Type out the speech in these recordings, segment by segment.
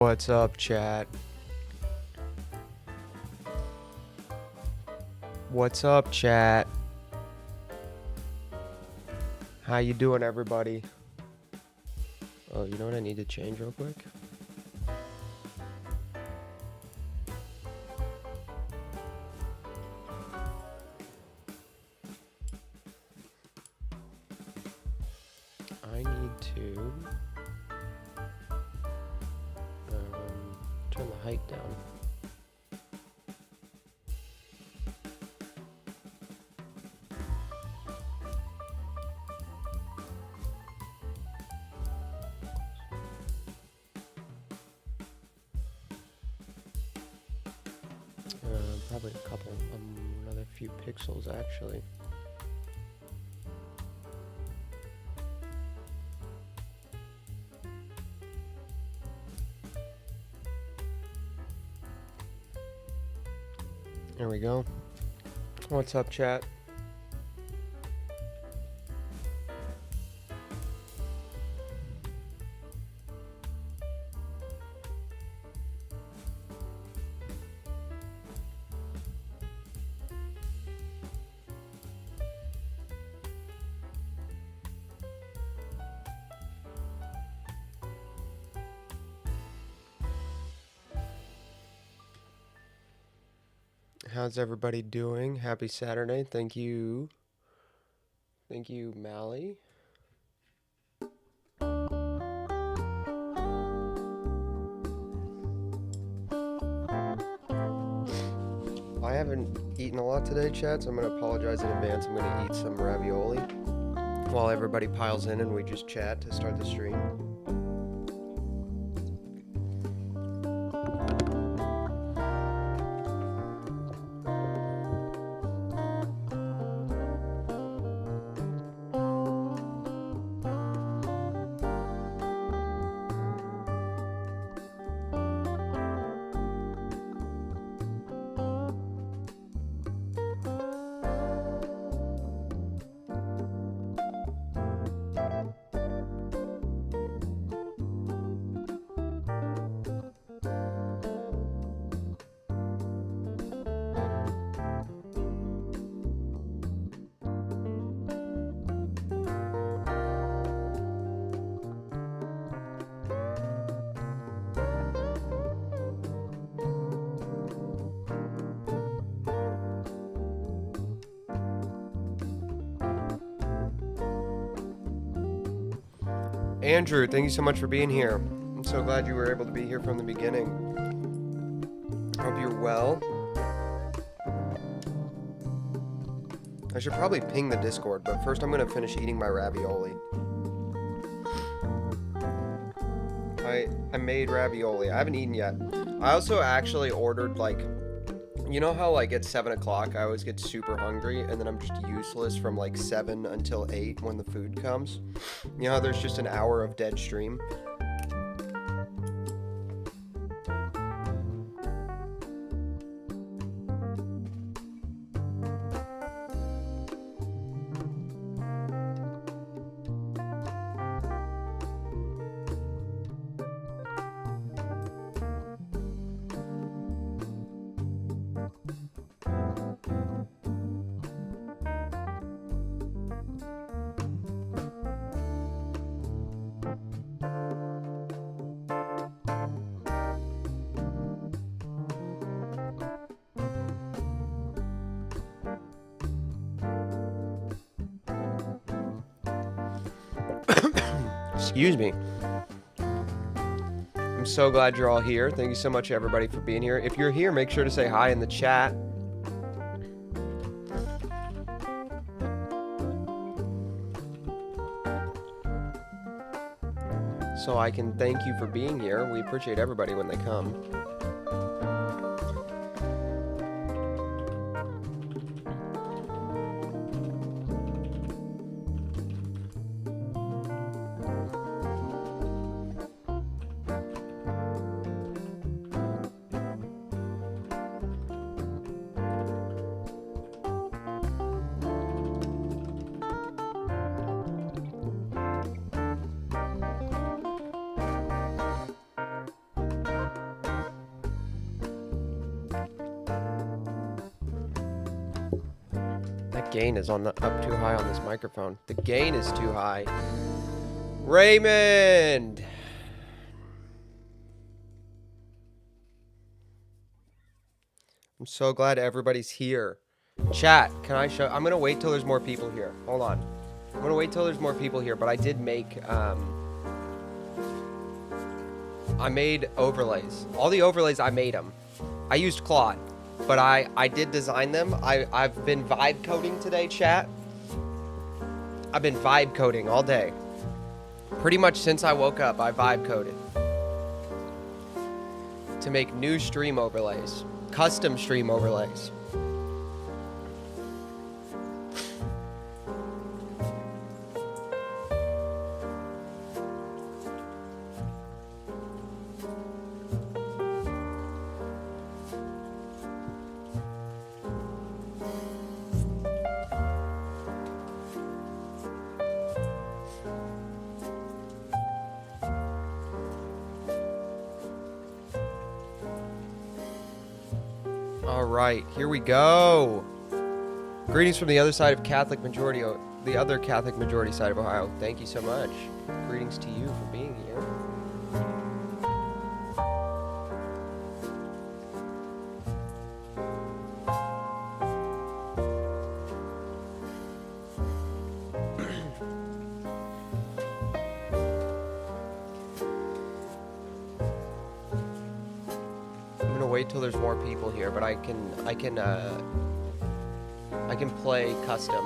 What's up, chat? What's up, chat? How you doing, everybody? Oh, you know what I need to change real quick? I need to turn the height down. Probably a couple, another few pixels actually. There we go. What's up, chat? How's everybody doing? Happy Saturday. Thank you. Thank you, Mally. I haven't eaten a lot today, chat, so I'm going to apologize in advance. I'm going to eat some ravioli while everybody piles in and we just chat to start the stream. Andrew, thank you so much for being here. I'm so glad you were able to be here from the beginning. Hope you're well. I should probably ping the Discord, but first I'm going to finish eating my ravioli. I made ravioli. I haven't eaten yet. I also actually ordered, like, you know how, like, at 7 o'clock I always get super hungry and then I'm just useless from, like, 7 until 8 when the food comes? You know how there's just an hour of dead stream? Excuse me. I'm so glad you're all here. Thank you so much, everybody, for being here. If you're here, make sure to say hi in the chat. So I can thank you for being here. We appreciate everybody when they come. gain is up too high on this microphone. The gain is too high. Raymond! I'm so glad everybody's here. Chat, can I show? I'm gonna wait till there's more people here. Hold on. I'm gonna wait till there's more people here, but I did make, I made overlays. All the overlays, I made them. I used Claude, but I did design them. I've been vibe coding today, chat. I've been vibe coding all day. Pretty much since I woke up, I vibe coded. To make new stream overlays. Custom stream overlays. All right, here we go. Greetings from the other side of Catholic majority, the other Catholic majority side of Ohio. Thank you so much. Greetings to you for being here. Wait till there's more people here, but I can play custom,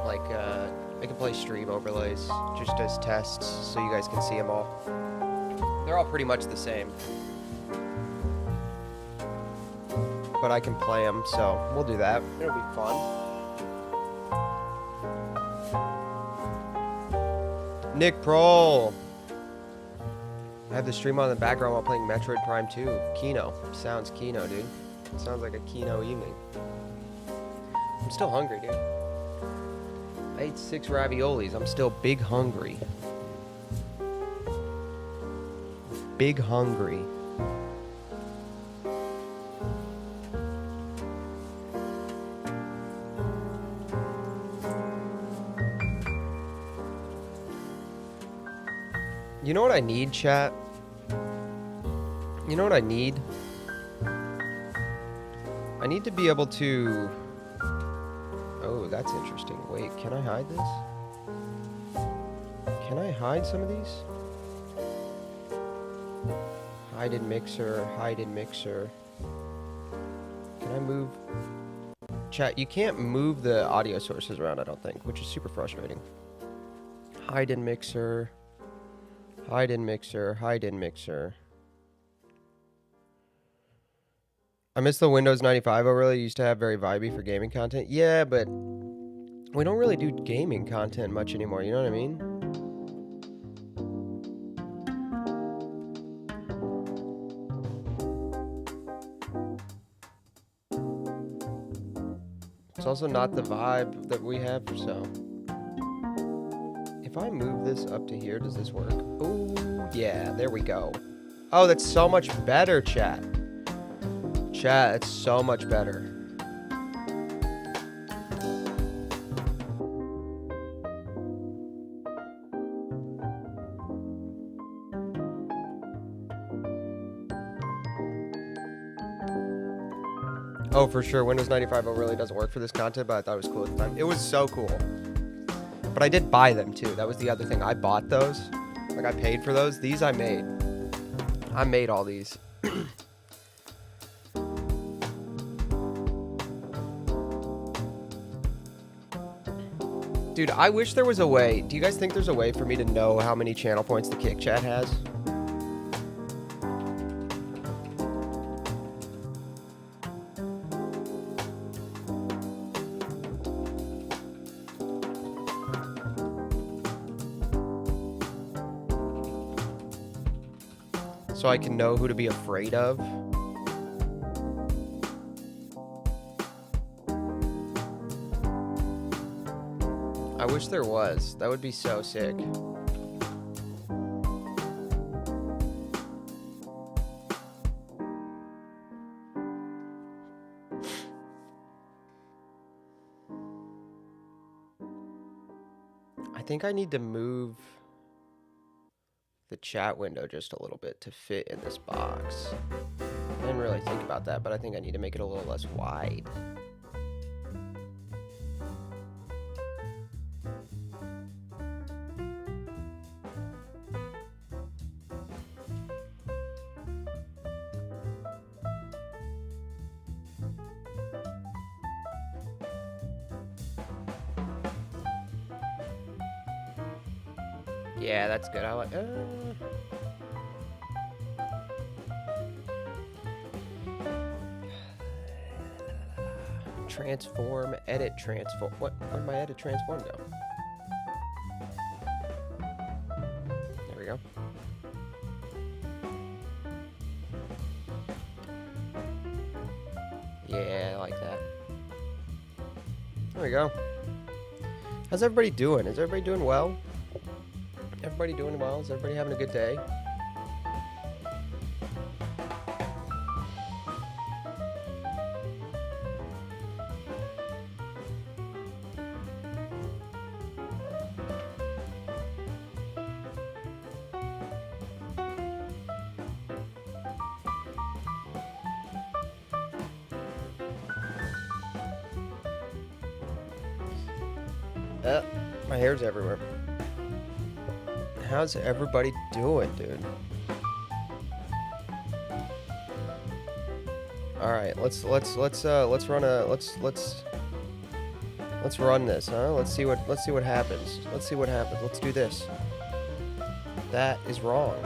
like I can play stream overlays just as tests so you guys can see them all. They're all pretty much the same, but I can play them, so we'll do that. It'll be fun. Nick Prohl. I have the stream on in the background while playing Metroid Prime 2. Kino. Sounds Kino, dude. Sounds like a Kino evening. I'm still hungry, dude. I ate 6 raviolis. I'm still big hungry. Big hungry. You know what I need, chat? You know what I need? I need to be able to... Oh, that's interesting. Wait, can I hide this? Can I hide some of these? Hide in mixer, hide in mixer. Can I move? Chat, you can't move the audio sources around, I don't think, which is super frustrating. Hide in mixer. Hide in mixer, hide in mixer. I miss the Windows 95 overlay. Used to have very vibey for gaming content. Yeah, but we don't really do gaming content much anymore, you know what I mean? It's also not the vibe that we have, so... If I move this up to here, does this work? Oh, yeah, there we go. Oh, that's so much better, chat. Chat, it's so much better. Oh, for sure, Windows 95 really doesn't work for this content, but I thought it was cool at the time. It was so cool. But I did buy them too. That was the other thing. I bought those. Like I paid for those. These I made. I made all these. Dude, I wish there was a way. Do you guys think there's a way for me to know how many channel points the Kick Chat has? So I can know who to be afraid of. I wish there was. That would be so sick. think I need to move the chat window just a little bit to fit in this box. I didn't really think about that, but I think I need to make it a little less wide. Yeah, that's good. I like. Transform, edit, transform. Where'd my edit transform go? There we go. Yeah, I like that. There we go. How's everybody doing? Is everybody doing well? Everybody doing well? Is everybody having a good day? My hair's everywhere. How's everybody doing, dude? All right, let's run this, huh? Let's see what happens. Let's see what happens. Let's do this. That is wrong.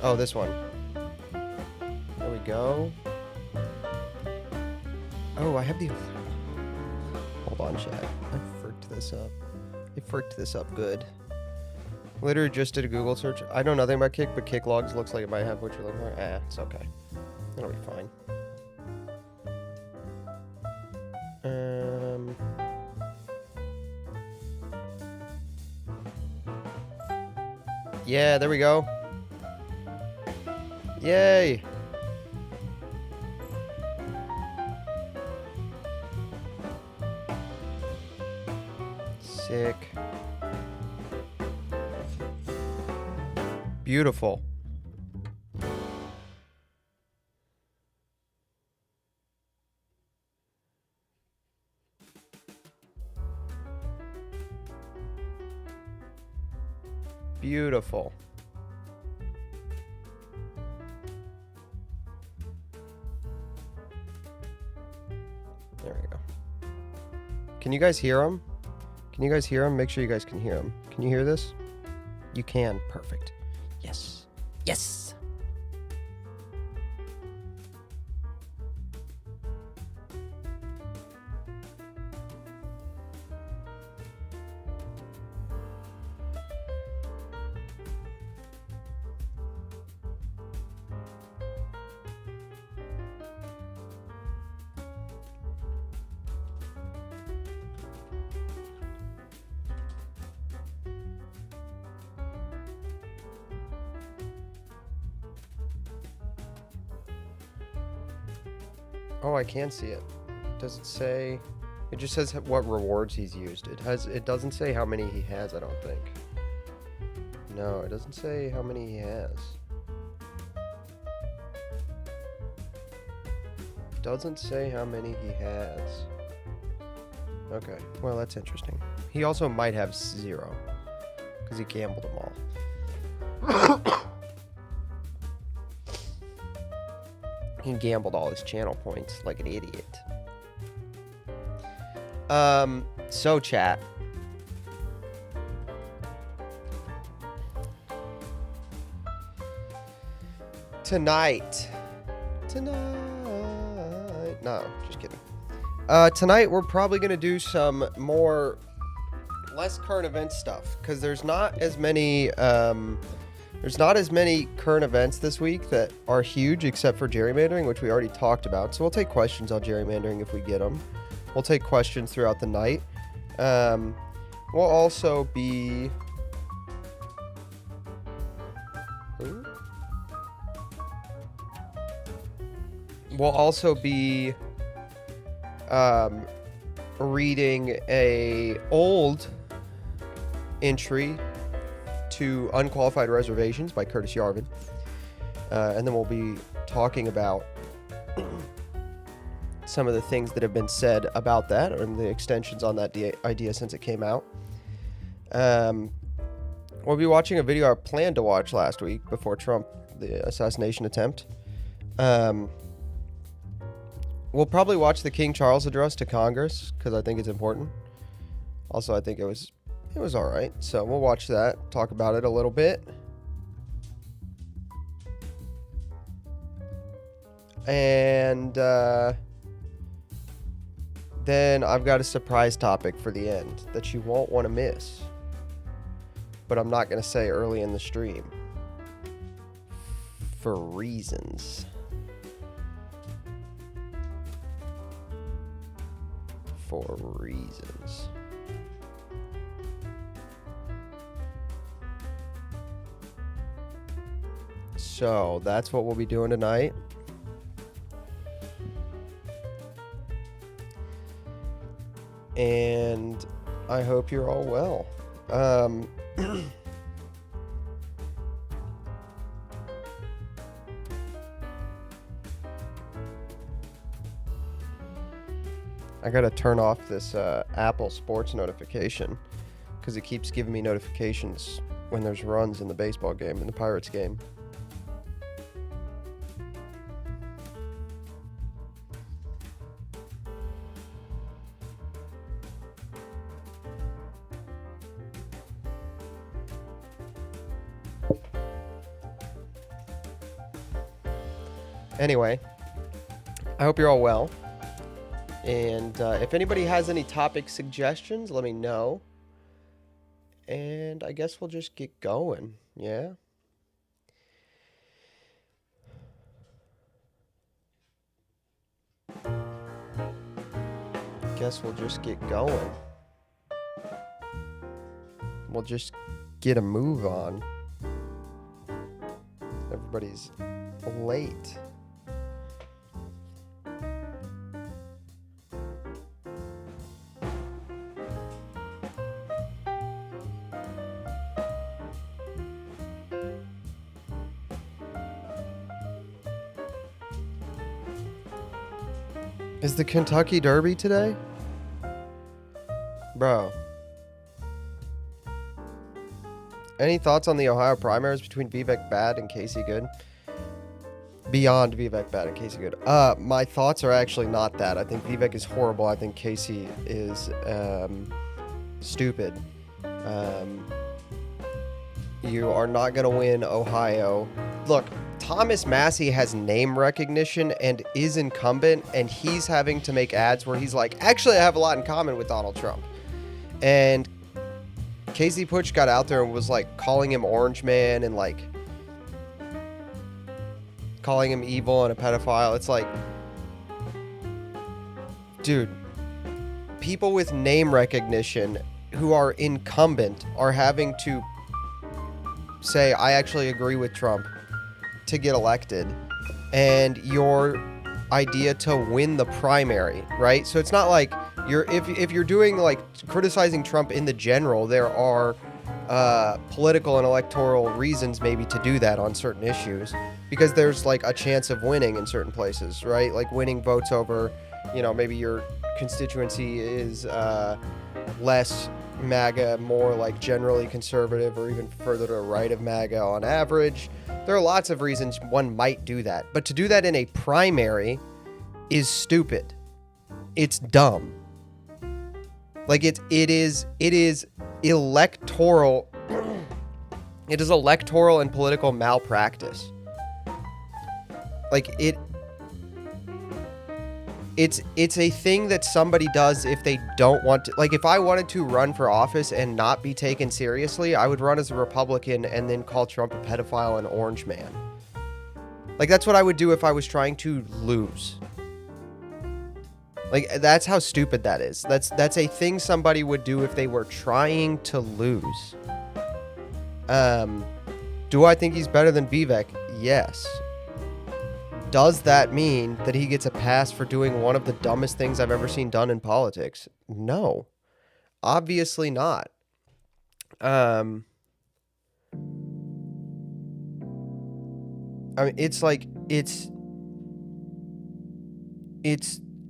Oh, this one. There we go. Oh, I have the... Hold on, chat. I fricked this up. I fricked this up good. Literally just did a Google search. I know nothing about Kick, but Kick Logs looks like it might have what you're looking for. It's okay. It'll be fine. Yeah, there we go. Yay! Sick. Beautiful. Beautiful. There we go. Can you guys hear him? Can you guys hear him? Make sure you guys can hear him. Can you hear this? You can. Perfect. Yes. Yes. Oh, I can see it. Does it say? It just says what rewards he's used. It doesn't say how many he has, I don't think. No, it doesn't say how many he has. Doesn't say how many he has. Okay, well, that's interesting. He also might have 0, because he gambled them all. He gambled all his channel points like an idiot. So chat. Tonight. No, just kidding. Tonight we're probably gonna do some less current event stuff, because there's not as many current events this week that are huge, except for gerrymandering, which we already talked about. So we'll take questions on gerrymandering if we get them. We'll take questions throughout the night. We'll also be... reading a old entry to Unqualified Reservations by Curtis Yarvin. And then we'll be talking about some of the things that have been said about that, or the extensions on that idea since it came out. We'll be watching a video I planned to watch last week before Trump, the assassination attempt. We'll probably watch the King Charles address to Congress because I think it's important. Also, I think it was all right. So we'll watch that, talk about it a little bit. And then I've got a surprise topic for the end that you won't want to miss. But I'm not going to say early in the stream. For reasons. So that's what we'll be doing tonight. And I hope you're all well. I gotta turn off this Apple Sports notification because it keeps giving me notifications when there's runs in the baseball game, in the Pirates game. Anyway, I hope you're all well. And if anybody has any topic suggestions, let me know. And I guess we'll just get going. Yeah? Guess we'll just get going. We'll just get a move on. Everybody's late. Is the Kentucky Derby today? Bro. Any thoughts on the Ohio primaries between Vivek Bad and Casey Good? Beyond Vivek Bad and Casey Good. My thoughts are actually not that. I think Vivek is horrible. I think Casey is stupid. You are not going to win Ohio. Look, Thomas Massey has name recognition and is incumbent, and he's having to make ads where he's like, actually, I have a lot in common with Donald Trump. And Casey Puch got out there and was like calling him Orange Man and like calling him evil and a pedophile. It's like, dude, people with name recognition who are incumbent are having to say, I actually agree with Trump to get elected, and your idea to win the primary, right? So it's not like if you're doing like criticizing Trump in the general, there are political and electoral reasons maybe to do that on certain issues because there's like a chance of winning in certain places, right? Like winning votes over, maybe your constituency is less MAGA, more like generally conservative or even further to the right of MAGA on average. There are lots of reasons one might do that, but to do that in a primary is stupid. It's dumb. Like it is electoral. It is electoral and political malpractice. Like it's a thing that somebody does if they don't want to. Like if I wanted to run for office and not be taken seriously, I would run as a Republican and then call Trump a pedophile and Orange Man. Like that's what I would do if I was trying to lose. Like that's how stupid that is. That's a thing somebody would do if they were trying to lose. Do I think he's better than Vivek? Yes. Does that mean that he gets a pass for doing one of the dumbest things I've ever seen done in politics? No, obviously not. I mean, it's like, it's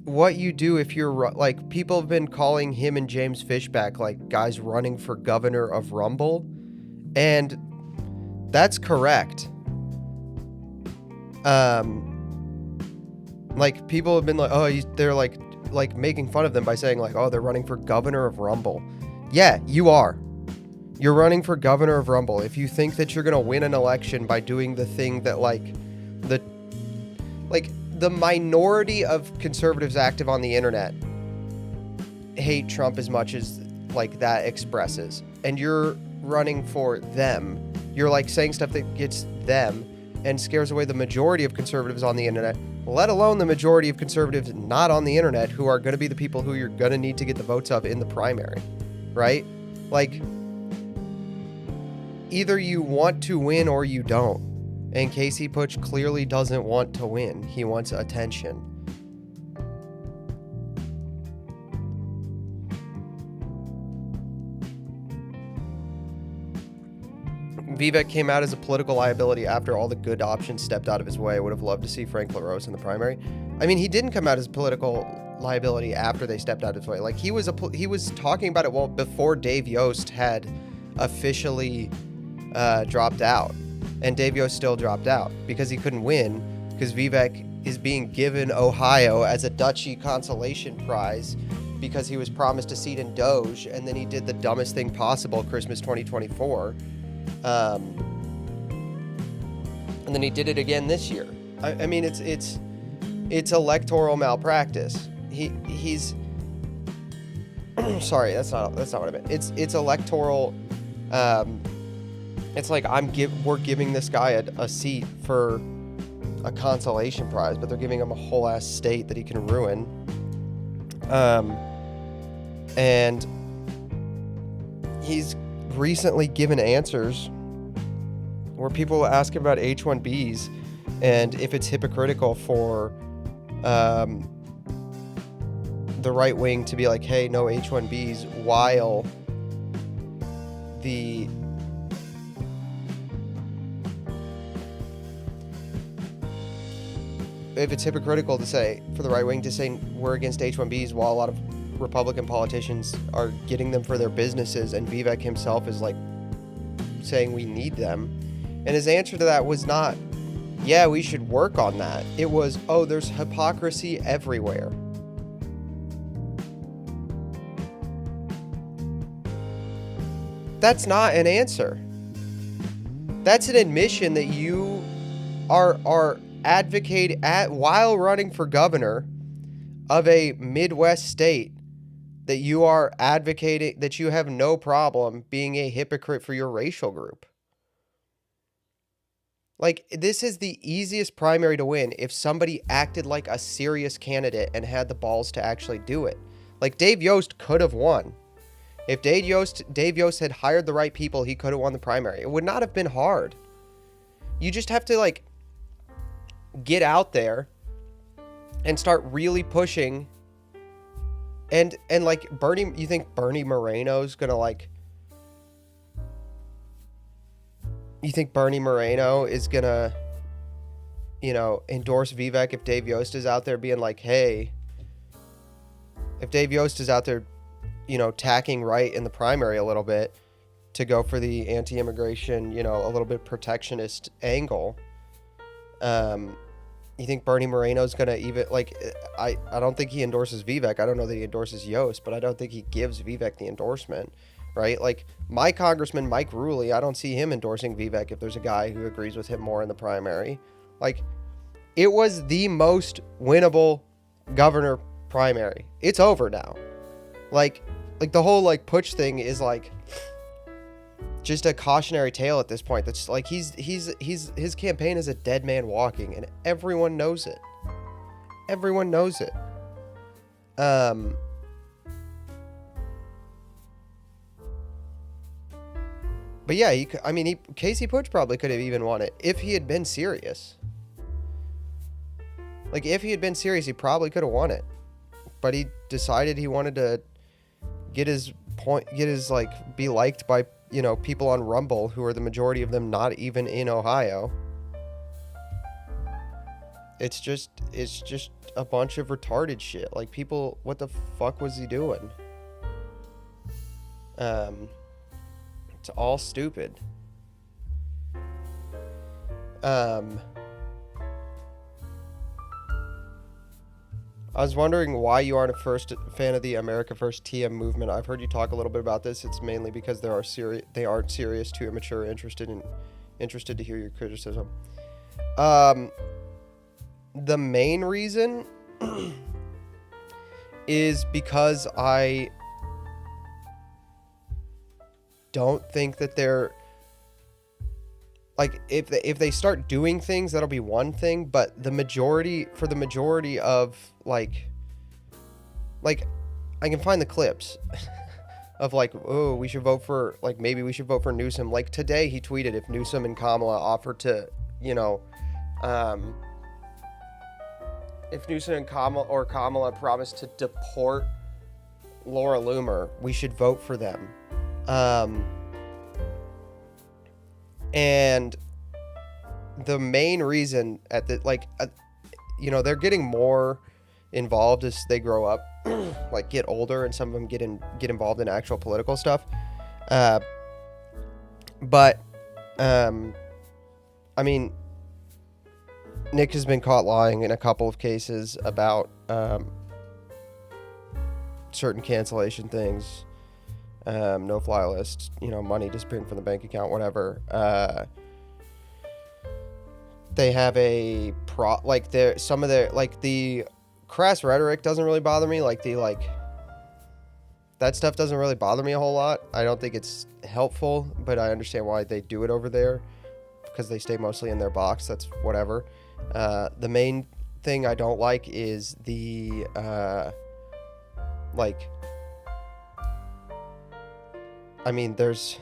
what you do if you're, like, people have been calling him and James Fishback, like, guys running for governor of Rumble, and that's correct. Like, people have been like, oh, they're like making fun of them by saying, like, oh, they're running for governor of Rumble. Yeah, you are. You're running for governor of Rumble. If you think that you're gonna win an election by doing the thing that, like, the minority of conservatives active on the internet hate Trump as much as, like, that expresses, and you're running for them, you're, like, saying stuff that gets them and scares away the majority of conservatives on the internet, let alone the majority of conservatives not on the internet, who are going to be the people who you're going to need to get the votes of in the primary, right? Like, either you want to win or you don't. And Casey Putsch clearly doesn't want to win. He wants attention. Vivek came out as a political liability after all the good options stepped out of his way. I would have loved to see Frank LaRose in the primary. I mean, he didn't come out as a political liability after they stepped out of his way. Like, he was talking about it, well, before Dave Yost had officially dropped out. And Dave Yost still dropped out because he couldn't win, because Vivek is being given Ohio as a duchy consolation prize because he was promised a seat in Doge, and then he did the dumbest thing possible, Christmas 2024. And then he did it again this year. I mean, it's electoral malpractice. He's sorry, that's not what I meant. It's electoral. It's like we're giving this guy a seat for a consolation prize, but they're giving him a whole ass state that he can ruin. And he's recently given answers where people ask him about H-1Bs and if it's hypocritical for the right wing to be like, hey, no H-1Bs, while if it's hypocritical to say, for the right wing to say we're against H-1Bs while a lot of Republican politicians are getting them for their businesses, and Vivek himself is, like, saying we need them. And his answer to that was not, yeah, we should work on that. It was, oh, there's hypocrisy everywhere. That's not an answer. That's an admission that you are advocating while running for governor of a Midwest state, that you are advocating that you have no problem being a hypocrite for your racial group. Like, this is the easiest primary to win if somebody acted like a serious candidate and had the balls to actually do it. Like, Dave Yost could have won. If Dave Yost had hired the right people, he could have won the primary. It would not have been hard. You just have to, like, get out there and start really pushing. And like, Bernie, you think Bernie Moreno's gonna, like, you think Bernie Moreno is gonna, endorse Vivek if Dave Yost is out there being like, hey, if Dave Yost is out there, tacking right in the primary a little bit to go for the anti-immigration, a little bit protectionist angle, you think Bernie Moreno's going to even, like, I don't think he endorses Vivek. I don't know that he endorses Yost, but I don't think he gives Vivek the endorsement, right? Like, my Congressman Mike Ruley, I don't see him endorsing Vivek if there's a guy who agrees with him more in the primary. Like, it was the most winnable governor primary. It's over now. Like the whole, like, Putsch thing is, like, just a cautionary tale at this point. That's like, his campaign is a dead man walking, and everyone knows it. Everyone knows it. But yeah, Casey Putsch probably could have even won it if he had been serious. Like, if he had been serious, he probably could have won it. But he decided he wanted to get his like, be liked by, you know, people on Rumble, who are the majority of them not even in Ohio. It's just a bunch of retarded shit. Like, people, what the fuck was he doing? It's all stupid. I was wondering why you aren't a fan of the America First TM movement. I've heard you talk a little bit about this. It's mainly because they aren't serious, too immature, interested to hear your criticism. The main reason is because I don't think that they're, like, if they start doing things, that'll be one thing, but for the majority of, like I can find the clips of, like, oh, we should vote for, like, maybe we should vote for Newsom. Like, today he tweeted if Newsom and Kamala offered to, you know, if Newsom and Kamala promised to deport Laura Loomer, we should vote for them. And the main reason you know, they're getting more involved as they grow up, like, get older, and some of them get involved in actual political stuff. But I mean, Nick has been caught lying in a couple of cases about certain cancellation things, no-fly lists, you know, money disappearing from the bank account, whatever. They have the crass rhetoric doesn't really bother me. That stuff doesn't really bother me a whole lot. I don't think it's helpful, but I understand why they do it over there, because they stay mostly in their box. That's whatever. The main thing I don't like is the I mean, there's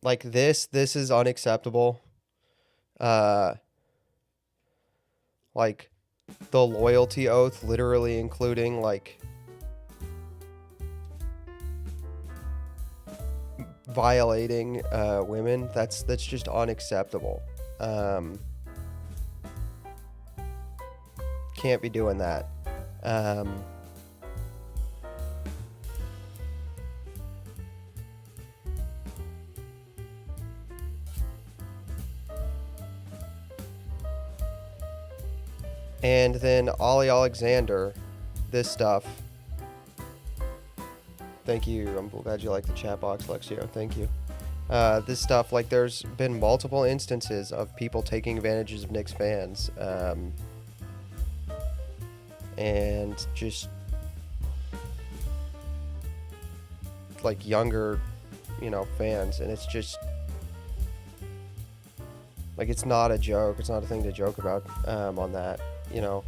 like this is unacceptable. Like, the loyalty oath literally including, like, violating women, that's just unacceptable. Can't be doing that. And then Ollie Alexander, this stuff. Thank you. I'm glad you like the chat box, Lexio. Thank you. This stuff, like, there's been multiple instances of people taking advantages of Knicks fans, and just, like, younger, you know, fans, and it's just, like, it's not a joke. It's not a thing to joke about on that, you know.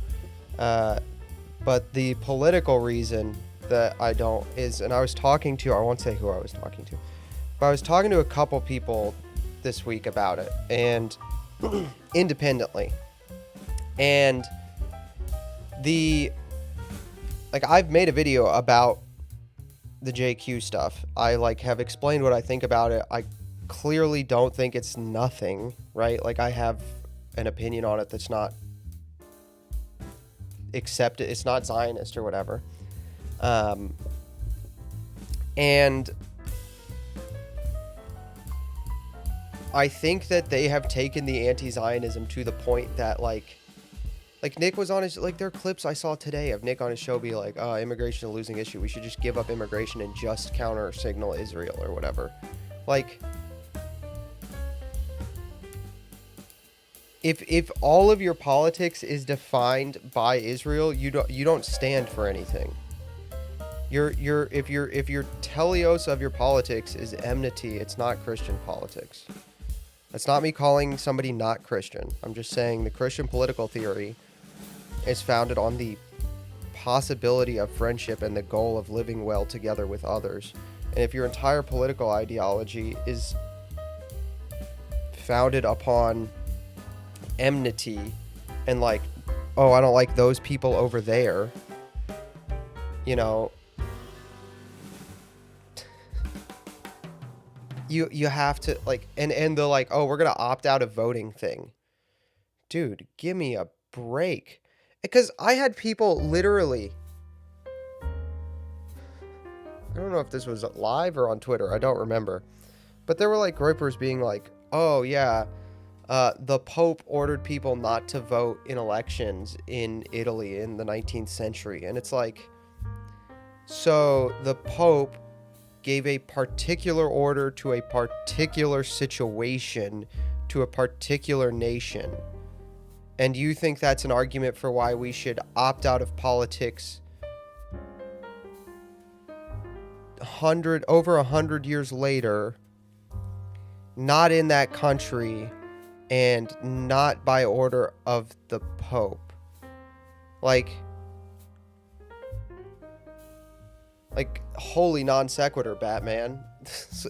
But the political reason that I don't is, and I was talking to, I won't say who I was talking to, but I was talking to a couple people this week about it, and independently, and I've made a video about the JQ stuff. I, like, have explained what I think about it. I clearly don't think it's nothing, right? Like, I have an opinion on it that's not accepted. It's not Zionist or whatever. And I think that they have taken the anti-Zionism to the point that, like Nick was on his, like, there are clips I saw today of Nick on his show be like, oh, immigration is a losing issue. We should just give up immigration and just counter signal Israel or whatever. Like, if all of your politics is defined by Israel, you don't stand for anything. If your teleos of your politics is enmity, it's not Christian politics. That's not me calling somebody not Christian. I'm just saying the Christian political theory is founded on the possibility of friendship and the goal of living well together with others. And if your entire political ideology is founded upon enmity and like, oh, I don't like those people over there, you know, you have to like, and they're like, oh, we're gonna opt out of voting thing. Dude, give me a break. Because I had people literally, I don't know if this was live or on Twitter, I don't remember, but there were like grippers being like, oh yeah, the Pope ordered people not to vote in elections in Italy in the 19th century. And it's like, so the Pope gave a particular order to a particular situation to a particular nation. And you think that's an argument for why we should opt out of politics over 100 years later, not in that country, and not by order of the Pope? Like holy non sequitur, Batman.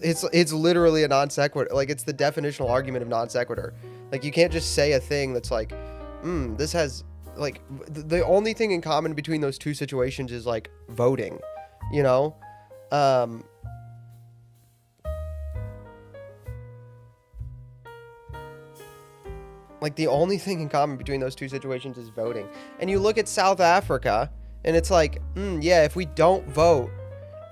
It's literally a non sequitur. Like, it's the definitional argument of non sequitur. Like, you can't just say a thing that's like, this has, like, the only thing in common between those two situations is, like, voting, you know? Like, the only thing in common between those two situations is voting. And you look at South Africa, and it's like, yeah, if we don't vote,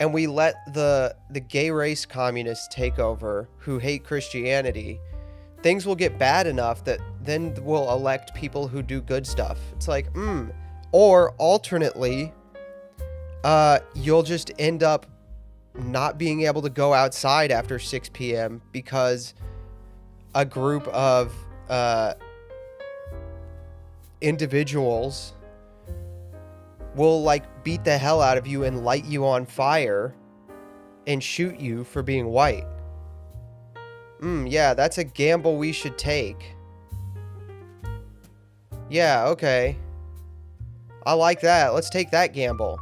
and we let the gay race communists take over, who hate Christianity, things will get bad enough that then we'll elect people who do good stuff. It's like, or alternately, you'll just end up not being able to go outside after 6 p.m. because a group of individuals will like beat the hell out of you and light you on fire and shoot you for being white. Yeah, that's a gamble we should take. Yeah, okay. I like that. Let's take that gamble.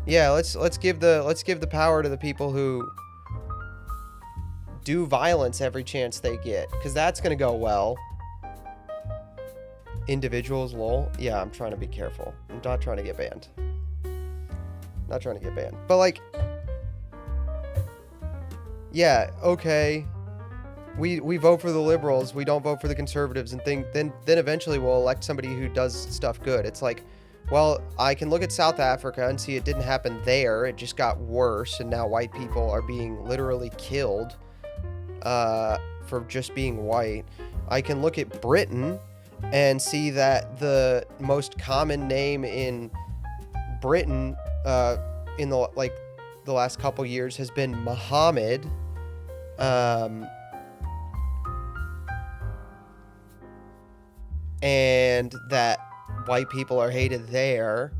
Yeah, let's give the power to the people who do violence every chance they get, because that's gonna go well. Individuals, lol. Yeah, I'm trying to be careful. I'm not trying to get banned. Not trying to get banned. But like, yeah, okay. We vote for the liberals, we don't vote for the conservatives, and then eventually we'll elect somebody who does stuff good. It's like, well, I can look at South Africa and see it didn't happen there. It just got worse, and now white people are being literally killed for just being white. I can look at Britain and see that the most common name in Britain in the last couple years has been Muhammad. And that white people are hated there,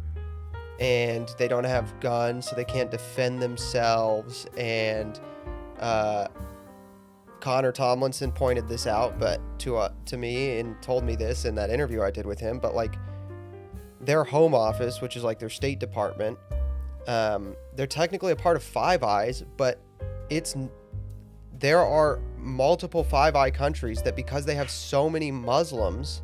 and they don't have guns, so they can't defend themselves. And Connor Tomlinson pointed this out, but to me, and told me this in that interview I did with him. But like, their home office, which is like their State Department, they're technically a part of Five Eyes, but there are multiple Five Eye countries that, because they have so many Muslims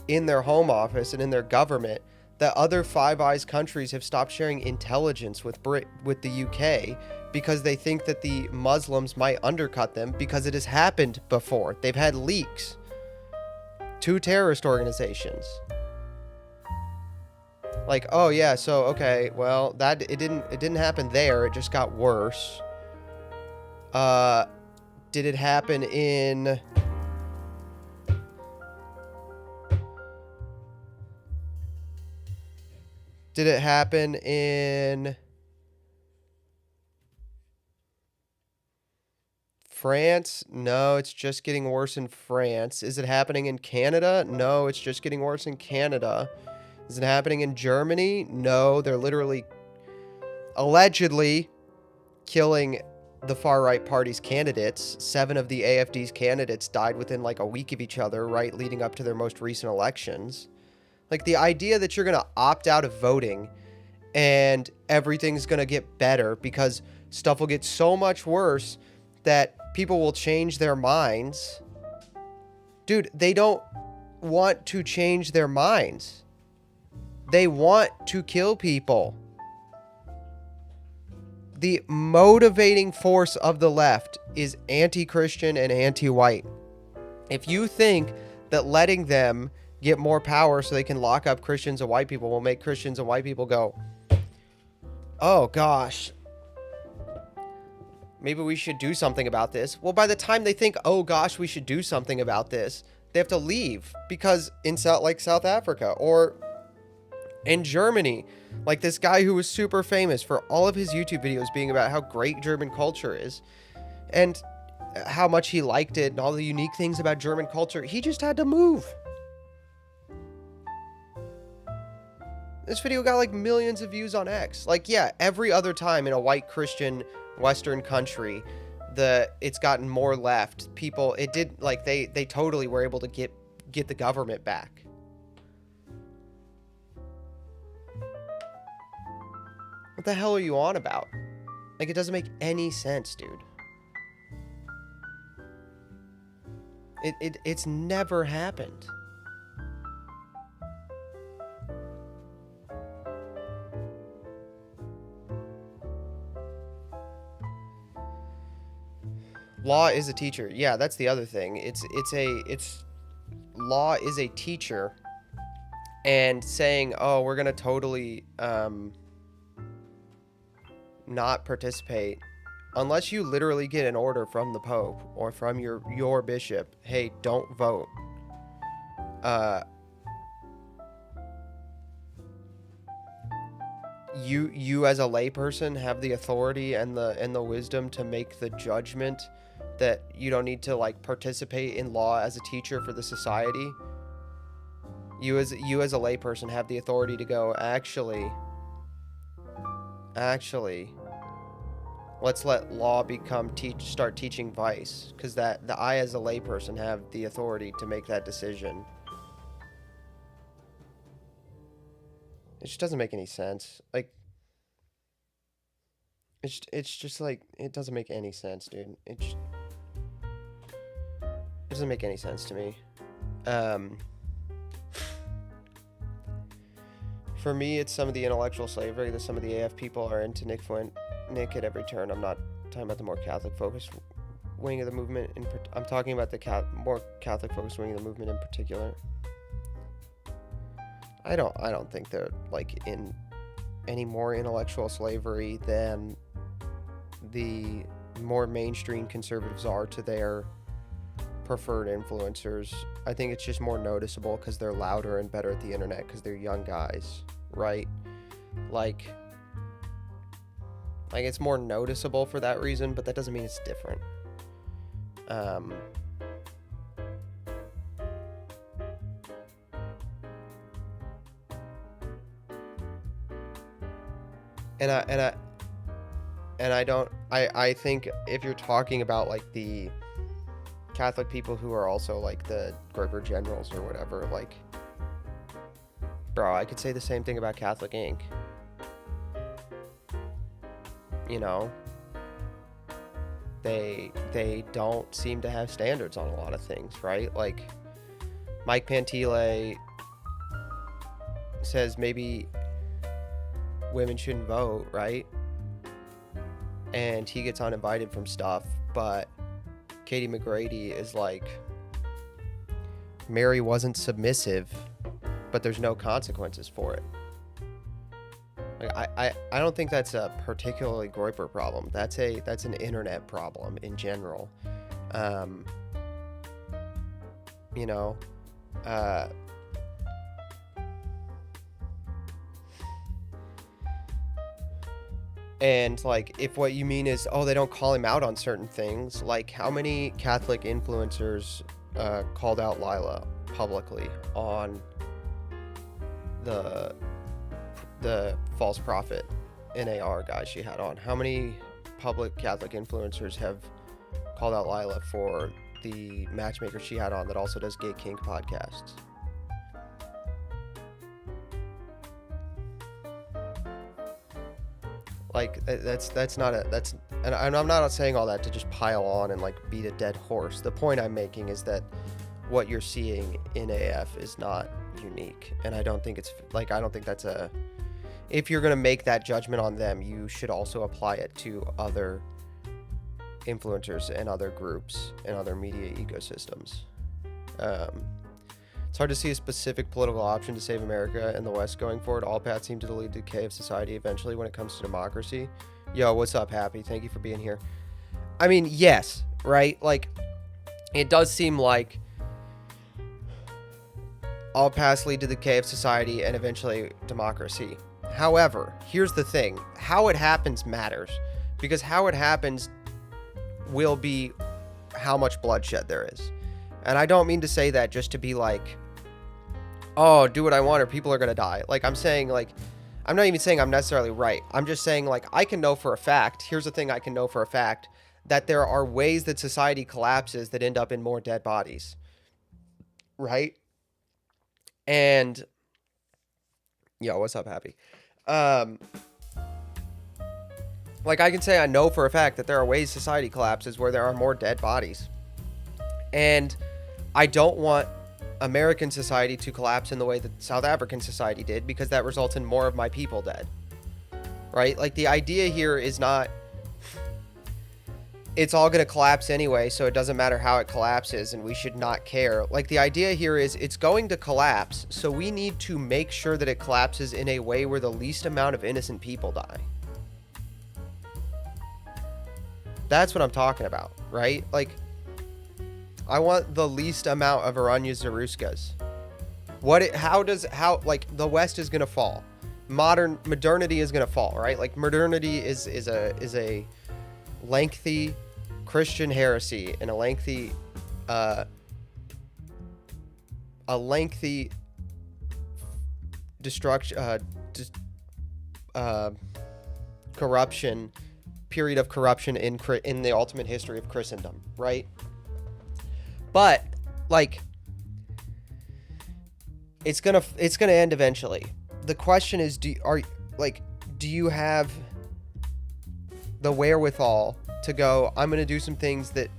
in their home office and in their government, that other Five Eyes countries have stopped sharing intelligence with the UK, because they think that the Muslims might undercut them, because it has happened before. They've had leaks to terrorist organizations. Like, oh yeah, so okay, well, that it didn't happen there, it just got worse. Did it happen in France? No, it's just getting worse in France. Is it happening in Canada? No, it's just getting worse in Canada. Is it happening in Germany? No, they're literally allegedly killing the far-right party's candidates. 7 of the AFD's candidates died within like a week of each other, right leading up to their most recent elections. Like, the idea that you're going to opt out of voting and everything's going to get better because stuff will get so much worse that people will change their minds. Dude, they don't want to change their minds. They want to kill people. The motivating force of the left is anti-Christian and anti-white. If you think that letting them get more power so they can lock up Christians and white people will make Christians and white people go, oh gosh, maybe we should do something about this. Well, by the time they think, oh gosh, we should do something about this, they have to leave, because in South Africa or in Germany, like this guy who was super famous for all of his YouTube videos being about how great German culture is and how much he liked it and all the unique things about German culture, he just had to move. This video got like millions of views on X. Like, yeah, every other time in a white Christian Western country, it's gotten more left. People, it did, like, they totally were able to get the government back. What the hell are you on about? Like, it doesn't make any sense, dude. It's never happened. Law is a teacher. Yeah, that's the other thing. Law is a teacher, and saying, oh, we're gonna totally not participate unless you literally get an order from the Pope or from your bishop, hey, don't vote. You as a layperson have the authority and the wisdom to make the judgment that you don't need to, like, participate in law as a teacher for the society. You as a layperson have the authority to go, actually, let's let law start teaching vice, because I as a layperson have the authority to make that decision. It just doesn't make any sense. Like, it's just like, it doesn't make any sense, dude. It doesn't make any sense to me. For me, it's some of the intellectual slavery that some of the AF people are into Nick at every turn. I'm not talking about the more Catholic-focused wing of the movement. I'm talking about the more Catholic-focused wing of the movement in particular. I don't think they're, like, in any more intellectual slavery than the more mainstream conservatives are to their preferred influencers. I think it's just more noticeable because they're louder and better at the internet because they're young guys, right? Like it's more noticeable for that reason, but that doesn't mean it's different. I think if you're talking about, like, the Catholic people who are also, like, the Groper Generals or whatever, like, bro, I could say the same thing about Catholic Inc. You know, they don't seem to have standards on a lot of things, right? Like, Mike Pantile says maybe women shouldn't vote, right? And he gets uninvited from stuff, but Katie McGrady is like, Mary wasn't submissive, but there's no consequences for it. Like, I don't think that's a particularly Groyper problem. That's an internet problem in general. You know, and, like, if what you mean is, oh, they don't call him out on certain things, like, how many Catholic influencers called out Lila publicly on the false prophet NAR guy she had on? How many public Catholic influencers have called out Lila for the matchmaker she had on that also does gay kink podcasts? Like that's not a that's and I'm not saying all that to just pile on and like beat a dead horse. The point I'm making is that what you're seeing in AF is not unique, and I don't think it's like I don't think that's a. If you're gonna make that judgment on them, you should also apply it to other influencers and other groups and other media ecosystems. It's hard to see a specific political option to save America and the West going forward. All paths seem to lead to decay of society eventually when it comes to democracy. Yo, what's up, Happy? Thank you for being here. I mean, yes, right? Like, it does seem like all paths lead to the decay of society and eventually democracy. However, here's the thing. How it happens matters, because how it happens will be how much bloodshed there is. And I don't mean to say that just to be like, oh, do what I want or people are going to die. Like, I'm saying, like, I'm not even saying I'm necessarily right. I'm just saying, like, I can know for a fact, here's the thing I can know for a fact, that there are ways that society collapses that end up in more dead bodies. Right? And, yo, what's up, Happy? Like, I can say I know for a fact that there are ways society collapses where there are more dead bodies. And I don't want American society to collapse in the way that South African society did, because that results in more of my people dead. Right? Like, the idea here is not it's all going to collapse anyway, so it doesn't matter how it collapses and we should not care. Like, the idea here is it's going to collapse, so we need to make sure that it collapses in a way where the least amount of innocent people die. That's what I'm talking about, right? Like, I want the least amount of Aranya Zaruskas. Like, the West is gonna fall. Modernity is gonna fall, right? Like, modernity is a lengthy Christian heresy and a lengthy corruption period of corruption in the ultimate history of Christendom, right? But, like, it's gonna end eventually. The question is, do you have the wherewithal to go, I'm gonna do some things that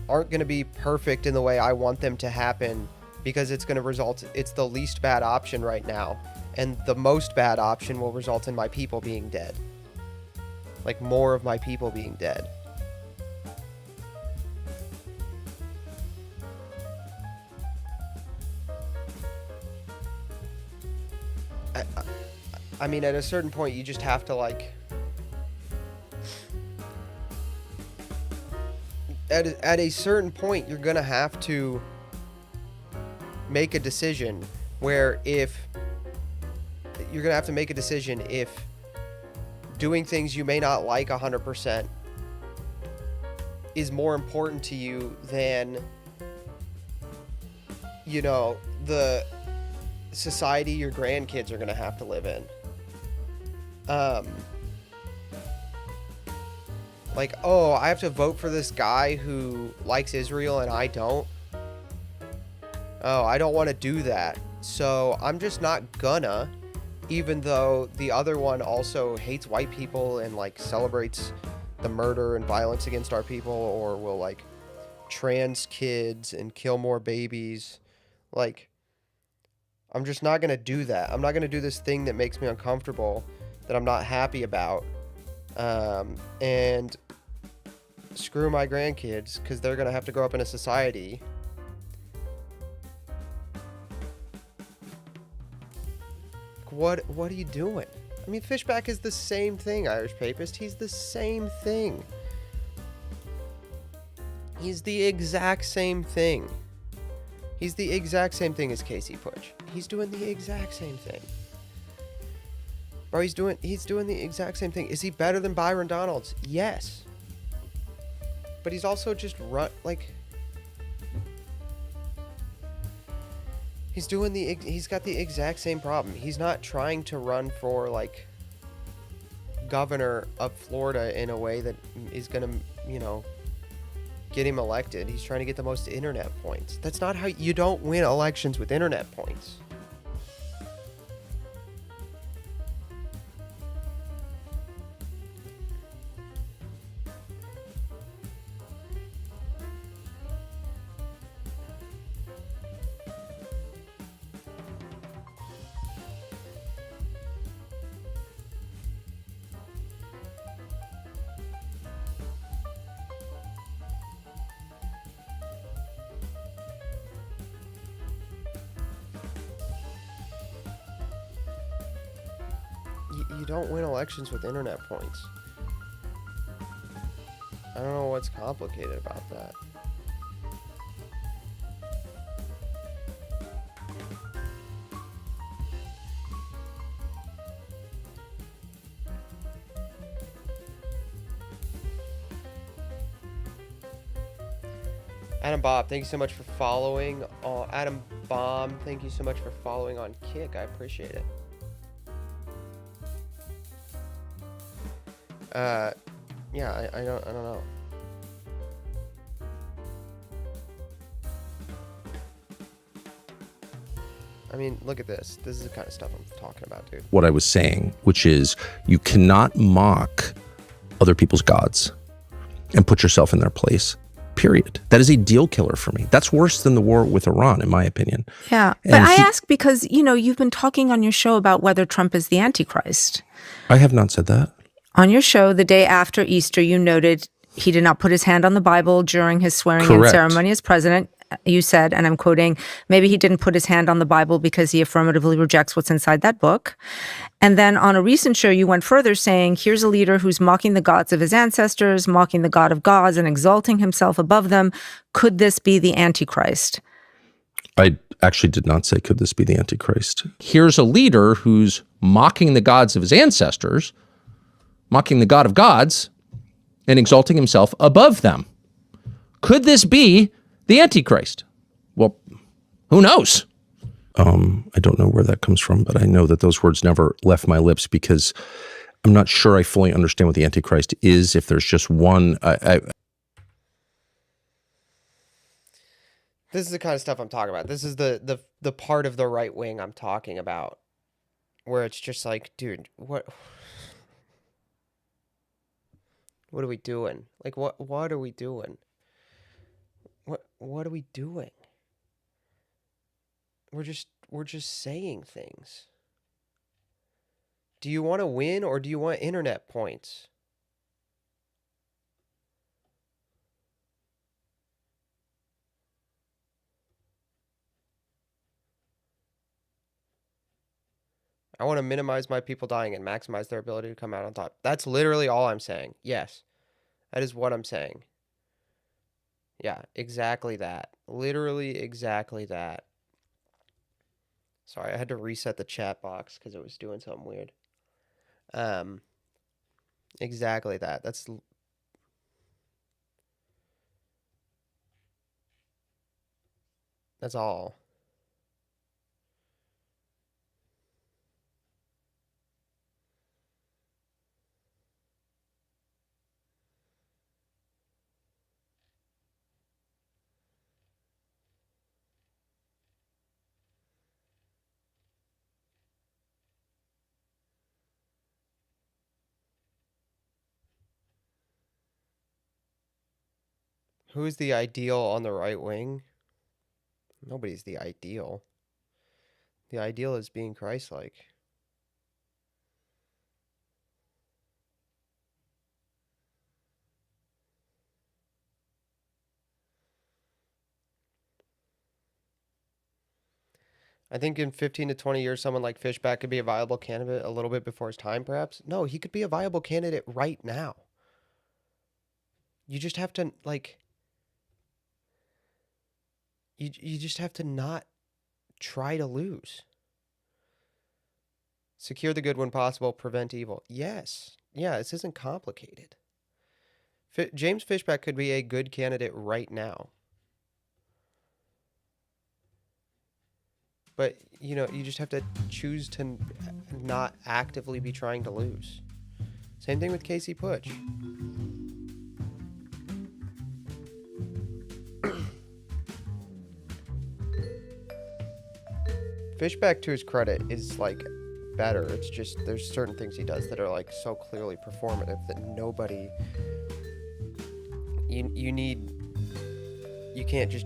aren't gonna be perfect in the way I want them to happen, because it's the least bad option right now, and the most bad option will result in my people being dead. Like, more of my people being dead. I mean, at a certain point, you just have to, like... At a certain point, you're gonna have to make a decision where if... You're gonna have to make a decision if doing things you may not like 100% is more important to you than, you know, the society your grandkids are gonna have to live in. Like, oh, I have to vote for this guy who likes Israel and I don't. Oh, I don't want to do that, so I'm just not gonna, even though the other one also hates white people and, like, celebrates the murder and violence against our people, or will, like, trans kids and kill more babies. Like, I'm just not gonna do that. I'm not gonna do this thing that makes me uncomfortable, that I'm not happy about, and screw my grandkids, because they're gonna have to grow up in a society what are you doing? I mean, Fishback is the same thing, Irish Papist. He's the same thing. He's the exact same thing. He's the exact same thing as Casey Push. He's doing the exact same thing. Bro, he's doing the exact same thing. Is he better than Byron Donalds? Yes. But he's also just he's got the exact same problem. He's not trying to run for, like, governor of Florida in a way that is gonna, you know, get him elected. He's trying to get the most internet points. That's not how you don't win elections, with internet points. You don't win elections with internet points. I don't know what's complicated about that. Adam Bob, thank you so much for following. Adam Bomb, thank you so much for following on Kick. I appreciate it. Yeah, I don't know. I mean, look at this. This is the kind of stuff I'm talking about, dude. What I was saying, which is you cannot mock other people's gods and put yourself in their place. Period. That is a deal killer for me. That's worse than the war with Iran, in my opinion. Yeah. But I ask because, you've been talking on your show about whether Trump is the Antichrist. I have not said that. On your show, the day after Easter, you noted he did not put his hand on the Bible during his swearing-in ceremony as president. You said, and I'm quoting, maybe he didn't put his hand on the Bible because he affirmatively rejects what's inside that book. And then on a recent show, you went further saying, here's a leader who's mocking the gods of his ancestors, mocking the God of gods and exalting himself above them. Could this be the Antichrist? I actually did not say, could this be the Antichrist? Here's a leader who's mocking the gods of his ancestors, mocking the God of gods, and exalting himself above them. Could this be the Antichrist? Well, who knows? I don't know where that comes from, but I know that those words never left my lips because I'm not sure I fully understand what the Antichrist is. If there's just one, This is the kind of stuff I'm talking about. This is the part of the right wing I'm talking about, where it's just like, dude, what are we doing? Like, what are we doing? What are we doing? We're just saying things. Do you want to win or do you want internet points? I want to minimize my people dying and maximize their ability to come out on top. That's literally all I'm saying. Yes. That is what I'm saying. Yeah, exactly that. Literally exactly that. Sorry, I had to reset the chat box because it was doing something weird. Exactly that. That's all. Who is the ideal on the right wing? Nobody's the ideal. The ideal is being Christ-like. I think in 15 to 20 years, someone like Fishback could be a viable candidate a little bit before his time, perhaps. No, he could be a viable candidate right now. You just have to, like... You just have to not try to lose. Secure the good when possible, prevent evil. Yes. Yeah, this isn't complicated. James Fishback could be a good candidate right now. But, you just have to choose to not actively be trying to lose. Same thing with Casey Putsch. Fishback, to his credit, is, like, better. It's just, there's certain things he does that are, like, so clearly performative that nobody... You can't just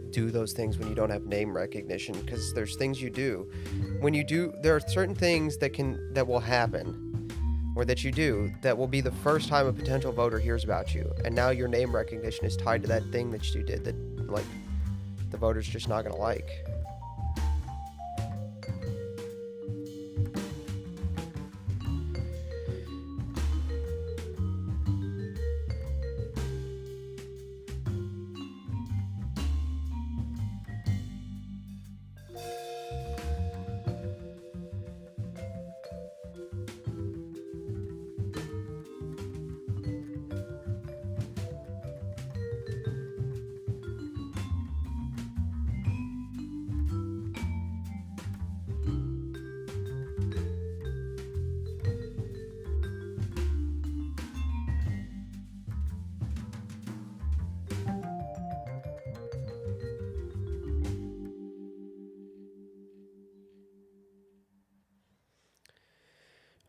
do those things when you don't have name recognition, because there's things you do. When you do, there are certain things that will happen, or that you do, that will be the first time a potential voter hears about you. And now your name recognition is tied to that thing that you did that, like, the voter's just not going to like.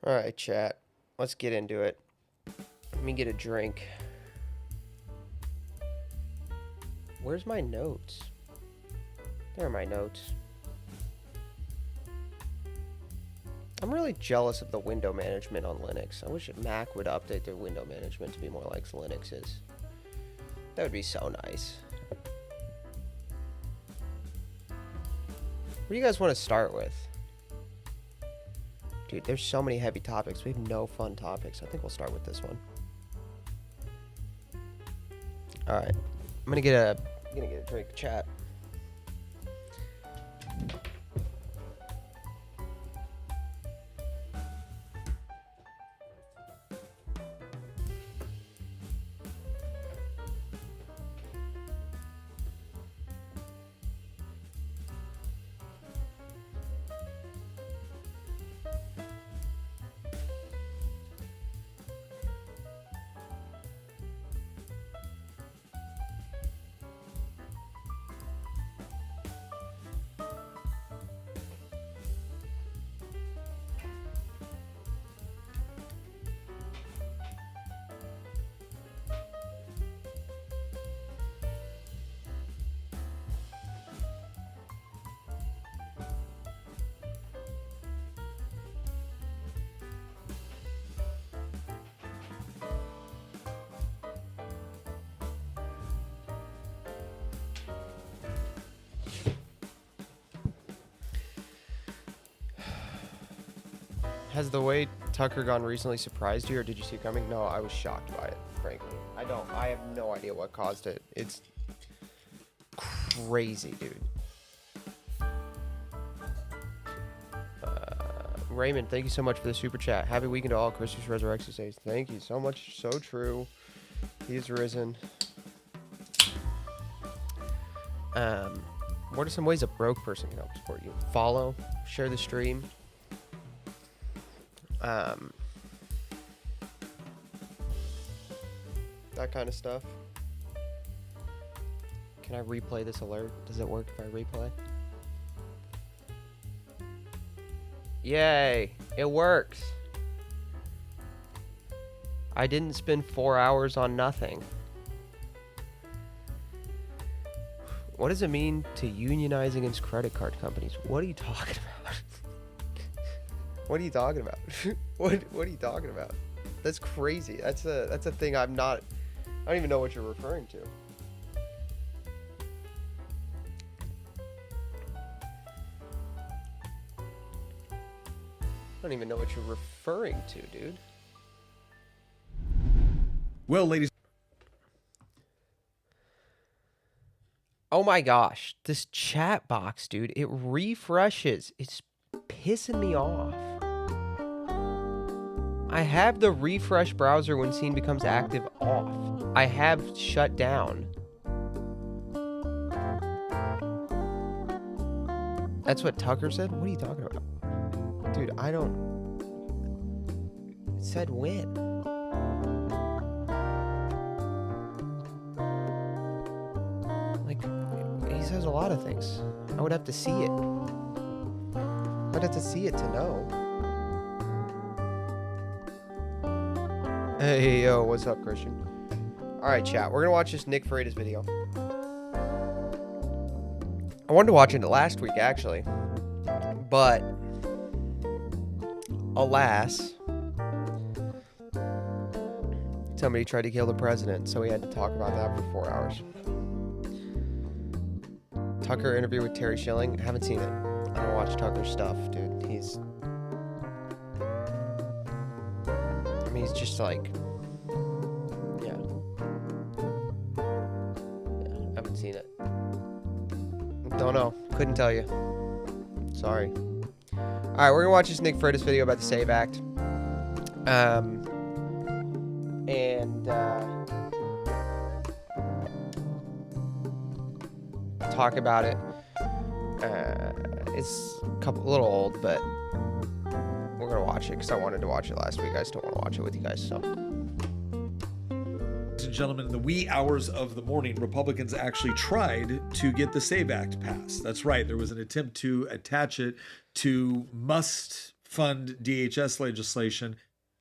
All right, chat. Let's get into it. Let me get a drink. Where's my notes? There are my notes. I'm really jealous of the window management on Linux. I wish Mac would update their window management to be more like Linux is. That would be so nice. What do you guys want to start with? Dude, there's so many heavy topics. We have no fun topics. I think we'll start with this one. All right. I'm gonna get a drink, chat. Has the way Tucker gone recently surprised you, or did you see it coming? No, I was shocked by it, frankly. I have no idea what caused it. It's crazy, dude. Raymond, thank you so much for the super chat. Happy weekend to all. Christmas Resurrection Days. Thank you so much. So true. He's risen. What are some ways a broke person can help support you? Follow, share the stream. That kind of stuff. Can I replay this alert? Does it work if I replay? Yay! It works! I didn't spend 4 hours on nothing. What does it mean to unionize against credit card companies? What are you talking about? What are you talking about? What are you talking about? That's crazy. That's a thing I don't even know what you're referring to. I don't even know what you're referring to, dude. Well, ladies. Oh my gosh, this chat box, dude, it refreshes. It's pissing me off. I have the refresh browser when scene becomes active off. I have shut down. That's what Tucker said? What are you talking about? Dude, I don't... It said when. Like, he says a lot of things. I would have to see it. I'd have to see it to know. Hey, yo, what's up, Christian? Alright, chat, we're gonna watch this Nick Freitas video. I wanted to watch it last week, actually. But, alas, somebody tried to kill the president, so we had to talk about that for 4 hours. Tucker interview with Terry Schilling. I haven't seen it. I don't watch Tucker's stuff, dude. He's just like, yeah, I haven't seen it. Don't know. Couldn't tell you. Sorry. All right, we're gonna watch this Nick Freitas video about the SAVE Act. Talk about it. It's a little old, but we're gonna watch it because I wanted to watch it last week. I still want to watch it with you guys. So, Ladies and gentlemen, in the wee hours of the morning, Republicans actually tried to get the SAVE Act passed. That's right. There was an attempt to attach it to must fund DHS legislation,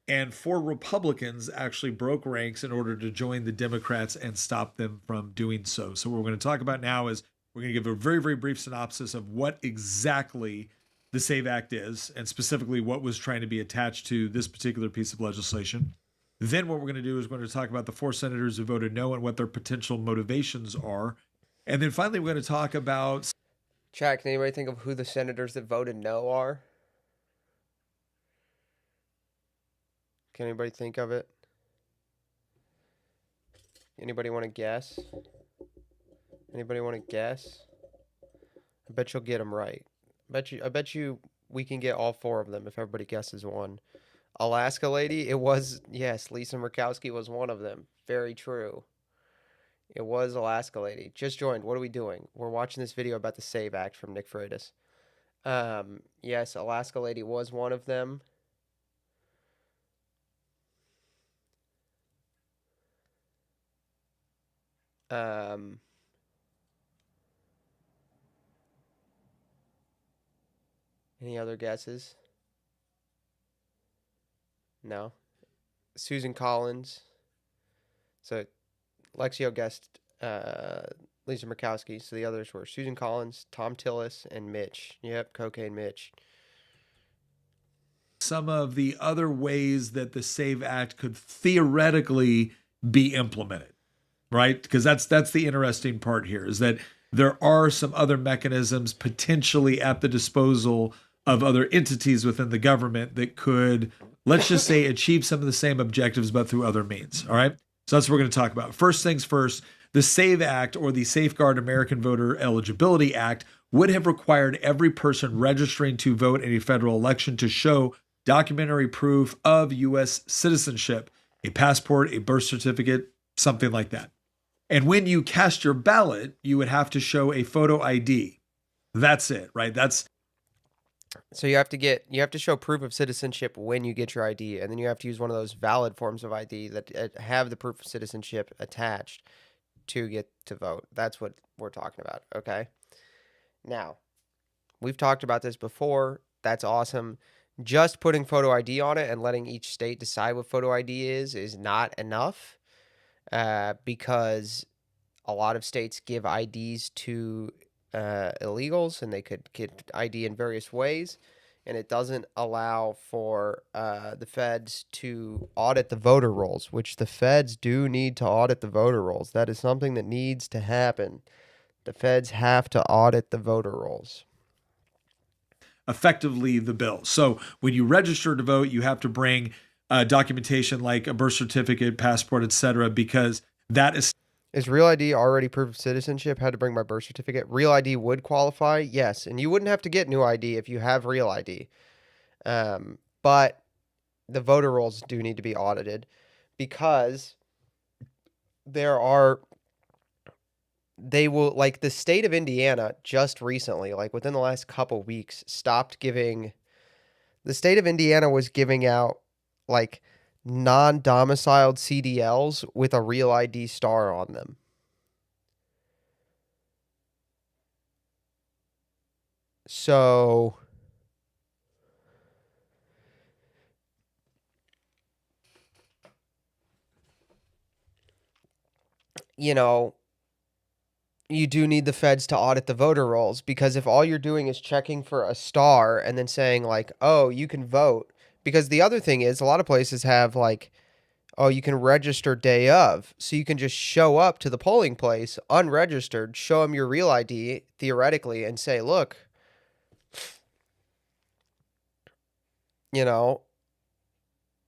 and 4 Republicans actually broke ranks in order to join the Democrats and stop them from doing so. So what we're going to talk about now is we're going to give a very, very brief synopsis of what exactly the SAVE Act is, and specifically what was trying to be attached to this particular piece of legislation. Then what we're going to do is we're going to talk about the 4 senators who voted no and what their potential motivations are. And then finally, we're going to talk about... Chad, can anybody think of who the senators that voted no are? Can anybody think of it? Anybody want to guess? Anybody want to guess? I bet you'll get them right. I bet you we can get all 4 of them if everybody guesses one. Alaska lady, it was, yes, Lisa Murkowski was one of them. Very true. It was Alaska lady. Just joined. What are we doing? We're watching this video about the SAVE Act from Nick Freitas. Yes, Alaska lady was one of them. Any other guesses? No. Susan Collins. So Lexio guessed Lisa Murkowski. So the others were Susan Collins, Tom Tillis, and Mitch. Yep, Cocaine Mitch. Some of the other ways that the SAVE Act could theoretically be implemented, right? Because that's the interesting part here, is that there are some other mechanisms potentially at the disposal of other entities within the government that could, let's just say, achieve some of the same objectives, but through other means. All right. So that's what we're going to talk about. First things first, the SAVE Act, or the Safeguard American Voter Eligibility Act, would have required every person registering to vote in a federal election to show documentary proof of U.S. citizenship, a passport, a birth certificate, something like that. And when you cast your ballot, you would have to show a photo ID. That's it, right? So you have to show proof of citizenship when you get your ID, and then you have to use one of those valid forms of ID that have the proof of citizenship attached to get to vote. That's what we're talking about, okay? Now, we've talked about this before. That's awesome. Just putting photo ID on it and letting each state decide what photo ID is not enough, because a lot of states give IDs to illegals, and they could get ID in various ways, and it doesn't allow for the feds to audit the voter rolls, which the feds do need to audit the voter rolls. That is something that needs to happen. The feds have to audit the voter rolls. Effectively the bill. So when you register to vote, you have to bring documentation like a birth certificate, passport, etc., because that is... Is Real ID already proof of citizenship? Had to bring my birth certificate. Real ID would qualify, yes. And you wouldn't have to get new ID if you have Real ID. But the voter rolls do need to be audited, because they will, like the state of Indiana just recently, like within the last couple weeks, stopped giving, the state of Indiana was giving out like non-domiciled CDLs with a Real ID star on them. So you do need the feds to audit the voter rolls, because if all you're doing is checking for a star and then saying like, oh, you can vote, because the other thing is a lot of places have like, oh, you can register day of, so you can just show up to the polling place unregistered, show them your Real ID theoretically, and say, look,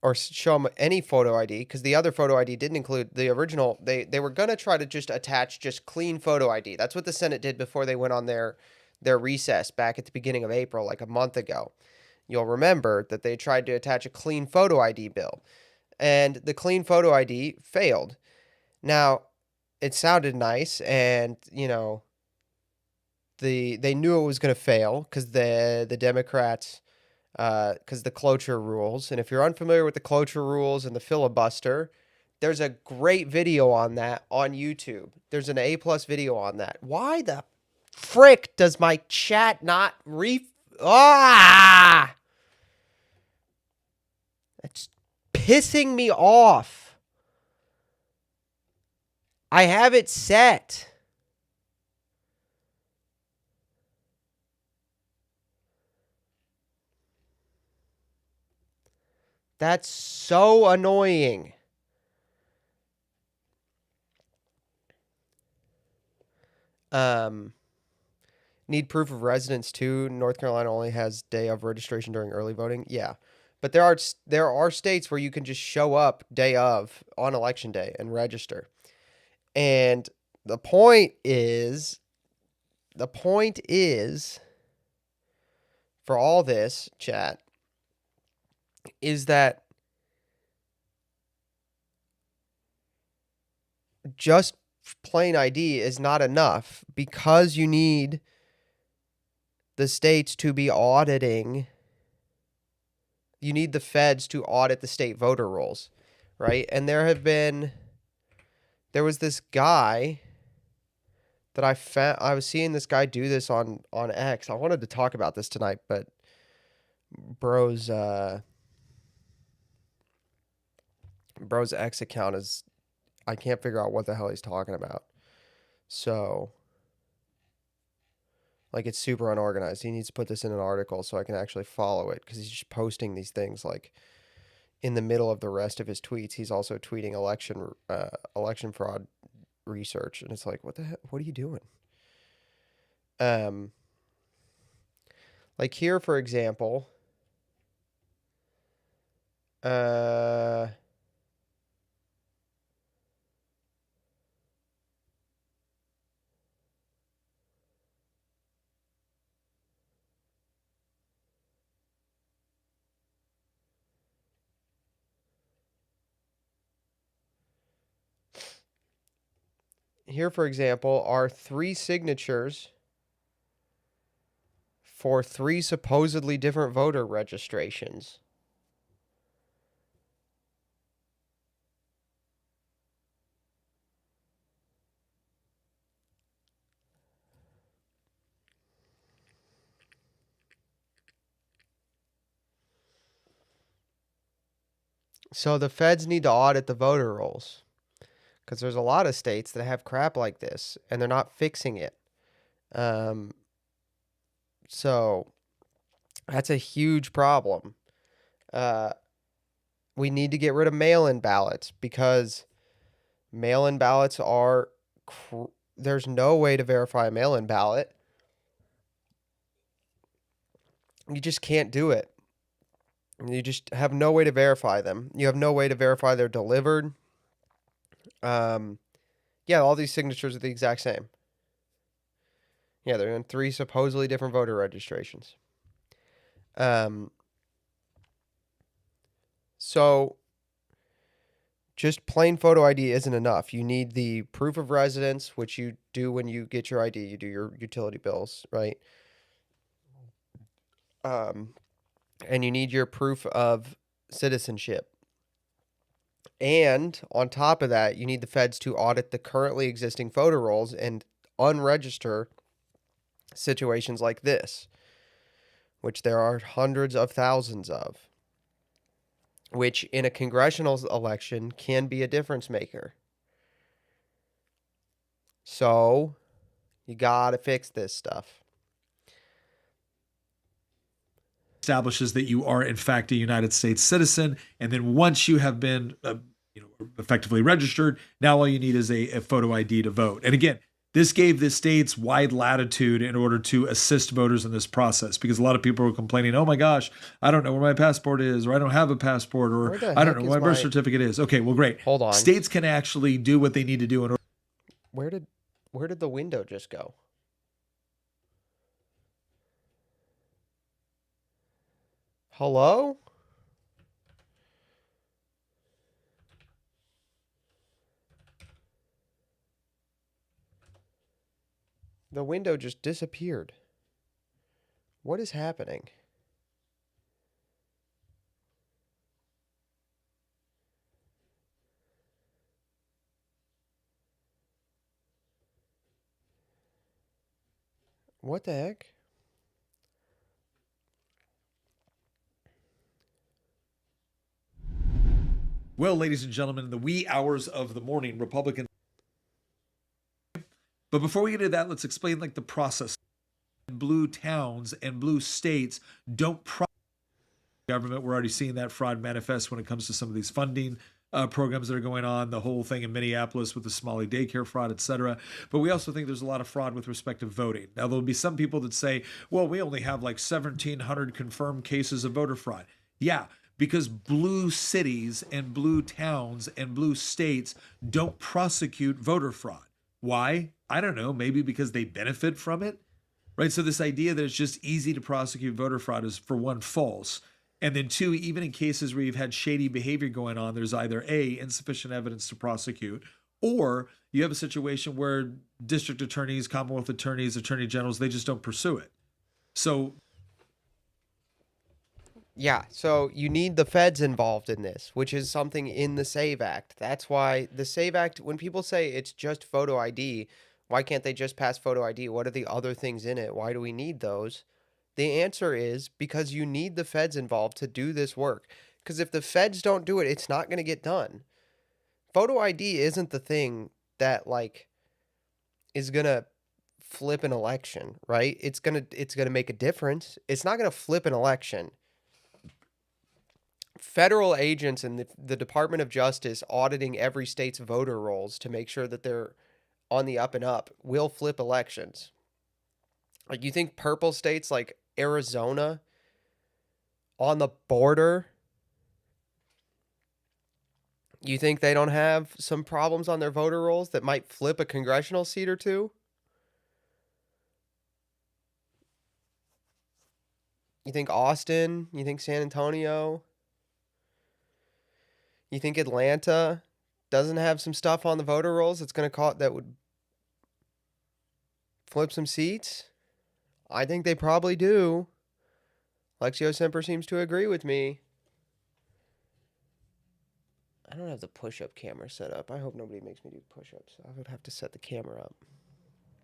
or show them any photo ID, because the other photo ID didn't include the original. They were going to try to just attach just clean photo ID. That's what the Senate did before they went on their recess back at the beginning of April, like a month ago. You'll remember that they tried to attach a clean photo ID bill, and the clean photo ID failed. Now, it sounded nice, and, they knew it was going to fail because the Democrats... because the cloture rules. And if you're unfamiliar with the cloture rules and the filibuster, there's a great video on that on YouTube. There's an A+ video on that. Why the frick does my chat not That's pissing me off. I have it set. That's so annoying. Need proof of residence too. North Carolina only has day of registration during early voting. Yeah. But there are states where you can just show up day of on election day and register. And the point is for all this, chat, is that just plain ID is not enough because you need the states to be auditing. You need the feds to audit the state voter rolls, right? And there was this guy that I found. I was seeing this guy do this on X. I wanted to talk about this tonight, but bro's X account is, I can't figure out what the hell he's talking about. So, like, it's super unorganized. He needs to put this in an article so I can actually follow it, because he's just posting these things like in the middle of the rest of his tweets. He's also tweeting election fraud research, and it's like, what the heck? What are you doing? Like here, for example, are 3 signatures for 3 supposedly different voter registrations. So the feds need to audit the voter rolls, because there's a lot of states that have crap like this and they're not fixing it. So that's a huge problem. We need to get rid of mail-in ballots, because mail-in ballots are there's no way to verify a mail-in ballot. You just can't do it. You just have no way to verify them. You have no way to verify they're delivered. Yeah, all these signatures are the exact same. Yeah, they're in 3 supposedly different voter registrations. So just plain photo ID isn't enough. You need the proof of residence, which you do when you get your ID. You do your utility bills, right? And you need your proof of citizenship. And on top of that, you need the feds to audit the currently existing photo rolls and unregister situations like this, which there are hundreds of thousands of, which in a congressional election can be a difference maker. So you gotta fix this stuff. Establishes that you are in fact a United States citizen, and then once you have been effectively registered, now all you need is a photo ID to vote. And again, this gave the states wide latitude in order to assist voters in this process, because a lot of people were complaining, oh my gosh, I don't know where my passport is, or I don't have a passport, or I don't know where my birth certificate is. Okay, well, great. Hold on. States can actually do what they need to do in order. Where did the window just go? Hello? The window just disappeared. What is happening? What the heck? Well, ladies and gentlemen, in the wee hours of the morning, Republicans. But before we get into that, let's explain like the process. Blue towns and blue states don't government. We're already seeing that fraud manifest when it comes to some of these funding programs that are going on, the whole thing in Minneapolis with the Somali daycare fraud, etc. But we also think there's a lot of fraud with respect to voting. Now, there'll be some people that say, well, we only have like 1,700 confirmed cases of voter fraud. Yeah, because blue cities and blue towns and blue states don't prosecute voter fraud. Why? I don't know. Maybe because they benefit from it, right? So this idea that it's just easy to prosecute voter fraud is, for one, false. And then two, even in cases where you've had shady behavior going on, there's either A, insufficient evidence to prosecute, or you have a situation where district attorneys, Commonwealth attorneys, attorney generals, they just don't pursue it. So yeah, so you need the feds involved in this, which is something in the SAVE Act. That's why the SAVE Act, when people say it's just photo ID, why can't they just pass photo ID? What are the other things in it? Why do we need those? The answer is because you need the feds involved to do this work. Because if the feds don't do it, it's not going to get done. Photo ID isn't the thing that like is going to flip an election, right? It's going to make a difference. It's not going to flip an election. Federal agents in the Department of Justice auditing every state's voter rolls to make sure that they're on the up and up will flip elections. Like, you think purple states like Arizona on the border, you think they don't have some problems on their voter rolls that might flip a congressional seat or two? You think Austin? You think San Antonio? You think Atlanta doesn't have some stuff on the voter rolls that's going to call it that would flip some seats? I think they probably do. Lexio Semper seems to agree with me. I don't have the push-up camera set up. I hope nobody makes me do push-ups. I would have to set the camera up.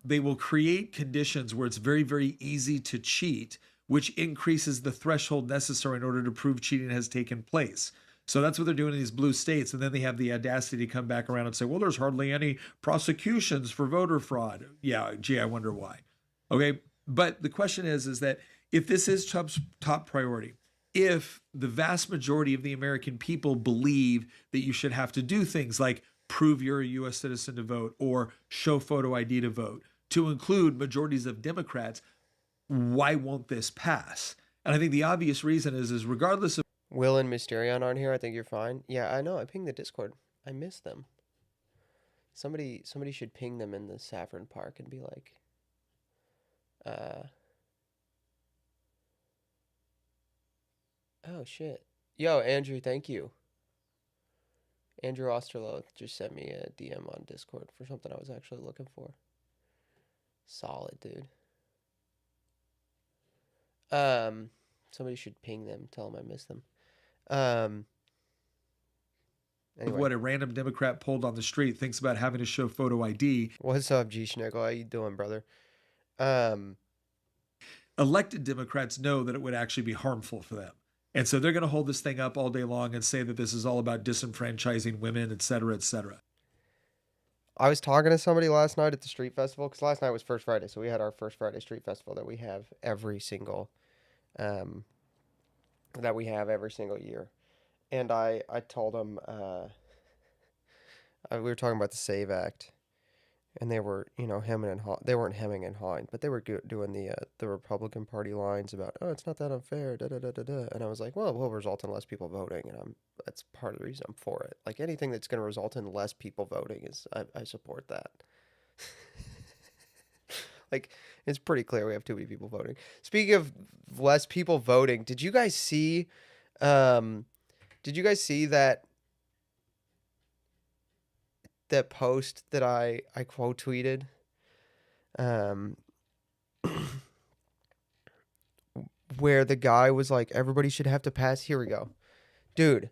They will create conditions where it's very, very easy to cheat, which increases the threshold necessary in order to prove cheating has taken place. So that's what they're doing in these blue states. And then they have the audacity to come back around and say, well, there's hardly any prosecutions for voter fraud. Yeah, gee, I wonder why. Okay, but the question is that if this is Trump's top priority, if the vast majority of the American people believe that you should have to do things like prove you're a U.S. citizen to vote or show photo ID to vote, to include majorities of Democrats, why won't this pass? And I think the obvious reason is regardless of Will and Mysterion aren't here. I think you're fine. Yeah, I know. I pinged the Discord. I miss them. Somebody should ping them in the Saffron Park and be like, oh, shit. Yo, Andrew, thank you. Andrew Osterloth just sent me a DM on Discord for something I was actually looking for. Solid, dude. Somebody should ping them, tell them I miss them. Anyway. What a random Democrat polled on the street thinks about having to show photo ID. What's up, G Schnickel? How you doing, brother? Elected Democrats know that it would actually be harmful for them. And so they're going to hold this thing up all day long and say that this is all about disenfranchising women, et cetera, et cetera. I was talking to somebody last night at the street festival, because last night was First Friday, so we had our First Friday street festival that we have every single year. And I told them, we were talking about the SAVE Act, and they were, hemming and hawing. They weren't hemming and hawing, but they were doing the Republican Party lines about, oh, it's not that unfair, da da da da da. And I was like, well, it will result in less people voting, and that's part of the reason I'm for it. Like, anything that's going to result in less people voting I support that. Like, it's pretty clear we have too many people voting. Speaking of less people voting, did you guys see that post that I quote tweeted? Where the guy was like, everybody should have to pass. Here we go. Dude.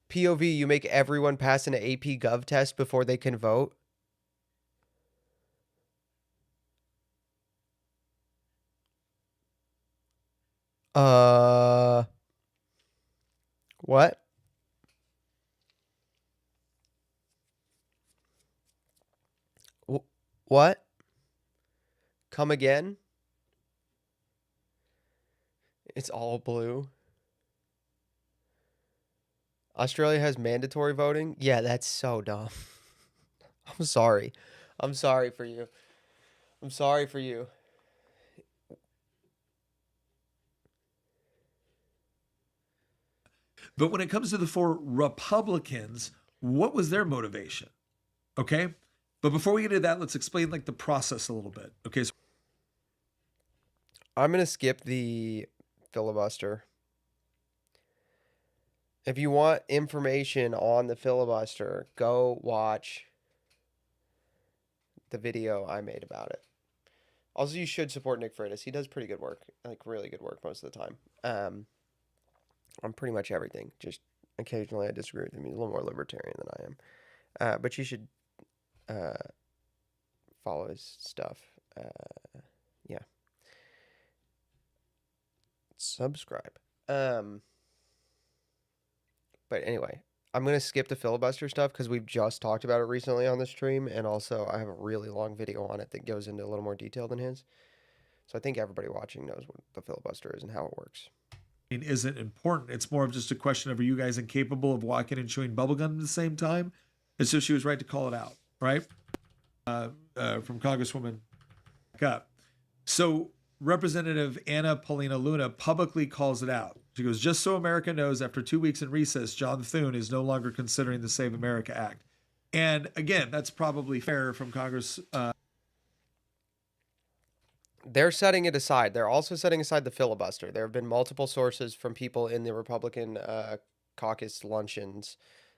POV, you make everyone pass an AP Gov test before they can vote. What? What? Come again? It's all blue. Australia has mandatory voting? Yeah, that's so dumb. I'm sorry. I'm sorry for you. I'm sorry for you. But when it comes to the 4 Republicans, what was their motivation? Okay. But before we get into that, let's explain like the process a little bit. Okay. So I'm going to skip the filibuster. If you want information on the filibuster, go watch the video I made about it. Also, you should support Nick Freitas. He does pretty good work, like really good work most of the time. On pretty much everything. Just occasionally I disagree with him. He's a little more libertarian than I am. But you should follow his stuff. Yeah. Subscribe. But anyway, I'm going to skip the filibuster stuff because we've just talked about it recently on the stream. And also, I have a really long video on it that goes into a little more detail than his. So I think everybody watching knows what the filibuster is and how it works. isn't important. It's more of just a question of, are you guys incapable of walking and chewing bubblegum at the same time? And so she was right to call it out, right? From Congresswoman up. So Representative Anna Paulina Luna publicly calls it out. She goes, just so America knows, after 2 weeks in recess, John Thune is no longer considering the Save America Act. And again, that's probably fair from Congress. They're setting it aside. They're also setting aside the filibuster. There have been multiple sources from people in the Republican caucus luncheons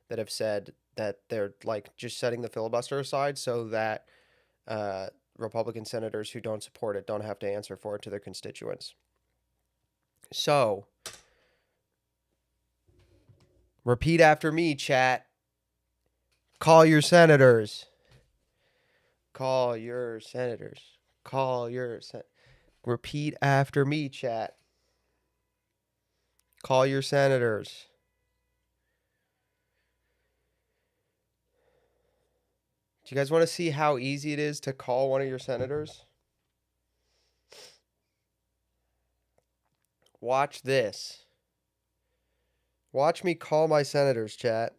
that have said that they're like just setting the filibuster aside so that Republican senators who don't support it don't have to answer for it to their constituents. So, repeat after me, chat. Call your senators. Call your senators. Call your Repeat after me, chat. Call your senators. Do you guys want to see how easy it is to call one of your senators? Watch this. Watch me call my senators, chat.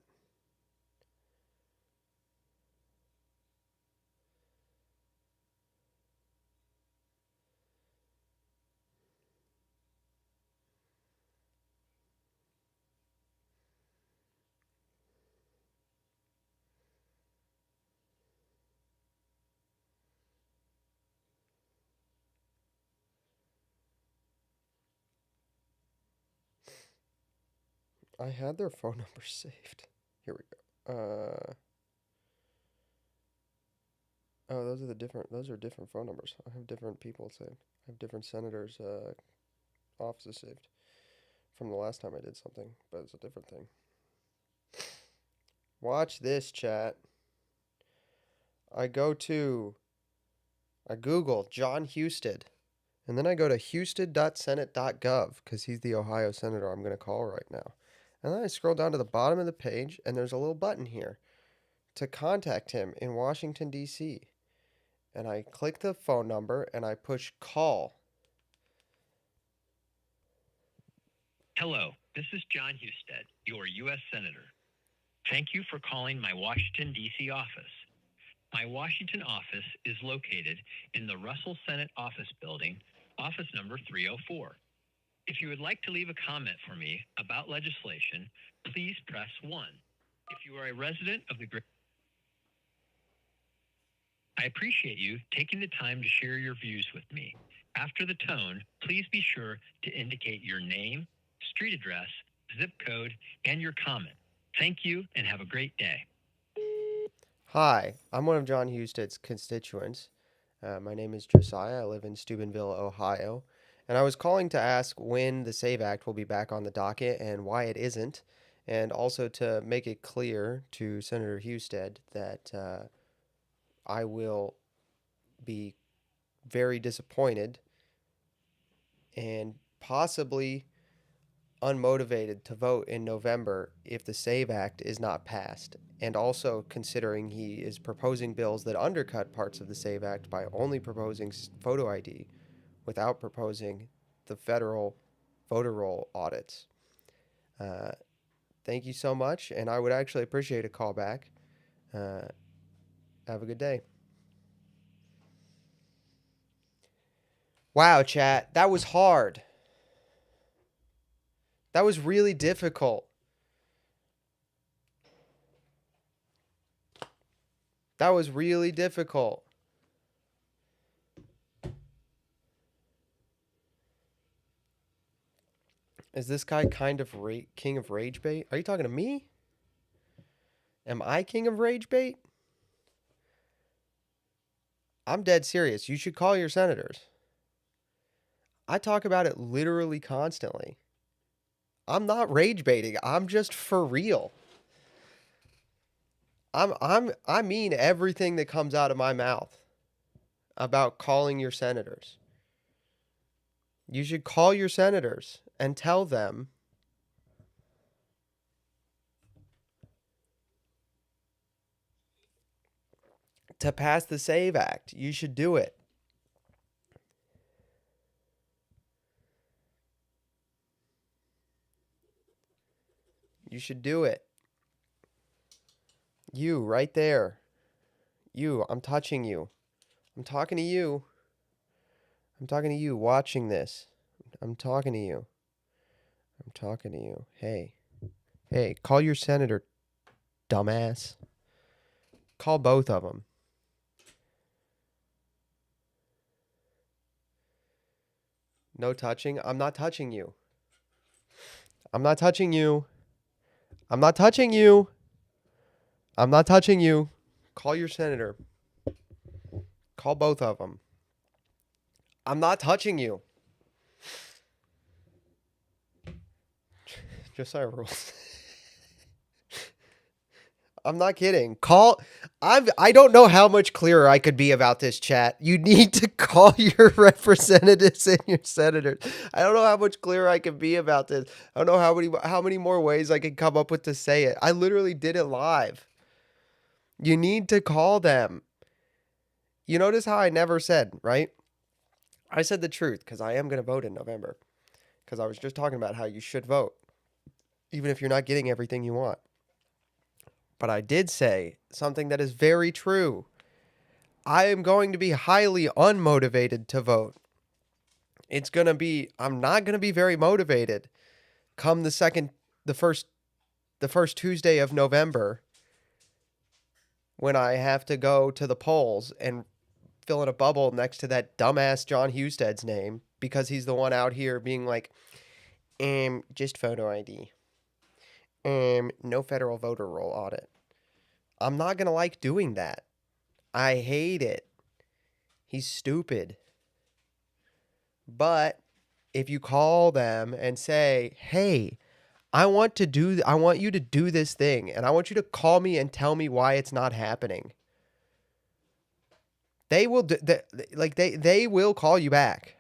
I had their phone number saved. Here we go. Oh, those are different phone numbers. I have different people saved. I have different senators' offices saved from the last time I did something, but it's a different thing. Watch this, chat. I Google John Husted, and then I go to husted.senate.gov because he's the Ohio senator I'm going to call right now. And then I scroll down to the bottom of the page, and there's a little button here to contact him in Washington, D.C. And I click the phone number, and I push call. Hello, this is John Husted, your U.S. Senator. Thank you for calling my Washington, D.C. office. My Washington office is located in the Russell Senate Office Building, office number 304. If you would like to leave a comment for me about legislation, please press 1. If you are a resident of the great... I appreciate you taking the time to share your views with me. After the tone, please be sure to indicate your name, street address, zip code, and your comment. Thank you and have a great day. Hi, I'm one of John Husted's constituents. My name is Josiah. I live in Steubenville, Ohio. And I was calling to ask when the SAVE Act will be back on the docket and why it isn't. And also to make it clear to Senator Husted that I will be very disappointed and possibly unmotivated to vote in November if the SAVE Act is not passed. And also considering he is proposing bills that undercut parts of the SAVE Act by only proposing photo ID without proposing the federal voter roll audits. Thank you so much, and I would actually appreciate a call back. Have a good day. Wow, chat, that was hard. That was really difficult. That was really difficult. Is this guy kind of king of rage bait? Are you talking to me? Am I king of rage bait? I'm dead serious. You should call your senators. I talk about it literally constantly. I'm not rage baiting. I'm just for real. I mean everything that comes out of my mouth about calling your senators. You should call your senators and tell them to pass the SAVE Act. You should do it. You should do it. You, right there. You, I'm touching you. I'm talking to you. I'm talking to you watching this. I'm talking to you. I'm talking to you. Hey. Hey, call your senator, dumbass. Call both of them. No touching? I'm not touching you. I'm not touching you. I'm not touching you. I'm not touching you. Call your senator. Call both of them. I'm not touching you. Josiah rules. I'm not kidding. I don't know how much clearer I could be about this, chat. You need to call your representatives and your senators. I don't know how much clearer I can be about this. I don't know how many more ways I can come up with to say it. I literally did it live. You need to call them. You notice how I never said, right? I said the truth because I am going to vote in November. Because I was just talking about how you should vote, even if you're not getting everything you want. But I did say something that is very true. I am going to be highly unmotivated to vote. I'm not going to be very motivated come the first Tuesday of November when I have to go to the polls and fill in a bubble next to that dumbass John Husted's name because he's the one out here being like, just photo ID. No federal voter roll audit. I'm not going to like doing that. I hate it. He's stupid. But if you call them and say, hey, I want you to do this thing, and I want you to call me and tell me why it's not happening. They will they will call you back.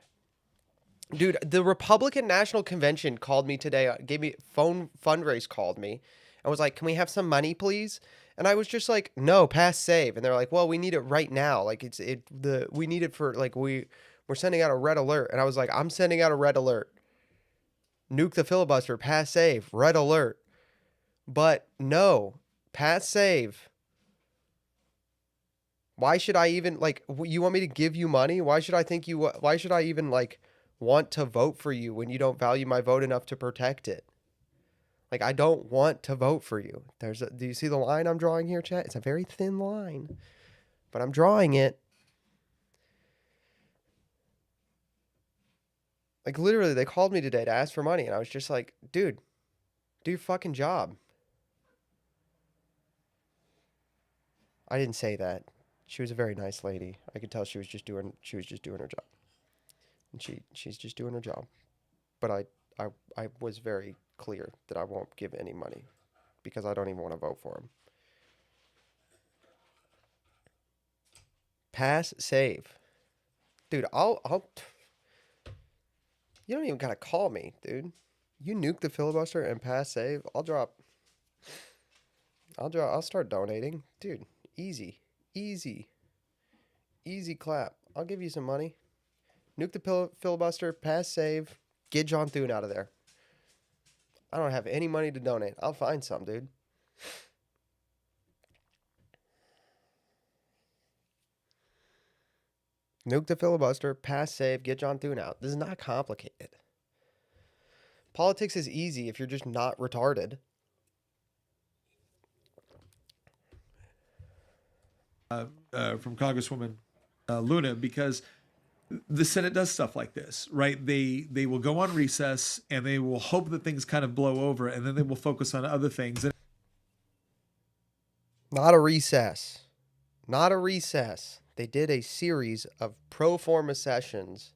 Dude, the Republican National Convention called me today, gave me fundraise called me and was like, "Can we have some money, please?" And I was just like, "No, pass save." And they're like, "Well, we need it right now. Like we need it for like we're sending out a red alert." And I was like, "I'm sending out a red alert. Nuke the filibuster, pass save, red alert." But no, pass save. Why should I even you want me to give you money? Why should I even want to vote for you when you don't value my vote enough to protect it? Like, I don't want to vote for you. Do you see the line I'm drawing here, chat? It's a very thin line, but I'm drawing it. Like, literally, they called me today to ask for money, and I was just like, dude, do your fucking job. I didn't say that. She was a very nice lady. I could tell she was just doing her job. And she's just doing her job. But I was very clear that I won't give any money because I don't even want to vote for him. Pass save. Dude, I'll you don't even gotta call me, dude. You nuke the filibuster and pass save. I'll start donating. Dude, easy. Easy. Easy clap. I'll give you some money. Nuke the filibuster, pass save, get John Thune out of there. I don't have any money to donate. I'll find some, dude. Nuke the filibuster, pass save, get John Thune out. This is not complicated. Politics is easy if you're just not retarded. From Congresswoman Luna, because the Senate does stuff like this, right? They will go on recess and they will hope that things kind of blow over, and then they will focus on other things. Not a recess. Not a recess. They did a series of pro forma sessions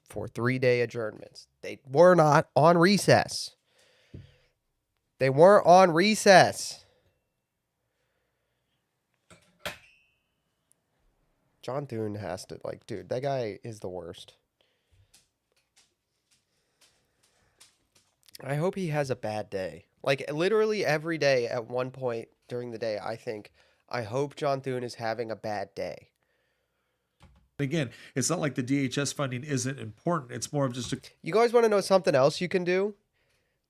for 3-day adjournments. They were not on recess. They weren't on recess. John Thune has to, like, dude, that guy is the worst. I hope he has a bad day. Like, literally every day at one point during the day, I hope John Thune is having a bad day. Again, it's not like the DHS funding isn't important. It's more of just a... You guys want to know something else you can do?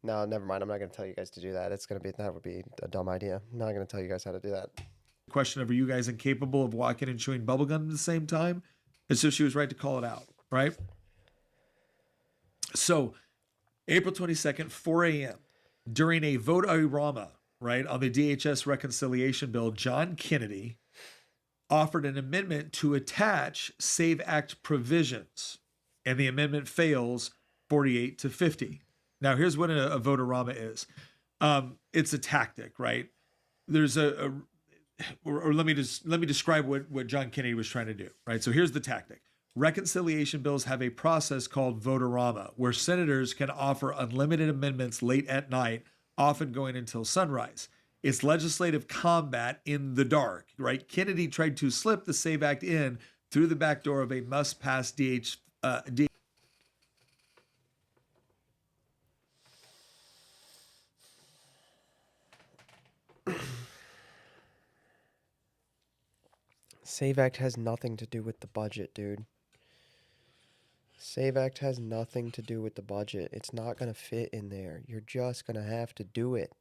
No, never mind. I'm not going to tell you guys to do that. That would be a dumb idea. I'm not going to tell you guys how to do that. Question of, are you guys incapable of walking and chewing bubblegum at the same time? And so she was right to call it out, right? So April 22nd, 4 a.m., during a vote-a-rama, right, on the DHS reconciliation bill, John Kennedy offered an amendment to attach SAVE Act provisions, and the amendment fails 48 to 50. Now, here's what a vote-a-rama is. It's a tactic, right? There's or let me describe what John Kennedy was trying to do, right? So here's the tactic. Reconciliation bills have a process called vote-a-rama, where senators can offer unlimited amendments late at night, often going until sunrise. It's legislative combat in the dark, right? Kennedy tried to slip the SAVE Act in through the back door of a must-pass SAVE Act has nothing to do with the budget, dude. SAVE Act has nothing to do with the budget. It's not going to fit in there. You're just going to have to do it.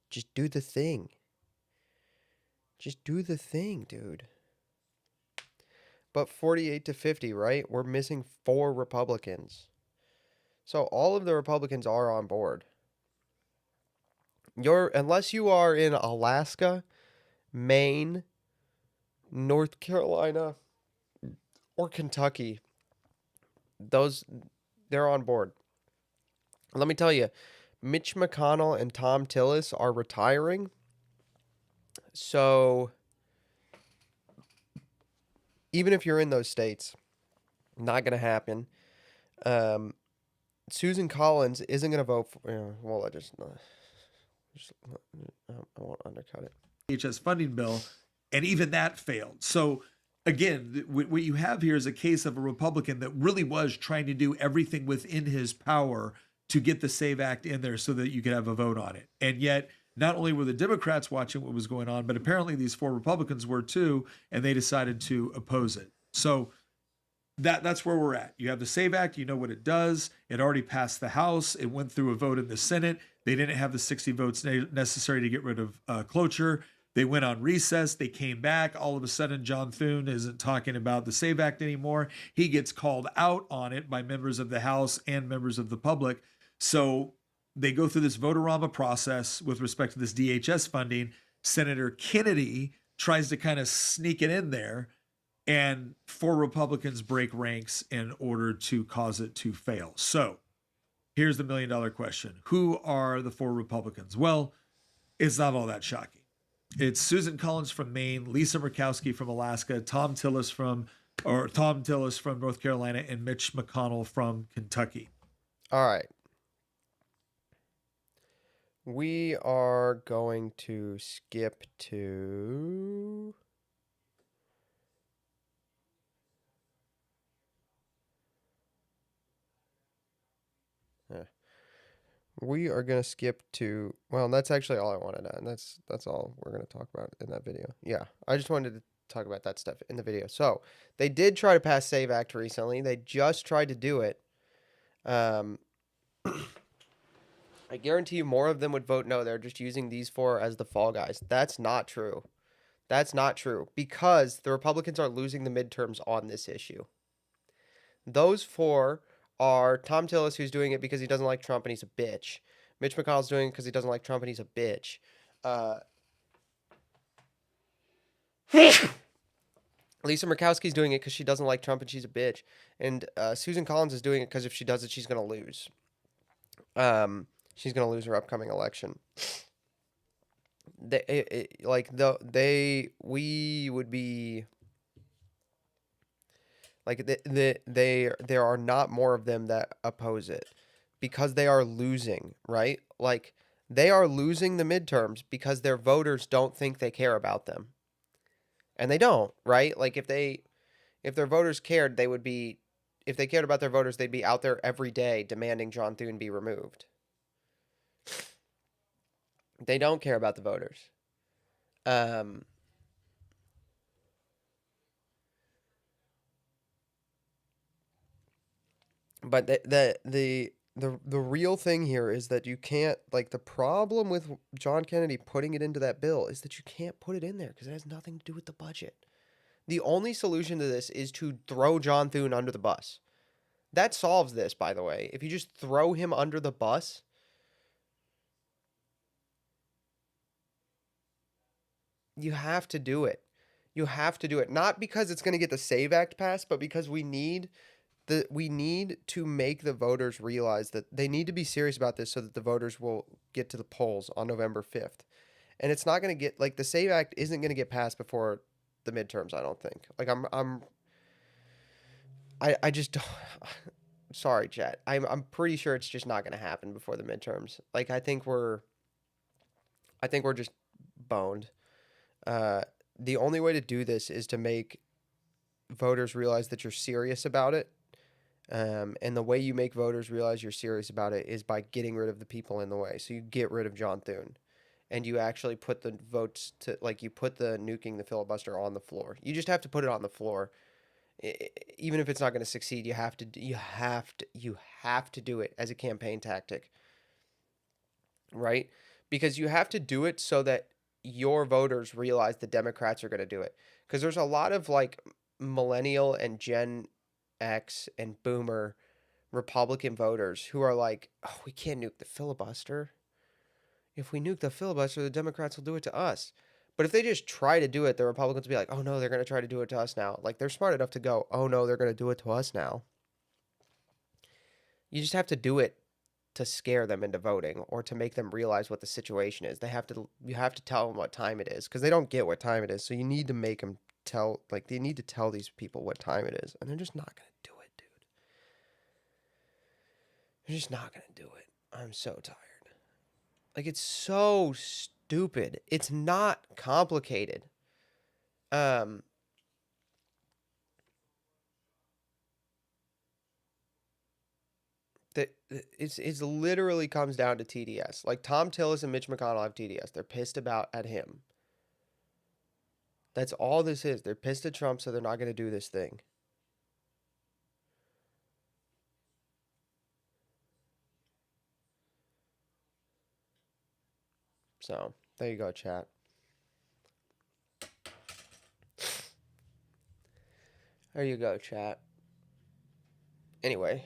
Just do the thing. Just do the thing, dude. But 48 to 50, right? We're missing 4 Republicans. So all of the Republicans are on board. Unless you are in Alaska, Maine, North Carolina, or Kentucky, they're on board. Let me tell you, Mitch McConnell and Tom Tillis are retiring. So even if you're in those states, not going to happen. Susan Collins isn't going to vote for... well, I won't undercut it. DHS funding bill, and even that failed. So again, what you have here is a case of a Republican that really was trying to do everything within his power to get the SAVE Act in there so that you could have a vote on it. And yet, not only were the Democrats watching what was going on, but apparently these 4 Republicans were too, and they decided to oppose it. So that's where we're at. You have the SAVE Act. You know what it does. It already passed the House. It went through a vote in the Senate. They didn't have the 60 votes necessary to get rid of cloture. They went on recess. They came back. All of a sudden, John Thune isn't talking about the SAVE Act anymore. He gets called out on it by members of the House and members of the public. So they go through this vote-a-rama process with respect to this DHS funding. Senator Kennedy tries to kind of sneak it in there, and 4 Republicans break ranks in order to cause it to fail. So here's the $1 million question. Who are the 4 Republicans? Well, it's not all that shocking. It's Susan Collins from Maine, Lisa Murkowski from Alaska, Tom Tillis from North Carolina, and Mitch McConnell from Kentucky. All right. We are going to skip to... We are gonna skip to, well, that's actually all I wanted to, and that's all we're gonna talk about in that video. Yeah, I just wanted to talk about that stuff in the video. So they did try to pass Save Act recently. They just tried to do it. Um, I guarantee you more of them would vote no. They're just using these four as the fall guys. That's not true. That's not true because the Republicans are losing the midterms on this issue. Those four are Tom Tillis, who's doing it because he doesn't like Trump and he's a bitch. Mitch McConnell's doing it because he doesn't like Trump and he's a bitch. Lisa Murkowski's doing it because she doesn't like Trump and she's a bitch. And Susan Collins is doing it because if she does it, she's going to lose. She's going to lose her upcoming election. We would be like there are not more of them that oppose it because they are losing, right? Like they are losing the midterms because their voters don't think they care about them. And they don't, right? Like if their voters cared, they would be, if they cared about their voters, they'd be out there every day demanding John Thune be removed. They don't care about the voters. But the real thing here is that you can't, like, the problem with John Kennedy putting it into that bill is that you can't put it in there because it has nothing to do with the budget. The only solution to this is to throw John Thune under the bus. That solves this, by the way. If you just throw him under the bus, you have to do it. You have to do it. Not because it's going to get the SAVE Act passed, but because we need to make the voters realize that they need to be serious about this so that the voters will get to the polls on November 5th. And it's not going to get, like, the SAVE Act isn't going to get passed before the midterms, I don't think. Like I just don't, sorry, chat. I'm pretty sure it's just not going to happen before the midterms. Like I think we're just boned. The only way to do this is to make voters realize that you're serious about it. And the way you make voters realize you're serious about it is by getting rid of the people in the way. So you get rid of John Thune and you actually put the votes to, like, you put the nuking the filibuster on the floor. You just have to put it on the floor. Even if it's not going to succeed, you have to do it as a campaign tactic. Right? Because you have to do it so that your voters realize the Democrats are going to do it. Because there's a lot of, like, millennial and Gen X and boomer Republican voters who are like, oh, we can't nuke the filibuster. If we nuke the filibuster, the Democrats will do it to us. But if they just try to do it, the Republicans will be like, oh no, they're going to try to do it to us now. Like, they're smart enough to go, oh no, they're going to do it to us now. You just have to do it to scare them into voting or to make them realize what the situation is. You have to tell them what time it is because they don't get what time it is. So you need to make them tell, like, they need to tell these people what time it is. And they're just not going to do it, dude. They're just not going to do it. I'm so tired. Like, it's so stupid. It's not complicated. It's literally comes down to TDS. Like, Tom Tillis and Mitch McConnell have TDS. They're pissed at him. That's all this is. They're pissed at Trump, so they're not going to do this thing. So, there you go, chat. There you go, chat. Anyway.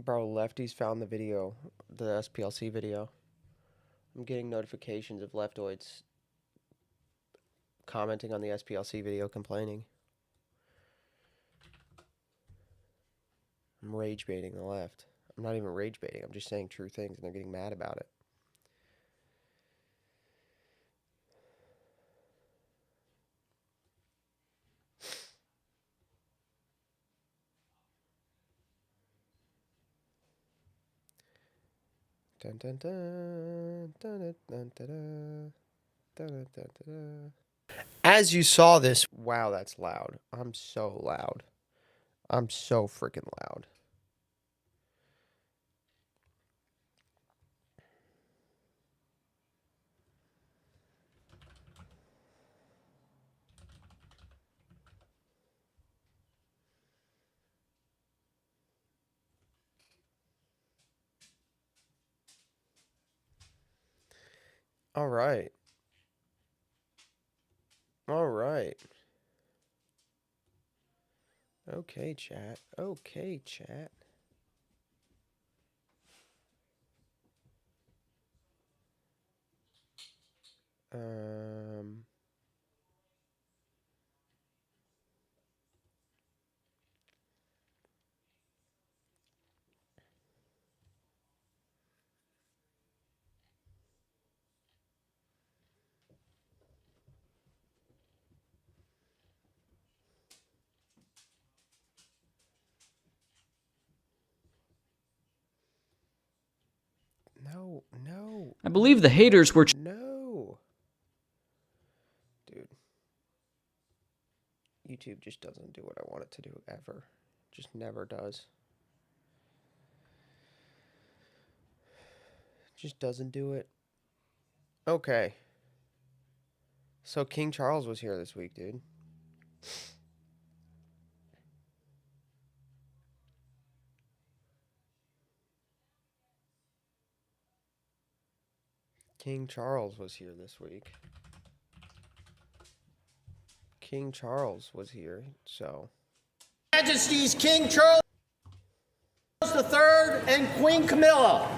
Bro, lefties found the video, the SPLC video. I'm getting notifications of leftoids commenting on the SPLC video, complaining. I'm rage baiting the left. I'm not even rage baiting. I'm just saying true things, and they're getting mad about it. Dun dun dun dun dun dun dun dun dun dun dun. As you saw this, wow, that's loud. I'm so loud. I'm so freaking loud. All right. All right. Okay, chat. Okay, chat. No. I believe the haters were... No. Dude. YouTube just doesn't do what I want it to do ever. Just never does. Just doesn't do it. Okay. So King Charles was here this week, dude. King Charles was here this week. King Charles was here, so... Majesty's King Charles III and Queen Camilla.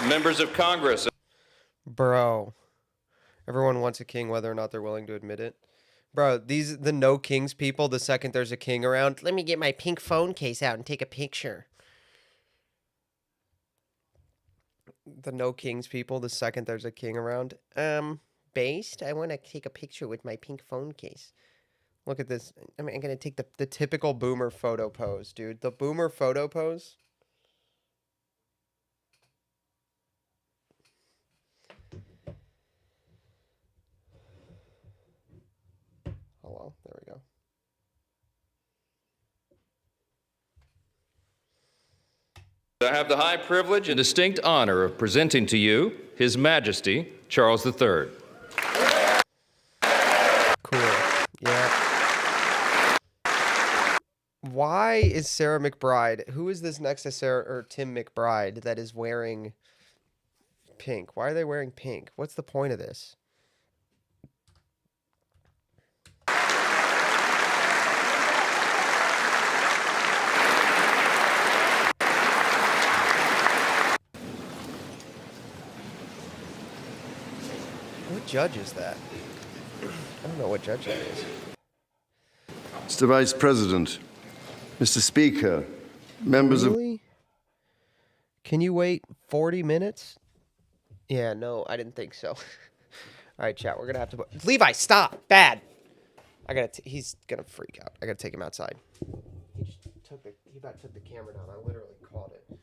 Members of Congress. Bro. Everyone wants a king whether or not they're willing to admit it. Bro, the no kings people, the second there's a king around, let me get my pink phone case out and take a picture. The no kings people, the second there's a king around. Based, I want to take a picture with my pink phone case. Look at this. I'm going to take the typical boomer photo pose, dude. The boomer photo pose. Hello, there we go. I have the high privilege and distinct honor of presenting to you His Majesty Charles III. Cool. Yeah. Why is Sarah McBride? Who is this next to Sarah or Tim McBride that is wearing pink? Why are they wearing pink? What's the point of this? What judge is that? I don't know what judge that is. Mr. Vice President, Mr. Speaker, members of... Really? Can you wait 40 minutes? Yeah, no, I didn't think so. All right, chat, we're going to have to... Levi, stop! Bad! He's gonna freak out. I gotta take him outside. He about took the camera down. I literally caught it.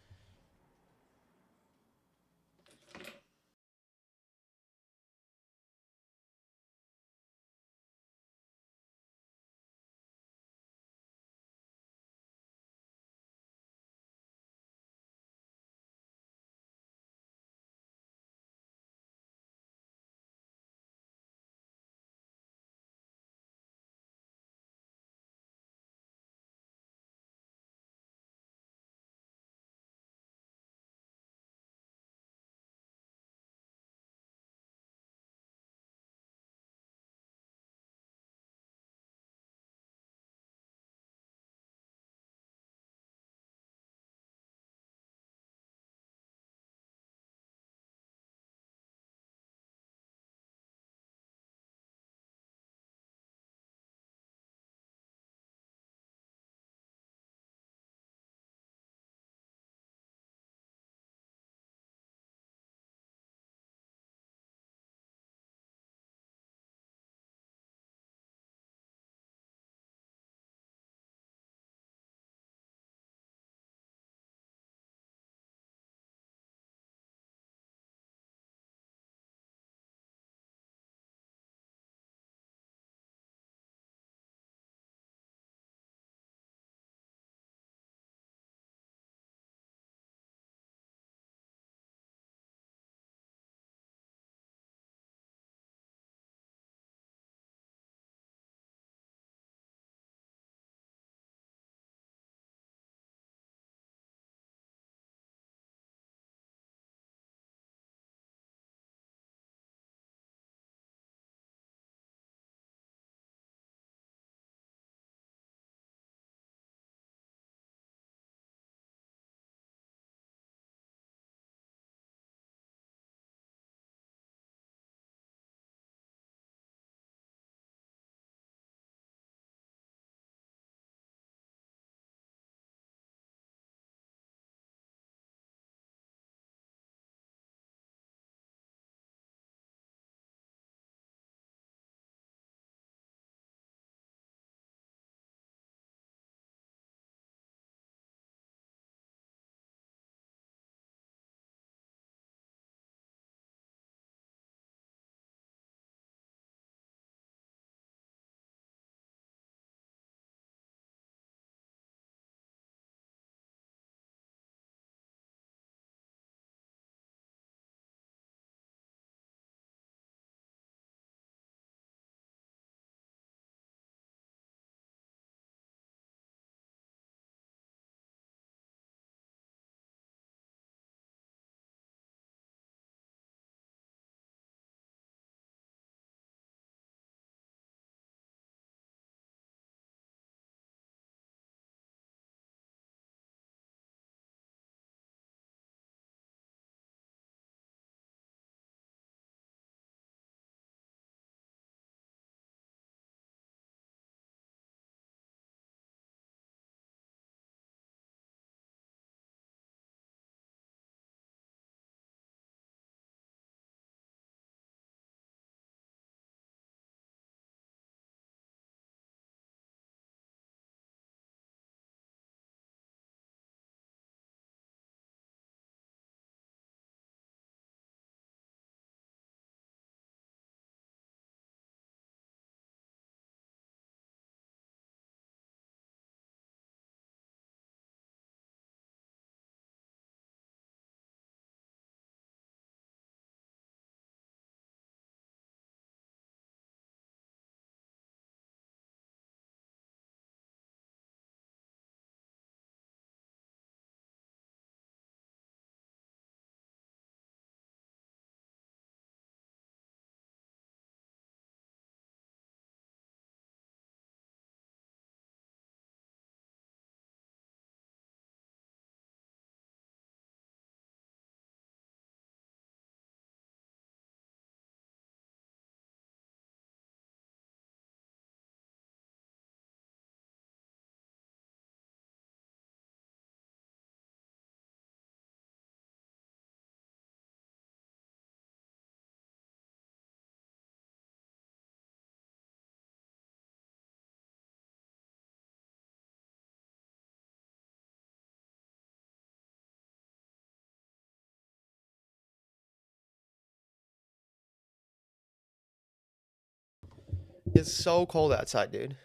It's so cold outside, dude.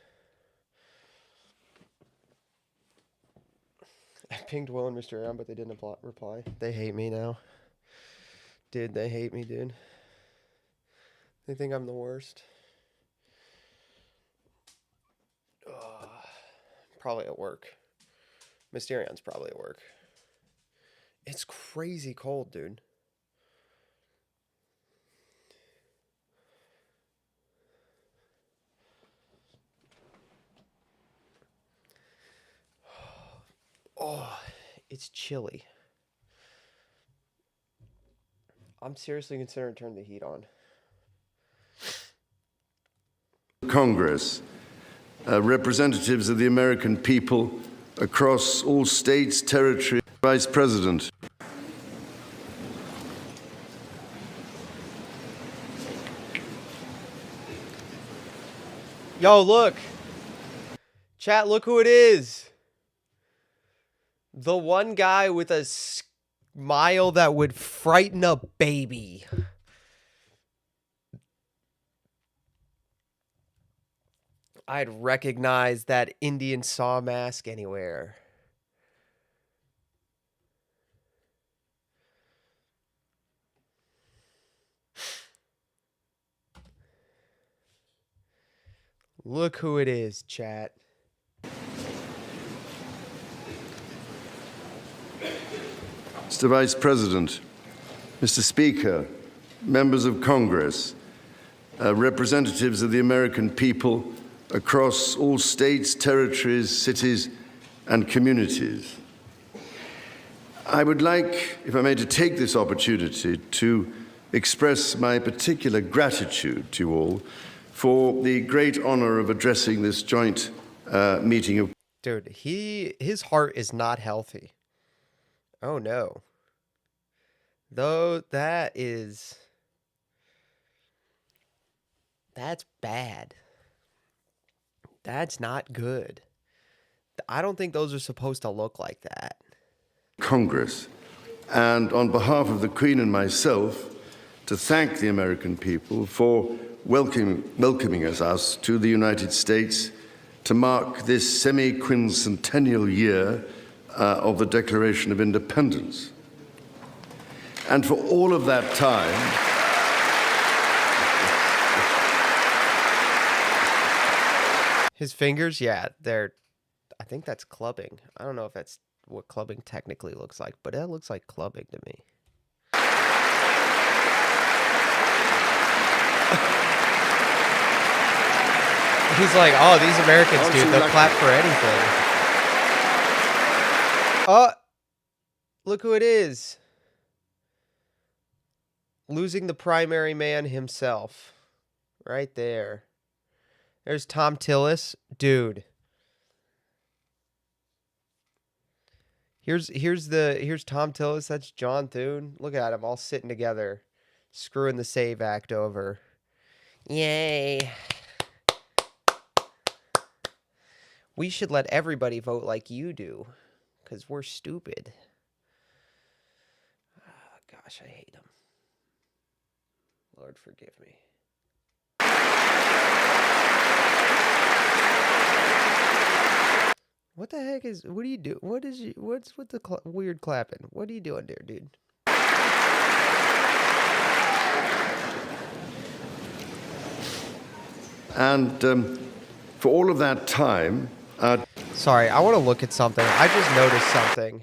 I pinged Will and Mr. Aaron, but they didn't reply. They hate me now. Dude, they hate me, dude. They think I'm the worst. Probably at work. Mysterion's probably at work. It's crazy cold, dude. Oh, it's chilly. I'm seriously considering turning the heat on. Congress, representatives of the American people across all states, territories, Vice President. Yo, look. Chat, look who it is. The one guy with a smile that would frighten a baby. I'd recognize that Indian saw mask anywhere. Look who it is, chat. Mr. Vice President, Mr. Speaker, members of Congress, representatives of the American people across all states, territories, cities, and communities. I would like, if I may, to take this opportunity to express my particular gratitude to you all for the great honor of addressing this joint meeting of... Dude, his heart is not healthy. Oh no. Though that's bad. That's not good. I don't think those are supposed to look like that. Congress, and on behalf of the Queen and myself, to thank the American people for welcoming us to the United States to mark this semi-quincentennial year of the Declaration of Independence. And for all of that time, his fingers, yeah, I think that's clubbing. I don't know if that's what clubbing technically looks like, but it looks like clubbing to me. He's like, oh, these Americans, dude, they'll clap for anything. Oh, look who it is. Losing the primary man himself. Right there. There's Tom Tillis. Dude. Here's Tom Tillis. That's John Thune. Look at them all sitting together. Screwing the SAVE Act over. Yay. We should let everybody vote like you do. Because we're stupid. Oh, gosh, I hate them. Lord, forgive me. What the heck is... What do you do? What's with the weird clapping? What are you doing there, dude? and for all of that time... Sorry, I want to look at something. I just noticed something.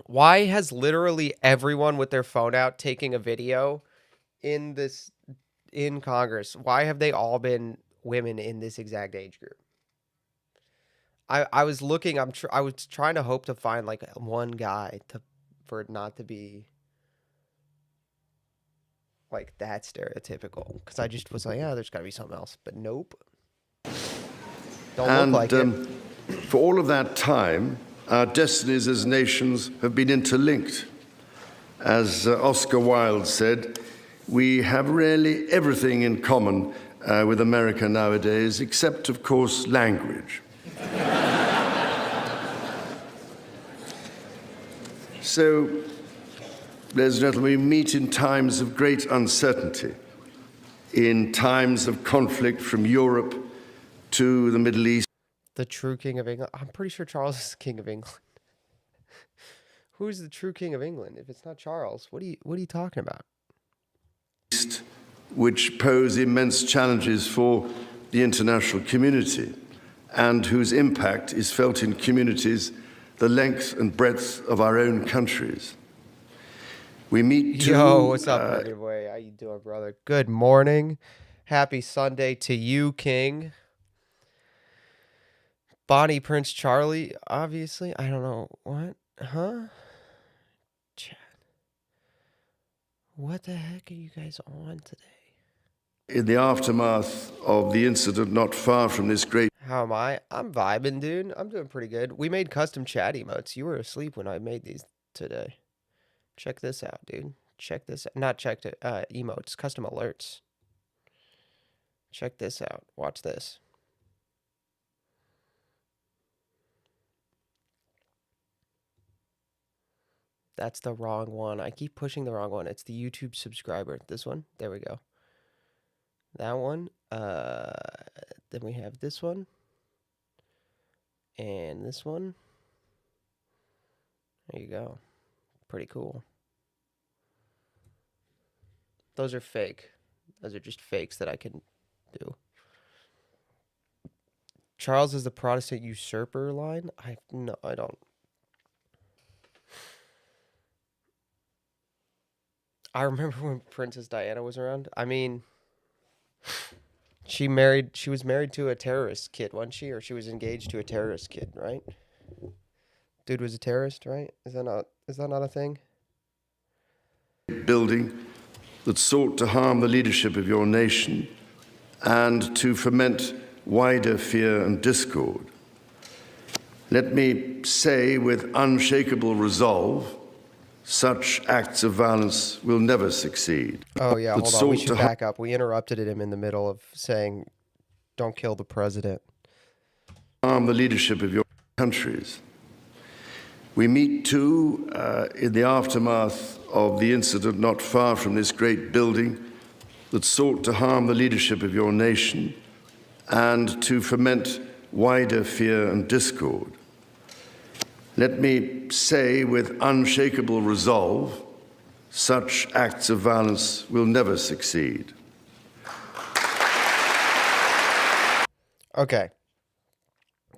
Why has literally everyone with their phone out taking a video in Congress? Why have they all been women in this exact age group? I was looking. I was trying to hope to find like one guy for it not to be like that stereotypical. Because I just was like, yeah, there's got to be something else. But nope. Don't look like it. For all of that time, our destinies as nations have been interlinked. As Oscar Wilde said, we have really everything in common with America nowadays, except, of course, language. So ladies and gentlemen, we meet in times of great uncertainty, in times of conflict from Europe to the Middle East. The true king of England. I'm pretty sure Charles is the king of England. Who's the true king of England? If it's not Charles, what are you talking about? Which pose immense challenges for the international community and whose impact is felt in communities the length and breadth of our own countries. We meet to... Yo, what's up, Negative Way? How you doing, brother? Good morning. Happy Sunday to you, King. Bonnie Prince Charlie, obviously. I don't know. What? Huh? Chat. What the heck are you guys on today? In the aftermath of the incident not far from this great... How am I? I'm vibing, dude. I'm doing pretty good. We made custom chat emotes. You were asleep when I made these today. Check this out, dude. Check this out. Not checked it. Emotes. Custom alerts. Check this out. Watch this. That's the wrong one. I keep pushing the wrong one. It's the YouTube subscriber. This one. There we go. That one. Then we have this one. And this one. There you go. Pretty cool. Those are fake. Those are just fakes that I can do. Charles is the Protestant usurper line? No, I don't. I remember when Princess Diana was around. I mean, she was married to a terrorist kid, wasn't she? Or she was engaged to a terrorist kid, right? Dude was a terrorist, right? Is that not a thing? Building that sought to harm the leadership of your nation and to foment wider fear and discord. Let me say with unshakable resolve, such acts of violence will never succeed. Oh, yeah, hold on. We should back up. We interrupted him in the middle of saying, don't kill the president. Harm the leadership of your countries. We meet, too, in the aftermath of the incident not far from this great building that sought to harm the leadership of your nation and to foment wider fear and discord. Let me say with unshakable resolve, such acts of violence will never succeed. Okay.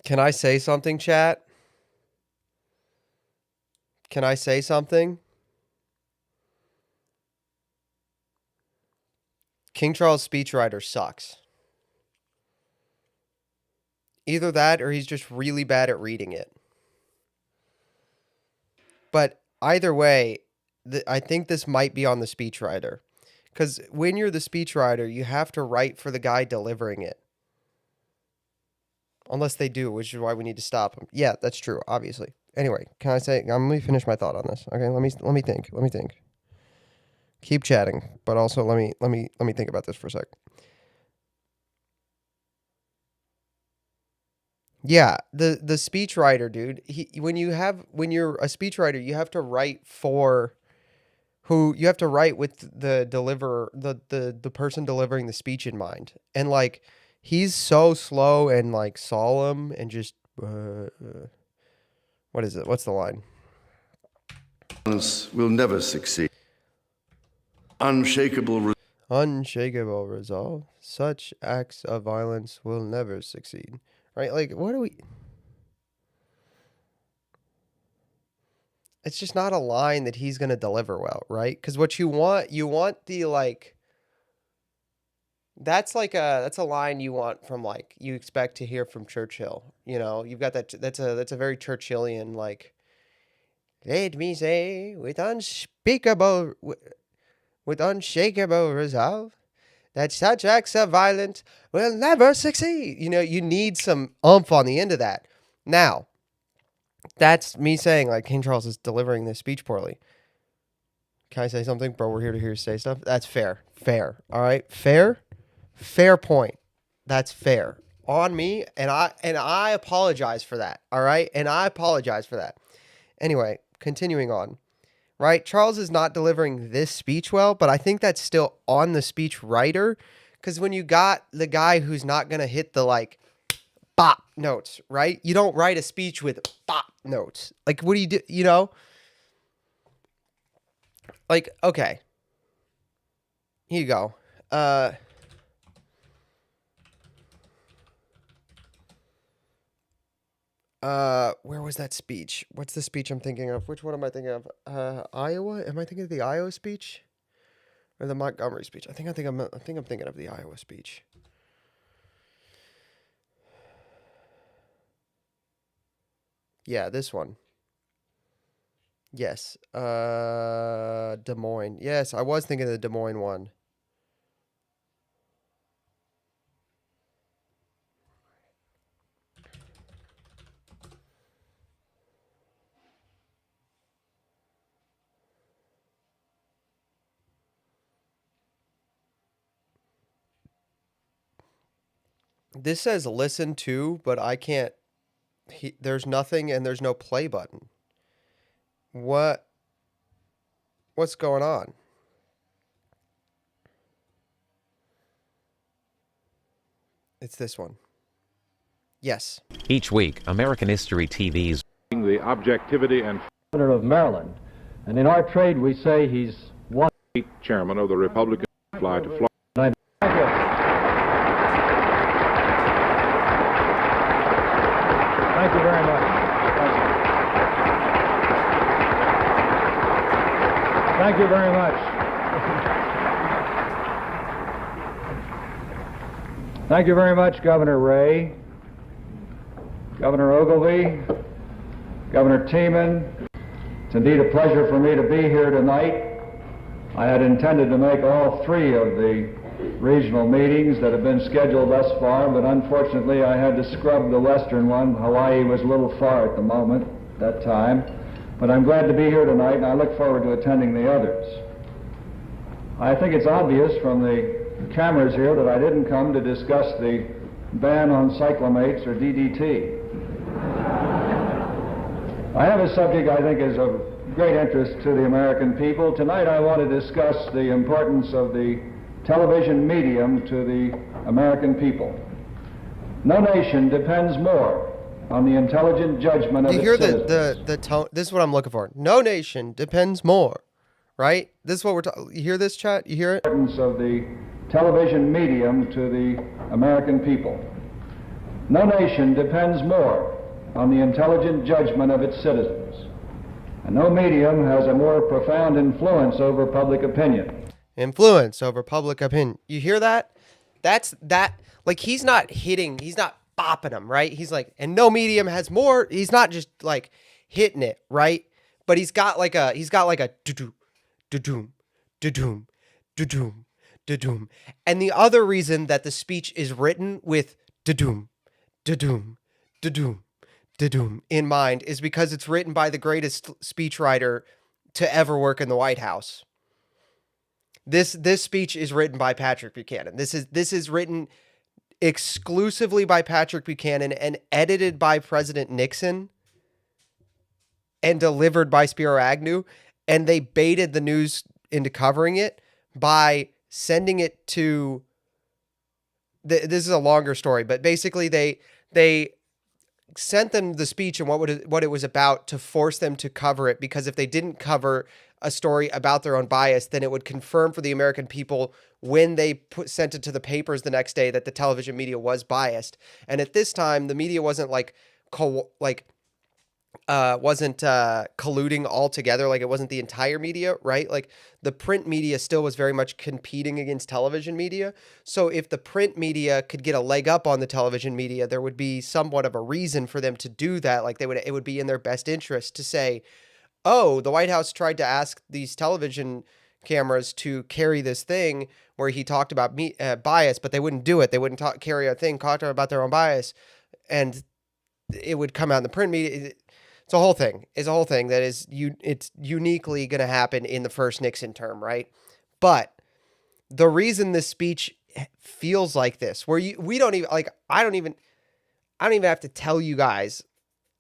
Can I say something, chat? Can I say something? King Charles' speechwriter sucks. Either that or he's just really bad at reading it. But either way, I think this might be on the speechwriter. Because when you're the speechwriter, you have to write for the guy delivering it. Unless they do, which is why we need to stop them. Yeah, that's true, obviously. Anyway, can I say, let me finish my thought on this. Okay, let me think. Keep chatting, but also let me think about this for a sec. Yeah, the speechwriter, dude. When you're a speechwriter, you have to write for you have to write with the deliverer, the person delivering the speech in mind. And like he's so slow and like solemn and just what is it? What's the line? Will never succeed. Unshakable resolve. Such acts of violence will never succeed. Right? Like, what do we... It's just not a line that he's going to deliver well, right? Because what you want the, like... That's a line you want from, like, you expect to hear from Churchill. You know, you've got that's a very Churchillian, like... Let me say, with unshakable resolve, that such acts of violence will never succeed. You know, you need some oomph on the end of that. Now, that's me saying, like, King Charles is delivering this speech poorly. Can I say something? Bro, we're here to hear you say stuff. That's fair. Fair. All right? Fair point. That's fair. On me, and I apologize for that. All right? And I apologize for that. Anyway, continuing on. right? Charles is not delivering this speech well, but I think that's still on the speech writer, because when you got the guy who's not going to hit the like bop notes, right? You don't write a speech with bop notes. Like, what do you do? You know? Like, okay. Here you go. Where was that speech? What's the speech I'm thinking of? Which one am I thinking of? Iowa? Am I thinking of the Iowa speech or the Montgomery speech? I think I'm thinking of the Iowa speech. Yeah, this one. Yes. Des Moines. Yes, I was thinking of the Des Moines one. This says listen to, but I can't. There's nothing and there's no play button. What's going on? It's this one. Yes. Each week, American History TV's the objectivity and Governor of Maryland. And in our trade, we say he's one chairman of the Republican fly to Florida. Thank you. Thank you very much. Thank you very much. Thank you very much, Governor Ray, Governor Ogilvy, Governor Teeman. It's indeed a pleasure for me to be here tonight. I had intended to make all three of the regional meetings that have been scheduled thus far, but unfortunately I had to scrub the western one. Hawaii was a little far at the moment, that time. But I'm glad to be here tonight, and I look forward to attending the others. I think it's obvious from the cameras here that I didn't come to discuss the ban on cyclamates or DDT. I have a subject I think is of great interest to the American people. Tonight I want to discuss the importance of the television medium to the American people. No nation depends more on the intelligent judgment of its citizens. You hear the tone? This is what I'm looking for. No nation depends more, right? This is what we're talking. You hear this, chat? You hear it? The importance of the television medium to the American people. No nation depends more on the intelligent judgment of its citizens. And no medium has a more profound influence over public opinion. Influence over public opinion. You hear that? That's that. Like, he's not bopping them, right? He's like, and no medium has more. He's not just like hitting it, right? But he's got like a do-doom, do-doom, do-doom, do-doom, do-doom. And the other reason that the speech is written with do-doom, do-doom, do-doom, do-doom in mind is because it's written by the greatest speechwriter to ever work in the White House. This speech is written by Patrick Buchanan. This is written exclusively by Patrick Buchanan and edited by President Nixon and delivered by Spiro Agnew. And they baited the news into covering it by sending it to this is a longer story, but basically they sent them the speech and what it was about to force them to cover it, because if they didn't cover a story about their own bias, then it would confirm for the American people when they sent it to the papers the next day that the television media was biased. And at this time, the media wasn't colluding all together. Like, it wasn't the entire media, right? Like, the print media still was very much competing against television media. So if the print media could get a leg up on the television media, there would be somewhat of a reason for them to do that. Like, it would be in their best interest to say, oh, the White House tried to ask these television cameras to carry this thing where he talked about bias, but they wouldn't do it. They wouldn't carry a thing talking about their own bias, and it would come out in the print media. It's a whole thing. It's a whole thing that is it's uniquely going to happen in the first Nixon term, right? But the reason this speech feels like this, where we don't even like, I don't even have to tell you guys,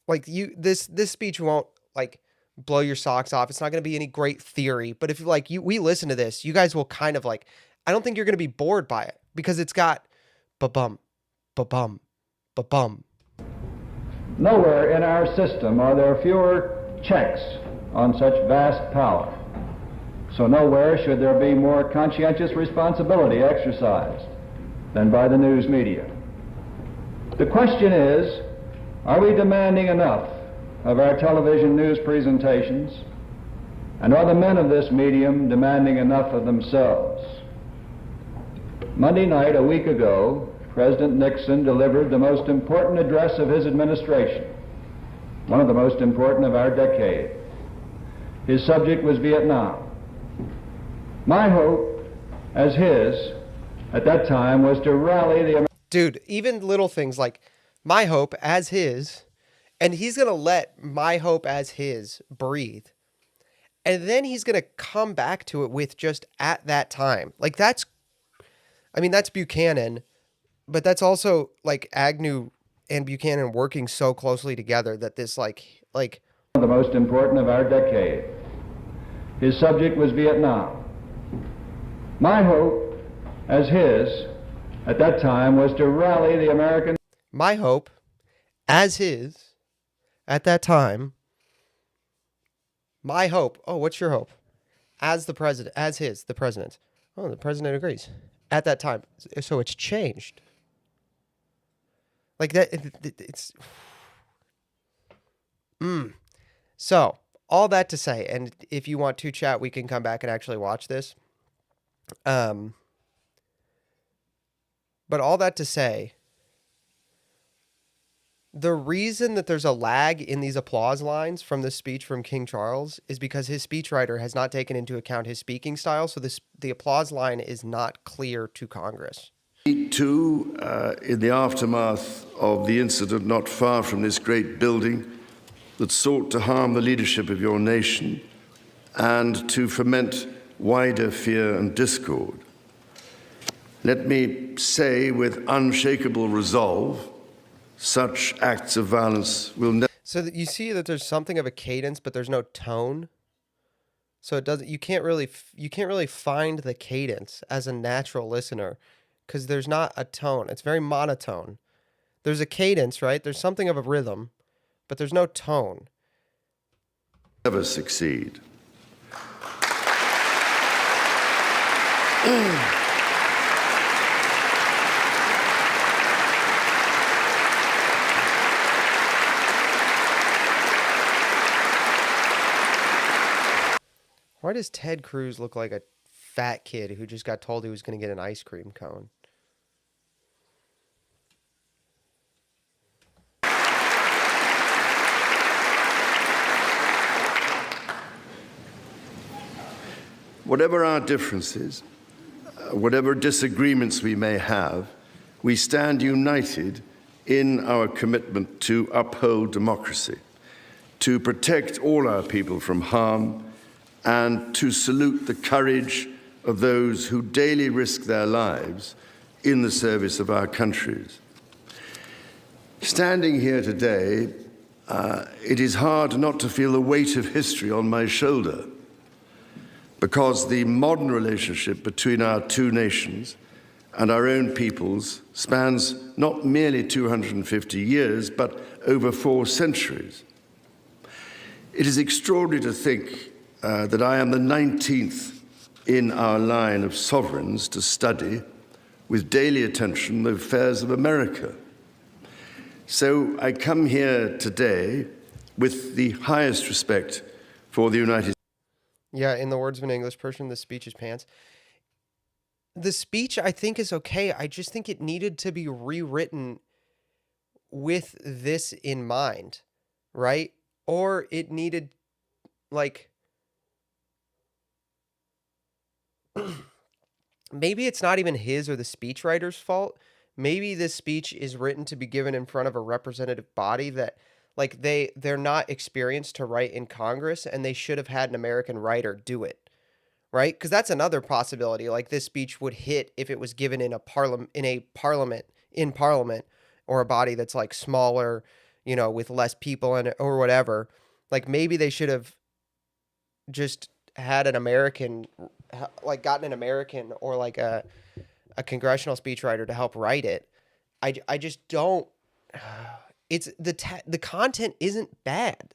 like, this speech won't like blow your socks off. It's not going to be any great theory, but if like we listen to this, you guys will kind of like, I don't think you're going to be bored by it because it's got ba-bum, ba-bum, ba-bum. Nowhere in our system are there fewer checks on such vast power. So nowhere should there be more conscientious responsibility exercised than by the news media. The question is, are we demanding enough of our television news presentations, and are the men of this medium demanding enough of themselves? Monday night, a week ago, President Nixon delivered the most important address of his administration, one of the most important of our decade. His subject was Vietnam. My hope, as his, at that time, was to rally the... Dude, even little things like my hope as his, and he's going to let my hope as his breathe. And then he's going to come back to it with just at that time. Like that's Buchanan, but that's also like Agnew and Buchanan working so closely together that this like one of the most important of our decade. His subject was Vietnam. My hope, as his, at that time, was to rally the American... My hope, as his, at that time, my hope... Oh, what's your hope? As the president, as his, the president. Oh, the president agrees. At that time. So it's changed. Like that, it's... So, all that to say, and if you want to chat, we can come back and actually watch this. But all that to say, the reason that there's a lag in these applause lines from the speech from King Charles is because his speechwriter has not taken into account his speaking style, so the applause line is not clear to Congress. Too, in the aftermath of the incident not far from this great building that sought to harm the leadership of your nation and to foment wider fear and discord. Let me say with unshakable resolve, such acts of violence will never... So that you see that there's something of a cadence, but there's no tone. So it doesn't. You can't really find the cadence as a natural listener, because there's not a tone. It's very monotone. There's a cadence, right? There's something of a rhythm, but there's no tone. Never succeed. Why does Ted Cruz look like a fat kid who just got told he was going to get an ice cream cone? Whatever our differences, whatever disagreements we may have, we stand united in our commitment to uphold democracy, to protect all our people from harm, and to salute the courage of those who daily risk their lives in the service of our countries. Standing here today, it is hard not to feel the weight of history on my shoulder, because the modern relationship between our two nations and our own peoples spans not merely 250 years, but over 4 centuries. It is extraordinary to think that I am the 19th in our line of sovereigns to study with daily attention the affairs of America. So I come here today with the highest respect for the United States. Yeah, in the words of an English person, the speech is pants. The speech, I think, is okay. I just think it needed to be rewritten with this in mind, right? Or it needed, like... maybe it's not even his or the speechwriter's fault. Maybe this speech is written to be given in front of a representative body that, like, they're not experienced to write in Congress, and they should have had an American writer do it, right? Because that's another possibility. Like, this speech would hit if it was given in a parliament, or a body that's like smaller, you know, with less people in it or whatever. Like, maybe they should have just had an American, like gotten an American or like a congressional speechwriter to help write it. I just don't. It's the content isn't bad.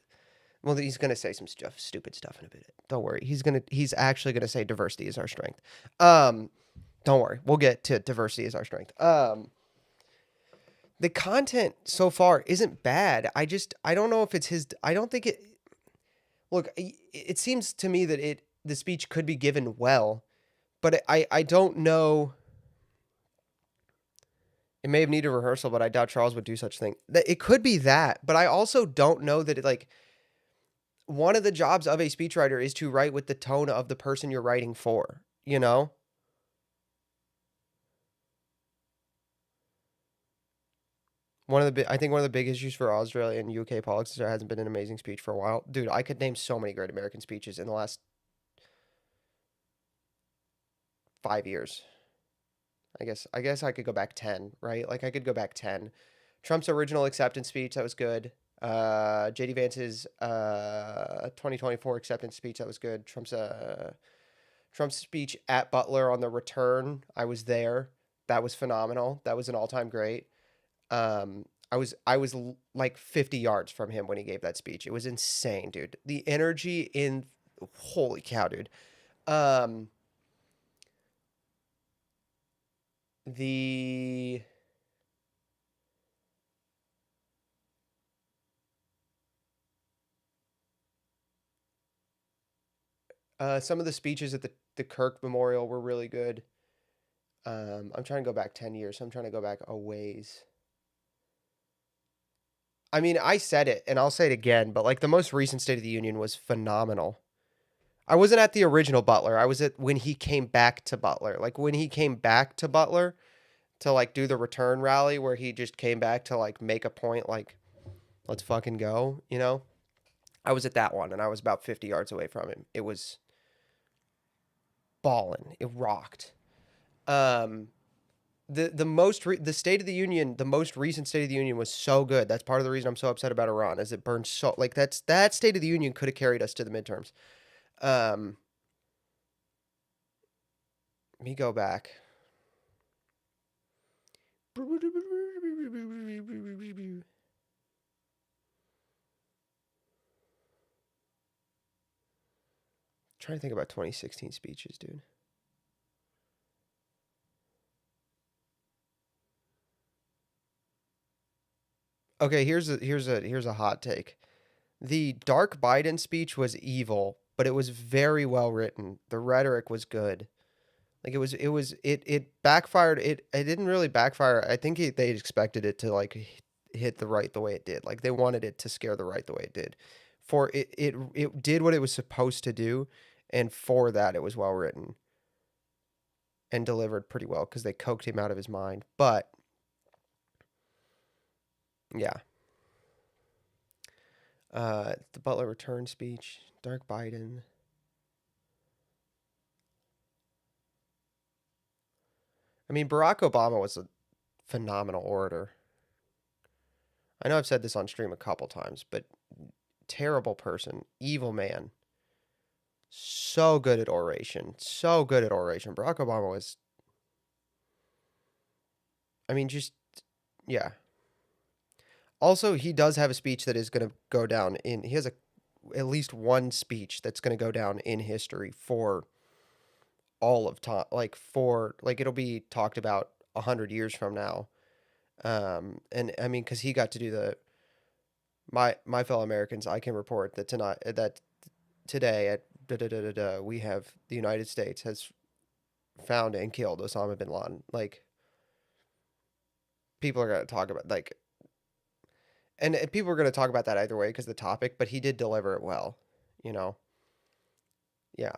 Well, he's gonna say some stupid stuff in a bit. Don't worry. He's actually gonna say diversity is our strength. Don't worry. We'll get to diversity is our strength. The content so far isn't bad. I don't know if it's his. I don't think it. Look, it seems to me that the speech could be given well, but I don't know. It may have needed rehearsal, but I doubt Charles would do such thing. It could be that, but I also don't know that it, like, one of the jobs of a speechwriter is to write with the tone of the person you're writing for, you know? I think one of the big issues for Australia and UK politics is there hasn't been an amazing speech for a while. Dude, I could name so many great American speeches in the last 5 years. I guess I could go back 10, right? Like I could go back 10. Trump's original acceptance speech, that was good. JD Vance's 2024 acceptance speech, that was good. Trump's speech at Butler on the return, I was there. That was phenomenal. That was an all-time great. I was like 50 yards from him when he gave that speech. It was insane, dude. The energy holy cow, dude. Some of the speeches at the Kirk Memorial were really good. I'm trying to go back 10 years. So I'm trying to go back a ways. I mean, I said it, and I'll say it again, but like the most recent State of the Union was phenomenal. I wasn't at the original Butler. I was at when he came back to Butler. Like when he came back to Butler to like do the return rally where he just came back to like make a point like, let's fucking go, you know? I was at that one, and I was about 50 yards away from him. It was ballin'. It rocked. The State of the Union, the most recent State of the Union was so good. That's part of the reason I'm so upset about Iran, is it burned so like that State of the Union could have carried us to the midterms. Let me go back. Trying to think about 2016 speeches, dude. Okay, here's a hot take. The Dark Biden speech was evil, but it was very well written. The rhetoric was good. Like it backfired. It didn't really backfire. I think they expected it to like hit the right the way it did. Like they wanted it to scare the right the way it did. For it did what it was supposed to do, and for that it was well written and delivered pretty well because they coked him out of his mind. But yeah. The Butler return speech, Dark Biden. I mean, Barack Obama was a phenomenal orator. I know I've said this on stream a couple times, but terrible person, evil man. So good at oration. So good at oration. Barack Obama was, I mean, just, yeah. Also, he does have a speech that is going to go down he has at least one speech that's going to go down in history for all of time, like it'll be talked about 100 years from now. And I mean, cause he got to do my fellow Americans, I can report that today at we have the United States has found and killed Osama bin Laden. Like people are going to talk about and people are going to talk about that either way because the topic, but he did deliver it well, you know? Yeah.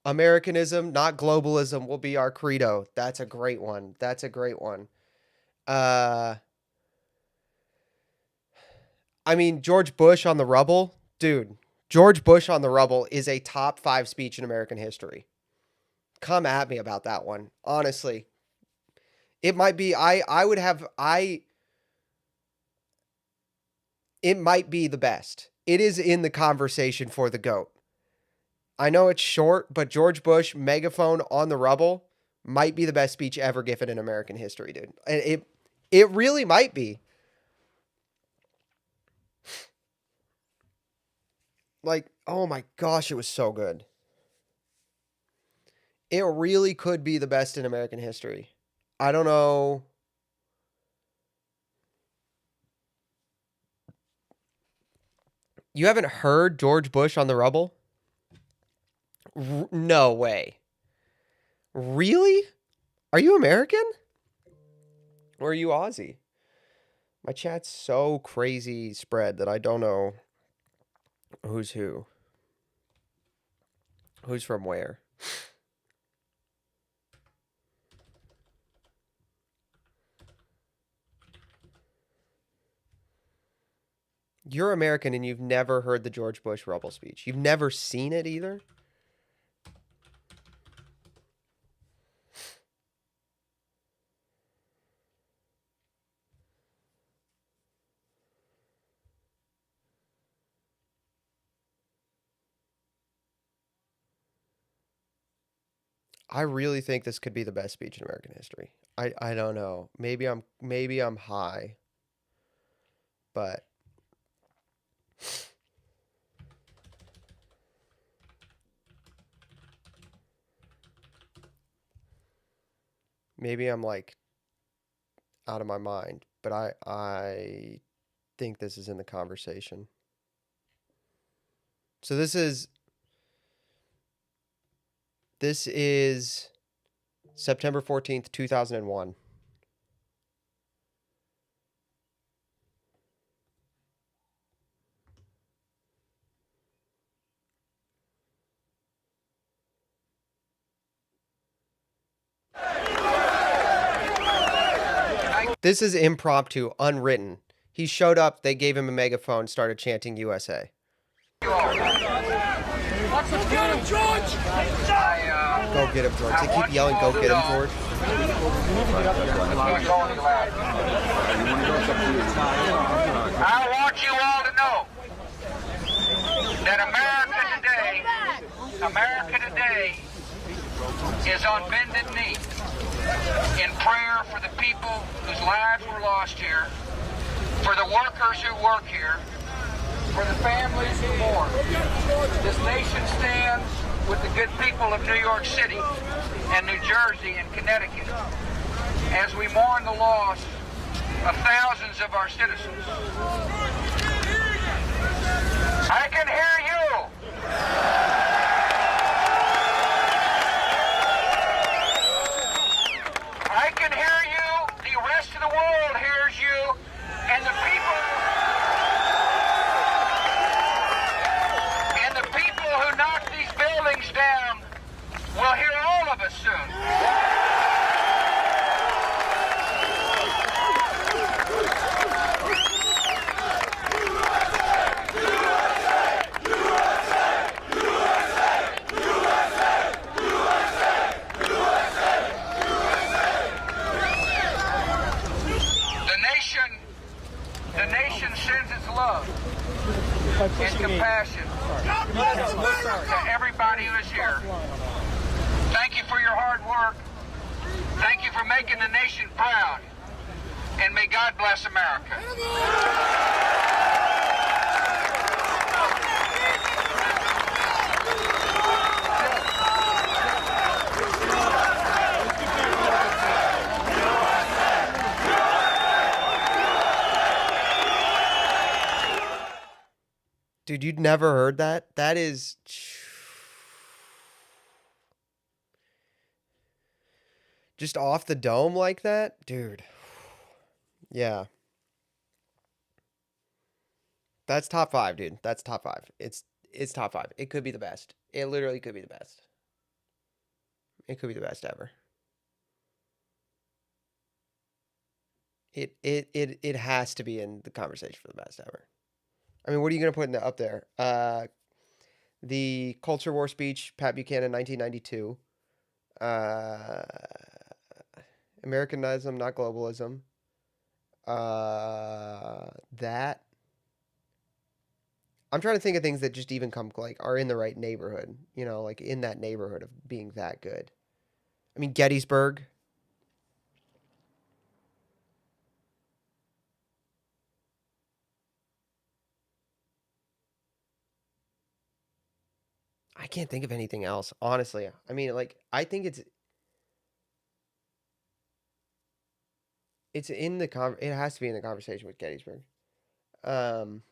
Americanism, not globalism, will be our credo. That's a great one. I mean, George Bush on the Rubble. Dude, George Bush on the Rubble is a top 5 speech in American history. Come at me about that one. Honestly. It might be, it might be the best. It is in the conversation for the GOAT. I know it's short, but George Bush, megaphone on the rubble, might be the best speech ever given in American history, dude. It really might be. Like, oh my gosh, it was so good. It really could be the best in American history. I don't know. You haven't heard George Bush on the rubble? No way. Really? Are you American? Or are you Aussie? My chat's so crazy spread that I don't know who's who. Who's from where? You're American and you've never heard the George Bush rubble speech. You've never seen it either? I really think this could be the best speech in American history. I don't know. Maybe I'm high. But maybe I'm like out of my mind, but I think this is in the conversation. So this is September 14th, 2001. This is impromptu, unwritten. He showed up, they gave him a megaphone, started chanting USA. Go get him, George! Go get him, George. They keep yelling, go get him, George. I want you all to know that America today is on bended knee in prayer for the people whose lives were lost here, for the workers who work here, for the families who mourn. This nation stands with the good people of New York City and New Jersey and Connecticut as we mourn the loss of thousands of our citizens. I can hear you. I can hear you. The rest of the world hears you. And the people who knock these buildings down will hear all of us soon. The nation sends its love and compassion to everybody who is here. Thank you for your hard work. Thank you for making the nation proud. And may God bless America. Dude, you'd never heard that? That is... just off the dome like that? Dude. Yeah. That's top 5, dude. That's top 5. It's top 5. It could be the best. It literally could be the best. It could be the best ever. It has to be in the conversation for the best ever. I mean, what are you going to put up there? The Culture War speech, Pat Buchanan, 1992. Americanism, not globalism. That. I'm trying to think of things that just even come like are in the right neighborhood, you know, like in that neighborhood of being that good. I mean, Gettysburg. I can't think of anything else, honestly. I mean, like, I think it's in the it has to be in the conversation with Gettysburg. Um,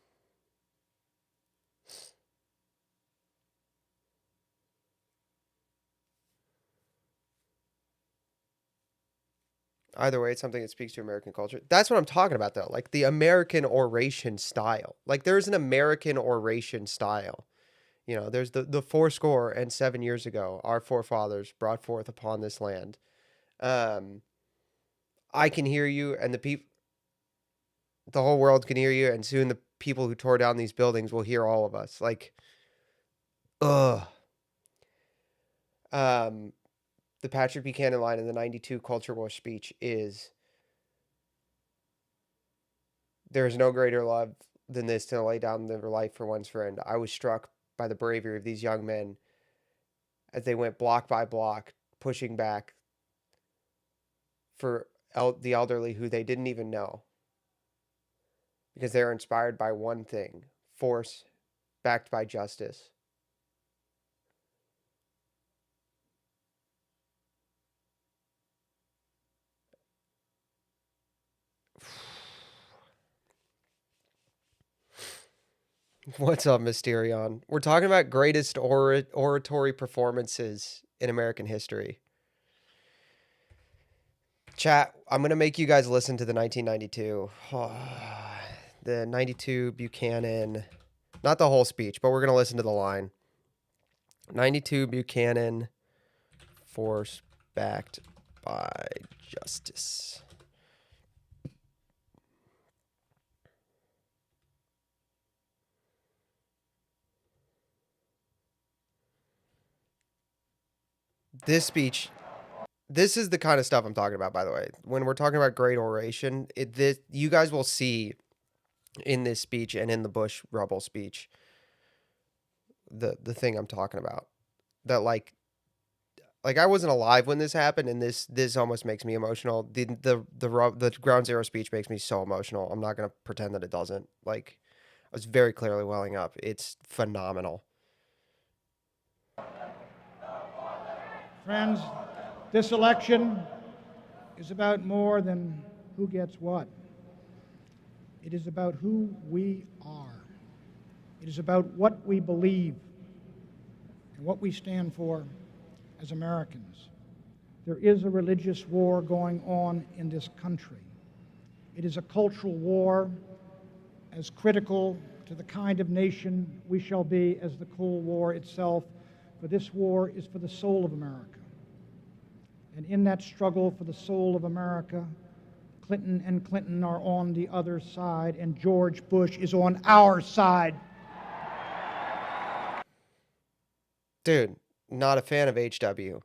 Either way, it's something that speaks to American culture. That's what I'm talking about, though. Like the American oration style. Like there's an American oration style. You know, there's the 7 years ago, our forefathers brought forth upon this land. I can hear you, and the whole world can hear you, and soon the people who tore down these buildings will hear all of us. Like, ugh. The Patrick Buchanan line in the 92 Culture War speech is, "There is no greater love than this, to lay down their life for one's friend." I was struck by the bravery of these young men as they went block by block, pushing back for the elderly who they didn't even know, because they're inspired by one thing: force backed by justice. What's up, Mysterion? We're talking about greatest oratory performances in American history. Chat, I'm going to make you guys listen to the 1992. The 92 Buchanan. Not the whole speech, but we're going to listen to the line. 92 Buchanan, force backed by justice. This speech, this is the kind of stuff I'm talking about, by the way. When we're talking about great oration, you guys will see in this speech and in the Bush Rubble speech the thing I'm talking about. That like I wasn't alive when this happened, and this almost makes me emotional. The Ground Zero speech makes me so emotional. I'm not gonna pretend that it doesn't. Like, I was very clearly welling up. It's phenomenal. Friends, this election is about more than who gets what. It is about who we are. It is about what we believe and what we stand for as Americans. There is a religious war going on in this country. It is a cultural war as critical to the kind of nation we shall be as the Cold War itself, for this war is for the soul of America. And in that struggle for the soul of America, Clinton and Clinton are on the other side, and George Bush is on our side. Dude, not a fan of HW.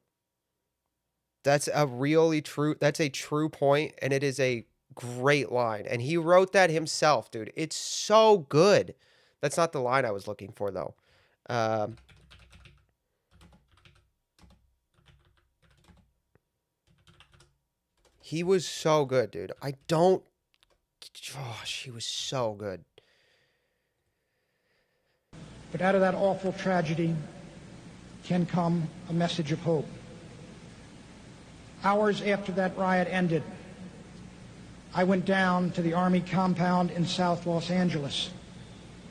That's a true point, and it is a great line. And he wrote that himself, dude. It's so good. That's not the line I was looking for, though. He was so good, dude. He was so good. But out of that awful tragedy can come a message of hope. Hours after that riot ended, I went down to the Army compound in South Los Angeles,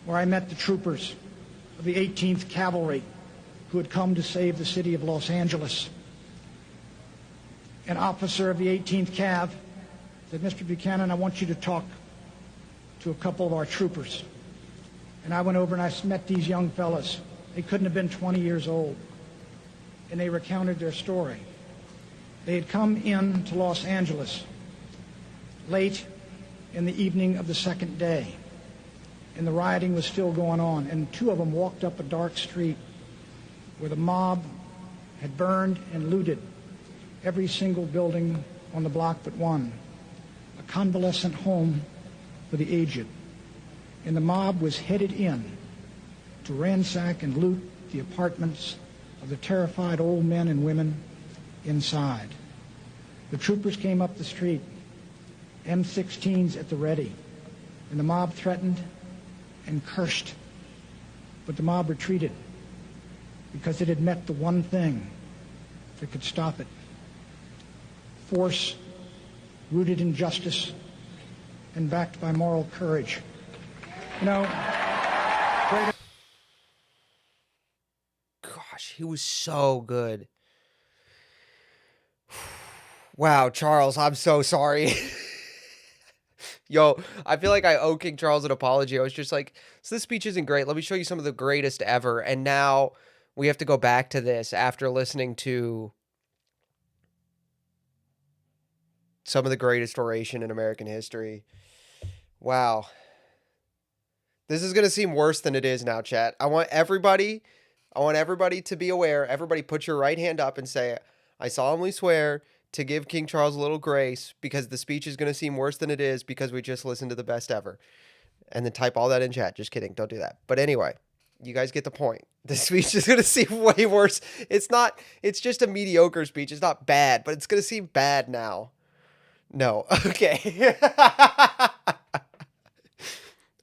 where I met the troopers of the 18th Cavalry who had come to save the city of Los Angeles. An officer of the 18th Cav said, "Mr. Buchanan, I want you to talk to a couple of our troopers." And I went over and I met these young fellas. They couldn't have been 20 years old. And they recounted their story. They had come in to Los Angeles late in the evening of the second day, and the rioting was still going on. And two of them walked up a dark street where the mob had burned and looted every single building on the block but one, a convalescent home for the aged. And the mob was headed in to ransack and loot the apartments of the terrified old men and women inside. The troopers came up the street, M16s at the ready, and the mob threatened and cursed. But the mob retreated because it had met the one thing that could stop it. Force rooted in justice and backed by moral courage. You know, gosh, he was so good. Wow, Charles, I'm so sorry. Yo, I feel like I owe King Charles an apology. I was just like, so this speech isn't great. Let me show you some of the greatest ever. And now we have to go back to this after listening to some of the greatest oration in American history. Wow. This is going to seem worse than it is now, chat. I want everybody to be aware. Everybody put your right hand up and say, I solemnly swear to give King Charles a little grace, because the speech is going to seem worse than it is because we just listened to the best ever. And then type all that in chat. Just kidding. Don't do that. But anyway, you guys get the point. The speech is going to seem way worse. It's just a mediocre speech. It's not bad, but it's going to seem bad now. No. Okay.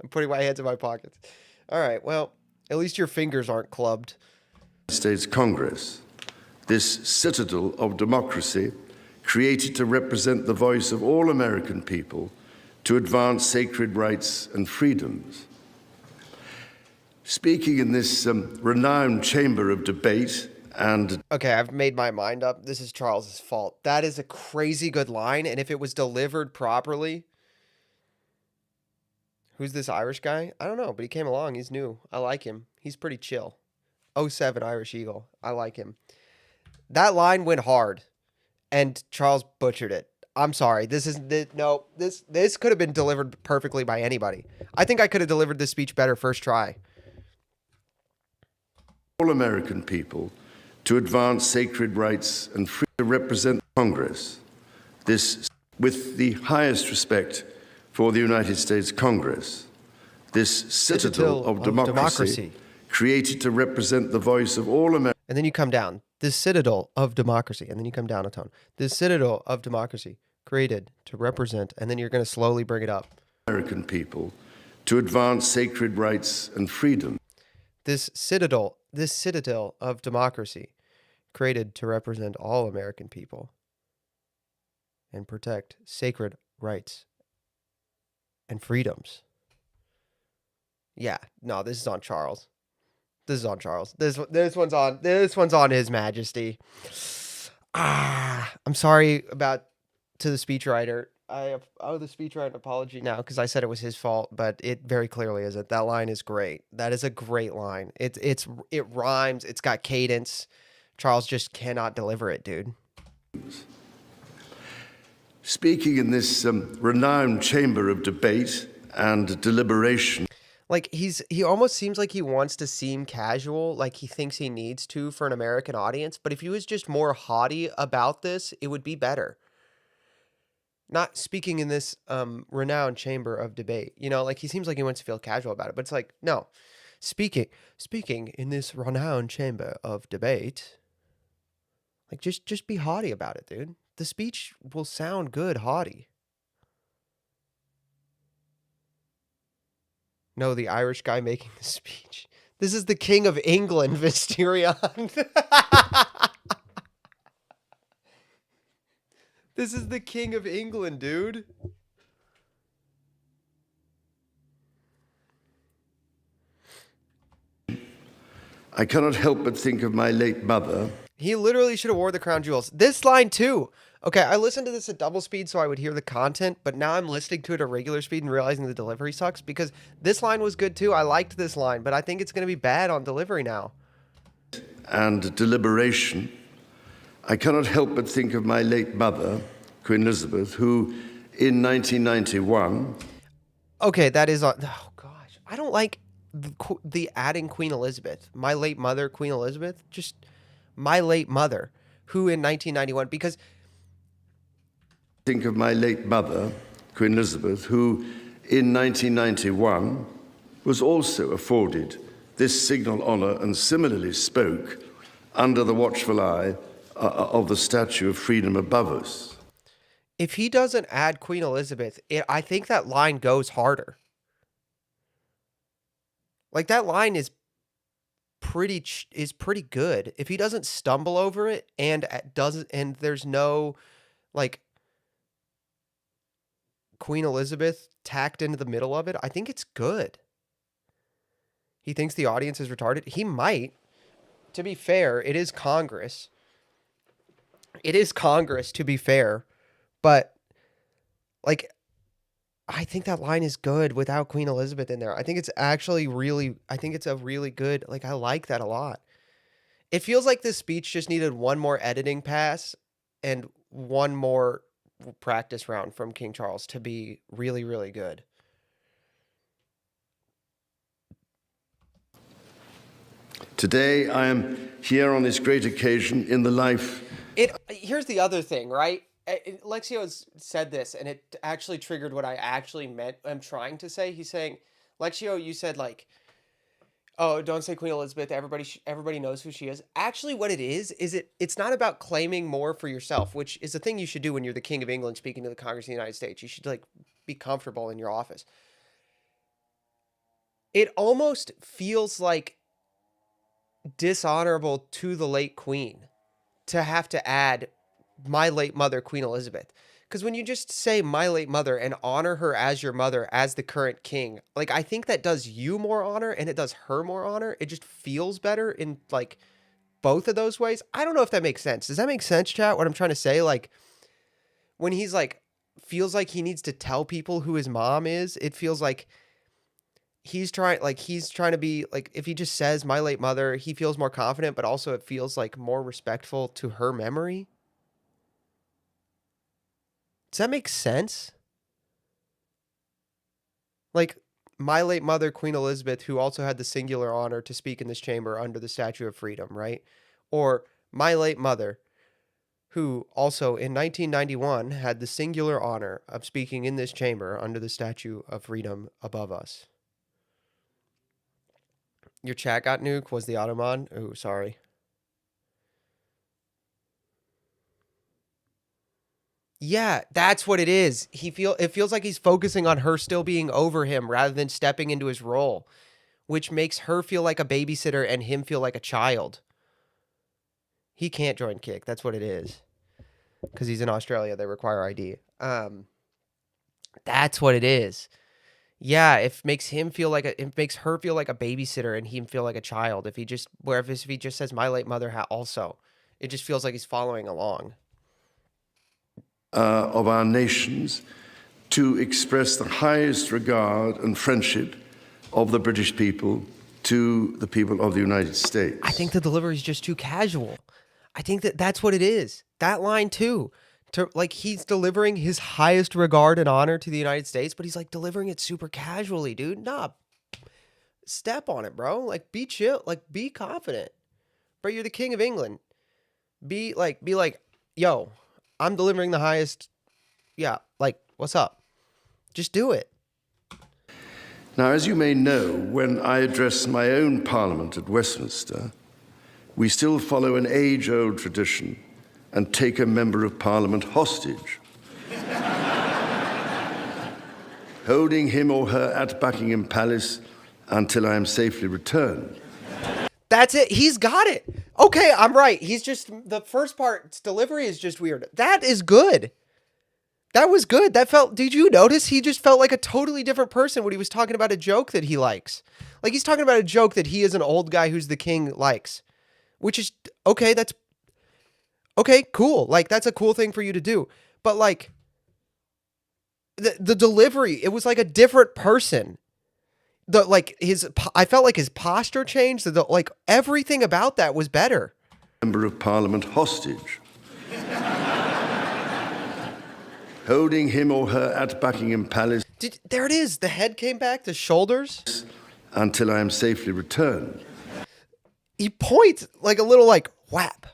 I'm putting my hands in my pockets. All right. Well, at least your fingers aren't clubbed. States Congress, this citadel of democracy, created to represent the voice of all American people, to advance sacred rights and freedoms. Speaking in this renowned chamber of debate and... Okay, I've made my mind up. This is Charles's fault. That is a crazy good line, and if it was delivered properly... Who's this Irish guy? I don't know, but he came along. He's new. I like him. He's pretty chill. 07 Irish Eagle. I like him. That line went hard, and Charles butchered it. I'm sorry. This could have been delivered perfectly by anybody. I think I could have delivered this speech better first try. All American people, to advance sacred rights and free to represent Congress. This with the highest respect for the United States Congress. This citadel of democracy created to represent the voice of all Americans. And then you come down. This citadel of democracy. And then you come down a tone. This citadel of democracy created to represent. And then you're going to slowly bring it up. American people, to advance sacred rights and freedom. This citadel of democracy created to represent all American people and protect sacred rights and freedoms. Yeah, no, this is on Charles. This is on Charles. This one's on His Majesty. I'm sorry to the speechwriter. I owe the speechwriter an apology now because I said it was his fault, but it very clearly isn't. That line is great. That is a great line. It rhymes. It's got cadence. Charles just cannot deliver it, dude. Speaking in this renowned chamber of debate and deliberation. Like he almost seems like he wants to seem casual, like he thinks he needs to for an American audience. But if he was just more haughty about this, it would be better. Not speaking in this renowned chamber of debate, like he seems like he wants to feel casual about it, but it's like, no, speaking in this renowned chamber of debate, like just be haughty about it, dude. The speech will sound good haughty. No, the Irish guy making the speech. This is the King of England, Visterion. This is the King of England, dude. I cannot help but think of my late mother. He literally should have wore the crown jewels. This line too. Okay, I listened to this at double speed so I would hear the content, but now I'm listening to it at regular speed and realizing the delivery sucks because this line was good too. I liked this line, but I think it's going to be bad on delivery now. And deliberation. I cannot help but think of my late mother, Queen Elizabeth, who in 1991... Okay, that is... Oh, gosh. I don't like the adding Queen Elizabeth. My late mother, Queen Elizabeth. Just my late mother, who in 1991... Because... Think of my late mother, Queen Elizabeth, who in 1991 was also afforded this signal honor and similarly spoke under the watchful eye of the Statue of Freedom above us. If he doesn't add Queen Elizabeth, I think that line goes harder. Like, that line is pretty good. If he doesn't stumble over it and there's no like Queen Elizabeth tacked into the middle of it, I think it's good. He thinks the audience is retarded. He might. To be fair, it is Congress. It is Congress, to be fair. But, like, I think that line is good without Queen Elizabeth in there. I think it's actually it's a really good, like, I like that a lot. It feels like this speech just needed one more editing pass and one more practice round from King Charles to be really, really good. Today, I am here on this great occasion in the life. Here's the other thing, right? Lexio has said this, and it actually triggered what I actually I'm trying to say. He's saying, Lexio, you said, like, oh, don't say Queen Elizabeth. Everybody knows who she is. Actually, what it is it's not about claiming more for yourself, which is the thing you should do when you're the King of England speaking to the Congress of the United States. You should, like, be comfortable in your office. It almost feels like dishonorable to the late Queen to have to add my late mother, Queen Elizabeth. Because when you just say my late mother and honor her as your mother, as the current king, like, I think that does you more honor and it does her more honor. It just feels better in, like, both of those ways. I don't know if that makes sense. Does that make sense, chat? What I'm trying to say? Like, when he's, like, feels like he needs to tell people who his mom is, it feels like he's trying to be, like, if he just says my late mother, he feels more confident, but also it feels like more respectful to her memory. Does that make sense? Like, my late mother, Queen Elizabeth, who also had the singular honor to speak in this chamber under the Statue of Freedom, right? Or my late mother, who also in 1991 had the singular honor of speaking in this chamber under the Statue of Freedom above us. Your chat got nuked. Was the Ottoman? Oh, sorry. Yeah, that's what it is. It feels like he's focusing on her still being over him rather than stepping into his role, which makes her feel like a babysitter and him feel like a child. He can't join Kick. That's what it is. Because he's in Australia, they require ID. That's what it is. Yeah, it makes her feel like a babysitter and him feel like a child. If he just says my late mother also, it just feels like he's following along. Of our nations to express the highest regard and friendship of the British people to the people of the United States. I think the delivery is just too casual. I think that's what it is. That line too. Like, he's delivering his highest regard and honor to the United States, but he's, like, delivering it super casually, dude. Nah, step on it, bro. Like, be chill. Like, be confident. Bro, you're the King of England. Be like, yo, I'm delivering the highest. Yeah, like, what's up? Just do it. Now, as you may know, when I address my own Parliament at Westminster, we still follow an age-old tradition and take a member of Parliament hostage, holding him or her at Buckingham Palace until I am safely returned. That's it. He's got it. Okay, I'm right. He's just, the first part's delivery is just weird. That is good. That was good. Did you notice? He just felt like a totally different person when he was talking about a joke that he likes. Like, he's talking about a joke that he, as an old guy who's the king, likes. Which is, okay, cool. Like, that's a cool thing for you to do. But, like, the delivery, it was like a different person. I felt like his posture changed. Like, everything about that was better. Member of Parliament hostage, holding him or her at Buckingham Palace. There it is. The head came back, the shoulders. Until I am safely returned. He points like a little, like, whap,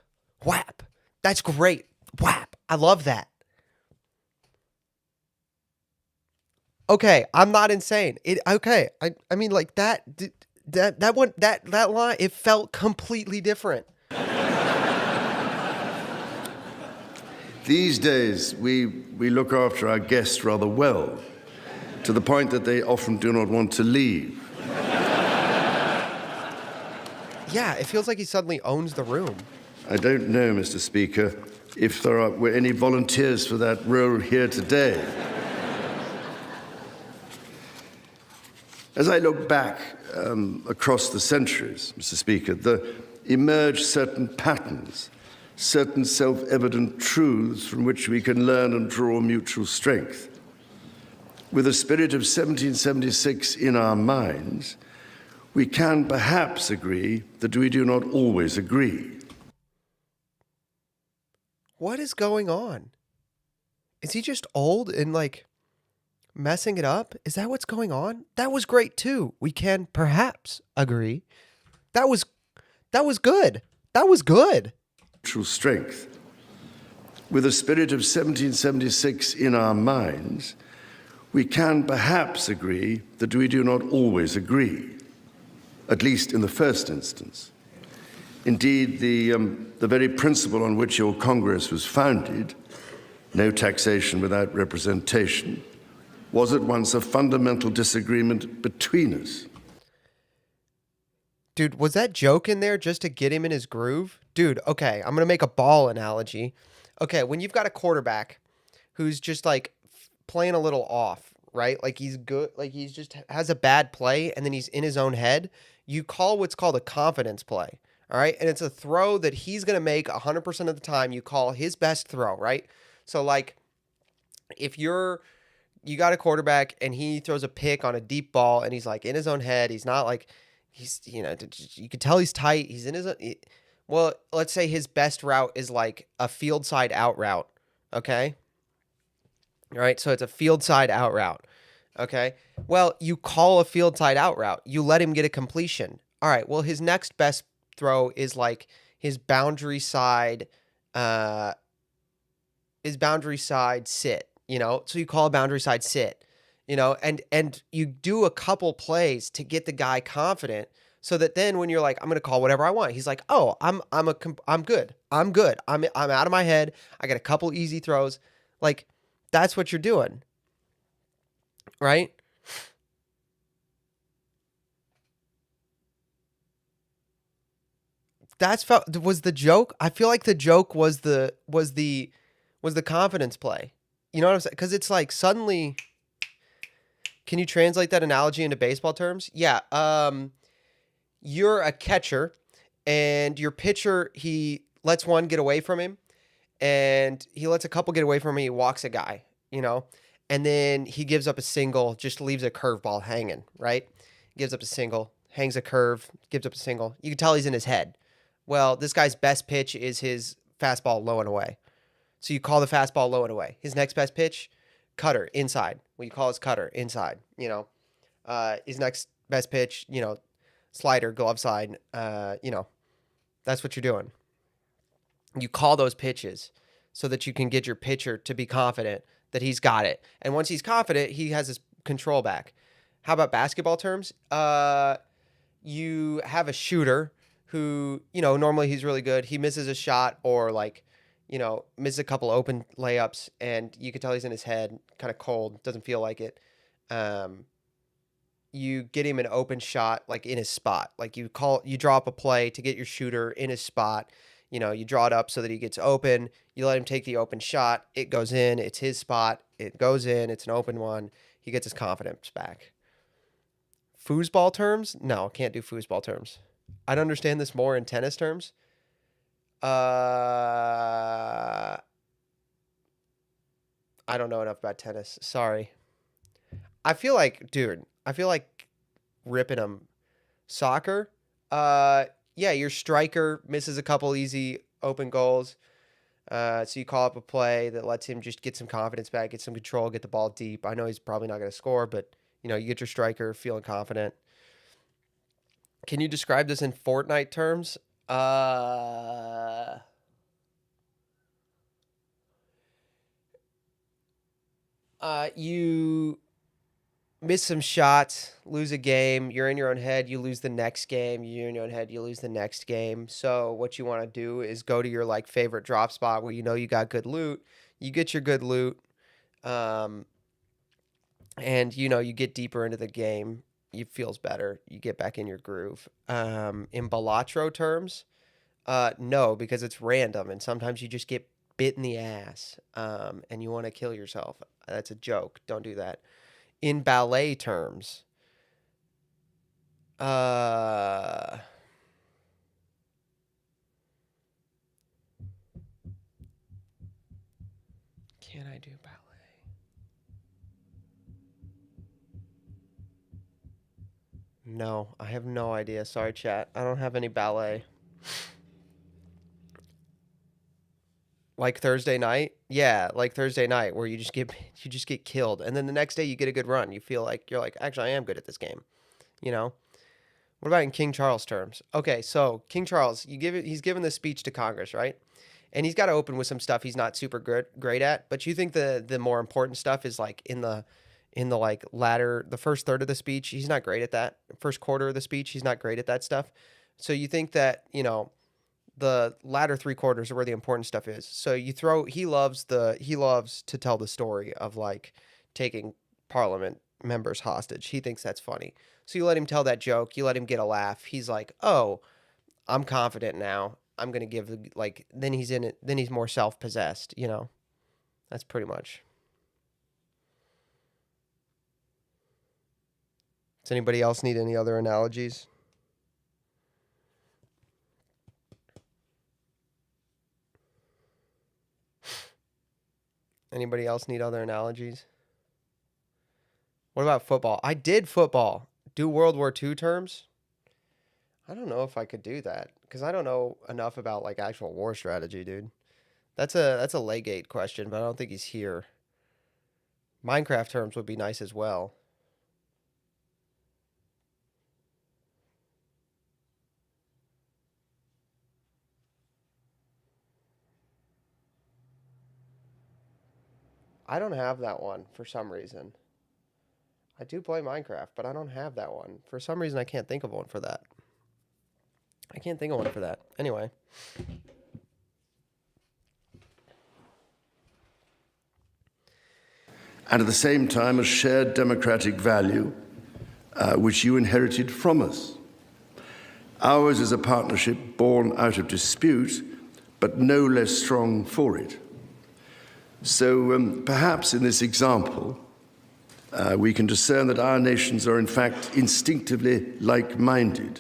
whap. That's great. Whap. I love that. Okay, I'm not insane. I mean, like, that. that line, it felt completely different. These days, we look after our guests rather well, to the point that they often do not want to leave. Yeah, it feels like he suddenly owns the room. I don't know, Mr. Speaker, if there were any volunteers for that role here today. As I look back across the centuries, Mr. Speaker, there emerge certain patterns, certain self-evident truths from which we can learn and draw mutual strength. With the spirit of 1776 in our minds, we can perhaps agree that we do not always agree. What is going on? Is he just old and like messing it up? Is that what's going on? That was great too. We can perhaps agree. That was good. That was good. Mutual strength. With the spirit of 1776 in our minds, we can perhaps agree that we do not always agree, at least in the first instance. Indeed, the very principle on which your Congress was founded, no taxation without representation, was at once a fundamental disagreement between us. Dude, was that joke in there just to get him in his groove? Dude, okay, I'm going to make a ball analogy. Okay, when you've got a quarterback who's just like playing a little off, right? Like he's good, like he's just has a bad play and then he's in his own head, you call what's called a confidence play, all right? And it's a throw that he's going to make 100% of the time. You call his best throw, right? So like if you got a quarterback and he throws a pick on a deep ball and he's like in his own head, he's not like, he's, you know, you can tell he's tight. He's in his, well, let's say his best route is like a field side out route. Okay. All right. So it's a field side out route. Okay. Well, you call a field side out route. You let him get a completion. All right. Well, his next best throw is like his boundary side sit, you know? So you call a boundary side sit. You know, and you do a couple plays to get the guy confident so that then when you're like, I'm going to call whatever I want, he's like, oh, I'm good. I'm good. I'm out of my head. I got a couple easy throws. Like, that's what you're doing. Right? Was the joke. I feel like the joke was the confidence play. You know what I'm saying? Because it's like suddenly. Can you translate that analogy into baseball terms? Yeah. You're a catcher and your pitcher, he lets one get away from him and he lets a couple get away from him. He walks a guy, you know, and then he gives up a single, just leaves a curveball hanging, right? Gives up a single, hangs a curve, gives up a single. You can tell he's in his head. Well, this guy's best pitch is his fastball low and away. So you call the fastball low and away. His next best pitch, cutter, inside. What you call his cutter, inside, you know. His next best pitch, you know, slider, glove side, you know. That's what you're doing. You call those pitches so that you can get your pitcher to be confident that he's got it. And once he's confident, he has his control back. How about basketball terms? You have a shooter who, you know, normally he's really good. He misses a shot or like, you know, misses a couple open layups and you can tell he's in his head, kind of cold, doesn't feel like it. You get him an open shot, like in his spot. Like you draw up a play to get your shooter in his spot. You know, you draw it up so that he gets open. You let him take the open shot. It goes in. It's his spot. It goes in. It's an open one. He gets his confidence back. Foosball terms? No, can't do foosball terms. I'd understand this more in tennis terms. I don't know enough about tennis. Sorry. I feel like ripping them. Soccer? Yeah, your striker misses a couple easy open goals. So you call up a play that lets him just get some confidence back, get some control, get the ball deep. I know he's probably not going to score, but you know, you get your striker feeling confident. Can you describe this in Fortnite terms? You miss some shots, lose a game, you're in your own head, you lose the next game, you're in your own head, you lose the next game. So what you want to do is go to your like favorite drop spot where you know you got good loot. You get your good loot, and you know you get deeper into the game. It feels better. You get back in your groove. In Balatro terms, no, because it's random and sometimes you just get bit in the ass, and you want to kill yourself. That's a joke. Don't do that. In ballet terms, can I do ballet? No, I have no idea. Sorry, chat. I don't have any ballet. Like Thursday night? Yeah, like Thursday night where you just get killed and then the next day you get a good run. You feel like you're like, actually I am good at this game. You know? What about in King Charles terms? Okay, so King Charles, he's given this speech to Congress, right? And he's got to open with some stuff he's not super great at, but you think the more important stuff is like in the like the first third of the speech, he's not great at that. First quarter of the speech, he's not great at that stuff. So you think that, you know, the latter 3/4 are where the important stuff is. So he loves to tell the story of like taking parliament members hostage. He thinks that's funny. So you let him tell that joke, you let him get a laugh. He's like, "Oh, I'm confident now. I'm going to give like," then he's in it, then he's more self-possessed, you know. That's pretty much. Does anybody else need any other analogies? Anybody else need other analogies? What about football? I did football. Do World War II terms? I don't know if I could do that because I don't know enough about like actual war strategy, dude. That's a Legate question, but I don't think he's here. Minecraft terms would be nice as well. I don't have that one for some reason. I do play Minecraft, but I don't have that one. For some reason, I can't think of one for that. I can't think of one for that. Anyway. And at the same time, a shared democratic value, which you inherited from us. Ours is a partnership born out of dispute, but no less strong for it. So perhaps in this example, we can discern that our nations are in fact instinctively like-minded,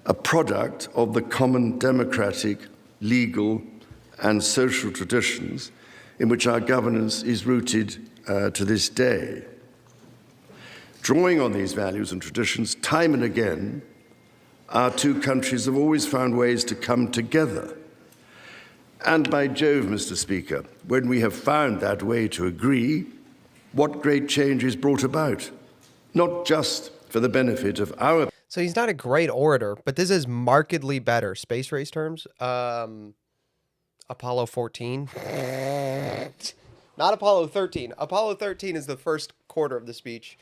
a product of the common democratic, legal, and social traditions in which our governance is rooted to this day. Drawing on these values and traditions, time and again, our two countries have always found ways to come together. And by Jove, Mr. Speaker, when we have found that way to agree, what great change is brought about, not just for the benefit of our... So he's not a great orator, but this is markedly better. Space race terms? Apollo 14. Not Apollo 13. Apollo 13 is the first quarter of the speech.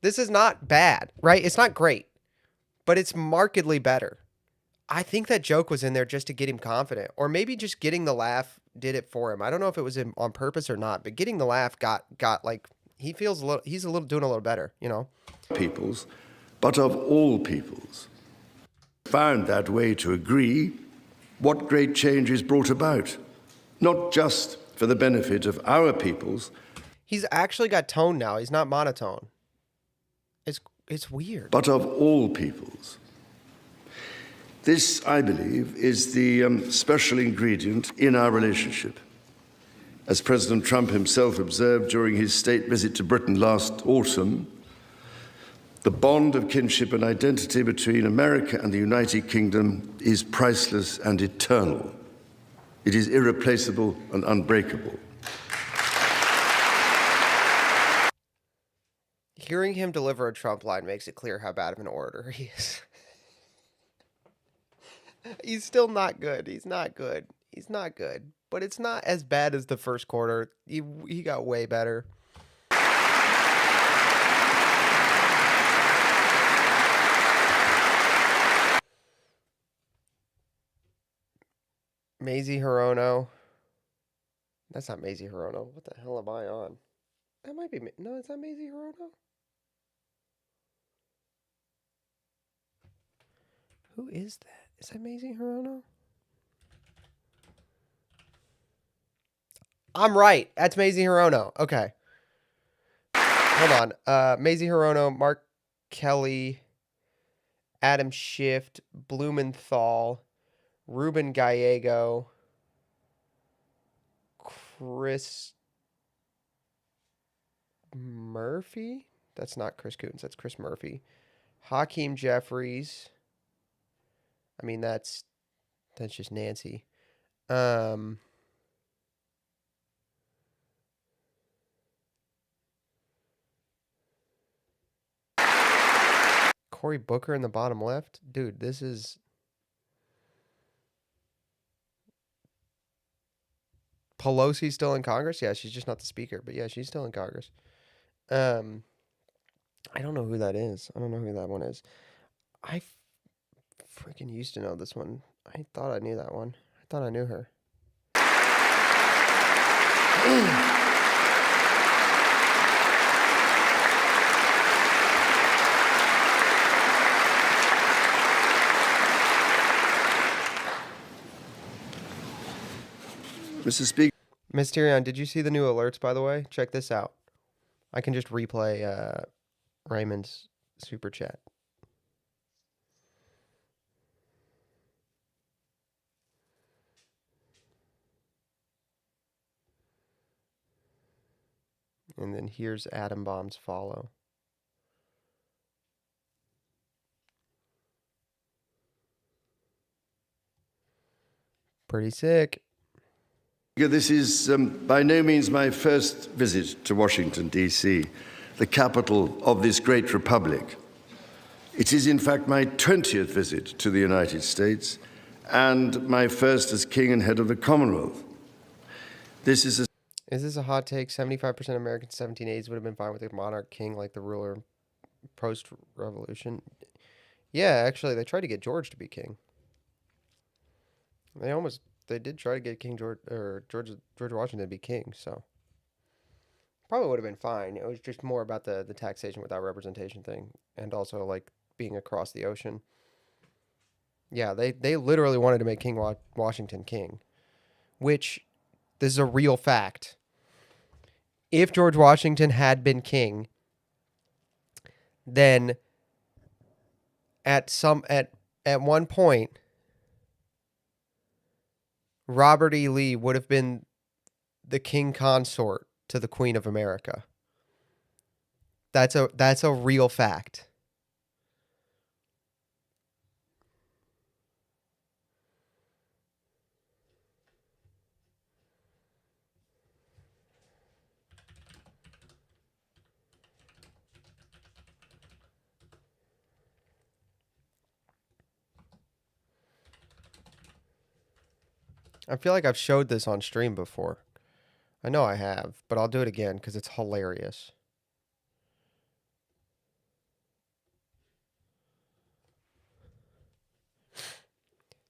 This is not bad, right? It's not great, but it's markedly better. I think that joke was in there just to get him confident, or maybe just getting the laugh did it for him. I don't know if it was on purpose or not, but getting the laugh got like he's doing a little better, you know. Peoples, but of all peoples. Found that way to agree, what great change is brought about, not just for the benefit of our peoples. He's actually got tone now. He's not monotone. It's weird. But of all peoples. This, I believe, is the special ingredient in our relationship. As President Trump himself observed during his state visit to Britain last autumn, the bond of kinship and identity between America and the United Kingdom is priceless and eternal. It is irreplaceable and unbreakable. Hearing him deliver a Trump line makes it clear how bad of an orator he is. He's still not good. He's not good. He's not good. But it's not as bad as the first quarter. He got way better. Mazie Hirono. That's not Mazie Hirono. What the hell am I on? That might be... No, it's not Mazie Hirono. Who is that? Is that Mazie Hirono? I'm right. That's Mazie Hirono. Okay. Hold on. Mazie Hirono, Mark Kelly, Adam Schiff, Blumenthal, Ruben Gallego, Chris Murphy? That's not Chris Coons. That's Chris Murphy. Hakeem Jeffries. I mean, that's just Nancy. Cory Booker in the bottom left? Dude, this is... Pelosi's still in Congress? Yeah, she's just not the speaker, but yeah, she's still in Congress. I don't know who that is. I don't know who that one is. I freaking used to know this one. I thought I knew that one. I thought I knew her. Mr. Speaker. Mysterion, did you see the new alerts, by the way? Check this out. I can just replay Raymond's super chat. And then here's Atom Bomb's follow. Pretty sick. This is by no means my first visit to Washington, D.C., the capital of this great republic. It is, in fact, my 20th visit to the United States and my first as king and head of the Commonwealth. Is this a hot take? 75% of Americans 1780s would have been fine with a monarch king like the ruler post-revolution. Yeah, actually, they tried to get George to be king. They did try to get George Washington to be king, so probably would have been fine. It was just more about the taxation without representation thing, and also like being across the ocean. Yeah, they literally wanted to make King Washington king, which this is a real fact. If George Washington had been king, then at one point, Robert E. Lee would have been the king consort to the Queen of America. That's a real fact. I feel like I've showed this on stream before. I know I have, but I'll do it again because it's hilarious.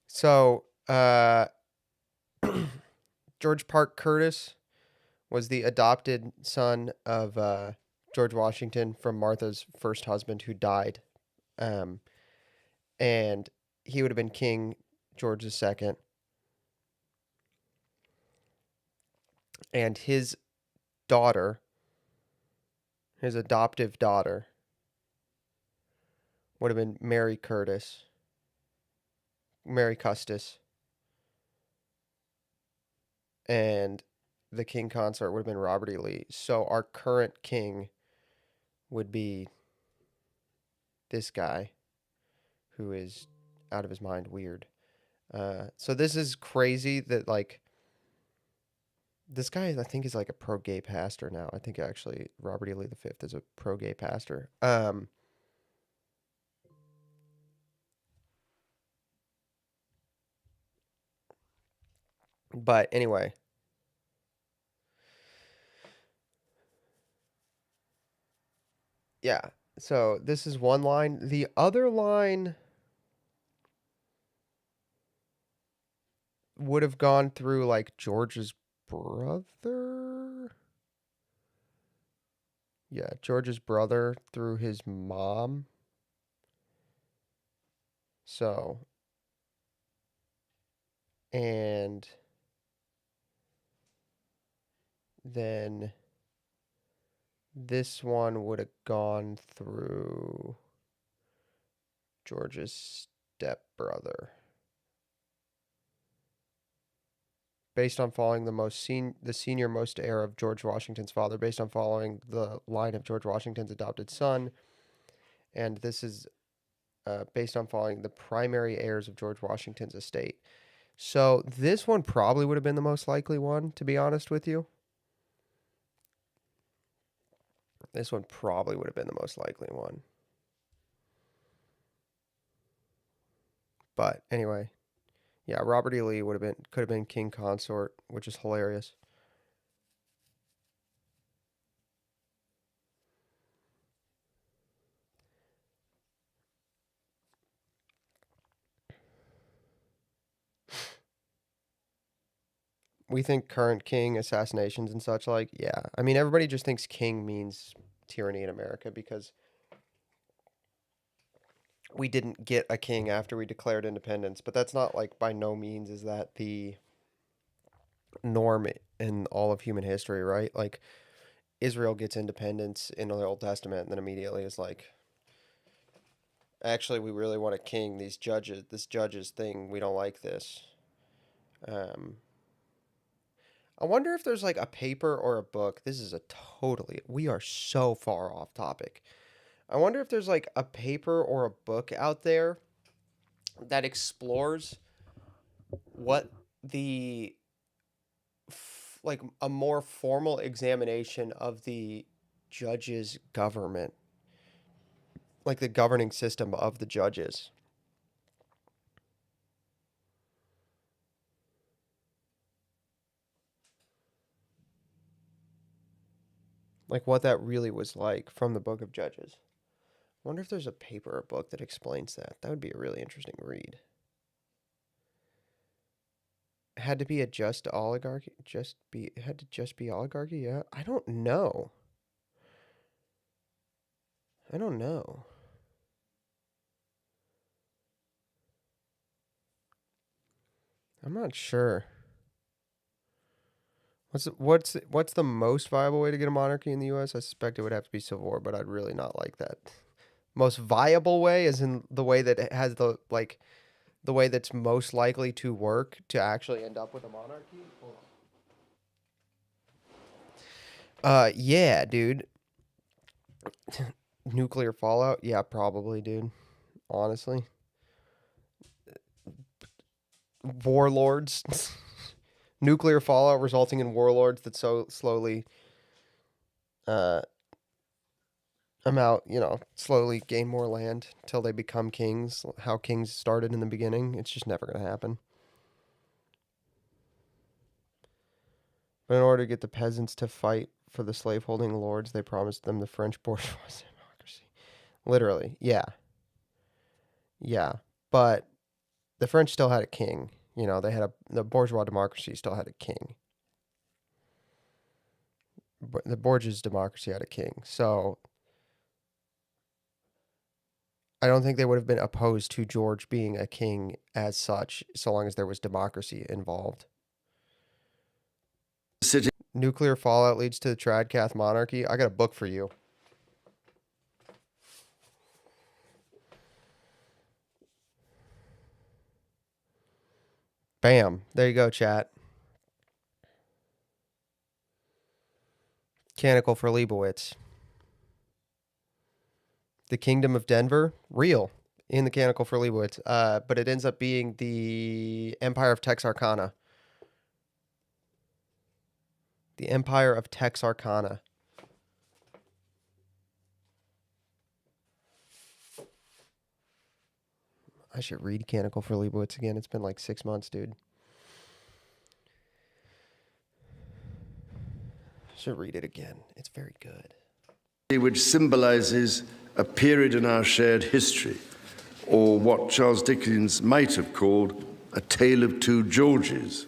So, George Parke Curtis was the adopted son of George Washington from Martha's first husband who died. And he would have been King George II. And his daughter, his adoptive daughter, would have been Mary Custis. And the king consort would have been Robert E. Lee. So our current king would be this guy who is out of his mind weird. So this is crazy that, like, this guy, I think, is like a pro-gay pastor now. I think actually Robert E. Lee V is a pro-gay pastor. But anyway. Yeah. So this is one line. The other line would have gone through like George's brother. Yeah, George's brother through his mom. So, and then this one would have gone through George's stepbrother. Based on following the senior most heir of George Washington's father, based on following the line of George Washington's adopted son, and this is based on following the primary heirs of George Washington's estate. So this one probably would have been the most likely one, to be honest with you. This one probably would have been the most likely one. But anyway, yeah, Robert E. Lee could have been king consort, which is hilarious. We think current king assassinations and such like, yeah. I mean, everybody just thinks king means tyranny in America because we didn't get a king after we declared independence, but that's not like by no means is that the norm in all of human history, right? Like Israel gets independence in the Old Testament and then immediately is like, actually, we really want a king. This judges thing, we don't like this. I wonder if there's like a paper or a book. We are so far off topic. I wonder if there's like a paper or a book out there that explores what like a more formal examination of the judges' government, like the governing system of the judges. Like what that really was like from the Book of Judges. I wonder if there's a paper or book that explains that. That would be a really interesting read. It had to be a just oligarchy? It had to just be oligarchy? Yeah. I don't know. I'm not sure. What's the most viable way to get a monarchy in the U.S.? I suspect it would have to be civil war, but I'd really not like that. Most viable way is in the way that it has the way that's most likely to work to actually end up with a monarchy. Hold on. Yeah, dude. Nuclear fallout? Yeah, probably, dude. Honestly. Warlords. Nuclear fallout resulting in warlords that so slowly slowly gain more land until they become kings, how kings started in the beginning. It's just never going to happen. But in order to get the peasants to fight for the slaveholding lords, they promised them the French bourgeois democracy. Literally, yeah. Yeah, but the French still had a king. You know, the bourgeois democracy still had a king. But the Borgia's democracy had a king. So I don't think they would have been opposed to George being a king as such, so long as there was democracy involved. Nuclear fallout leads to the Tradcath monarchy. I got a book for you. Bam. There you go, chat. Canonical for Leibowitz. The Kingdom of Denver, real in the Canonical for Leibowitz, but it ends up being the Empire of Texarkana. The Empire of Texarkana. I should read Canonical for Leibowitz again. It's been like 6 months, dude. I should read it again. It's very good. Which symbolizes a period in our shared history, or what Charles Dickens might have called a tale of two Georges.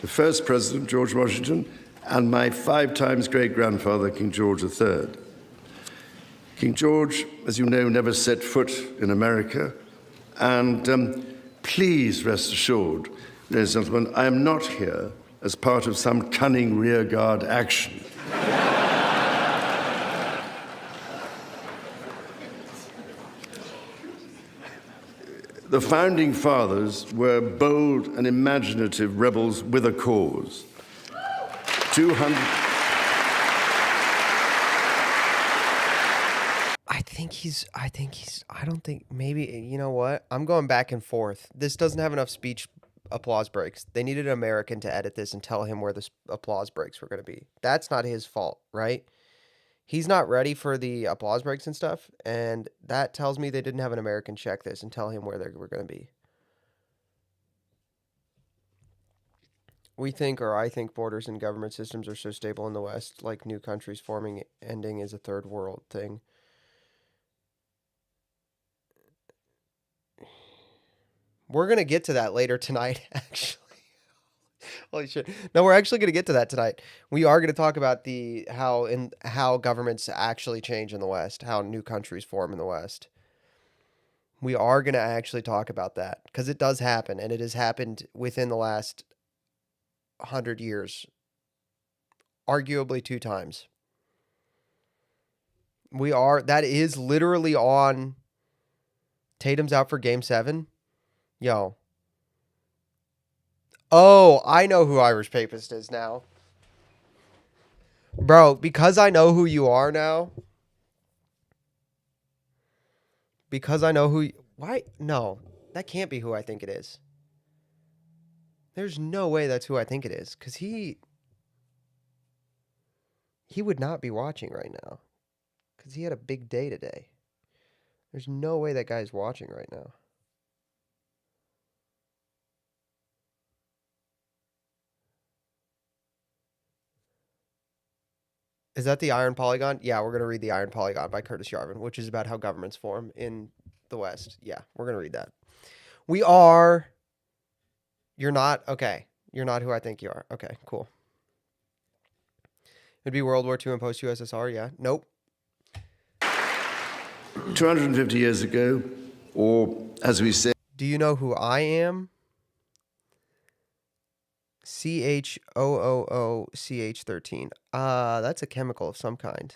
The first president, George Washington, and my 5 times great-grandfather, King George III. King George, as you know, never set foot in America, and please rest assured, ladies and gentlemen, I am not here as part of some cunning rearguard action. The founding fathers were bold and imaginative rebels with a cause. 200. I don't think, maybe, you know what? I'm going back and forth. This doesn't have enough speech applause breaks. They needed an American to edit this and tell him where the applause breaks were going to be. That's not his fault, right? He's not ready for the applause breaks and stuff, and that tells me they didn't have an American check this and tell him where they were going to be. I think borders and government systems are so stable in the West, like new countries forming, ending is a third world thing. We're going to get to that later tonight, actually. Holy shit. No, we're actually going to get to that tonight. We are going to talk about how governments actually change in the West, how new countries form in the West. We are going to actually talk about that because it does happen, and it has happened within the last 100 years, arguably 2 times. That is literally on Tatum's out for game 7. Yo. Oh, I know who Irish Papist is now. Bro, because I know who you are now. Because I know why? No, that can't be who I think it is. There's no way that's who I think it is. Because he would not be watching right now. Because he had a big day today. There's no way that guy's watching right now. Is that the Iron Polygon? Yeah, we're going to read the Iron Polygon by Curtis Yarvin, which is about how governments form in the West. Yeah, we're going to read that. You're not? Okay. You're not who I think you are. Okay, cool. It'd be World War II and post-USSR, yeah. Nope. 250 years ago, or as we say... Do you know who I am? CHOOOCH13. That's a chemical of some kind.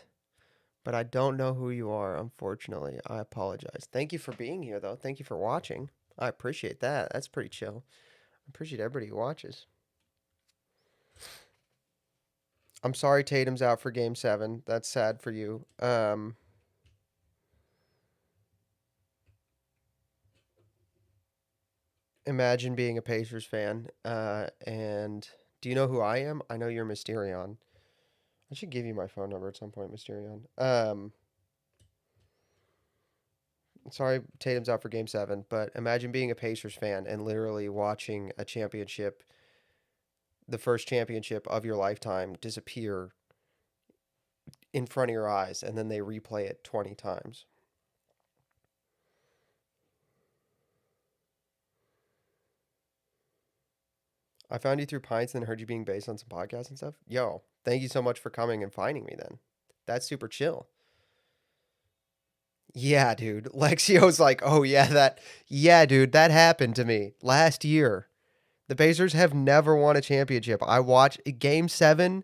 But I don't know who you are, unfortunately. I apologize. Thank you for being here, though. Thank you for watching. I appreciate that. That's pretty chill. I appreciate everybody who watches. I'm sorry Tatum's out for game 7. That's sad for you. Imagine being a Pacers fan. And do you know who I am? I know you're Mysterion. I should give you my phone number at some point, Mysterion. Sorry Tatum's out for game 7, but imagine being a Pacers fan and literally watching a championship, the first championship of your lifetime, disappear in front of your eyes, and then they replay it 20 times. I found you through Pints and heard you being based on some podcasts and stuff. Yo, thank you so much for coming and finding me then. That's super chill. Yeah, dude. Lexio's like, oh yeah, dude, that happened to me last year. The Pacers have never won a championship. I watched game 7.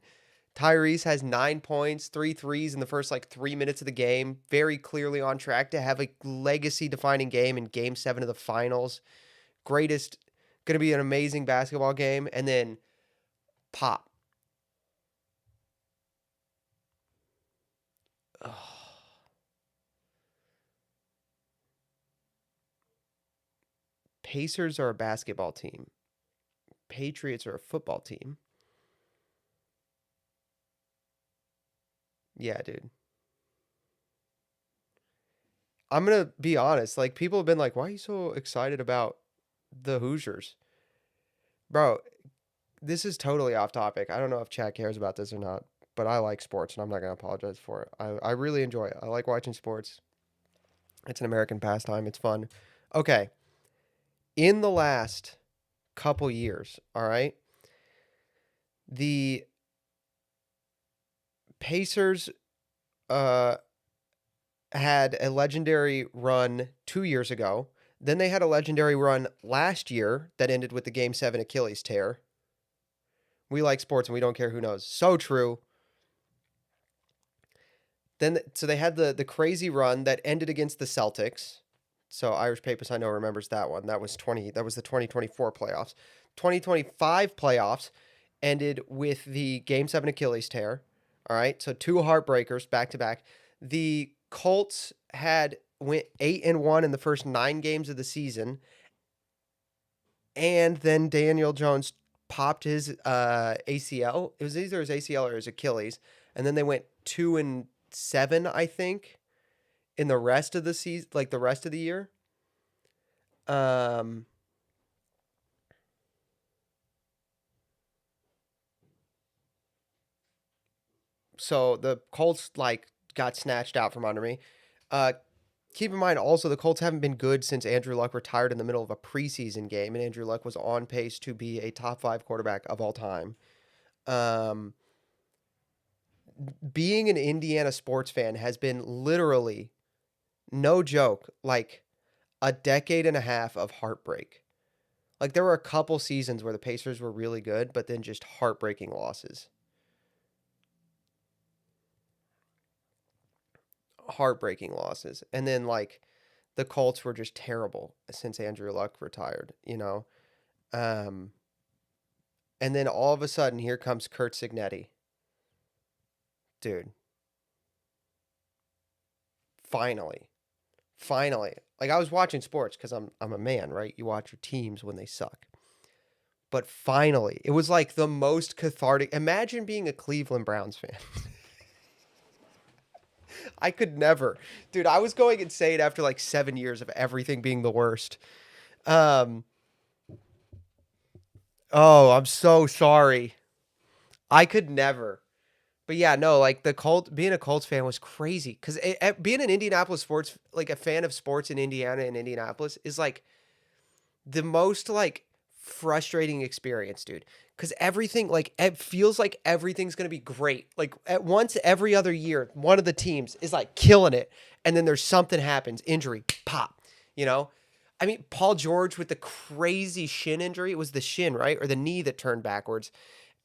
Tyrese has 9 points, 3 threes in the first 3 minutes of the game. Very clearly on track to have a legacy defining game in game 7 of the finals. Greatest. Going to be an amazing basketball game, and then pop. Ugh. Pacers are a basketball team. Patriots are a football team. Yeah, dude. I'm going to be honest. People have been like, why are you so excited about the Hoosiers? Bro, this is totally off topic. I don't know if Chad cares about this or not, but I like sports and I'm not going to apologize for it. I really enjoy it. I like watching sports. It's an American pastime. It's fun. Okay. In the last couple years, all right, the Pacers had a legendary run 2 years ago. Then they had a legendary run last year that ended with the Game 7 Achilles tear. We like sports and we don't care who knows. So true. Then, so they had the crazy run that ended against the Celtics. So Irish Papers, I know, remembers that one. That was the 2024 playoffs. 2025 playoffs ended with the Game 7 Achilles tear. All right, so 2 heartbreakers back to back. The Colts went 8-1 in the first 9 games of the season, and then Daniel Jones popped his ACL. It was either his ACL or his Achilles, and then they went 2-7, I think, in the rest of the season, like the rest of the year. So the Colts got snatched out from under me. Keep in mind also the Colts haven't been good since Andrew Luck retired in the middle of a preseason game, and Andrew Luck was on pace to be a top 5 quarterback of all time. Being an Indiana sports fan has been literally, no joke, like a decade and a half of heartbreak. Like there were a couple seasons where the Pacers were really good, but then just heartbreaking losses. Heartbreaking losses. And then the Colts were just terrible since Andrew Luck retired, you know? And then all of a sudden here comes Curt Cignetti. Dude. Finally. Like I was watching sports because I'm a man, right? You watch your teams when they suck. But finally, it was like the most cathartic. Imagine being a Cleveland Browns fan. I could never. Dude, I was going insane after 7 years of everything being the worst. Oh, I'm so sorry. I could never. But yeah, no, being a Colts fan was crazy. Because being an Indianapolis sports, a fan of sports in Indiana and Indianapolis is the most frustrating experience, dude. Because everything, it feels like everything's going to be great. At once every other year, one of the teams is killing it. And then there's something happens, injury, pop, you know? I mean, Paul George with the crazy shin injury. It was the shin, right? Or the knee that turned backwards.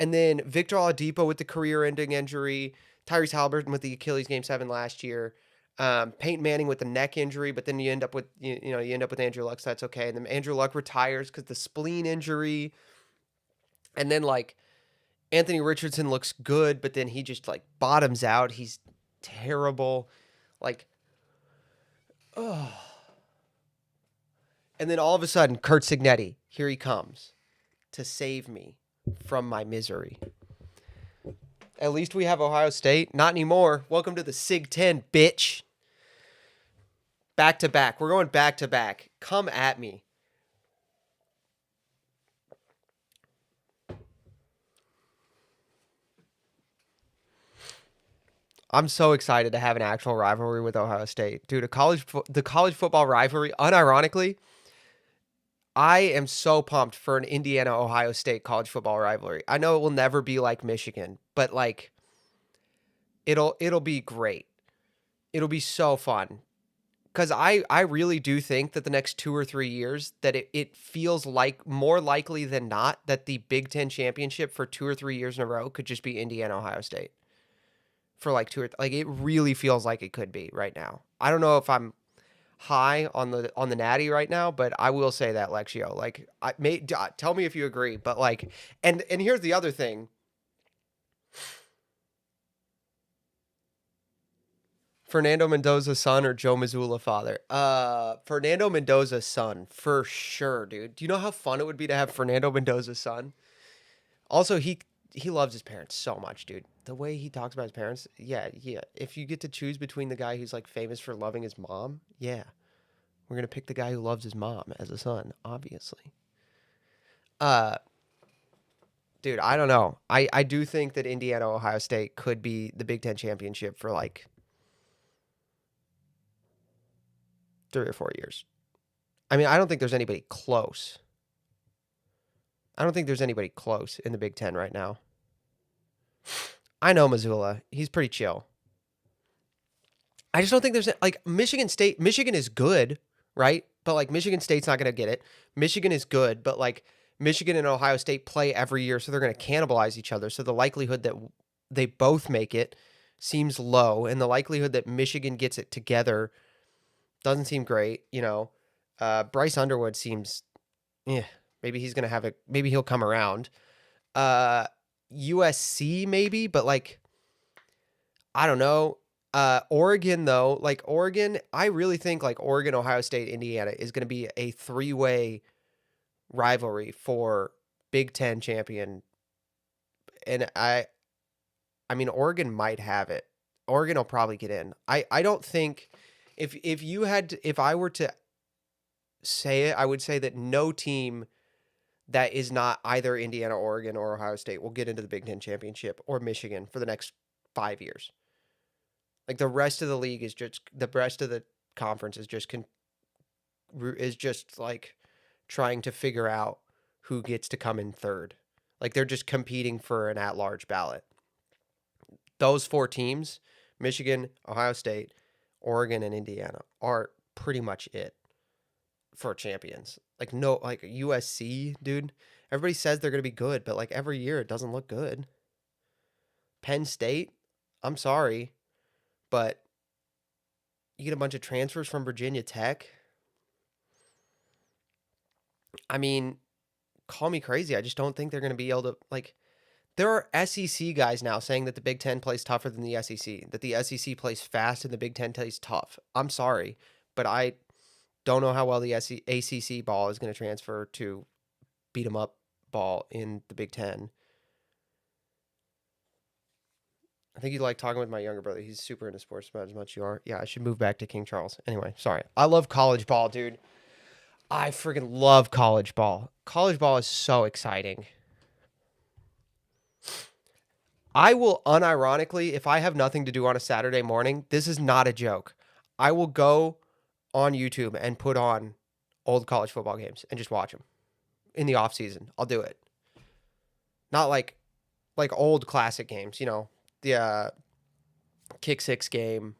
And then Victor Oladipo with the career-ending injury. Tyrese Halliburton with the Achilles Game 7 last year. Peyton Manning with the neck injury, but then you end up with you end up with Andrew Luck, so that's okay. And then Andrew Luck retires because the spleen injury. And then Anthony Richardson looks good, but then he just bottoms out. He's terrible. Oh. And then all of a sudden, Curt Cignetti, here he comes to save me from my misery. At least we have Ohio State. Not anymore. Welcome to the Sig 10, bitch. Back to back. We're going back to back. Come at me. I'm so excited to have an actual rivalry with Ohio State. Dude, the college football rivalry, unironically, I am so pumped for an Indiana-Ohio State college football rivalry. I know it will never be like Michigan, but it'll be great. It'll be so fun. Because I really do think that the next 2 or 3 years that it feels like more likely than not that the Big Ten championship for 2 or 3 years in a row could just be Indiana-Ohio State. For it really feels like it could be right now. I don't know if I'm high on the natty right now, but I will say that, Lexio. Tell me if you agree, but and here's the other thing. Fernando Mendoza's son or Joe Mazzulla father? Fernando Mendoza's son, for sure, dude. Do you know how fun it would be to have Fernando Mendoza's son? Also, he loves his parents so much, dude. The way he talks about his parents, yeah. If you get to choose between the guy who's famous for loving his mom, yeah. We're going to pick the guy who loves his mom as a son, obviously. Dude, I don't know. I do think that Indiana, Ohio State could be the Big Ten championship for like 3 or 4 years. I mean, I don't think there's anybody close. I don't think there's anybody close in the Big Ten right now. I know Missoula. He's pretty chill. I just don't think there's like Michigan State. Michigan is good, right? But like Michigan State's not going to get it. Michigan is good, but like Michigan and Ohio State play every year, so they're going to cannibalize each other. So the likelihood that they both make it seems low, and the likelihood that Michigan gets it together doesn't seem great. You know, Bryce Underwood seems, maybe he's going to have maybe he'll come around. USC maybe, but like, I don't know. Oregon though, like Oregon, I really think like Oregon, Ohio State, Indiana is going to be a 3-way rivalry for Big Ten champion. And I mean, Oregon might have it. Oregon will probably get in. I don't think if I were to say it, I would say that no team that is not either Indiana, Oregon, or Ohio State will get into the Big Ten championship, or Michigan, for the next 5 years. Like the rest of the league is just, the rest of the conference is just like trying to figure out who gets to come in third. Like they're just competing for an at-large ballot. Those 4 teams, Michigan, Ohio State, Oregon, and Indiana, are pretty much it for champions. Like no, like USC, dude. Everybody says they're going to be good, but like every year it doesn't look good. Penn State, I'm sorry, but you get a bunch of transfers from Virginia Tech. I mean, call me crazy. I just don't think they're going to be able to, like, there are SEC guys now saying that the Big Ten plays tougher than the SEC, that the SEC plays fast and the Big Ten plays tough. I'm sorry, but I don't know how well the ACC ball is going to transfer to beat 'em up ball in the Big Ten. I think you like talking with my younger brother. He's super into sports about as much as you are. Yeah, I should move back to King Charles. Anyway, sorry. I love college ball, dude. I freaking love college ball. College ball is so exciting. I will unironically, if I have nothing to do on a Saturday morning, this is not a joke, I will go on YouTube and put on old college football games and just watch them in the off season. I'll do it. Not like old classic games, you know, the Kick Six game,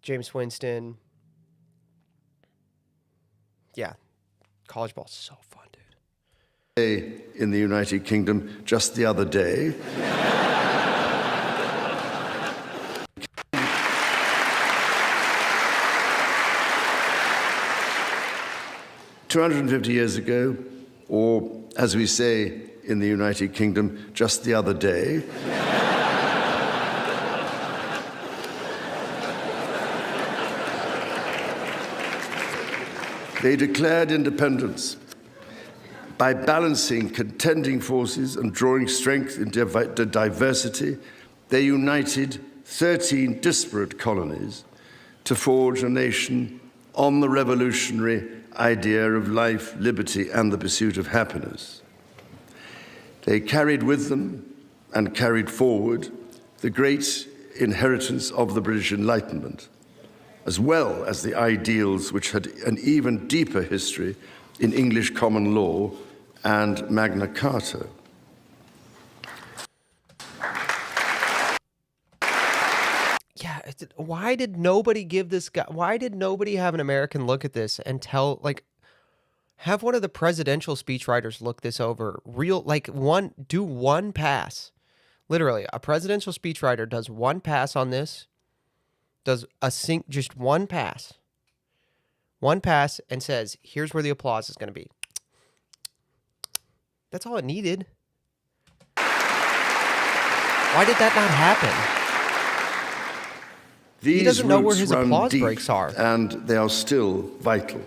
James Winston. Yeah, college ball's so fun, dude. In the United Kingdom just the other day. 250 years ago, or as we say in the United Kingdom, just the other day, they declared independence. By balancing contending forces and drawing strength into diversity, they united 13 disparate colonies to forge a nation on the revolutionary idea of life, liberty, and the pursuit of happiness. They carried with them and carried forward the great inheritance of the British Enlightenment, as well as the ideals which had an even deeper history in English common law and Magna Carta. Yeah, why did nobody give this guy, why did nobody have an American look at this and tell, like, have one of the presidential speechwriters look this over? Do one pass. Literally, a presidential speechwriter does one pass on this, just one pass. One pass and says, here's where the applause is going to be. That's all it needed. Why did that not happen? He doesn't know where his applause breaks are. And they are still vital.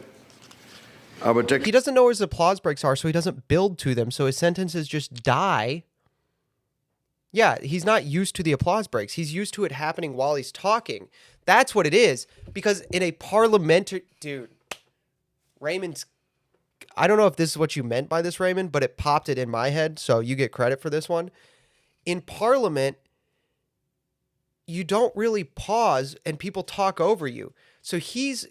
He doesn't know where his applause breaks are, so he doesn't build to them, so his sentences just die. Yeah, he's not used to the applause breaks. He's used to it happening while he's talking. That's what it is. Because in a parliamentary... Dude, Raymond's... I don't know if this is what you meant by this, Raymond, but it popped it in my head, so you get credit for this one. In Parliament, you don't really pause and people talk over you. So he's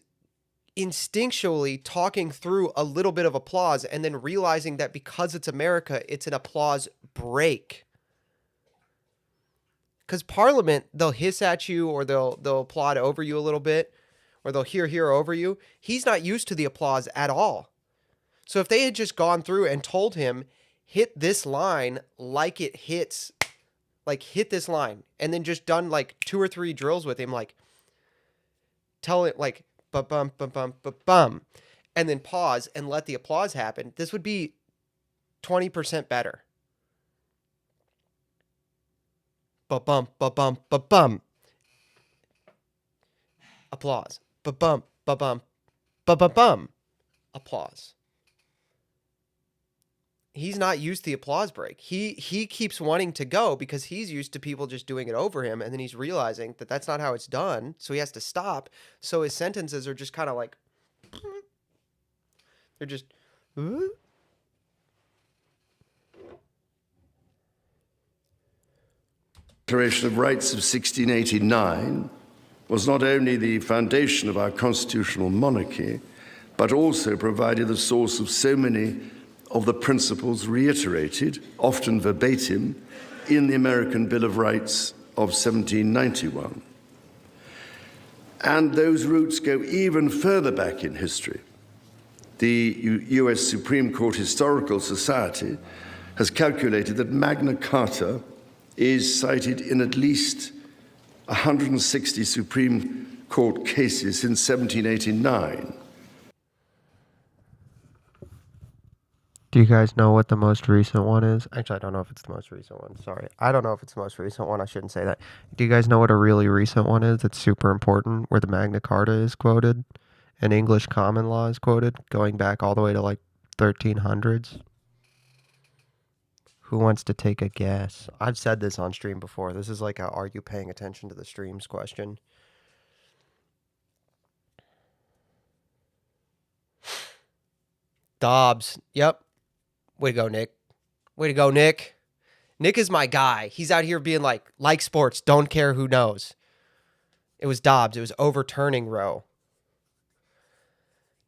instinctually talking through a little bit of applause and then realizing that because it's America, it's an applause break. Because Parliament, they'll hiss at you or they'll applaud over you a little bit or they'll hear over you. He's not used to the applause at all. So if they had just gone through and told him, hit this line like it hits, like hit this line, and then just done like 2 or 3 drills with him, like tell it like ba-bum, ba-bum, ba-bum, and then pause and let the applause happen, this would be 20% better. Ba-bum, ba-bum, ba-bum. Applause. Ba-bum, ba-bum, ba-ba-bum. Applause. He's not used to the applause break. He keeps wanting to go because he's used to people just doing it over him, and then he's realizing that that's not how it's done, so he has to stop. So his sentences are just kind of like... They're just... Declaration of Rights of 1689 was not only the foundation of our constitutional monarchy, but also provided the source of so many of the principles reiterated, often verbatim, in the American Bill of Rights of 1791. And those roots go even further back in history. The U.S. Supreme Court Historical Society has calculated that Magna Carta is cited in at least 160 Supreme Court cases since 1789. Do you guys know what the most recent one is? Actually, I don't know if it's the most recent one. Sorry. I don't know if it's the most recent one. I shouldn't say that. Do you guys know what a really recent one is that's super important, where the Magna Carta is quoted and English common law is quoted, going back all the way to like 1300s? Who wants to take a guess? I've said this on stream before. This is like a "are you paying attention to the streams" question. Dobbs. Yep. Way to go, Nick. Way to go, Nick. Nick is my guy. He's out here being like sports, don't care who knows. It was Dobbs. It was overturning Roe.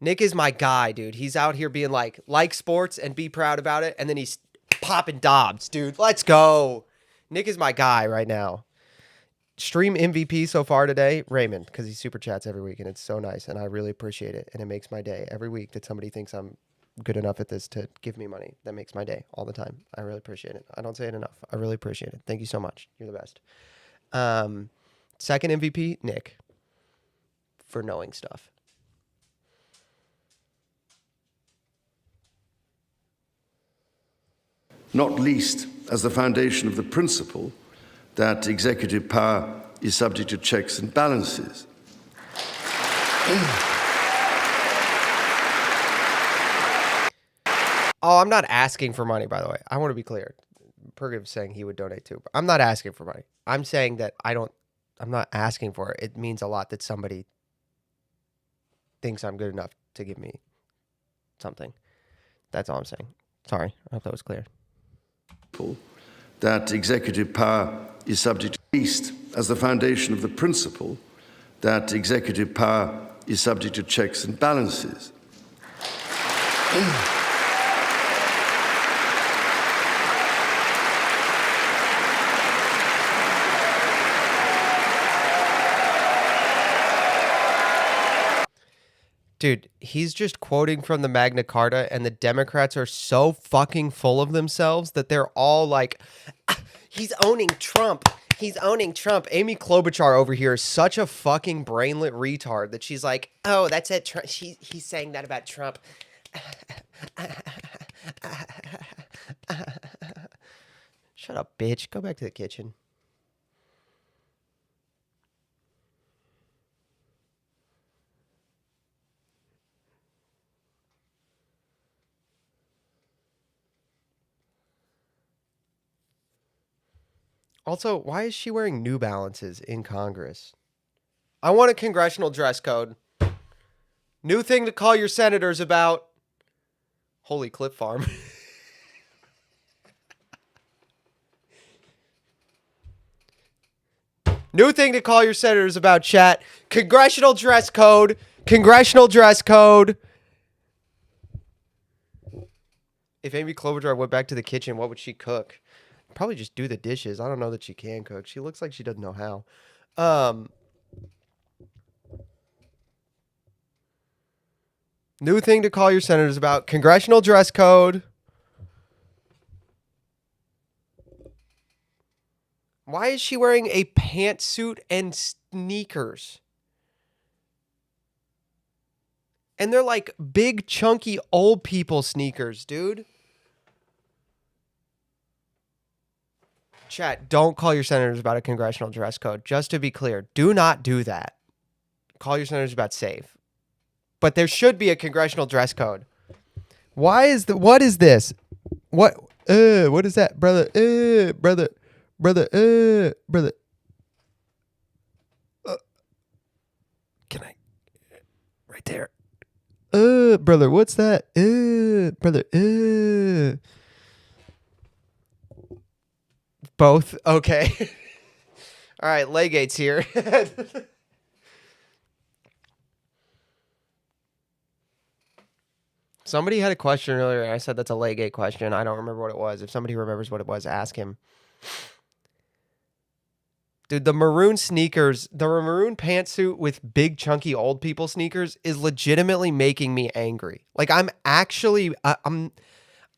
Nick is my guy, dude. He's out here being like sports and be proud about it. And then he's popping Dobbs, dude. Let's go. Nick is my guy right now. Stream MVP so far today, Raymond, because he super chats every week, and it's so nice, and I really appreciate it. And it makes my day every week that somebody thinks I'm good enough at this to give me money. That makes my day all the time. I really appreciate it. I don't say it enough. I really appreciate it. Thank you so much. You're the best. Second MVP, Nick, for knowing stuff. Not least as the foundation of the principle that executive power is subject to checks and balances. Oh, I'm not asking for money, by the way. I want to be clear. Purgiv's saying he would donate too. But I'm not asking for money. I'm saying that I'm not asking for it. It means a lot that somebody thinks I'm good enough to give me something. That's all I'm saying. Sorry. I hope that was clear. That executive power is subject to, at least as the foundation of the principle that executive power is subject to checks and balances. Dude, he's just quoting from the Magna Carta, and the Democrats are so fucking full of themselves that they're all like, he's owning Trump. He's owning Trump. Amy Klobuchar over here is such a fucking brainlet retard that she's like, oh, that's it. He's saying that about Trump. Shut up, bitch. Go back to the kitchen. Also, why is she wearing New Balances in Congress? I want a congressional dress code. New thing to call your senators about. Holy Clip Farm. New thing to call your senators about, chat. Congressional dress code. Congressional dress code. If Amy Klobuchar went back to the kitchen, what would she cook? Probably just do the dishes. I don't know that she can cook. She looks like she doesn't know how. New thing to call your senators about. Congressional dress code. Why is she wearing a pantsuit and sneakers? And they're like big, chunky, old people sneakers, dude. Chat, don't call your senators about a congressional dress code. Just to be clear, do not do that. Call your senators about safe. But there should be a congressional dress code. What is this? What is that, brother? Brother. Can I? Right there. Brother, what's that? Brother. Both? Okay. All right, Legate's here. Somebody had a question earlier, and I said that's a Legate question. I don't remember what it was. If somebody remembers what it was, ask him. Dude, the maroon sneakers, the maroon pantsuit with big chunky old people sneakers is legitimately making me angry. Like I'm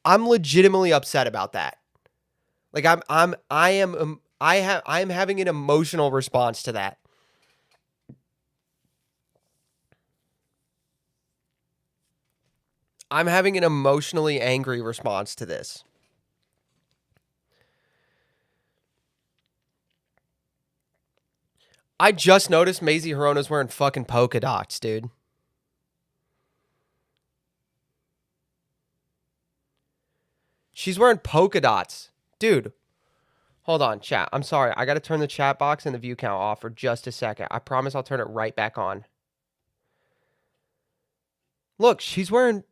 legitimately upset about that. Like I am having an emotional response to that. I'm having an emotionally angry response to this. I just noticed Mazie Hirona's wearing fucking polka dots, dude. She's wearing polka dots. Dude, hold on, chat. I'm sorry. I got to turn the chat box and the view count off for just a second. I promise I'll turn it right back on. Look, she's wearing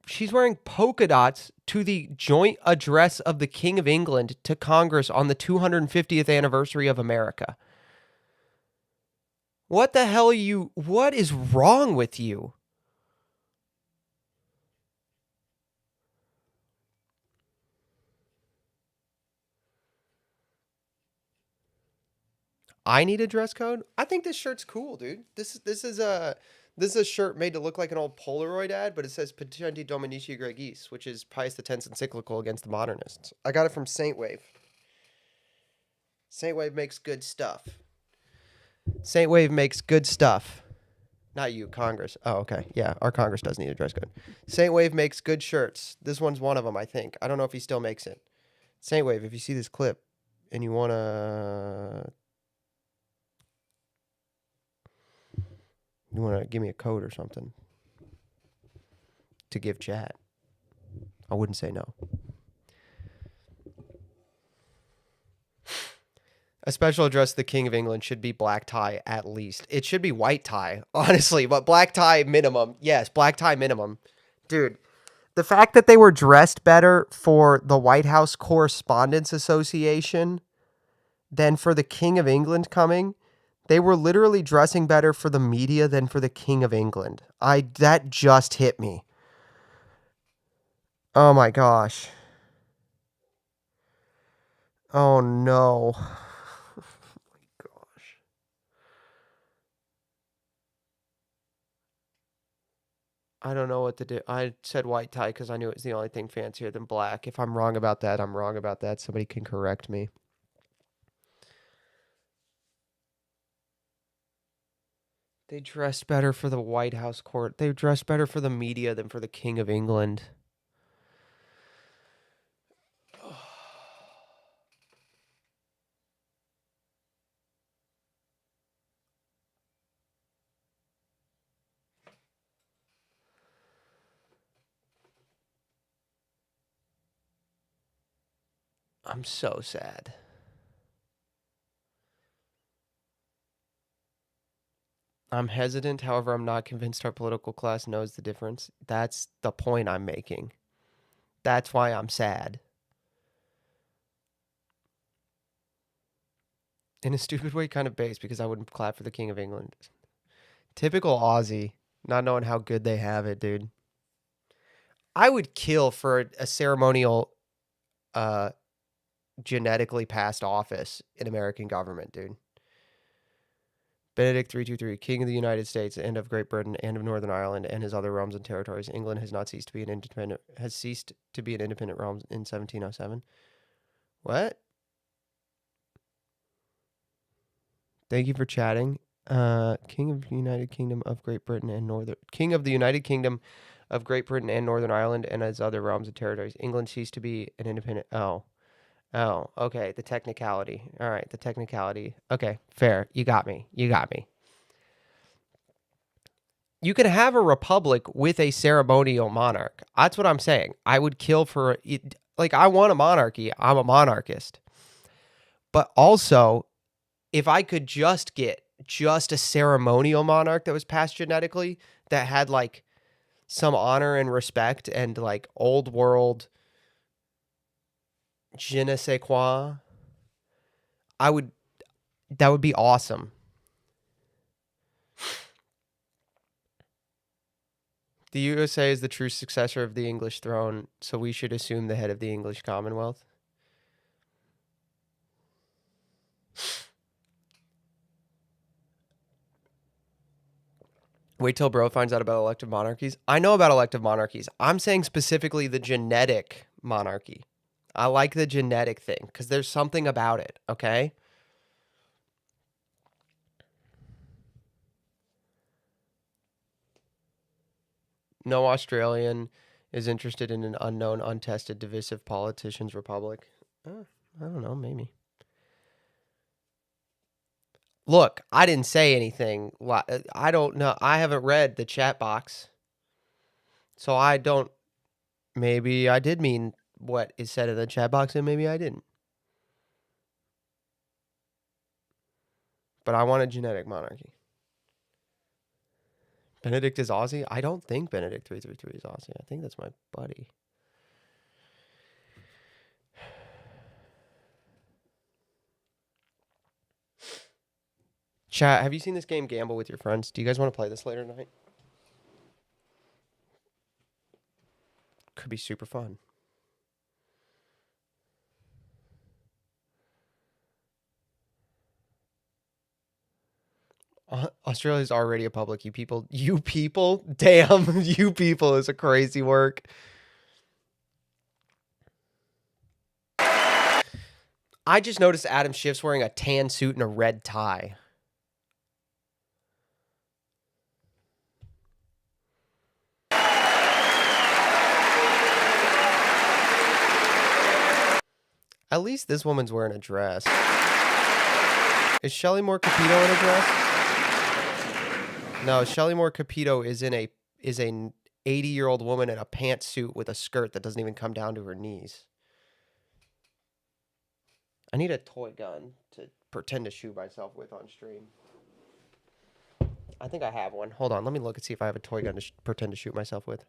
polka dots to the joint address of the King of England to Congress on the 250th anniversary of America. What the hell what is wrong with you? I need a dress code? I think this shirt's cool, dude. This is a shirt made to look like an old Polaroid ad, but it says Patienti Dominici Gregis, which is Pius X's encyclical against the modernists. I got it from Saint Wave. Saint Wave makes good stuff. Saint Wave makes good stuff. Not you, Congress. Oh, okay. Yeah, our Congress does need a dress code. Saint Wave makes good shirts. This one's one of them, I think. I don't know if he still makes it. Saint Wave, if you see this clip and you want to give me a code or something to give chat, I wouldn't say no. A special address to the King of England should be black tie at least. It should be white tie, honestly, but black tie minimum. Yes, black tie minimum. Dude, the fact that they were dressed better for the White House Correspondents Association than for the King of England coming, they were literally dressing better for the media than for the King of England. That just hit me. Oh my gosh. Oh no. I don't know what to do. I said white tie because I knew it was the only thing fancier than black. If I'm wrong about that, I'm wrong about that. Somebody can correct me. They dressed better for the White House court. They dressed better for the media than for the King of England. I'm so sad. I'm hesitant, however, I'm not convinced our political class knows the difference. That's the point I'm making. That's why I'm sad. In a stupid way, kind of based, because I wouldn't clap for the King of England. Typical Aussie, not knowing how good they have it, dude. I would kill for a ceremonial, genetically passed office in American government, dude. Benedict 323, King of the United States and of Great Britain and of Northern Ireland and his other realms and territories. England has not ceased to be an independent realm in 1707. What? Thank you for chatting. King of the United Kingdom of Great Britain and King of the United Kingdom of Great Britain and Northern Ireland and its other realms and territories. England ceased to be an independent. Oh, okay. The technicality. All right, the technicality. Okay, fair. You got me. You can have a republic with a ceremonial monarch. That's what I'm saying. I would kill for it. Like, I want a monarchy. I'm a monarchist. But also, if I could just get a ceremonial monarch that was passed genetically, that had like some honor and respect and like old world je ne sais quoi, that would be awesome. The USA is the true successor of the English throne, so we should assume the head of the English Commonwealth. Wait till bro finds out about elective monarchies. I know about elective monarchies. I'm saying specifically the genetic monarchy. I like the genetic thing because there's something about it, okay? No Australian is interested in an unknown, untested, divisive politician's republic. I don't know, maybe. Look, I didn't say anything. I don't know. I haven't read the chat box. So I don't. Maybe I did mean what is said in the chat box, and maybe I didn't. But I want a genetic monarchy. Benedict is Aussie? I don't think Benedict 333 is Aussie. I think that's my buddy. Chat, have you seen this game Gamble with your friends? Do you guys want to play this later tonight? Could be super fun. Australia's already a public. You people, damn, you people is a crazy work. I just noticed Adam Schiff's wearing a tan suit and a red tie. At least this woman's wearing a dress. Is Shelly Moore Capito in a dress? No, Shelly Moore Capito is an 80-year-old woman in a pantsuit with a skirt that doesn't even come down to her knees. I need a toy gun to pretend to shoot myself with on stream. I think I have one. Hold on, let me look and see if I have a toy gun to pretend to shoot myself with.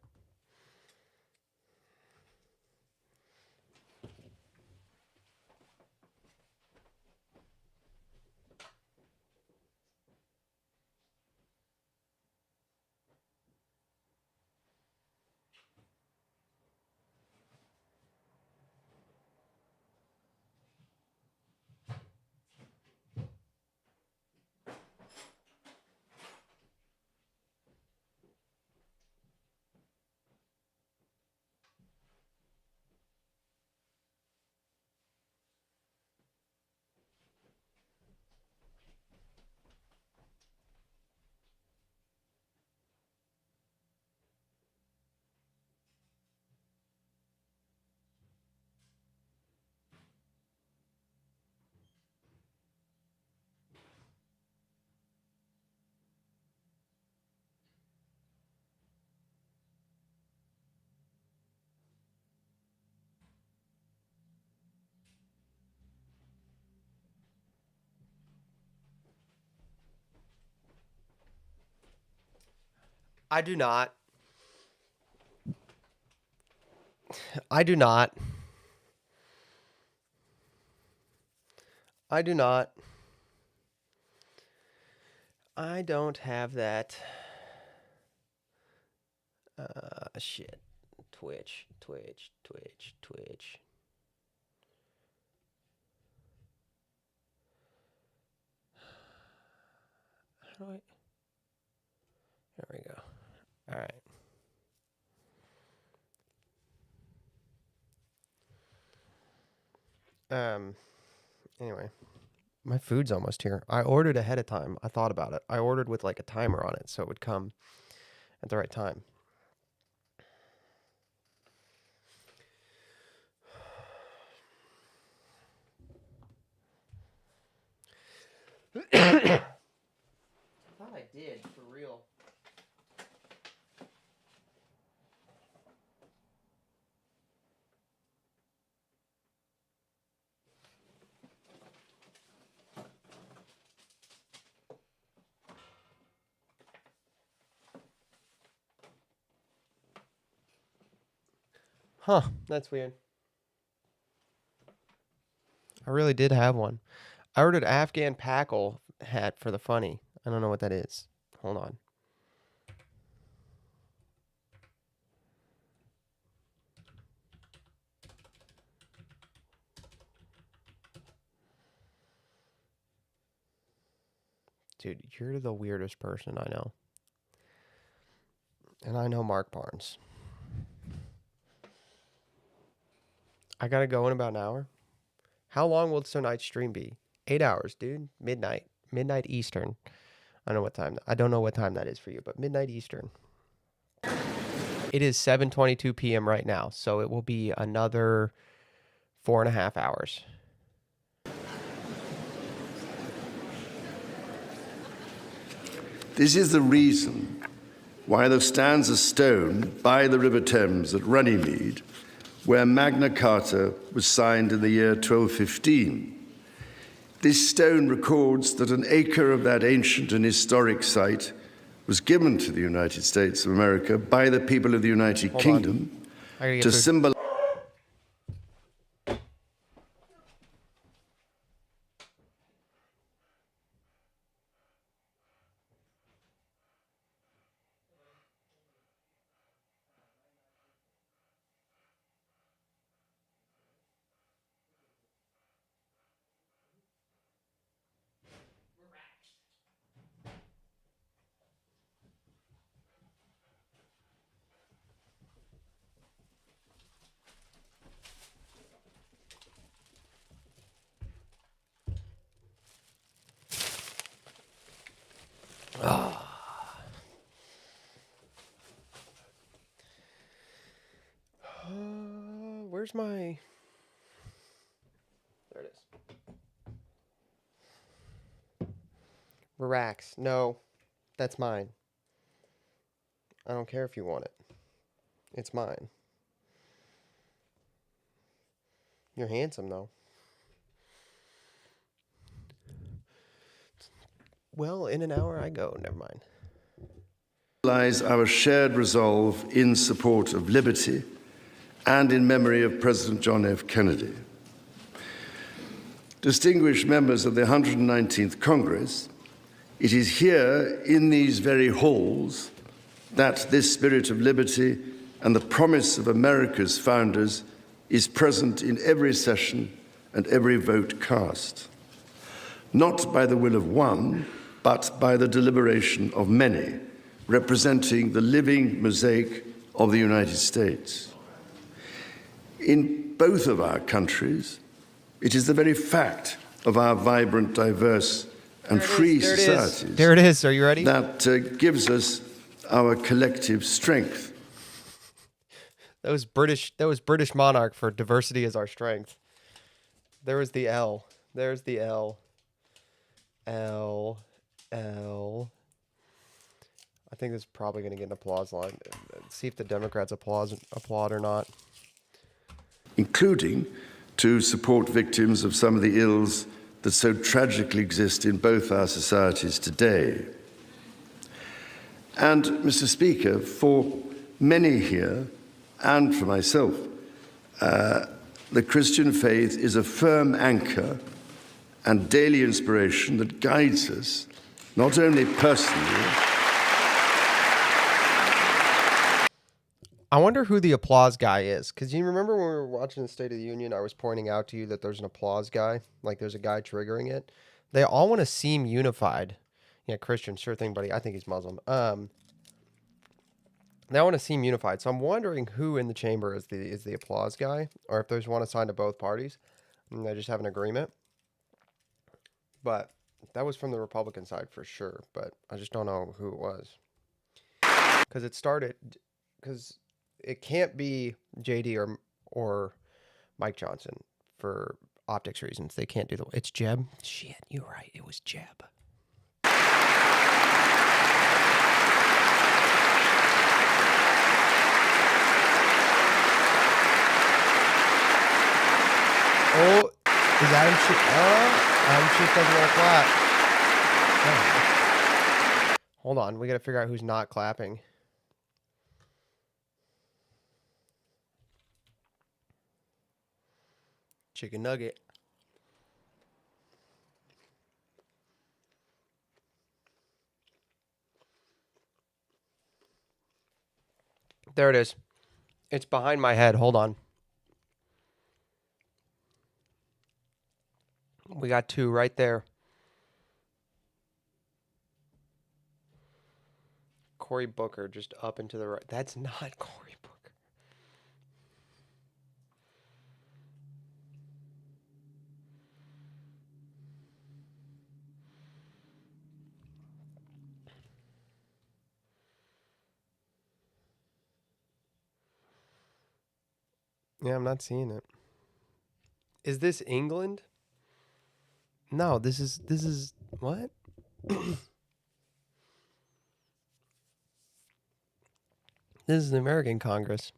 I do not. I do not. I do not. I don't have that. Shit. Twitch. How do I? There we go. All right. Anyway, my food's almost here. I ordered ahead of time. I thought about it. I ordered with like a timer on it so it would come at the right time. I thought I did, for real. Huh, that's weird. I really did have one. I ordered Afghan Packle hat for the funny. I don't know what that is. Hold on. Dude, you're the weirdest person I know. And I know Mark Barnes. I gotta go in about an hour. How long will tonight's stream be? 8 hours, dude. Midnight. Midnight Eastern. I don't know what time that is for you, but midnight Eastern. It is 7:22 p.m. right now, so it will be another 4.5 hours. This is the reason why there stands a stone by the River Thames at Runnymede, where Magna Carta was signed in the year 1215. This stone records that an acre of that ancient and historic site was given to the United States of America by the people of the United Kingdom to symbolize. Where's my... There it is. Relax. No, that's mine. I don't care if you want it. It's mine. You're handsome, though. Well, in an hour I go. Never mind. Lies our shared resolve in support of liberty and in memory of President John F. Kennedy. Distinguished members of the 119th Congress, it is here in these very halls that this spirit of liberty and the promise of America's founders is present in every session and every vote cast, not by the will of one, but by the deliberation of many, representing the living mosaic of the United States. In both of our countries, it is the very fact of our vibrant, diverse, and free societies. There it is. Are you ready? That gives us our collective strength. That was British monarch for diversity is our strength. There was the L. There's the L. L. I think this is probably going to get an applause line. Let's see if the Democrats applaud or not. Including to support victims of some of the ills that so tragically exist in both our societies today. And, Mr. Speaker, for many here, and for myself, the Christian faith is a firm anchor and daily inspiration that guides us, not only personally. I wonder who the applause guy is, because you remember when we were watching the State of the Union, I was pointing out to you that there's an applause guy, like there's a guy triggering it. They all want to seem unified. Yeah, Christian, sure thing, buddy. I think he's Muslim. They want to seem unified, so I'm wondering who in the chamber is the applause guy, or if there's one assigned to both parties, and they just have an agreement. But that was from the Republican side for sure, but I just don't know who it was, because it can't be JD or Mike Johnson for optics reasons. They can't do it's Jeb. Shit, you're right. It was Jeb. Oh, is Adam Schiff? Adam Schiff doesn't want to clap. Oh. Hold on, we got to figure out who's not clapping. Chicken nugget. There it is. It's behind my head. Hold on. We got two right there. Cory Booker just up and to the right. That's not Cory Booker. Yeah, I'm not seeing it. Is this England? No, this is what? This is the American Congress.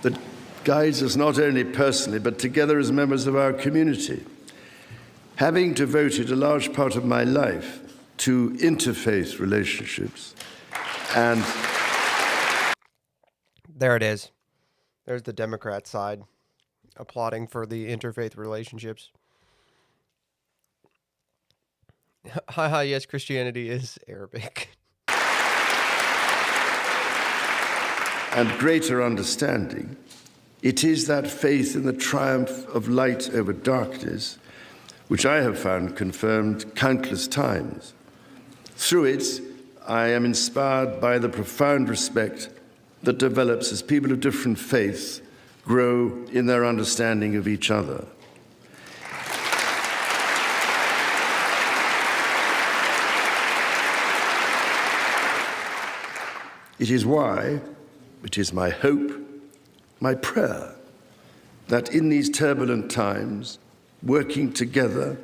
That guides us not only personally, but together as members of our community. Having devoted a large part of my life to interfaith relationships, and there it is. There's the Democrat side applauding for the interfaith relationships. Haha, yes, Christianity is Arabic. And greater understanding, it is that faith in the triumph of light over darkness which I have found confirmed countless times. Through it, I am inspired by the profound respect that develops as people of different faiths grow in their understanding of each other. It is why, it is my hope, my prayer, that in these turbulent times, working together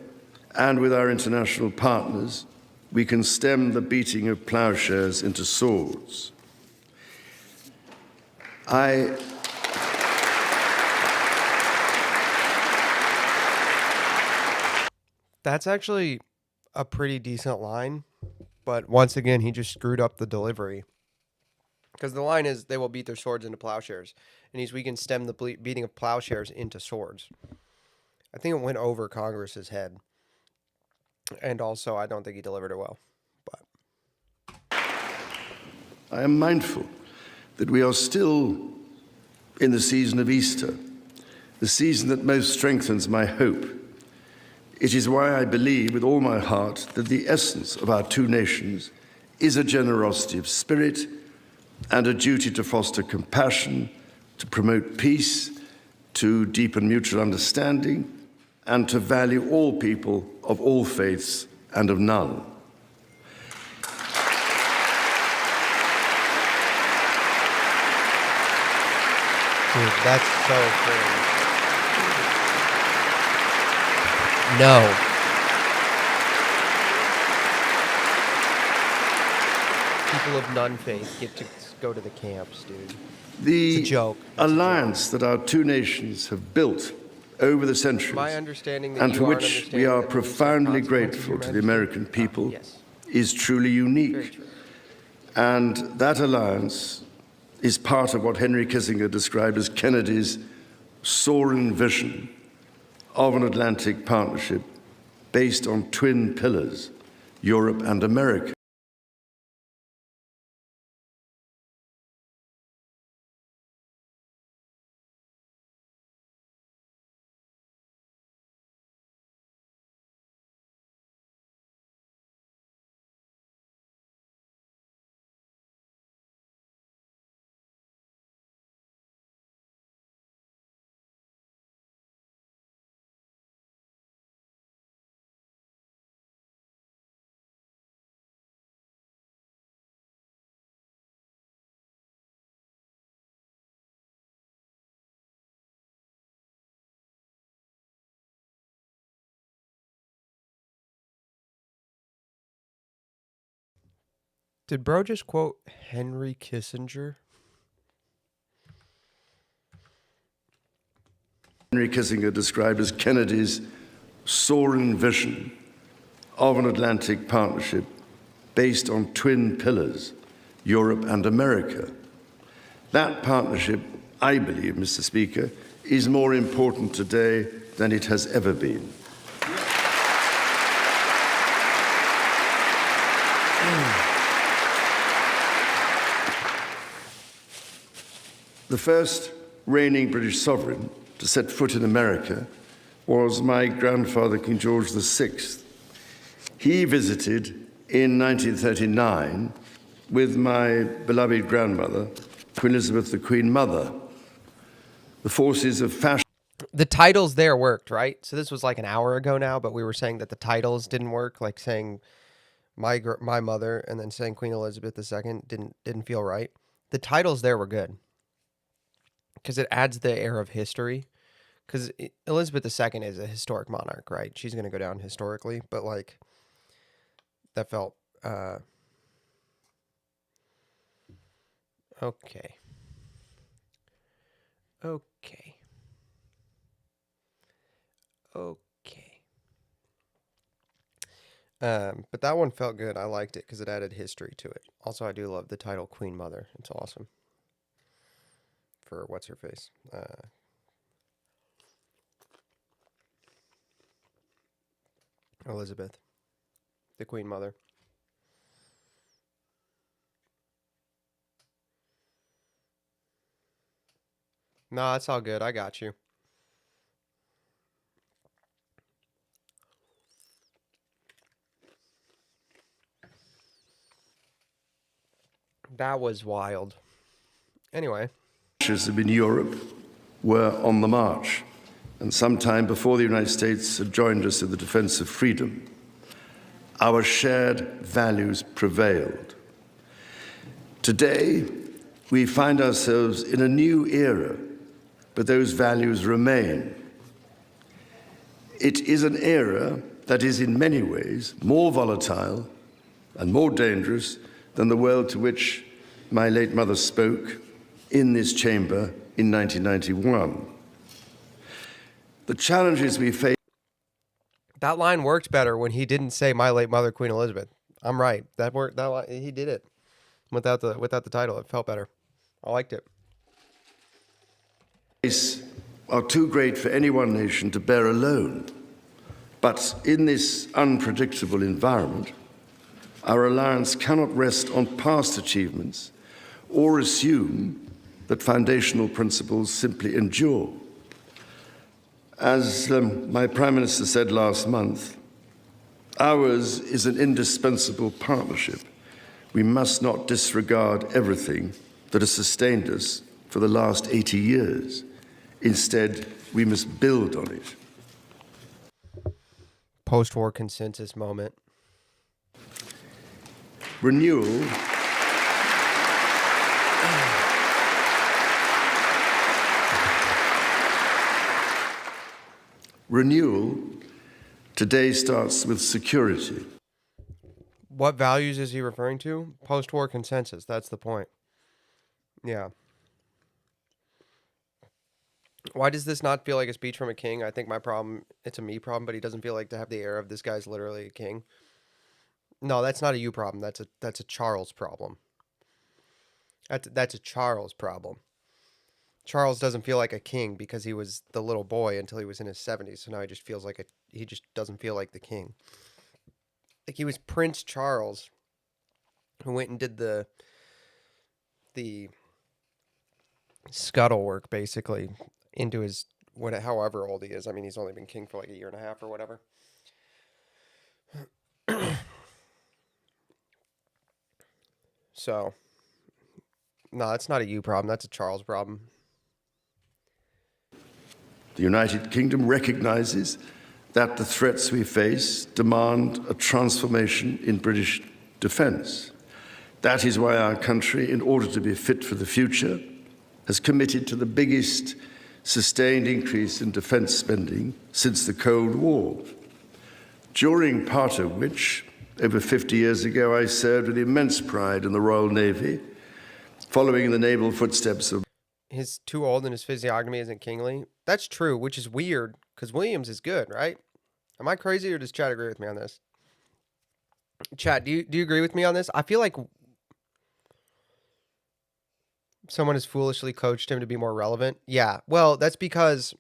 and with our international partners, we can stem the beating of plowshares into swords. That's actually a pretty decent line, but once again, he just screwed up the delivery. Because the line is, they will beat their swords into plowshares. And we can stem the beating of plowshares into swords. I think it went over Congress's head. And also, I don't think he delivered it well. But I am mindful that we are still in the season of Easter, the season that most strengthens my hope. It is why I believe with all my heart that the essence of our two nations is a generosity of spirit and a duty to foster compassion, to promote peace, to deepen mutual understanding, and to value all people of all faiths and of none. Dude, that's so cool. No. People of none faith get to go to the camps, dude. The It's a joke. alliance that our two nations have built over the centuries, My understanding that and you for aren't which we understanding are the profoundly consequences, grateful Your to the Majesty. American people, Yes. is truly Very unique. true. And that alliance is part of what Henry Kissinger described as Kennedy's soaring vision of an Atlantic partnership based on twin pillars, Europe and America. Did bro just quote Henry Kissinger? Henry Kissinger described as Kennedy's soaring vision of an Atlantic partnership based on twin pillars, Europe and America. That partnership, I believe, Mr. Speaker, is more important today than it has ever been. The first reigning British sovereign to set foot in America was my grandfather, King George VI. He visited in 1939 with my beloved grandmother, Queen Elizabeth, the Queen Mother. The forces of fascism. The titles there worked, right? So this was like an hour ago now, but we were saying that the titles didn't work, like saying my mother and then saying Queen Elizabeth II didn't feel right. The titles there were good because it adds the air of history. Because Elizabeth II is a historic monarch, right? She's going to go down historically, but like that felt okay. Okay. But that one felt good. I liked it because it added history to it. Also, I do love the title Queen Mother. It's awesome. For what's her face? Elizabeth, the Queen Mother. No, it's all good. I got you. That was wild. Anyway. In Europe were on the march, and sometime before the United States had joined us in the defense of freedom, our shared values prevailed. Today, we find ourselves in a new era, but those values remain. It is an era that is in many ways more volatile and more dangerous than the world to which my late mother spoke in this chamber in 1991. The challenges we face. That line worked better when he didn't say my late mother, Queen Elizabeth. I'm right. That worked. That line, he did it without the title. It felt better. I liked it. Are too great for any one nation to bear alone. But in this unpredictable environment, our alliance cannot rest on past achievements or assume that foundational principles simply endure. As my Prime Minister said last month, ours is an indispensable partnership. We must not disregard everything that has sustained us for the last 80 years. Instead, we must build on it. Post-war consensus moment. Renewal today starts with security. What values is he referring to? Post-war consensus. That's the point. Yeah. Why does this not feel like a speech from a king? I think my problem, it's a me problem, but he doesn't feel like to have the air of this guy's literally a king. No, that's not a you problem. That's a Charles problem. That's a Charles problem. Charles doesn't feel like a king because he was the little boy until he was in his 70s. So now he just feels like he just doesn't feel like the king. Like he was Prince Charles who went and did the scuttle work basically into his however old he is. I mean, he's only been king for like a year and a half or whatever. So, no, that's not a you problem. That's a Charles problem. The United Kingdom recognizes that the threats we face demand a transformation in British defense. That is why our country, in order to be fit for the future, has committed to the biggest sustained increase in defense spending since the Cold War, during part of which, over 50 years ago, I served with immense pride in the Royal Navy, following in the naval footsteps of... He's too old and his physiognomy isn't kingly. That's true, which is weird, because Williams is good, right? Am I crazy, or does Chad agree with me on this? Chad, do you agree with me on this? I feel like someone has foolishly coached him to be more relevant. Yeah, well, that's because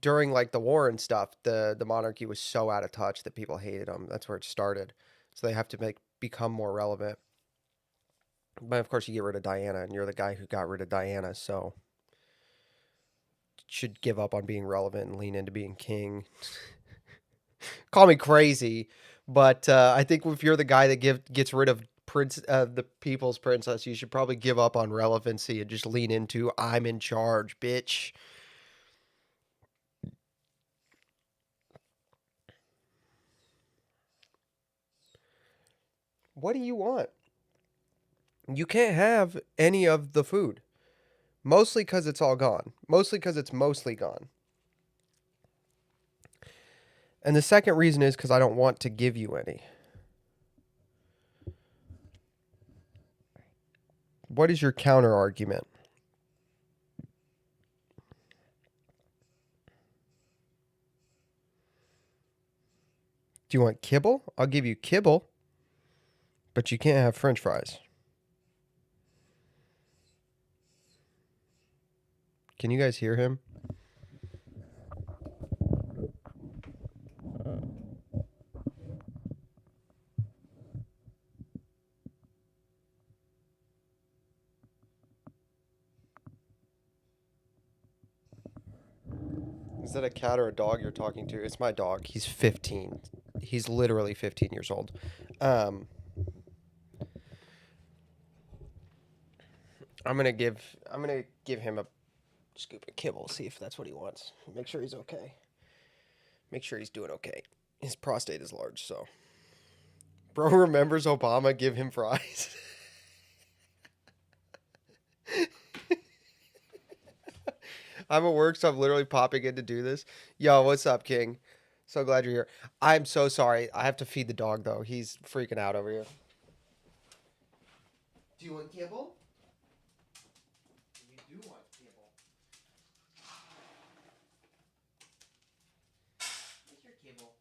during like the war and stuff, the monarchy was so out of touch that people hated him. That's where it started. So they have to become more relevant. But of course, you get rid of Diana, and you're the guy who got rid of Diana, so should give up on being relevant and lean into being king. Call me crazy, but I think if you're the guy that gets rid of the people's princess, you should probably give up on relevancy and just lean into I'm in charge, bitch. What do you want? You can't have any of the food. Mostly because it's all gone. Mostly because it's mostly gone. And the second reason is because I don't want to give you any. What is your counter argument? Do you want kibble? I'll give you kibble. But you can't have French fries. Can you guys hear him? Is that a cat or a dog you're talking to? It's my dog. He's 15. He's literally 15 years old. I'm gonna give him a scoop of kibble, see if that's what he wants. Make sure he's okay. Make sure he's doing okay. His prostate is large, so. Bro remembers Obama give him fries. I'm at work, so I'm literally popping in to do this. Yo, what's up, King? So glad you're here. I'm so sorry. I have to feed the dog, though. He's freaking out over here. Do you want kibble? You do want kibble. Where's your kibble?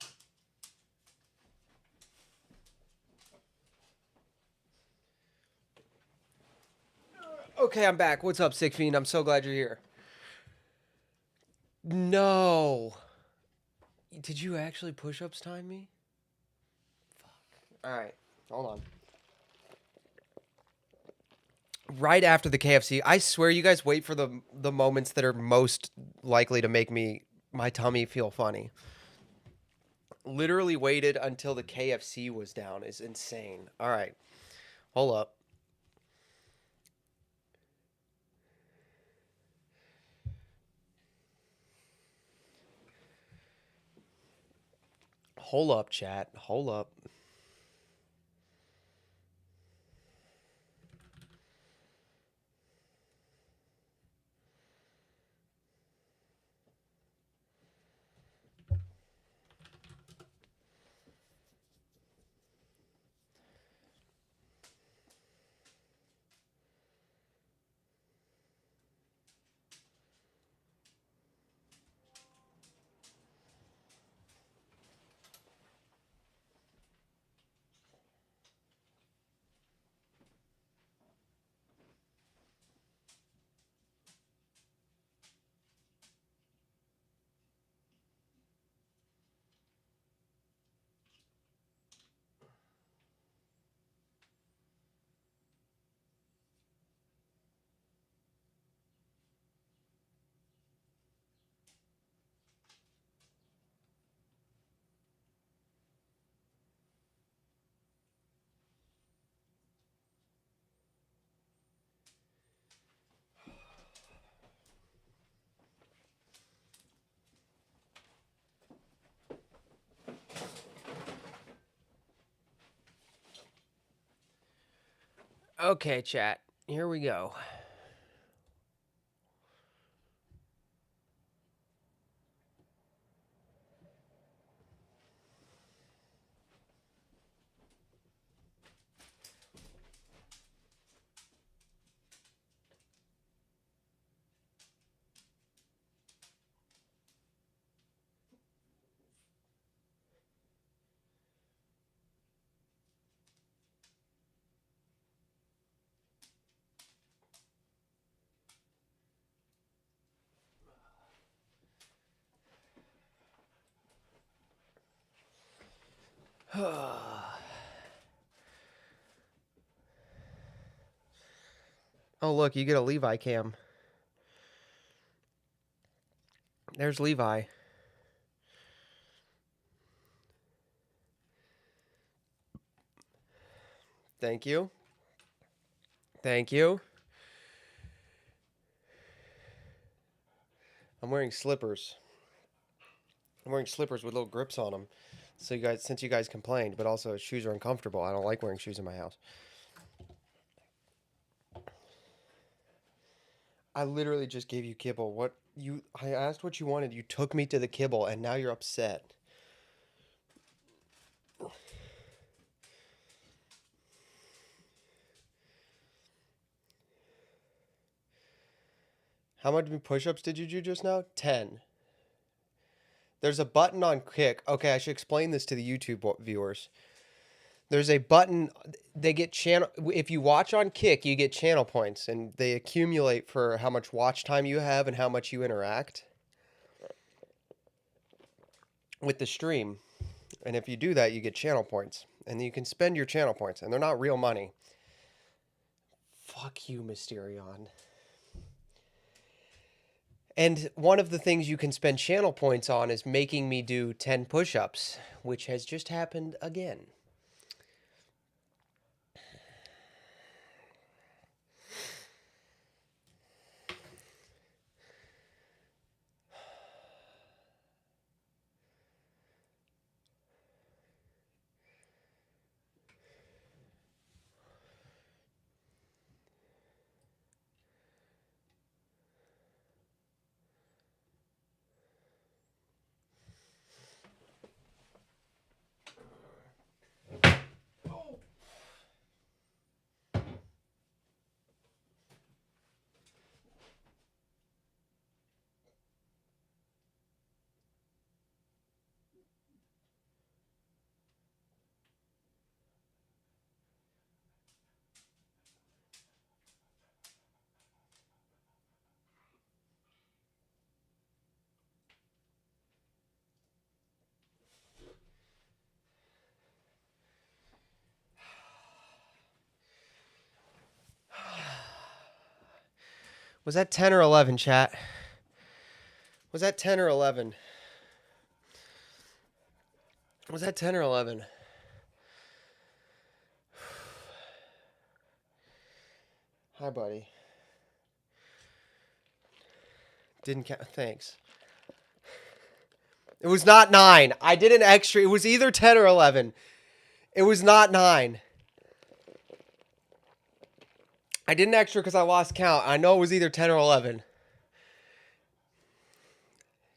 Okay, I'm back. What's up, Sick Fiend? I'm so glad you're here. No. Did you actually push-ups time me? Fuck. All right. Hold on. Right after the KFC, I swear you guys wait for the moments that are most likely to make my tummy feel funny. Literally waited until the KFC was down is insane. All right. Hold up. Hold up, chat. Hold up. Okay, chat. Here we go. Oh, look, you get a Levi cam. There's Levi. Thank you. Thank you. I'm wearing slippers. I'm wearing slippers with little grips on them. So you guys, since you guys complained, but also shoes are uncomfortable. I don't like wearing shoes in my house. I literally just gave you kibble. I asked what you wanted. You took me to the kibble and now you're upset. How many push-ups did you do just now? 10. There's a button on Kick. Okay, I should explain this to the YouTube viewers. There's a button. They get channel. If you watch on Kick, you get channel points, and they accumulate for how much watch time you have and how much you interact with the stream. And if you do that, you get channel points, and you can spend your channel points, and they're not real money. Fuck you, Mysterion. And one of the things you can spend channel points on is making me do 10 push-ups, which has just happened again. Was that 10 or 11, chat? Was that 10 or 11? Was that 10 or 11? Hi, buddy. Didn't count. Thanks. It was not 9. I did an extra. It was either 10 or 11. It was not 9. I did an extra because I lost count. I know it was either 10 or 11.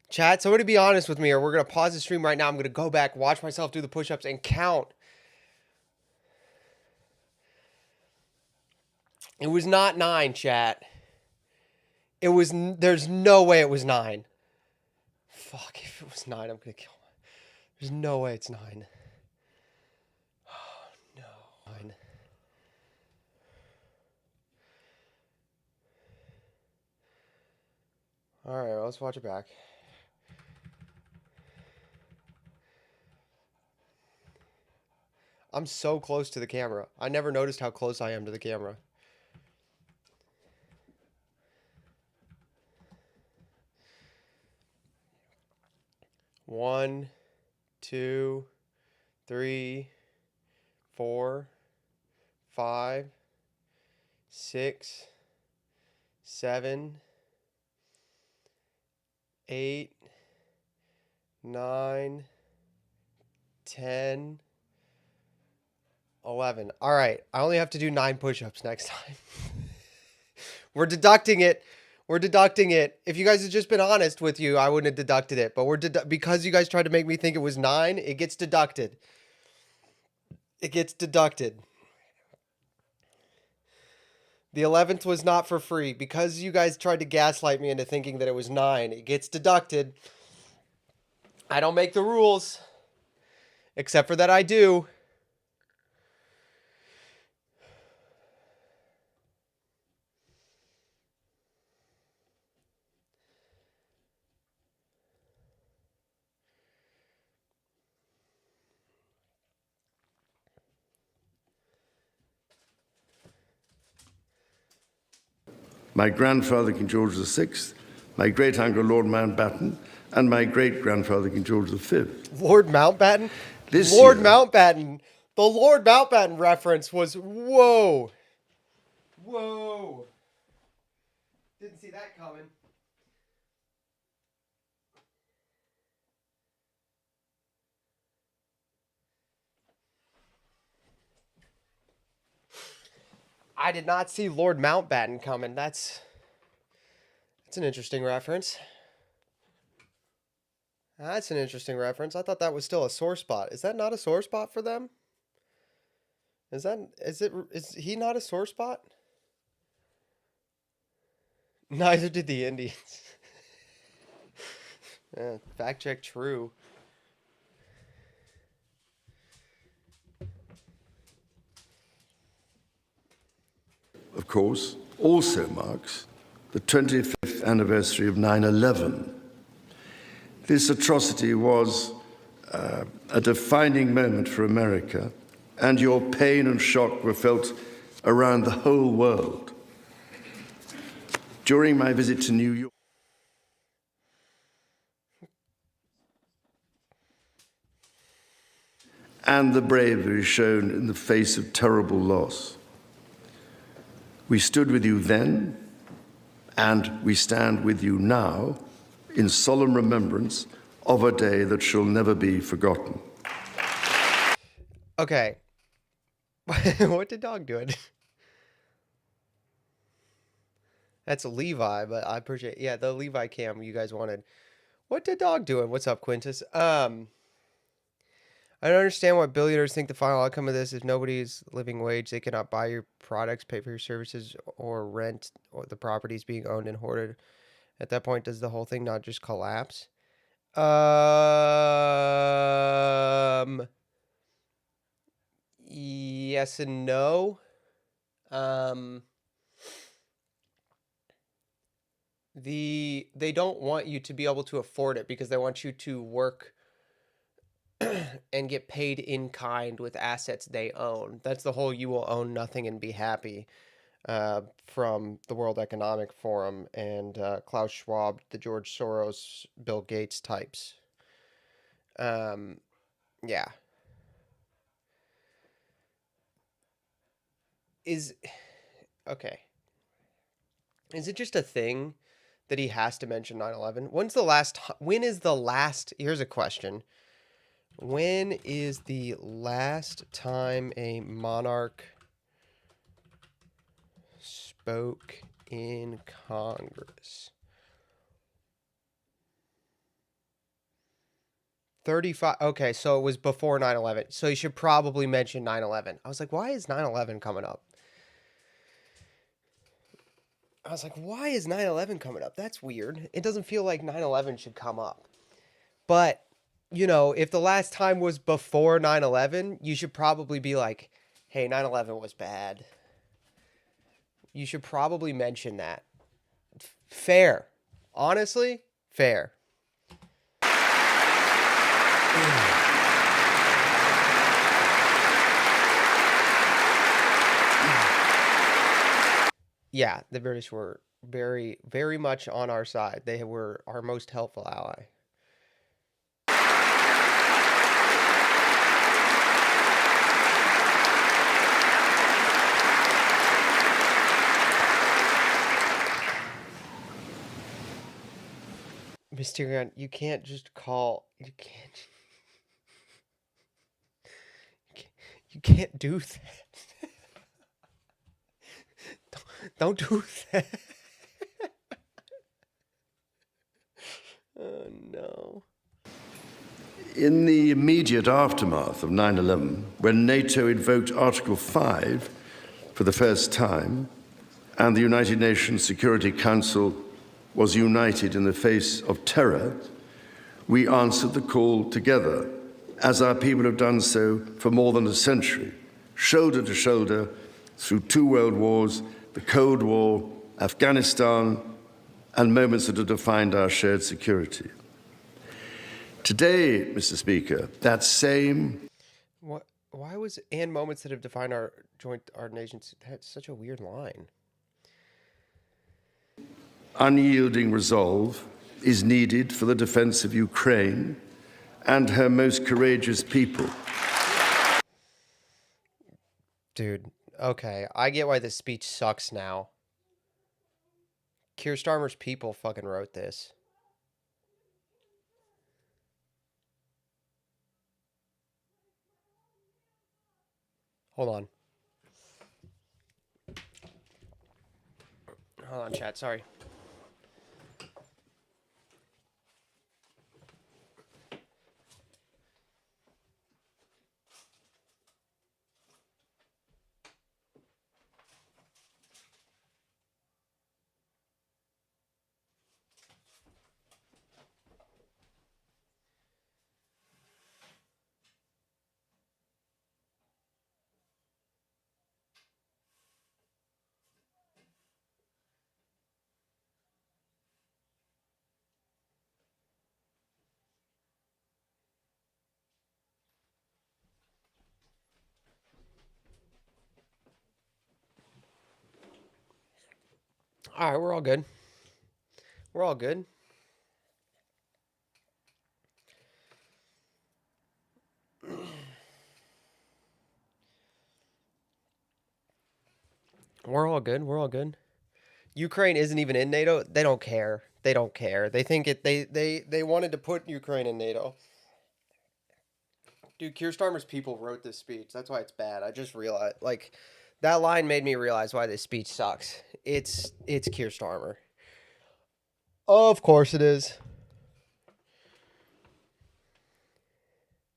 Chat, somebody be honest with me, or we're going to pause the stream right now. I'm going to go back, watch myself do the push-ups, and count. It was not 9, chat. It was. There's no way it was 9. Fuck, if it was 9, I'm going to kill myself. There's no way it's 9. Oh, no. 9. All right, well, let's watch it back. I'm so close to the camera. I never noticed how close I am to the camera. One, 2, 3, 4, 5, 6, 7, 8, 9, 10, 11. All right. I only have to do 9 push-ups next time. We're deducting it. We're deducting it. If you guys had just been honest with you, I wouldn't have deducted it. But because you guys tried to make me think it was 9, it gets deducted. It gets deducted. The 11th was not for free. Because you guys tried to gaslight me into thinking that it was 9, it gets deducted. I don't make the rules. Except for that I do. My grandfather, King George VI, my great-uncle, Lord Mountbatten, and my great-grandfather, King George V. Lord Mountbatten? Lord Mountbatten. The Lord Mountbatten reference was, whoa. Whoa. Didn't see that coming. I did not see Lord Mountbatten coming. That's an interesting reference. That's an interesting reference. I thought that was still a sore spot. Is that not a sore spot for them? Is he not a sore spot? Neither did the Indians. Fact check true. Of course, also marks the 25th anniversary of 9/11. This atrocity was a defining moment for America, and your pain and shock were felt around the whole world. During my visit to New York, and the bravery shown in the face of terrible loss, we stood with you then, and we stand with you now in solemn remembrance of a day that shall never be forgotten. Okay. What did dog doing? That's Levi, but I appreciate, yeah, the Levi cam you guys wanted. What did dog doing? What's up, Quintus? I don't understand why billionaires think the final outcome of this is nobody's living wage. They cannot buy your products, pay for your services, or rent, or the properties being owned and hoarded. At that point, does the whole thing not just collapse? Yes and no. They don't want you to be able to afford it because they want you to work and get paid in kind with assets they own. That's the whole "you will own nothing and be happy" from the World Economic Forum and Klaus Schwab, the George Soros, Bill Gates types. Yeah. Okay. Is it just a thing that he has to mention 9/11? Here's a question. When is the last time a monarch spoke in Congress? 35. Okay, so it was before 9/11. So you should probably mention 9/11. I was like, why is 9/11 coming up? why is 9/11 coming up? That's weird. It doesn't feel like 9/11 should come up. But, if the last time was before 9/11, you should probably be like, hey, 9/11 was bad. You should probably mention that. Fair. Honestly, fair. Yeah, the British were very, very much on our side. They were our most helpful ally. Mysterion, you can't just call. You can't do that. Don't do that. Oh, no. In the immediate aftermath of 9/11, when NATO invoked Article 5 for the first time, and the United Nations Security Council was united in the face of terror, we answered the call together, as our people have done so for more than a century, shoulder to shoulder, through 2 world wars, the Cold War, Afghanistan, and moments that have defined our shared security. Today, Mr. Speaker, that same... Why was "and moments that have defined our nations"? That's such a weird line. Unyielding resolve is needed for the defense of Ukraine and her most courageous people. Dude, okay, I get why this speech sucks now. Keir Starmer's people fucking wrote this. Hold on. Hold on, chat, sorry. All right, we're all good. We're all good. We're all good. We're all good. Ukraine isn't even in NATO. They don't care. They don't care. They think it. They wanted to put Ukraine in NATO. Dude, Keir Starmer's people wrote this speech. That's why it's bad. I just realized, like, that line made me realize why this speech sucks. It's Keir Starmer. Of course it is.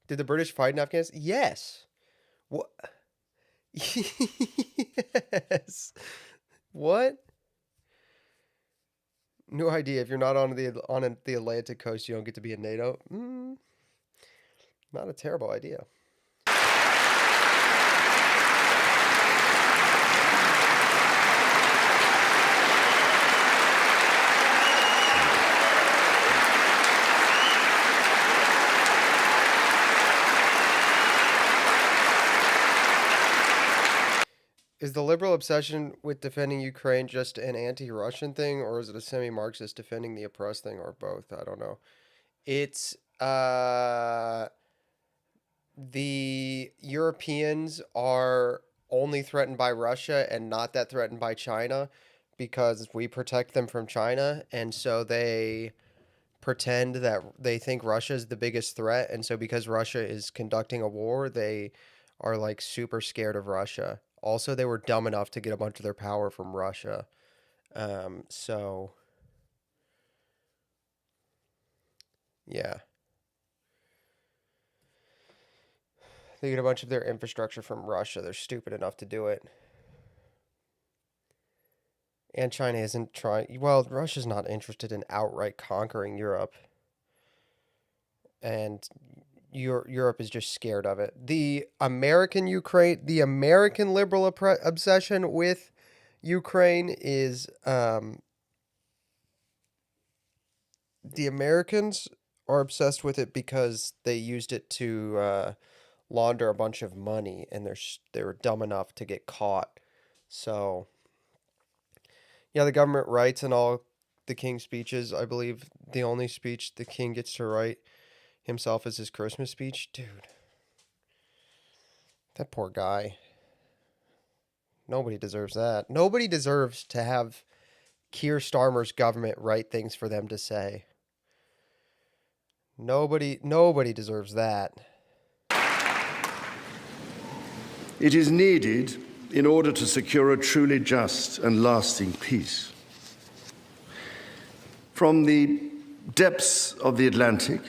Did the British fight in Afghanistan? Yes. What? Yes. What? No idea. If you're not on the Atlantic coast, you don't get to be in NATO. Not a terrible idea. Is the liberal obsession with defending Ukraine just an anti-Russian thing, or is it a semi-Marxist defending the oppressed thing, or both? I don't know. It's the Europeans are only threatened by Russia and not that threatened by China because we protect them from China, and so they pretend that they think Russia is the biggest threat, and so because Russia is conducting a war, they are like super scared of Russia. Also, they were dumb enough to get a bunch of their power from Russia. So yeah. They get a bunch of their infrastructure from Russia. They're stupid enough to do it. And China isn't trying... Well, Russia's not interested in outright conquering Europe. And Europe is just scared of it. The American liberal obsession with Ukraine is... the Americans are obsessed with it because they used it to... launder a bunch of money, and they were dumb enough to get caught. So, yeah, the government writes in all the King's speeches. I believe the only speech the King gets to write himself is his Christmas speech. Dude, that poor guy. Nobody deserves that. Nobody deserves to have Keir Starmer's government write things for them to say. Nobody deserves that. It is needed in order to secure a truly just and lasting peace. From the depths of the Atlantic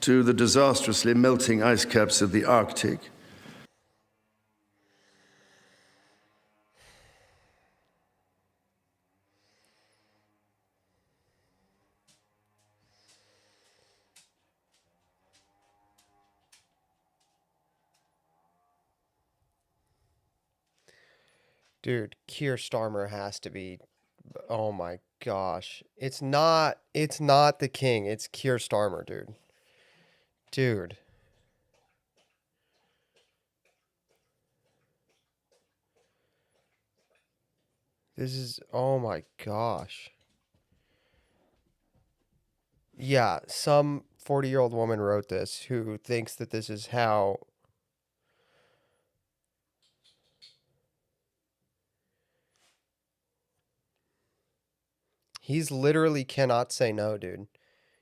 to the disastrously melting ice caps of the Arctic, Dude, Keir Starmer has to be. Oh my gosh. It's not the king. It's Keir Starmer, dude. Dude. This is, oh my gosh. Yeah, some 40-year-old woman wrote this who thinks that this is how. He's literally cannot say no, dude.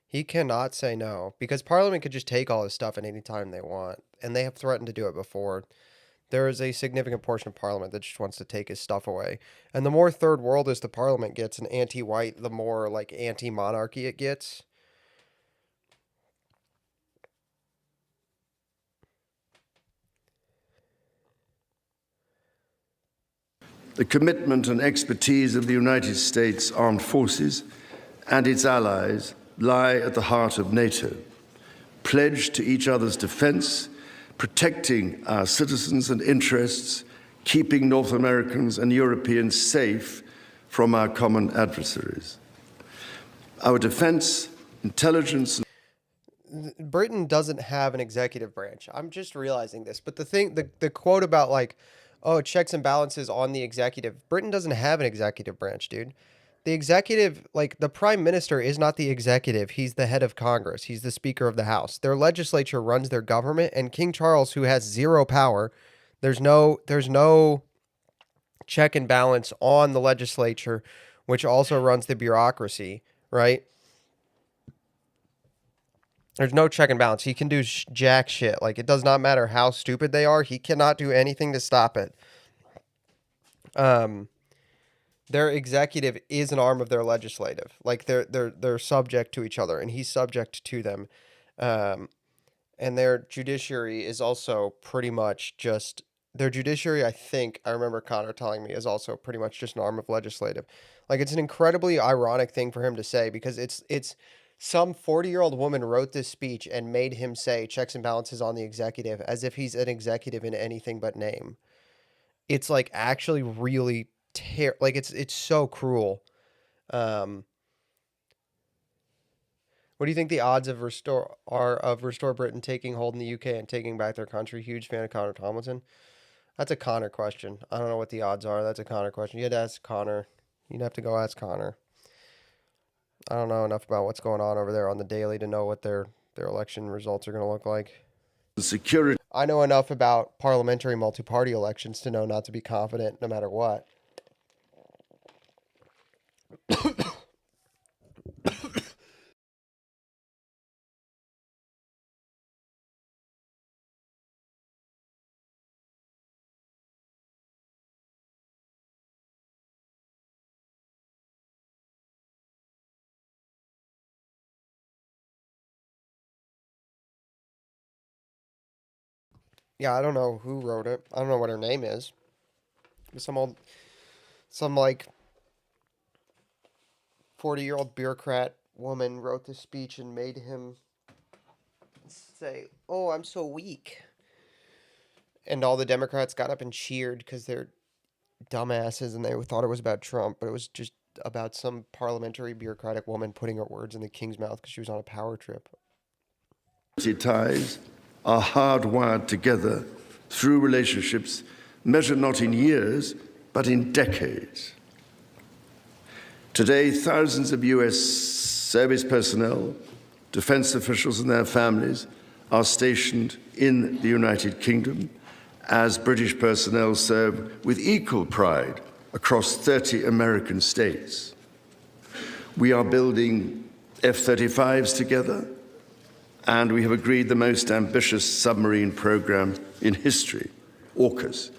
He cannot say no because Parliament could just take all his stuff at any time they want, and they have threatened to do it before. There is a significant portion of Parliament that just wants to take his stuff away. And the more third worldist the Parliament gets and anti-white, the more like anti-monarchy it gets. the commitment and expertise of the United States Armed Forces and its allies lie at the heart of NATO, pledged to each other's defense, protecting our citizens and interests, keeping North Americans and Europeans safe from our common adversaries. Our defense, intelligence, Britain doesn't have an executive branch. I'm just realizing this. But the quote about like, oh, checks and balances on the executive. Britain doesn't have an executive branch, dude. The executive, like the prime minister is not the executive. He's the head of Congress. He's the speaker of the House. Their legislature runs their government, and King Charles, who has zero power, there's no check and balance on the legislature, which also runs the bureaucracy, right? There's no check and balance. He can do jack shit. Like, it does not matter how stupid they are. He cannot do anything to stop it. Their executive is an arm of their legislative. Like, they're subject to each other, and he's subject to them. And their judiciary is also pretty much just... Their judiciary, I think, I remember Connor telling me, is also pretty much just an arm of legislative. Like, it's an incredibly ironic thing for him to say, because it's some 40-year-old woman wrote this speech and made him say checks and balances on the executive as if he's an executive in anything but name. It's like actually really like it's so cruel. What do you think the odds of Restore Britain taking hold in the UK and taking back their country? Huge fan of Connor Tomlinson. That's a Connor question. I don't know what the odds are. That's a Connor question. You had to ask Connor. You'd have to go ask Connor. I don't know enough about what's going on over there on the daily to know what their election results are going to look like. Security. I know enough about parliamentary multi-party elections to know not to be confident no matter what. Yeah, I don't know who wrote it. I don't know what her name is. Some like 40-year-old bureaucrat woman wrote this speech and made him say, "Oh, I'm so weak." And all the Democrats got up and cheered because they're dumbasses and they thought it was about Trump, but it was just about some parliamentary bureaucratic woman putting her words in the king's mouth because she was on a power trip. Ties are hardwired together through relationships measured not in years, but in decades. Today, thousands of U.S. service personnel, defense officials and their families are stationed in the United Kingdom, as British personnel serve with equal pride across 30 American states. We are building F-35s together, and we have agreed the most ambitious submarine program in history, AUKUS,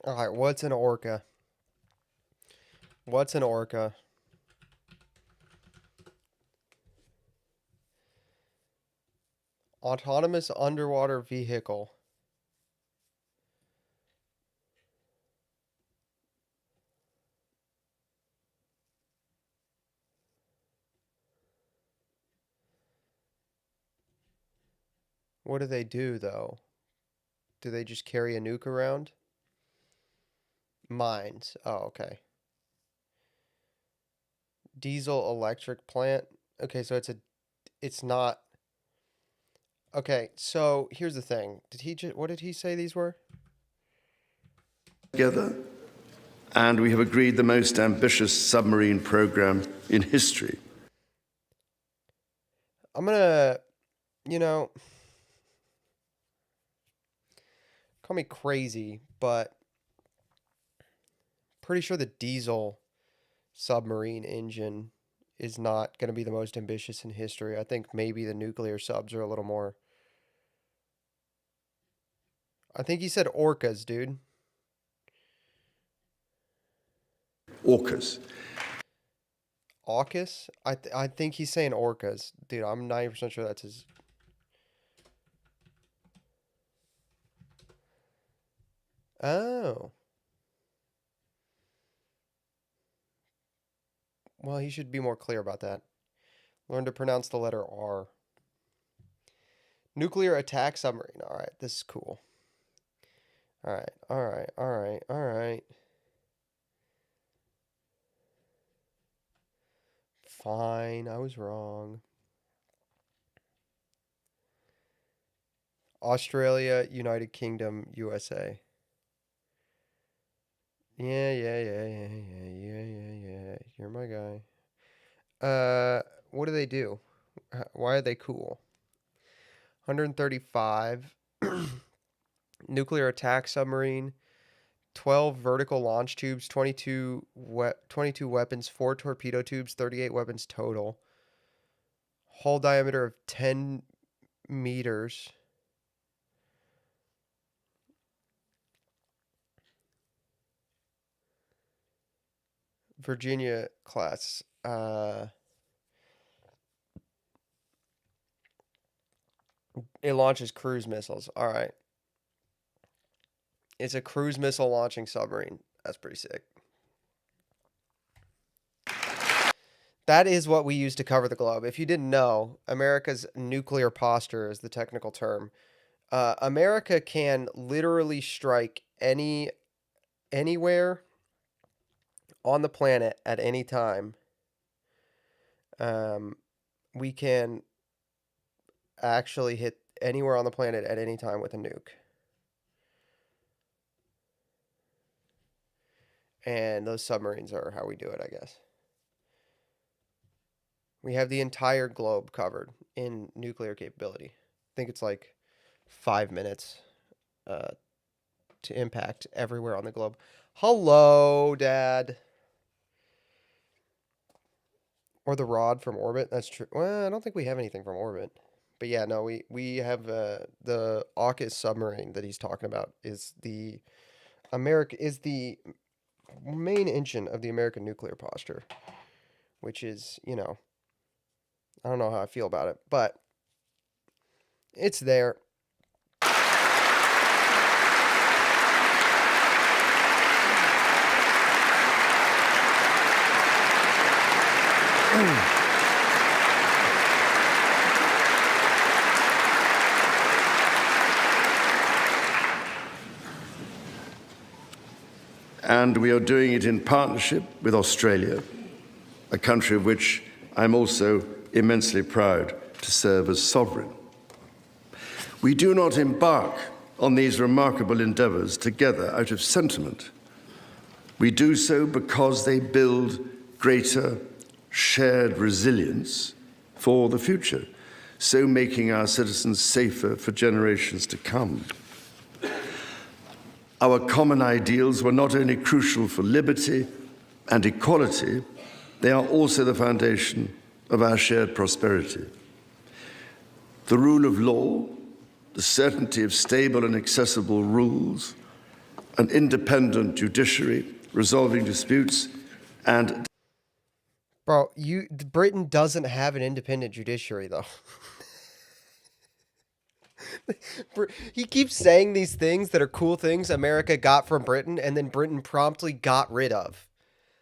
All right, what's an orca? What's an orca? Autonomous underwater vehicle. What do they do, though? Do they just carry a nuke around? Mines. Oh, okay. Diesel electric plant. Okay, so it's not. Okay, so here's the thing. What did he say these were? Together, and we have agreed the most ambitious submarine program in history. I'm gonna, call me crazy, but pretty sure the diesel submarine engine is not going to be the most ambitious in history. I think maybe the nuclear subs are a little more. I think he said orcas, dude. Orcas. AUKUS? I think he's saying orcas. Dude, I'm 90% sure that's his. Oh. Well, he should be more clear about that. Learn to pronounce the letter R. Nuclear attack submarine. All right, this is cool. All right, all right, all right, all right. Fine, I was wrong. Australia, United Kingdom, USA. Yeah. You're my guy. What do they do? Why are they cool? 135 nuclear attack submarine, 12 vertical launch tubes, 22 weapons, 4 torpedo tubes, 38 weapons total. Hull diameter of 10 meters. Virginia class. It launches cruise missiles. All right. It's a cruise missile launching submarine. That's pretty sick. That is what we use to cover the globe. If you didn't know, America's nuclear posture is the technical term. America can literally strike anywhere on the planet at any time. We can actually hit anywhere on the planet at any time with a nuke. And those submarines are how we do it, I guess. We have the entire globe covered in nuclear capability. I think it's like 5 minutes to impact everywhere on the globe. Hello, Dad. Or the rod from orbit. That's true. Well, I don't think we have anything from orbit. But yeah, no, we have the AUKUS submarine that he's talking about is the main engine of the American nuclear posture, which is, I don't know how I feel about it, but it's there. And we are doing it in partnership with Australia, a country of which I'm also immensely proud to serve as sovereign. We do not embark on these remarkable endeavors together out of sentiment. We do so because they build greater shared resilience for the future, so making our citizens safer for generations to come. Our common ideals were not only crucial for liberty and equality, they are also the foundation of our shared prosperity. The rule of law, the certainty of stable and accessible rules, an independent judiciary resolving disputes, and Bro, Britain doesn't have an independent judiciary though. He keeps saying these things that are cool things America got from Britain and then Britain promptly got rid of.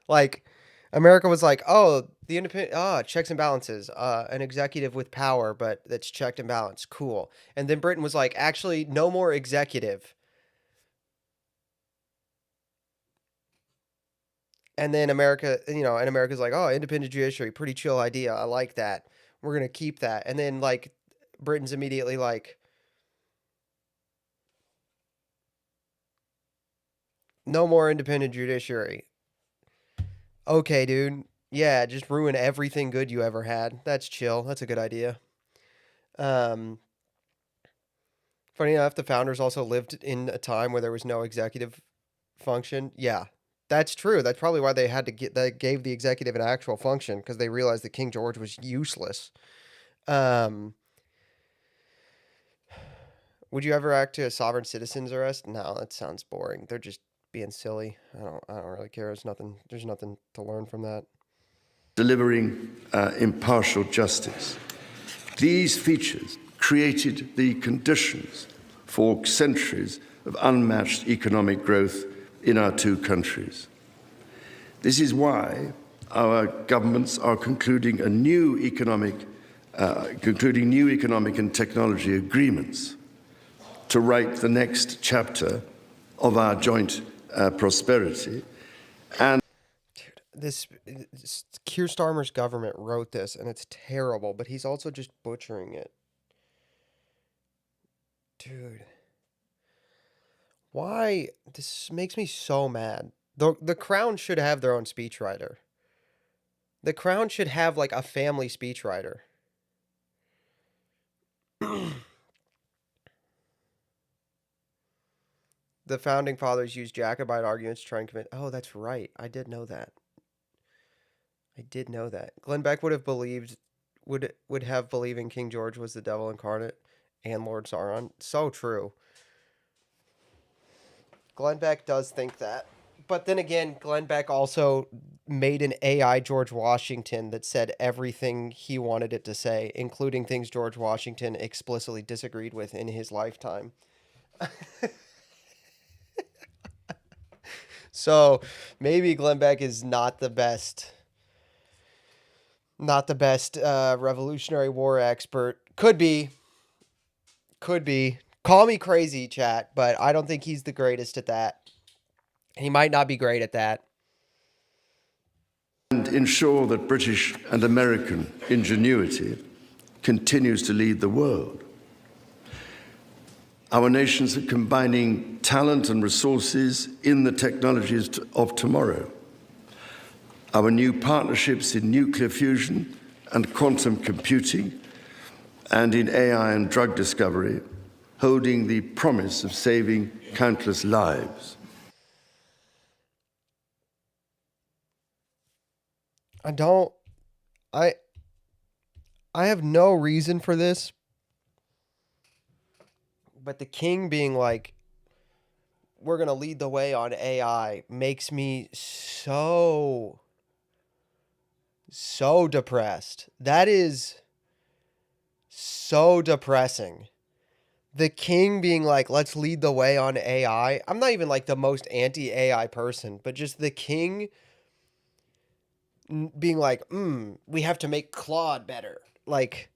Like America was like, "Oh, the independent checks and balances, an executive with power but that's checked and balanced. Cool." And then Britain was like, "Actually, no more executive." And then America, and America's like, "Oh, independent judiciary, pretty chill idea. I like that. We're going to keep that." And then like Britain's immediately like, "No more independent judiciary." Okay, dude. Yeah, just ruin everything good you ever had. That's chill. That's a good idea. Um, Funny enough, the founders also lived in a time where there was no executive function. Yeah, that's true. That's probably why they had to gave the executive an actual function because they realized that King George was useless. Would you ever act to a sovereign citizen's arrest? No, that sounds boring. They're just being silly. I don't really care. There's nothing to learn from that. delivering impartial justice. These features created the conditions for centuries of unmatched economic growth in our two countries. This is why our governments are concluding new economic and technology agreements to write the next chapter of our joint prosperity. And This Keir Starmer's government wrote this, and it's terrible, but he's also just butchering it. Dude. Why? This makes me so mad. The Crown should have their own speechwriter. The Crown should have, like, a family speechwriter. The founding fathers used Jacobite arguments to try and convince... Oh, that's right. I did know that. Glenn Beck would have believing King George was the devil incarnate and Lord Sauron. So true. Glenn Beck does think that. But then again, Glenn Beck also made an AI George Washington that said everything he wanted it to say, including things George Washington explicitly disagreed with in his lifetime. So maybe Glenn Beck is not the best Revolutionary War expert. Could be. Call me crazy, chat, but I don't think he's the greatest at that. He might not be great at that. And ensure that British and American ingenuity continues to lead the world. Our nations are combining talent and resources in the technologies of tomorrow. Our new partnerships in nuclear fusion and quantum computing and in AI and drug discovery, holding the promise of saving countless lives. I have no reason for this, but the king being like, we're going to lead the way on AI makes me so depressed. That is so depressing. The king being like, let's lead the way on AI. I'm not even like the most anti-AI person, but just the king being like, we have to make Claude better. Like,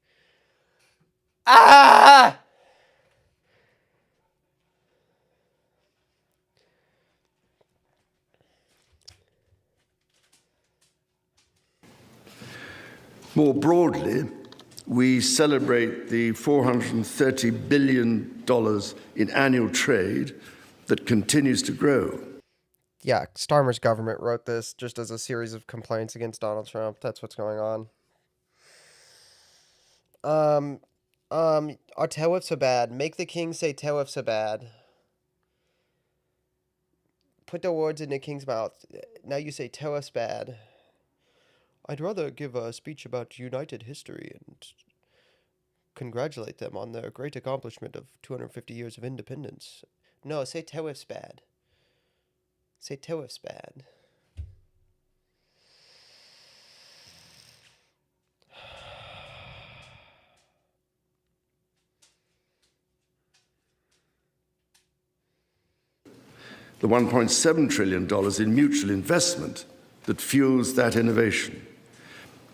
More broadly, we celebrate the $430 billion in annual trade that continues to grow. Yeah, Starmer's government wrote this just as a series of complaints against Donald Trump. That's what's going on. Are tariffs so bad? Make the king say tariffs so bad. Put the words in the king's mouth. Now you say tariffs bad. I'd rather give a speech about united history and congratulate them on their great accomplishment of 250 years of independence. No, say tariffs bad. Say Tewif's bad. The $1.7 trillion in mutual investment that fuels that innovation,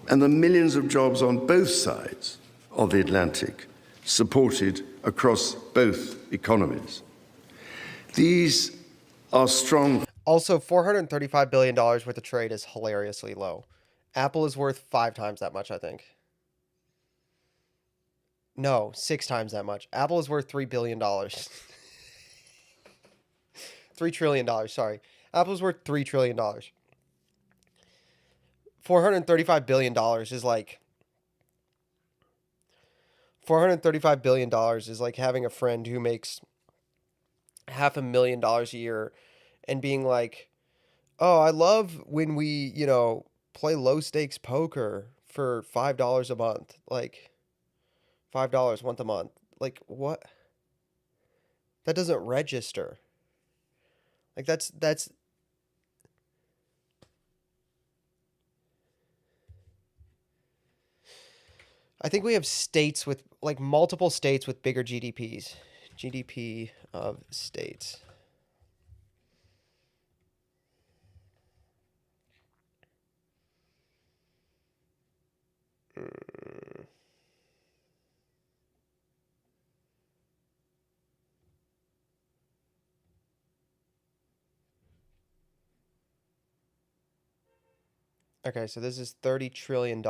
and the millions of jobs on both sides of the Atlantic supported across both economies. These are strong. Also, $435 billion worth of trade is hilariously low. Apple is worth 5 times that much, I think. No, 6 times that much. Apple is worth $3 billion. $3 trillion, sorry. Apple's worth $3 trillion. $435 billion is like... $435 billion is like having a friend who makes $500,000 a year and being like, oh, I love when we, you know, play low stakes poker for $5 a month. Like, $5 once a month. Like, what? That doesn't register. Like, that's... I think we have states with, like, multiple states with bigger GDPs. GDP of states. Okay, so this is $30 trillion.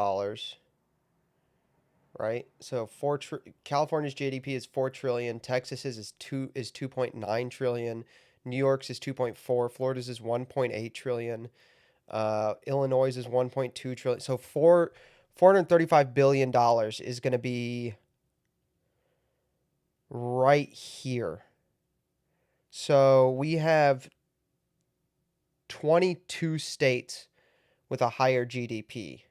Right? So California's GDP is 4 trillion, Texas's is 2.9 trillion, New York's is 2.4, Florida's is 1.8 trillion, Illinois is 1.2 trillion. So $435 billion is going to be right here. So we have 22 states with a higher GDP.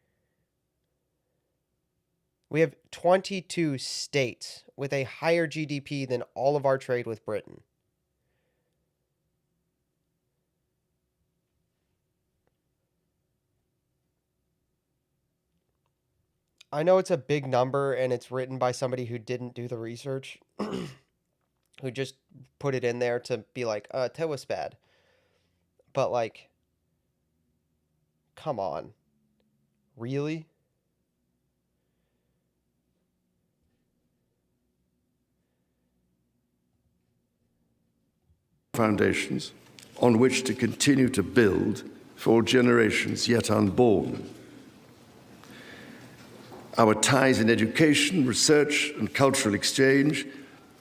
We have 22 states with a higher GDP than all of our trade with Britain. I know it's a big number and it's written by somebody who didn't do the research, who just put it in there to be like, that was bad. But like, come on. Really? Foundations on which to continue to build for generations yet unborn. Our ties in education, research, and cultural exchange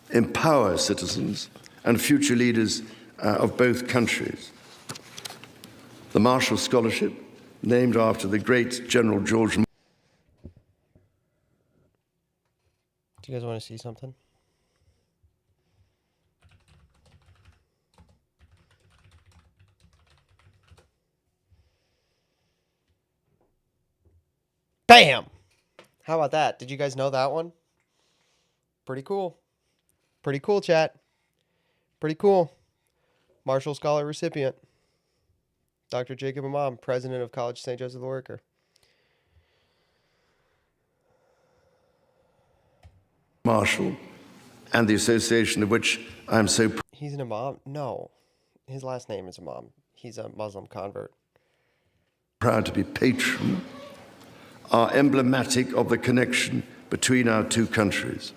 empower citizens and future leaders of both countries. The Marshall Scholarship, named after the great General George. Do you guys want to see something? Bam! How about that? Did you guys know that one? Pretty cool. Pretty cool, chat. Pretty cool. Marshall Scholar recipient. Dr. Jacob Imam, president of College St. Joseph the Worker. Marshall, and the association of which I am so proud. He's an Imam? No. His last name is Imam. He's a Muslim convert. Proud to be patron, are emblematic of the connection between our two countries.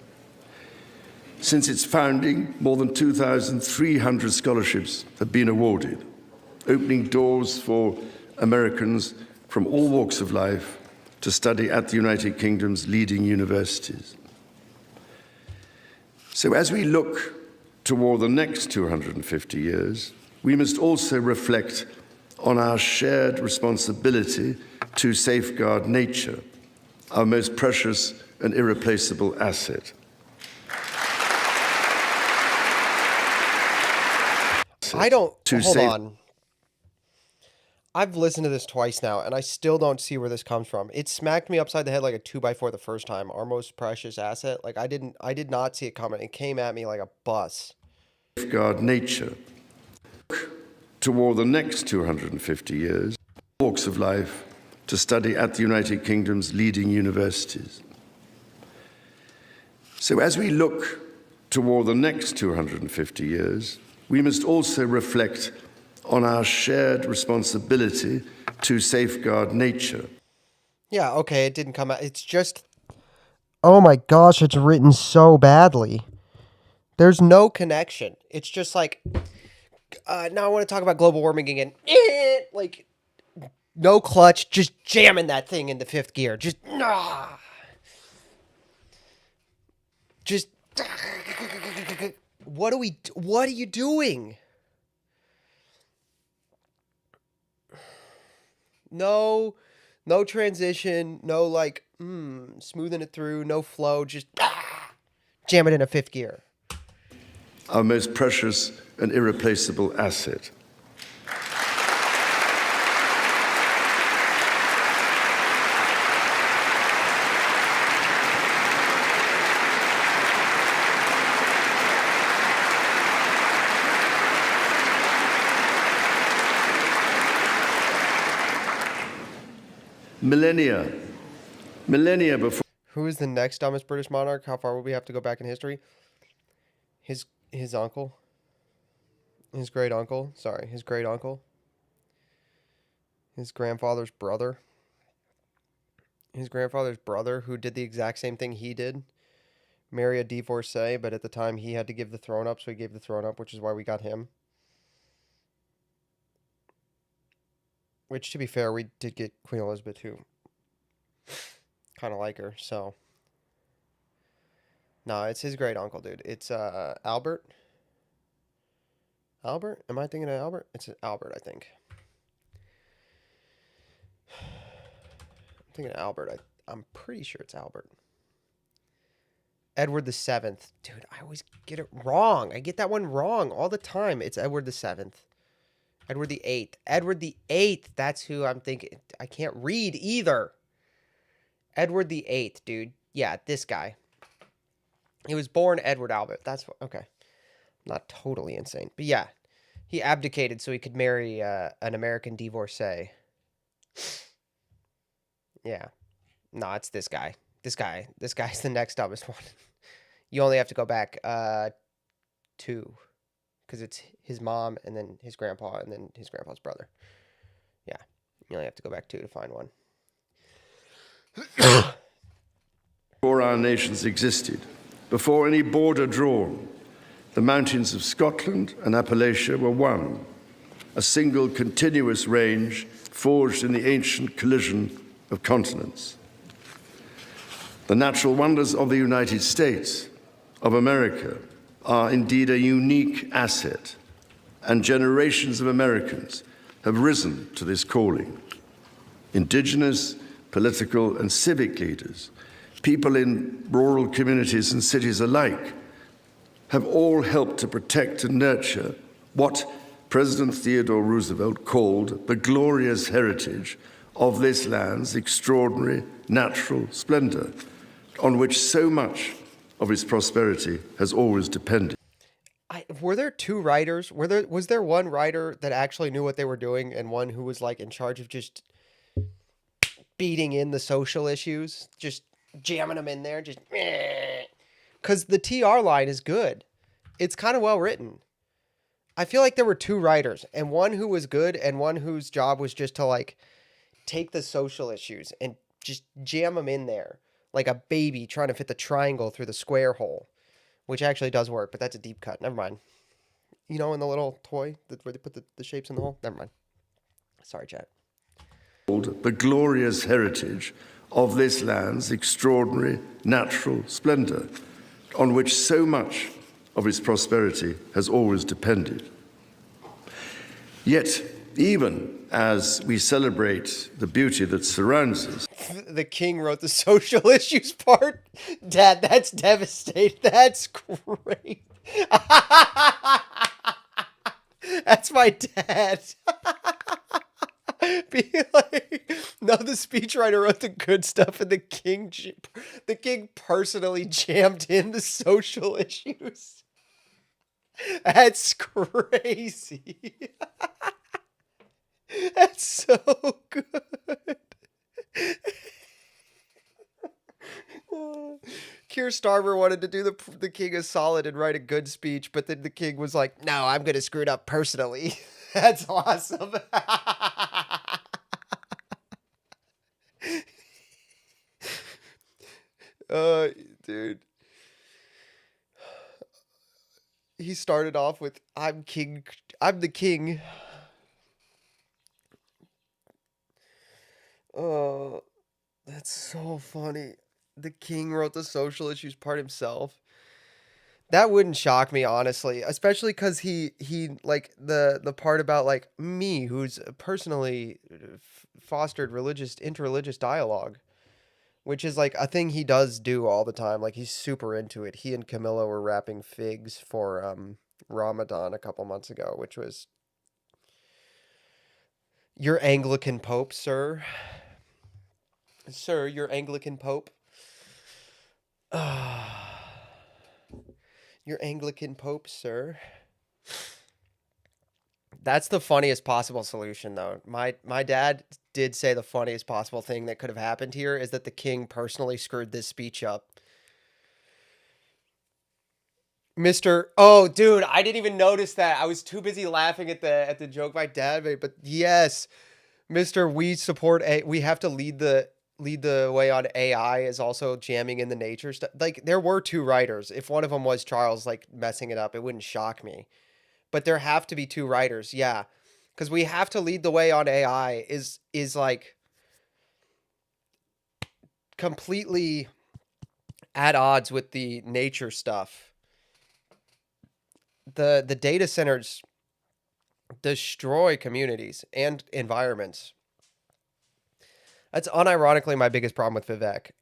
Since its founding, more than 2,300 scholarships have been awarded, opening doors for Americans from all walks of life to study at the United Kingdom's leading universities. So as we look toward the next 250 years, we must also reflect on our shared responsibility to safeguard nature, our most precious and irreplaceable asset. Hold on. I've listened to this twice now, and I still don't see where this comes from. It smacked me upside the head like a 2x4 the first time. Our most precious asset. Like I did not see it coming. It came at me like a bus. Safeguard nature. toward the next 250 years, walks of life, to study at the United Kingdom's leading universities. So as we look toward the next 250 years, we must also reflect on our shared responsibility to safeguard nature. Yeah, okay, it didn't come out. It's just, oh my gosh, it's written so badly. There's no connection. It's just like, now I want to talk about global warming again. Like, no clutch, just jamming that thing into fifth gear. Just, just, what are you doing? No transition, no like, smoothing it through, no flow, just jam it in a fifth gear. Our most precious and irreplaceable asset. Millennia before. Who is the next dumbest British monarch? How far would we have to go back in history? His uncle. His great uncle. Sorry, his great uncle. His grandfather's brother. His grandfather's brother, who did the exact same thing he did. Marry a divorcee, but at the time he had to give the throne up, so he gave the throne up, which is why we got him. Which, to be fair, we did get Queen Elizabeth, who kind of like her, so. No, it's his great uncle, dude. It's Albert. Albert? Am I thinking of Albert? It's Albert, I think. I'm thinking of Albert. I'm pretty sure it's Albert. Edward the 7th. Dude, I always get it wrong. I get that one wrong all the time. It's Edward the 7th. Edward the 8th. Edward the 8th. That's who I'm thinking. I can't read either. Edward the 8th, dude. Yeah, this guy. He was born Edward Albert. That's what, okay. Not totally insane. But yeah, he abdicated so he could marry an American divorcee. Yeah. No, it's this guy. This guy's the next dumbest one. You only have to go back 2. Because it's his mom, and then his grandpa, and then his grandpa's brother. Yeah. You only have to go back 2 to find one. Before our nations existed, before any border drawn, the mountains of Scotland and Appalachia were one, a single continuous range forged in the ancient collision of continents. The natural wonders of the United States of America are indeed a unique asset, and generations of Americans have risen to this calling. Indigenous, political, and civic leaders, people in rural communities and cities alike, have all helped to protect and nurture what President Theodore Roosevelt called the glorious heritage of this land's extraordinary natural splendor, on which so much of its prosperity has always depended. Were there 2 writers? Was there one writer that actually knew what they were doing and one who was like in charge of just beating in the social issues, just jamming them in there, just because the TR line is good. It's kind of well written. I feel like there were 2 writers, and one who was good and one whose job was just to like take the social issues and just jam them in there. Like a baby trying to fit the triangle through the square hole, which actually does work, but that's a deep cut. Never mind. You know, in the little toy where they put the shapes in the hole? Never mind. Sorry, chat. The glorious heritage of this land's extraordinary natural splendor, on which so much of its prosperity has always depended. Yet, even as we celebrate the beauty that surrounds us. The king wrote the social issues part. Dad, that's devastating. That's great. That's my dad. Be like, no, the speechwriter wrote the good stuff, and the king personally jammed in the social issues. That's crazy. That's so good. Keir Starmer wanted to do the king a solid and write a good speech, but then the king was like, "No, I'm gonna screw it up personally." That's awesome. uh, Dude, he started off with, "I'm king. I'm the king." Oh, that's so funny. The king wrote the social issues part himself. That wouldn't shock me, honestly, especially because he like the part about like me, who's personally fostered interreligious dialogue, which is like a thing he does do all the time. Like he's super into it. He and Camilla were wrapping figs for Ramadan a couple months ago, which was your Anglican Pope, sir. Sir, your Anglican Pope. Your Anglican Pope, sir. That's the funniest possible solution, though. My dad did say the funniest possible thing that could have happened here is that the king personally screwed this speech up. Oh, dude, I didn't even notice that. I was too busy laughing at the joke my dad made. But yes, Mr. We have to lead the way on AI is also jamming in the nature stuff. Like there were two writers. If one of them was Charles, like messing it up, it wouldn't shock me. But there have to be two writers, yeah, because we have to lead the way on AI is like completely at odds with the nature stuff. The data centers destroy communities and environments. That's unironically my biggest problem with Vivek.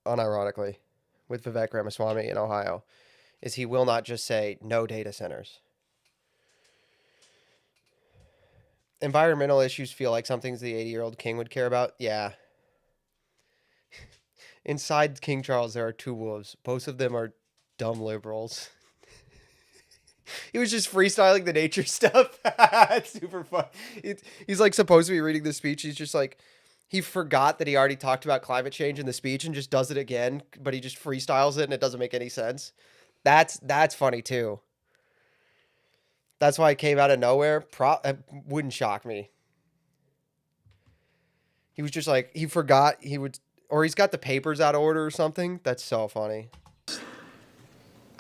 Unironically, with Vivek Ramaswamy in Ohio, is he will not just say no data centers. Environmental issues feel like something the 80-year-old king would care about. Yeah. Inside King Charles, there are two wolves. Both of them are dumb liberals. He was just freestyling the nature stuff. It's super fun. He's like supposed to be reading the speech. He's just like, he forgot that he already talked about climate change in the speech and just does it again, but he just freestyles it and it doesn't make any sense. That's funny too. That's why it came out of nowhere. It wouldn't shock me. He was just like, he forgot he would, or he's got the papers out of order or something. That's so funny.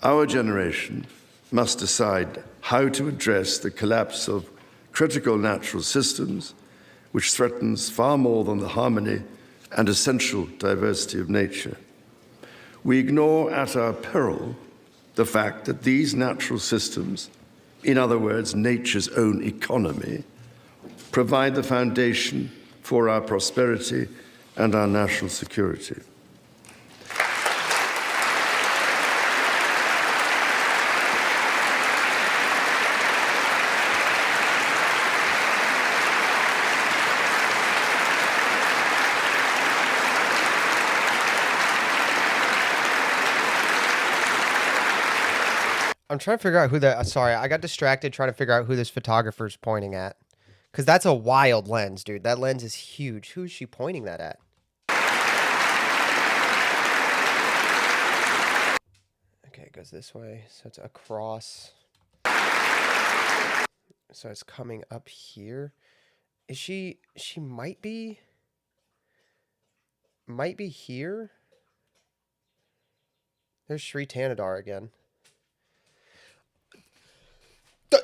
Our generation must decide how to address the collapse of critical natural systems, which threatens far more than the harmony and essential diversity of nature. We ignore at our peril the fact that these natural systems, in other words, nature's own economy, provide the foundation for our prosperity and our national security. I'm trying to figure out who sorry, I got distracted trying to figure out who this photographer's pointing at. Because that's a wild lens, dude. That lens is huge. Who is she pointing that at? Okay, it goes this way. So it's across. So it's coming up here. Is she might be here? There's Sri Tanadar again.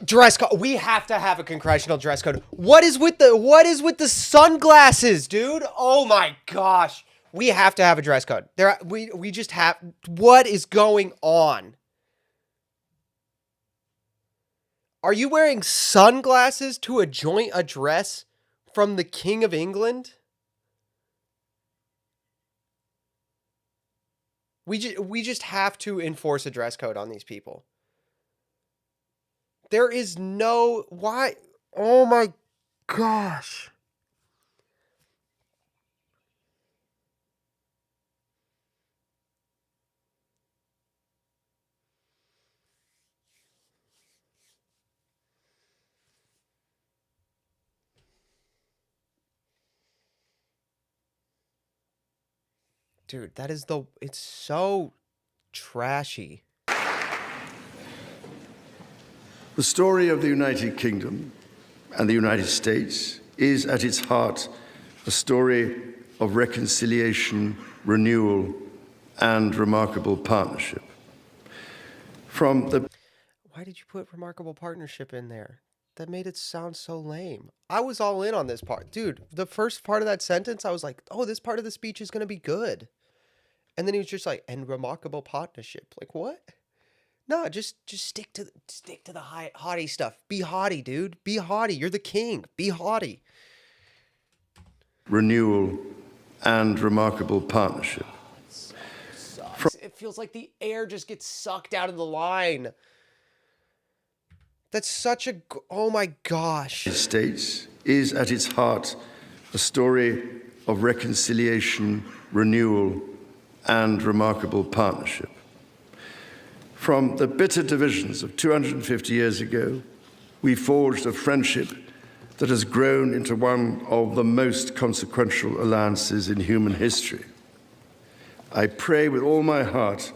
Dress code. We have to have a congressional dress code. What is with the sunglasses, dude? Oh my gosh. We have to have a dress code. We just have. What is going on? Are you wearing sunglasses to a joint address from the King of England? We just have to enforce a dress code on these people. There is no... Why? Oh my gosh. Dude, that is it's so trashy. The story of the United Kingdom and the United States is at its heart a story of reconciliation, renewal, and remarkable partnership. Why did you put remarkable partnership in there? That made it sound so lame. I was all in on this part. Dude, the first part of that sentence, I was like, oh, this part of the speech is going to be good. And then he was just like, and remarkable partnership. Like, what? No, just stick to the haughty stuff. Be haughty, dude. Be haughty. You're the king. Be haughty. Renewal and remarkable partnership. It feels like the air just gets sucked out of the line. That's such a... Oh my gosh. The United States is at its heart a story of reconciliation, renewal, and remarkable partnership. From the bitter divisions of 250 years ago, we forged a friendship that has grown into one of the most consequential alliances in human history. I pray with all my heart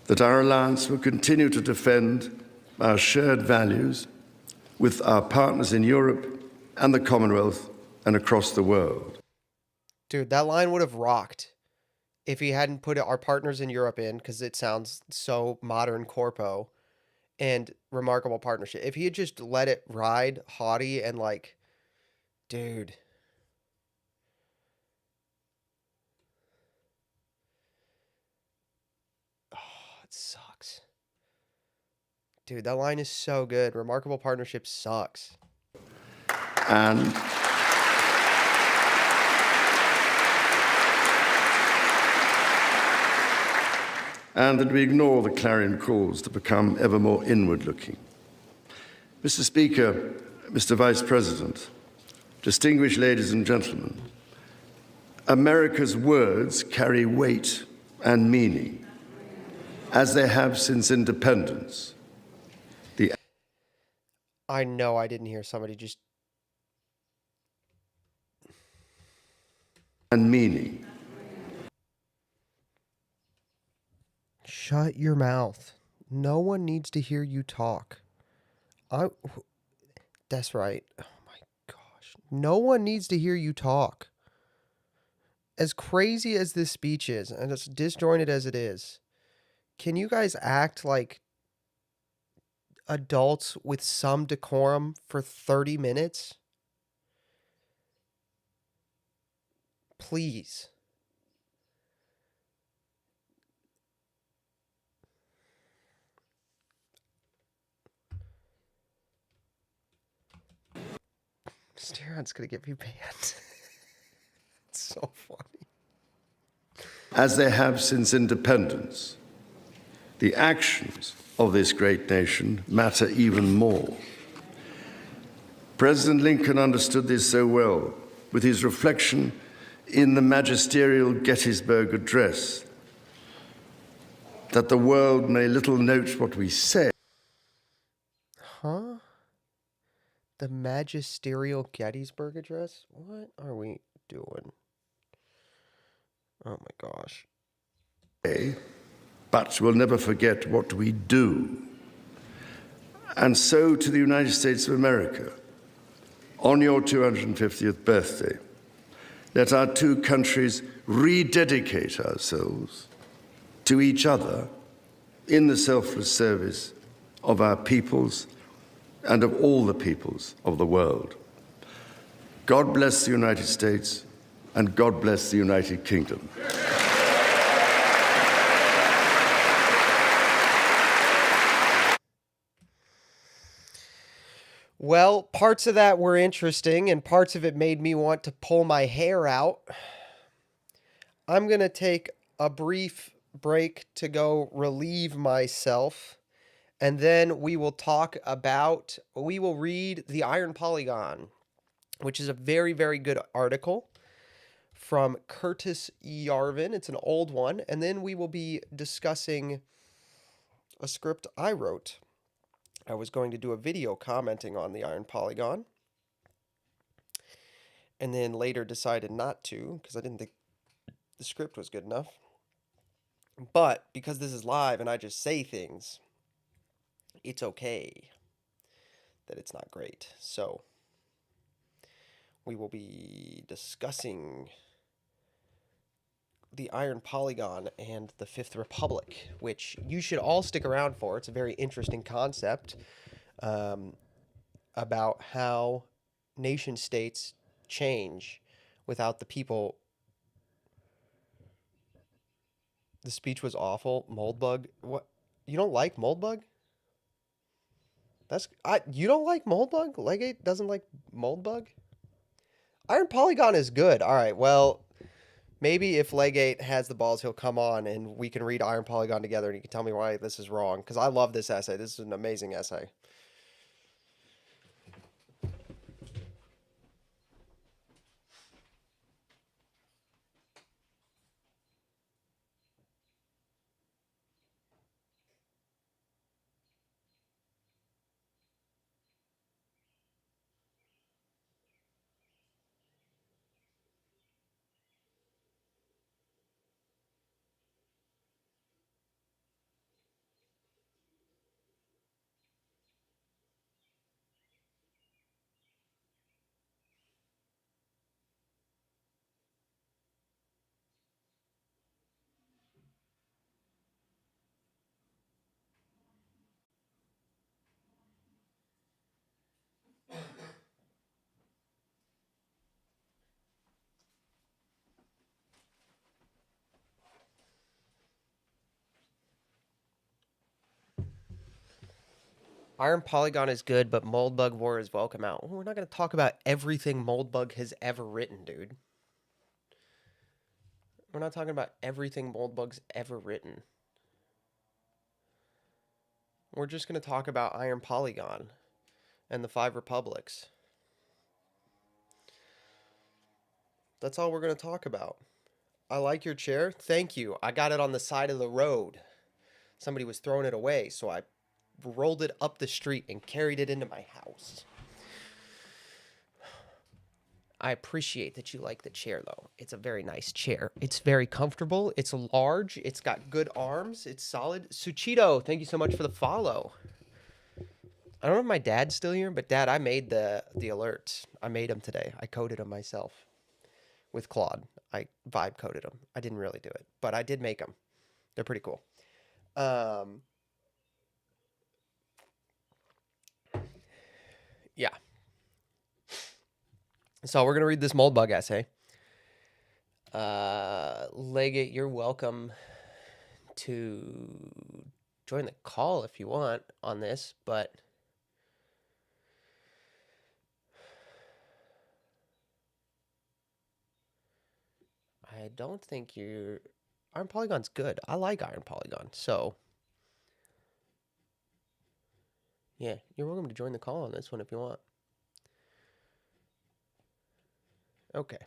that our alliance will continue to defend our shared values with our partners in Europe and the Commonwealth and across the world. Dude, that line would have rocked if he hadn't put our partners in Europe in, because it sounds so modern corpo, and remarkable partnership. If he had just let it ride haughty and like, dude. Oh, it sucks. Dude, that line is so good. Remarkable partnership sucks. And that we ignore the clarion calls to become ever more inward-looking. Mr. Speaker, Mr. Vice President, distinguished ladies and gentlemen, America's words carry weight and meaning, as they have since independence. I know I didn't hear somebody just... And meaning. Shut your mouth. No one needs to hear you talk. That's right. Oh my gosh. No one needs to hear you talk. As crazy as this speech is, and as disjointed as it is, can you guys act like adults with some decorum for 30 minutes? Please. Steron's gonna get me banned. It's so funny. As they have since independence, the actions of this great nation matter even more. President Lincoln understood this so well with his reflection in the magisterial Gettysburg Address, that the world may little note what we say. Huh? The magisterial Gettysburg Address? What are we doing? Oh my gosh. But we'll never forget what we do. And so to the United States of America, on your 250th birthday, let our two countries rededicate ourselves to each other in the selfless service of our peoples and of all the peoples of the world. God bless the United States, and God bless the United Kingdom. Well, parts of that were interesting, and parts of it made me want to pull my hair out. I'm going to take a brief break to go relieve myself, and then we will read The Iron Polygon, which is a very, very good article from Curtis Yarvin. It's an old one. And then we will be discussing a script I wrote. I was going to do a video commenting on the Iron Polygon, and then later decided not to because I didn't think the script was good enough. But because this is live and I just say things, it's okay that it's not great. So we will be discussing the Iron Polygon and the Fifth Republic, which you should all stick around for. It's a very interesting concept about how nation states change without the people. The speech was awful. Moldbug. What? You don't like Moldbug? You don't like Moldbug? Legate doesn't like Moldbug? Iron Polygon is good. All right, well, maybe if Legate has the balls, he'll come on and we can read Iron Polygon together and he can tell me why this is wrong. Because I love this essay. This is an amazing essay. Iron Polygon is good, but Moldbug War is welcome out. We're not going to talk about everything Moldbug has ever written, dude. We're not talking about everything Moldbug's ever written. We're just going to talk about Iron Polygon and the Five Republics. That's all we're going to talk about. I like your chair. Thank you. I got it on the side of the road. Somebody was throwing it away, so I rolled it up the street and carried it into my house. I appreciate that you like the chair, though. It's a very nice chair. It's very comfortable. It's large. It's got good arms. It's solid. Suchito, thank you so much for the follow. I don't know if my dad's still here, but Dad, I made the alerts. I made them today. I coded them myself with Claude. I vibe coded them. I didn't really do it, but I did make them. They're pretty cool. Yeah. So we're going to read this Moldbug essay. Legate, you're welcome to join the call if you want on this, but I don't think you're... Iron Polygon's good. I like Iron Polygon, so... Yeah, you're welcome to join the call on this one if you want. Okay.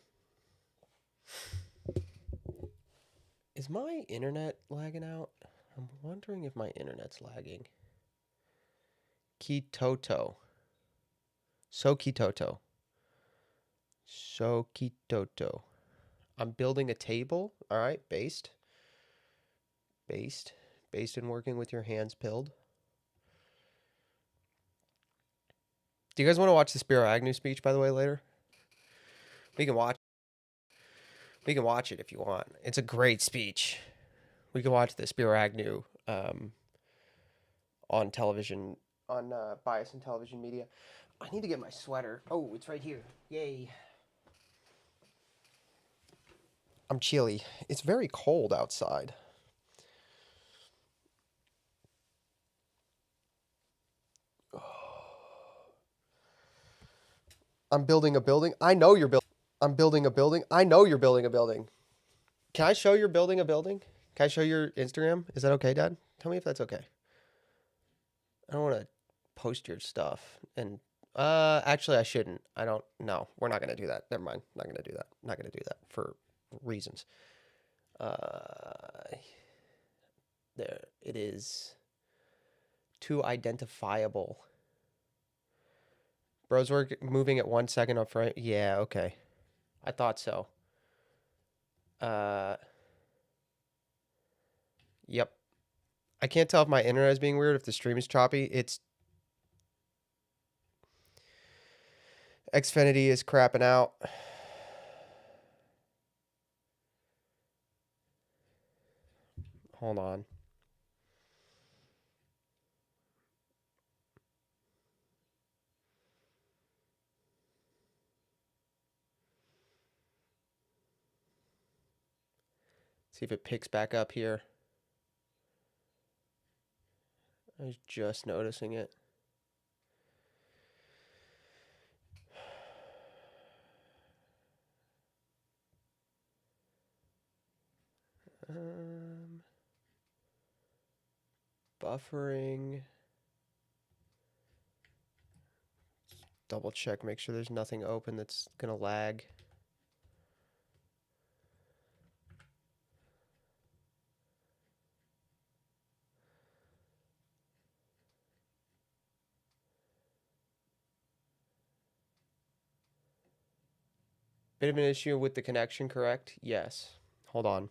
Is my internet lagging out? I'm wondering if my internet's lagging. Kitoto. Sokitoto. Sokitoto. I'm building a table. All right, based. Based in working with your hands pilled. Do you guys want to watch the Spiro Agnew speech, by the way, later? We can watch it if you want. It's a great speech. We can watch the Spiro Agnew on television, on Bias and Television Media. I need to get my sweater. Oh, it's right here. Yay. I'm chilly. It's very cold outside. I'm building a building. I know you're building. I'm building a building. I know you're building a building. Can I show you're building a building? Can I show your Instagram? Is that okay, Dad? Tell me if that's okay. I don't want to post your stuff. And actually, I shouldn't. I don't. No, we're not going to do that. Never mind. Not going to do that. Not going to do that for reasons. There it is. Too identifiable. Bros work moving at 1 second up front. Yeah, okay. I thought so. Yep. I can't tell if my internet is being weird, if the stream is choppy. It's Xfinity is crapping out. Hold on. See if it picks back up here. I was just noticing it. Buffering. Double check, make sure there's nothing open that's gonna lag. Bit of an issue with the connection, correct? Yes. Hold on.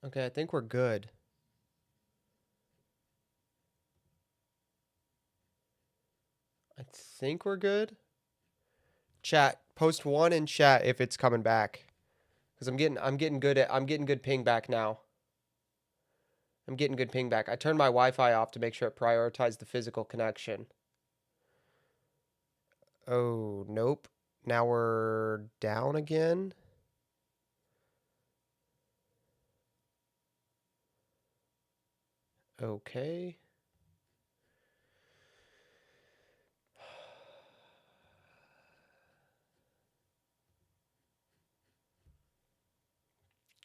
Okay, I think we're good. I think we're good. Chat, post one in chat if it's coming back. Cuz I'm getting good ping back now. I'm getting good ping back. I turned my Wi-Fi off to make sure it prioritized the physical connection. Oh, nope. Now we're down again. Okay.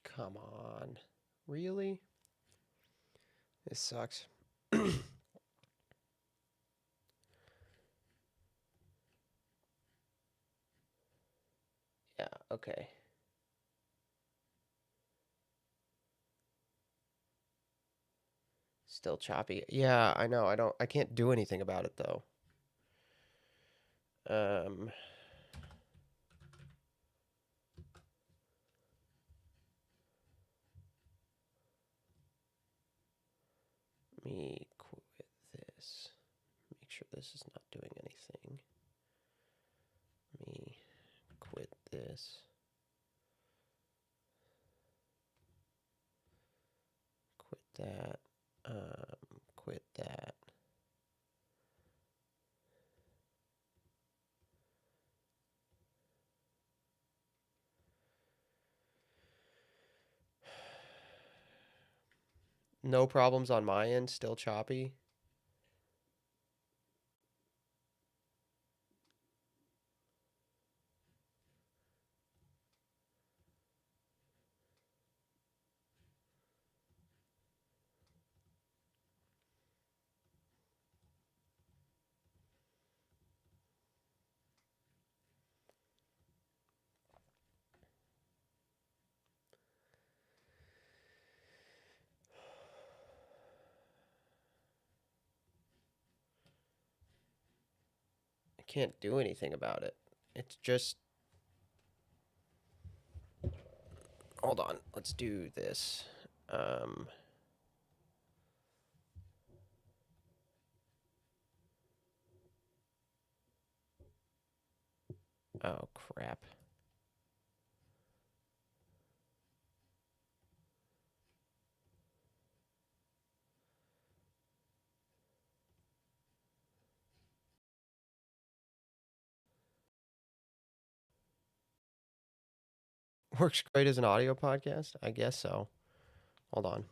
Come on. Really? This sucks. Yeah, okay. Still choppy. Yeah, I know. I can't do anything about it though. Let me quit this. Make sure this is not doing anything. Let me quit this. Quit that. Quit that. No problems on my end, still choppy. I can't do anything about it. It's just... Hold on, let's do this. Oh, crap. Works great as an audio podcast? I guess so. Hold on.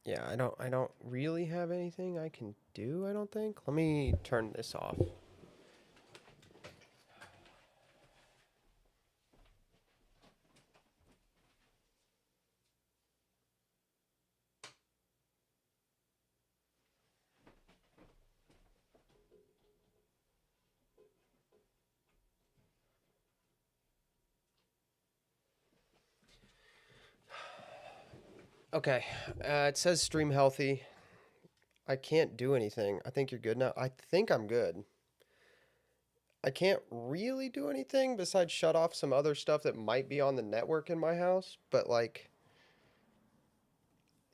Yeah, I don't really have anything I can do, I don't think. Let me turn this off. Okay. It says stream healthy. I can't do anything. I think you're good now. I think I'm good. I can't really do anything besides shut off some other stuff that might be on the network in my house, but like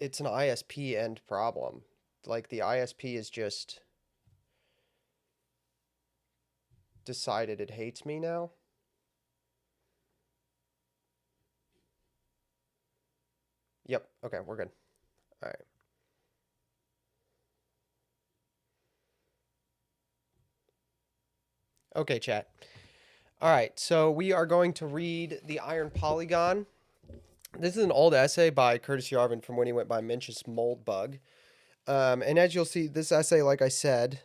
it's an ISP end problem. Like the ISP is just decided it hates me now. Yep. Okay, we're good. All right. Okay, chat. All right, so we are going to read The Iron Polygon. This is an old essay by Curtis Yarvin from when he went by Mencius Moldbug. And as you'll see, this essay, like I said,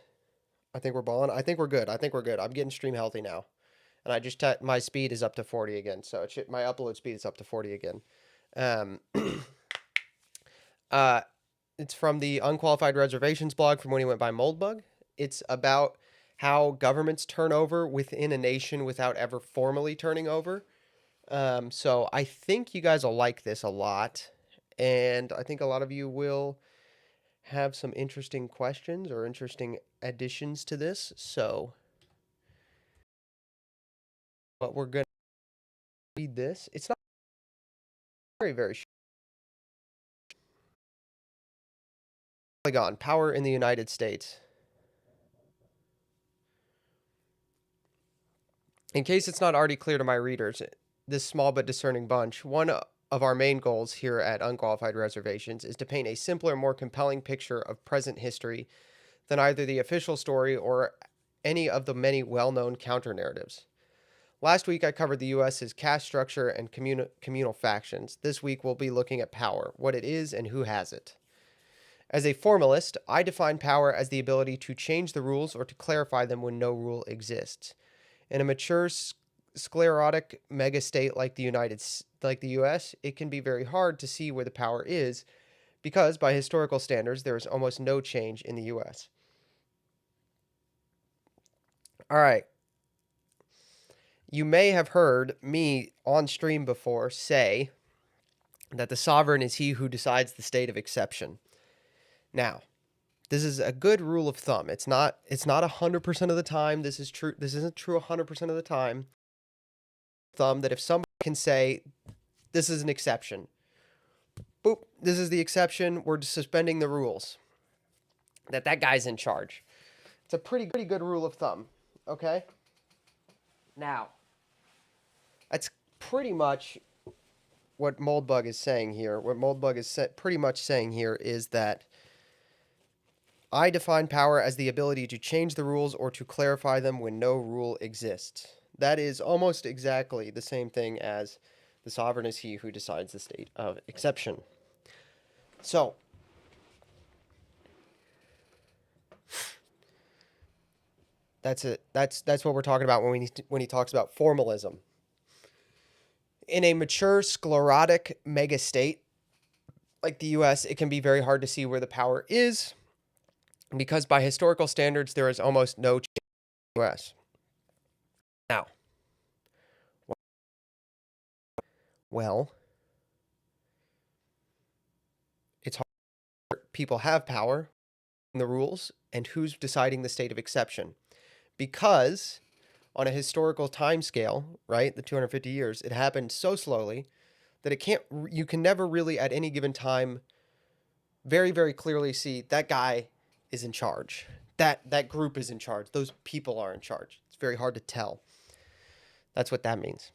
I think we're balling. I think we're good. I'm getting stream healthy now. And I just, my speed is up to 40 again. So my upload speed is up to 40 again. It's from the Unqualified Reservations blog from when he went by Moldbug. It's about how governments turn over within a nation without ever formally turning over. So I think you guys will like this a lot. And I think a lot of you will have some interesting questions or interesting additions to this. So, but we're going to read this. It's not very, very short. Polygon, power in the United States. In case it's not already clear to my readers, this small but discerning bunch, one of our main goals here at Unqualified Reservations is to paint a simpler, more compelling picture of present history than either the official story or any of the many well-known counter-narratives. Last week, I covered the U.S.'s caste structure and communal factions. This week, we'll be looking at power, what it is and who has it. As a formalist, I define power as the ability to change the rules or to clarify them when no rule exists. In a mature, sclerotic megastate like the U.S., it can be very hard to see where the power is because, by historical standards, there is almost no change in the U.S. All right. You may have heard me on stream before say that the sovereign is he who decides the state of exception. Now, this is a good rule of thumb. It's not 100% of the time. This is true. This isn't true 100% of the time. Thumb that if somebody can say this is an exception, boop, this is the exception, we're suspending the rules. That guy's in charge. It's a pretty good rule of thumb. Okay? Now, that's pretty much what Moldbug is saying here. What Moldbug is pretty much saying here is that I define power as the ability to change the rules or to clarify them when no rule exists. That is almost exactly the same thing as the sovereign is he who decides the state of exception. So, that's it. That's what we're talking about when he talks about formalism. In a mature sclerotic megastate, like the US, it can be very hard to see where the power is because by historical standards, there is almost no change in the US. Now, well, it's hard. People have power in the rules and who's deciding the state of exception. Because on a historical time scale, right, the 250 years, it happened so slowly that you can never really at any given time very, very clearly see that guy is in charge. That group is in charge. Those people are in charge. It's very hard to tell. That's what that means.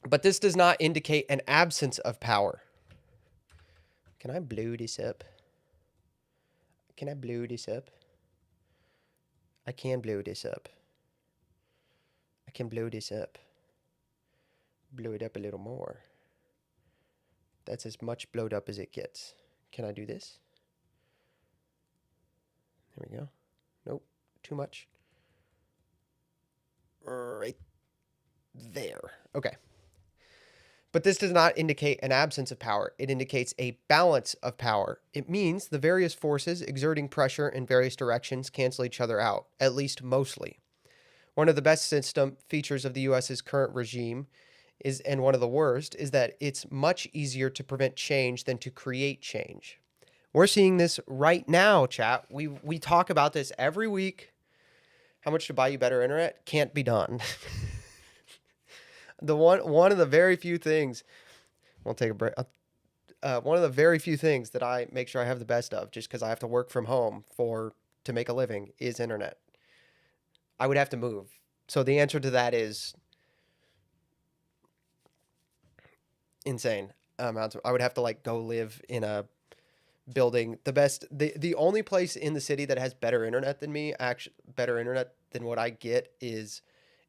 But this does not indicate an absence of power. Can I blow this up? Can I blow this up? I can blow this up. I can blow this up. Blow it up a little more. That's as much blowed up as it gets. Can I do this? There we go. Nope, too much. Right there. Okay. But this does not indicate an absence of power. It indicates a balance of power. It means the various forces exerting pressure in various directions cancel each other out, at least mostly. One of the best system features of the US's current regime and one of the worst, is that it's much easier to prevent change than to create change. We're seeing this right now, chat. We talk about this every week. How much to buy you better internet? Can't be done. One of the very few things, we'll take a break. One of the very few things that I make sure I have the best of, just because I have to work from home to make a living, is internet. I would have to move. So the answer to that is insane amounts. I would have to like go live in a building. The only place in the city that has better internet than me, actually better internet than what I get, is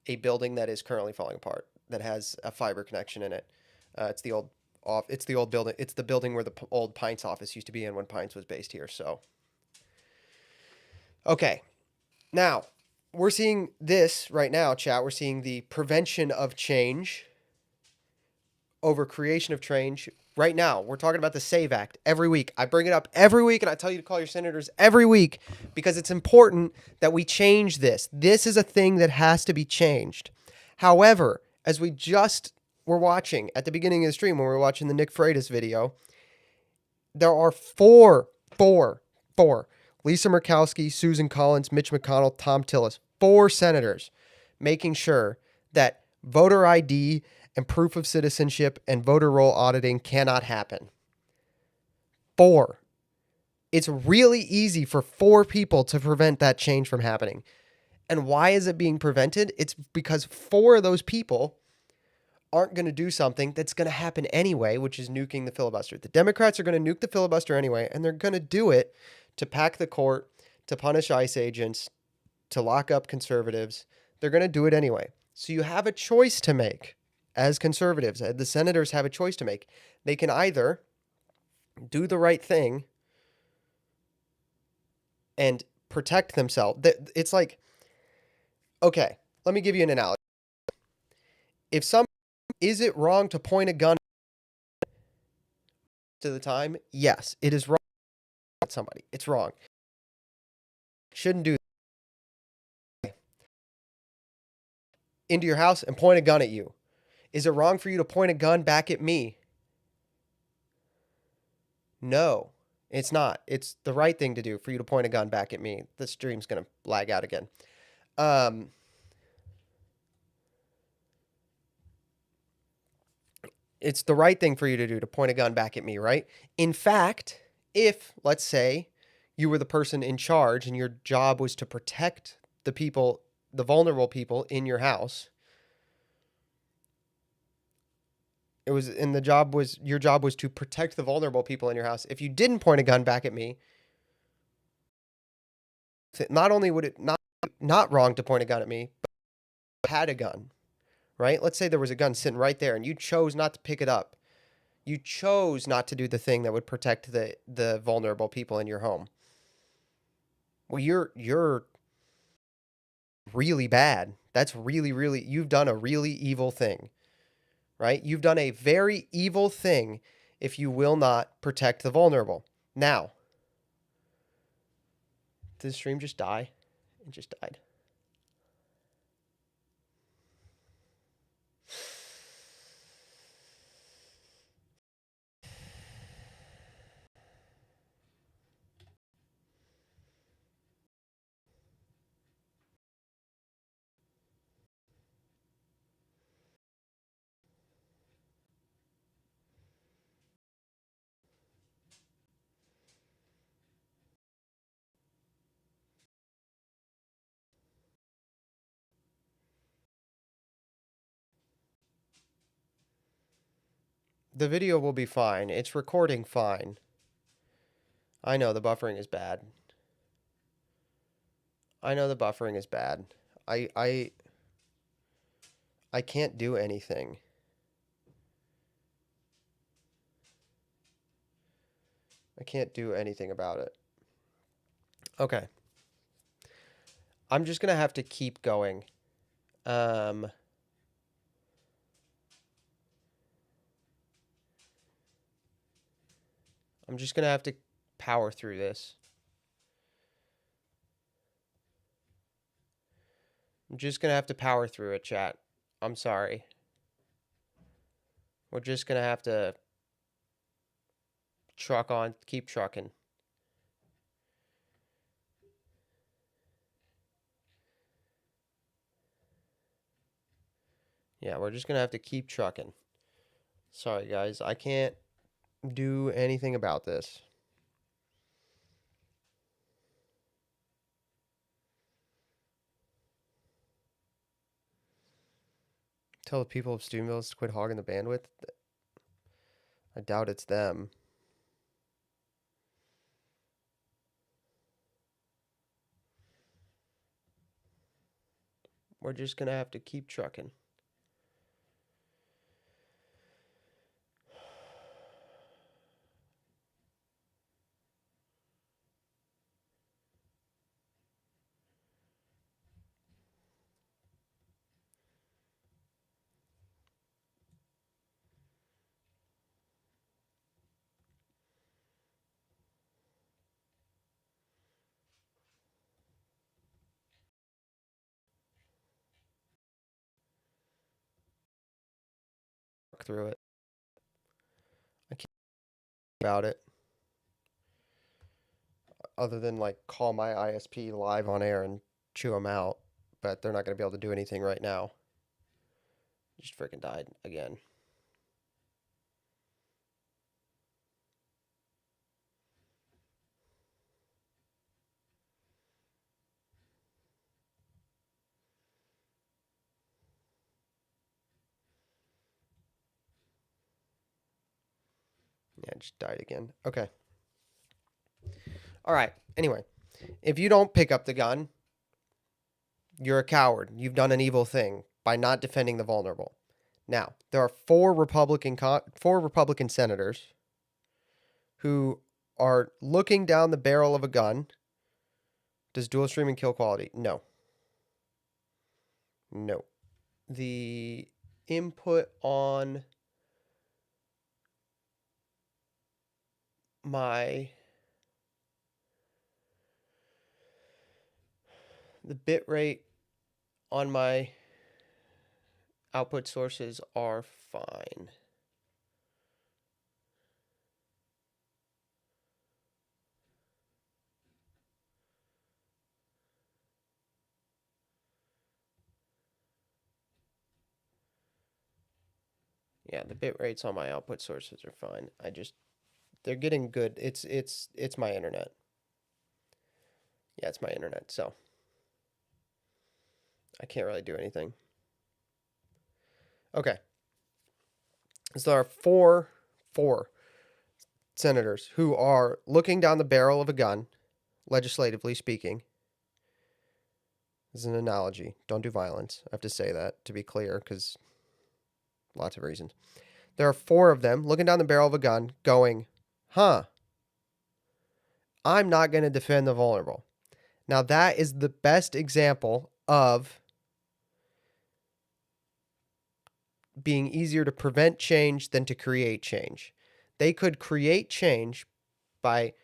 a building that is currently falling apart that has a fiber connection in it. It's the old building. It's the building where the old Pints office used to be in when Pints was based here. So, okay, now we're seeing this right now, chat. We're seeing the prevention of change over creation of change. Right now, we're talking about the SAVE Act every week. I bring it up every week, and I tell you to call your senators every week because it's important that we change this. This is a thing that has to be changed. However, as we just were watching at the beginning of the stream when we were watching the Nick Freitas video, there are four, Lisa Murkowski, Susan Collins, Mitch McConnell, Tom Tillis, 4 senators making sure that voter ID and proof of citizenship and voter roll auditing cannot happen. 4. It's really easy for 4 people to prevent that change from happening. And why is it being prevented? It's because 4 of those people aren't going to do something that's going to happen anyway, which is nuking the filibuster. The Democrats are going to nuke the filibuster anyway, and they're going to do it to pack the court, to punish ICE agents, to lock up conservatives. They're going to do it anyway. So you have a choice to make as conservatives. The senators have a choice to make. They can either do the right thing and protect themselves. It's like, okay, let me give you an analogy. Is it wrong to point a gun to the time? Yes, it is wrong to shoot somebody. It's wrong. Shouldn't do that. Into your house and point a gun at you. Is it wrong for you to point a gun back at me? No, it's not. It's the right thing to do for you to point a gun back at me. The stream's going to lag out again. It's the right thing for you to do to point a gun back at me, right? In fact, if, let's say, you were the person in charge and your job was to protect the people, the vulnerable people in your house, your job was to protect the vulnerable people in your house. If you didn't point a gun back at me, not only would it not wrong to point a gun at me, but you had a gun, right? Let's say there was a gun sitting right there and you chose not to pick it up. You chose not to do the thing that would protect the vulnerable people in your home. Well, you're really bad. That's really, you've done a really evil thing. Right? You've done a very evil thing if you will not protect the vulnerable. Now, did the stream just die? It just died. The video will be fine. It's recording fine. I know the buffering is bad. I know the buffering is bad. I can't do anything. I can't do anything about it. Okay. I'm just going to have to keep going. I'm just going to have to power through this. I'm just going to have to power through it, chat. I'm sorry. We're just going to have to truck on, keep trucking. Yeah, we're just going to have to keep trucking. Sorry, guys. I can't do anything about this. Tell the people of Studentvilles to quit hogging the bandwidth. I doubt it's them. We're just going to have to keep trucking. Through it. I can't about it. Other than like call my ISP live on air and chew them out, but they're not going to be able to do anything right now. Just freaking died again. Yeah, it just died again. Okay. All right. Anyway, if you don't pick up the gun, you're a coward. You've done an evil thing by not defending the vulnerable. Now, there are four Republican senators who are looking down the barrel of a gun. Does dual streaming kill quality? No. No. The input on the bit rate on my output sources are fine. Yeah, the bit rates on my output sources are fine. They're getting good. It's my internet. Yeah, it's my internet, so I can't really do anything. Okay. So there are four senators who are looking down the barrel of a gun, legislatively speaking. This is an analogy. Don't do violence. I have to say that to be clear, because lots of reasons. There are four of them looking down the barrel of a gun going, I'm not going to defend the vulnerable. Now, that is the best example of being easier to prevent change than to create change. They could create change by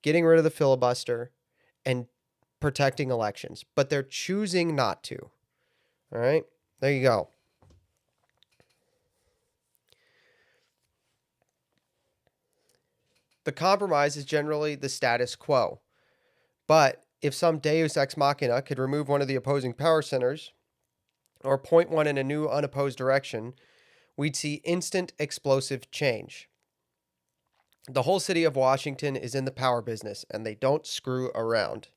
getting rid of the filibuster and protecting elections, but they're choosing not to. All right, there you go. The compromise is generally the status quo. But if some deus ex machina could remove one of the opposing power centers or point one in a new unopposed direction, we'd see instant explosive change. The whole city of Washington is in the power business, and they don't screw around.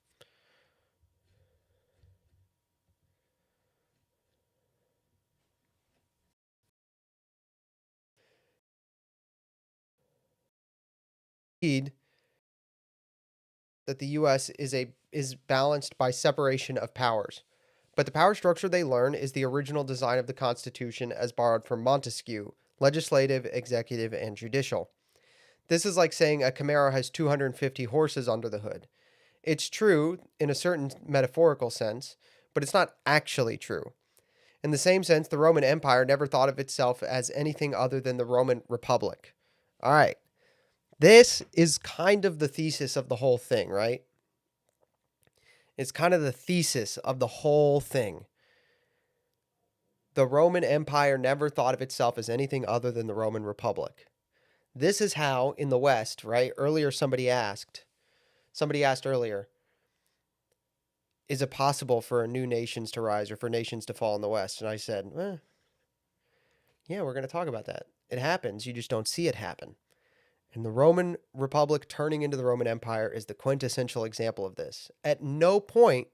That the U.S. is balanced by separation of powers. But the power structure they learn is the original design of the Constitution as borrowed from Montesquieu, legislative, executive, and judicial. This is like saying a Camaro has 250 horses under the hood. It's true in a certain metaphorical sense, but it's not actually true. In the same sense, the Roman Empire never thought of itself as anything other than the Roman Republic. All right. This is kind of the thesis of the whole thing, right? It's kind of the thesis of the whole thing. The Roman Empire never thought of itself as anything other than the Roman Republic. This is how, in the West, right? Earlier, somebody asked earlier, is it possible for new nations to rise or for nations to fall in the West? And I said, yeah, we're going to talk about that. It happens. You just don't see it happen. And the Roman Republic turning into the Roman Empire is the quintessential example of this. At no point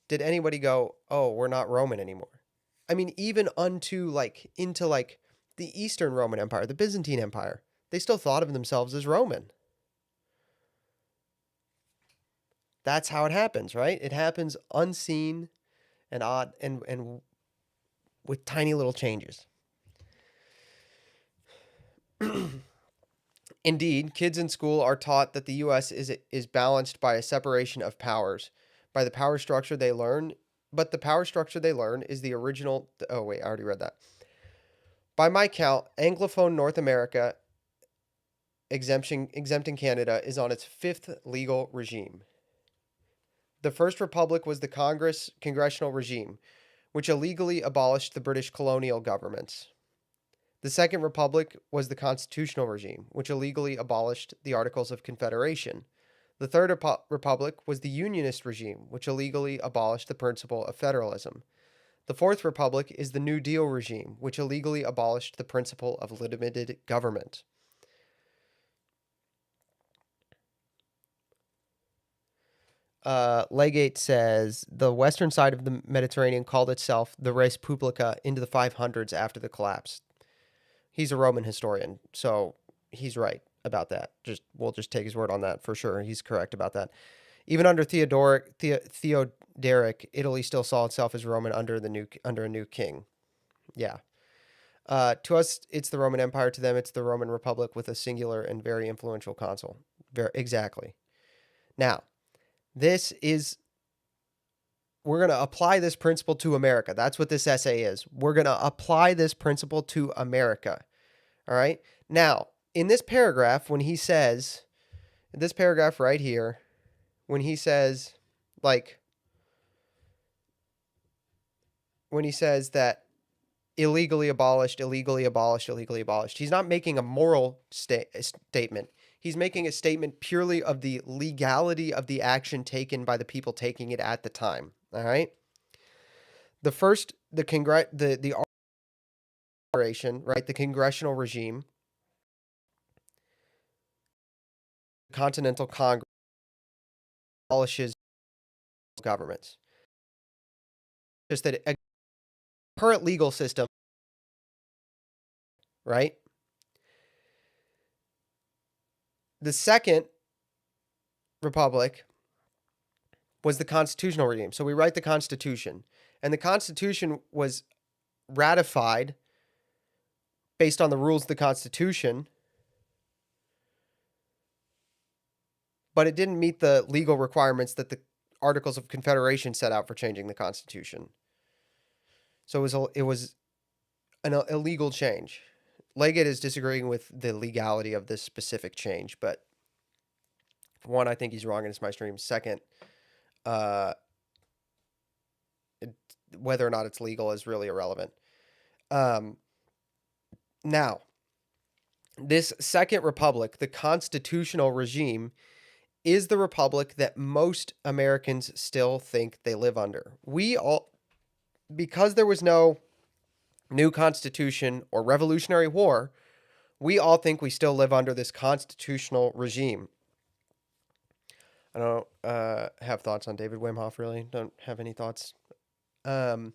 did anybody go, oh, we're not Roman anymore. I mean, even into the Eastern Roman Empire, the Byzantine Empire, they still thought of themselves as Roman. That's how it happens, right? It happens unseen and odd and with tiny little changes. Indeed, kids in school are taught that the U.S. is balanced by a separation of powers, by the power structure they learn, but the power structure they learn is the original... Oh, wait, I already read that. By my count, Anglophone North America, exempting Canada, is on its 5th legal regime. The First Republic was the congressional regime, which illegally abolished the British colonial governments. The Second Republic was the constitutional regime, which illegally abolished the Articles of Confederation. The Third Republic was the unionist regime, which illegally abolished the principle of federalism. The Fourth Republic is the New Deal regime, which illegally abolished the principle of limited government. Legate says, the western side of the Mediterranean called itself the Res Publica into the 500s after the collapse. He's a Roman historian, so he's right about that. We'll just take his word on that for sure. He's correct about that. Even under Theodoric, Italy still saw itself as Roman under a new king. Yeah. To us, it's the Roman Empire. To them, it's the Roman Republic with a singular and very influential consul. Exactly. Now, we're going to apply this principle to America. That's what this essay is. We're going to apply this principle to America. All right. Now, in this paragraph, when he says, this paragraph right here, when he says, that illegally abolished, he's not making a moral statement. He's making a statement purely of the legality of the action taken by the people taking it at the time. All right. The congressional regime, the Continental Congress abolishes governments. Just that a current legal system, right? The Second Republic was the constitutional regime. So we write the Constitution, and the Constitution was ratified based on the rules of the Constitution, but it didn't meet the legal requirements that the Articles of Confederation set out for changing the Constitution. So it was an illegal change. Leggett is disagreeing with the legality of this specific change, but one, I think he's wrong and it's my stream. Second, uh, it, whether or not it's legal is really irrelevant. Now, this second republic, the constitutional regime, is the republic that most Americans still think they live under. We all, because there was no new constitution or revolutionary war, we all think we still live under this constitutional regime. I don't have thoughts on David Wim Hof, really. Don't have any thoughts. I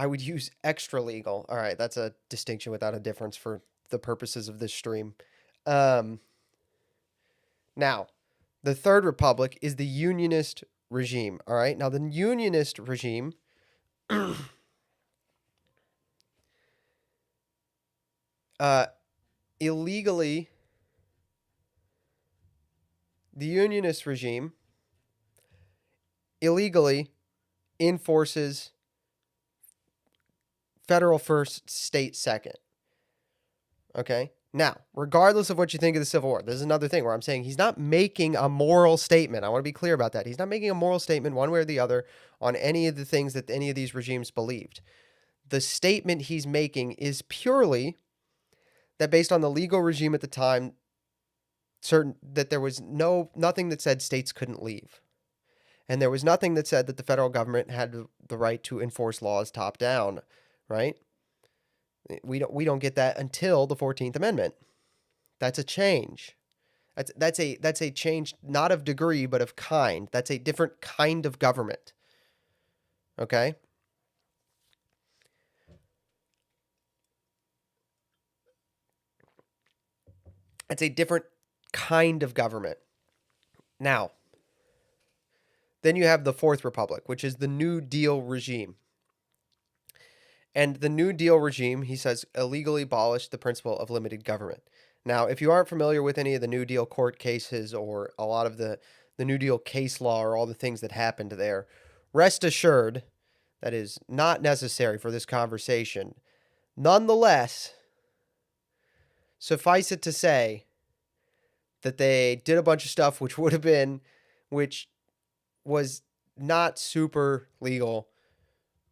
would use extra legal. All right, that's a distinction without a difference for the purposes of this stream. Now, the Third Republic is the Unionist regime. All right, now the Unionist regime illegally, the Unionist regime illegally enforces federal first, state second. Okay? Now, regardless of what you think of the Civil War, this is another thing where I'm saying he's not making a moral statement. I want to be clear about that. He's not making a moral statement one way or the other on any of the things that any of these regimes believed. The statement he's making is purely that based on the legal regime at the time, that there was nothing that said states couldn't leave. And there was nothing that said that the federal government had the right to enforce laws top down, right? We don't get that until the 14th Amendment. That's a change. That's a change not of degree but of kind. That's a different kind of government. Okay? It's a different kind of government. Now, then you have the Fourth Republic, which is the New Deal regime. And the New Deal regime, he says, illegally abolished the principle of limited government. Now, if you aren't familiar with any of the New Deal court cases or a lot of the New Deal case law or all the things that happened there, rest assured that is not necessary for this conversation. Nonetheless, suffice it to say that they did a bunch of stuff which was not super legal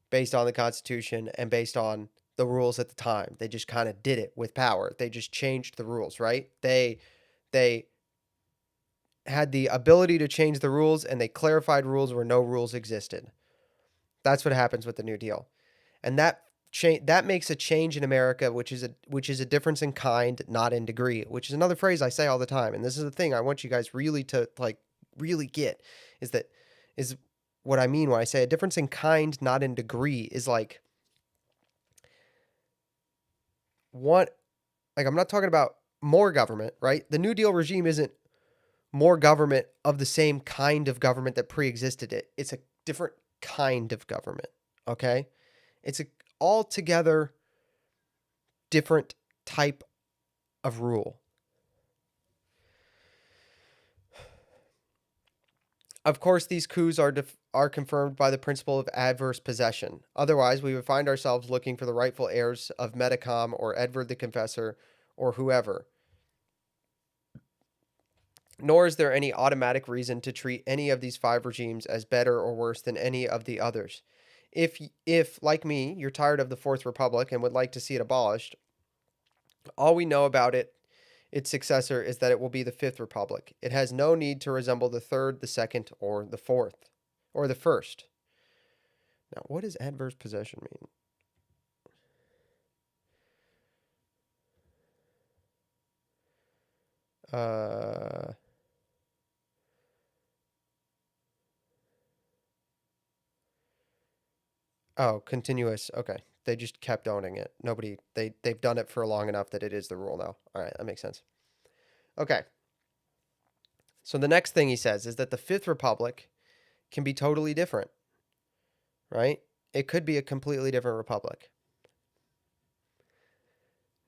based on the Constitution and based on the rules at the time. They just kind of did it with power. They just changed the rules, right? They had the ability to change the rules, and they clarified rules where no rules existed. That's what happens with the New Deal. And that makes a change in America, which is a difference in kind, not in degree, which is another phrase I say all the time. And this is the thing I want you guys really to really get is what I mean when I say a difference in kind, not in degree, is I'm not talking about more government, right? The New Deal regime isn't more government of the same kind of government that pre-existed it. It's a different kind of government, okay? It's a altogether different type of rule. Of course, these coups are confirmed by the principle of adverse possession. Otherwise, we would find ourselves looking for the rightful heirs of Metacom or Edward the Confessor or whoever. Nor is there any automatic reason to treat any of these 5 regimes as better or worse than any of the others. If, like me, you're tired of the Fourth Republic and would like to see it abolished, all we know about its successor is that it will be the Fifth Republic. It has no need to resemble the third, the second, or the fourth, or the first. Now, what does adverse possession mean? Oh, continuous. Okay. They just kept owning it. They've done it for long enough that it is the rule now. All right, that makes sense. Okay. So the next thing he says is that the Fifth Republic can be totally different, right? It could be a completely different republic.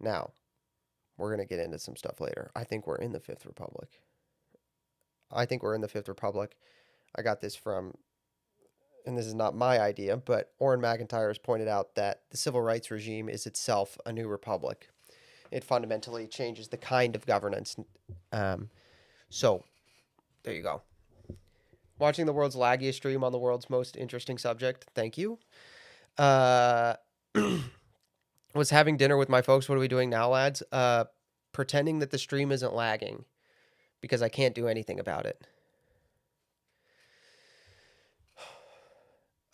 Now, we're going to get into some stuff later. I think we're in the Fifth Republic. I got this from and this is not my idea, but Orrin McIntyre has pointed out that the civil rights regime is itself a new republic. It fundamentally changes the kind of governance. So, there you go. Watching the world's laggiest stream on the world's most interesting subject. Thank you. Was having dinner with my folks. What are we doing now, lads? Pretending that the stream isn't lagging because I can't do anything about it.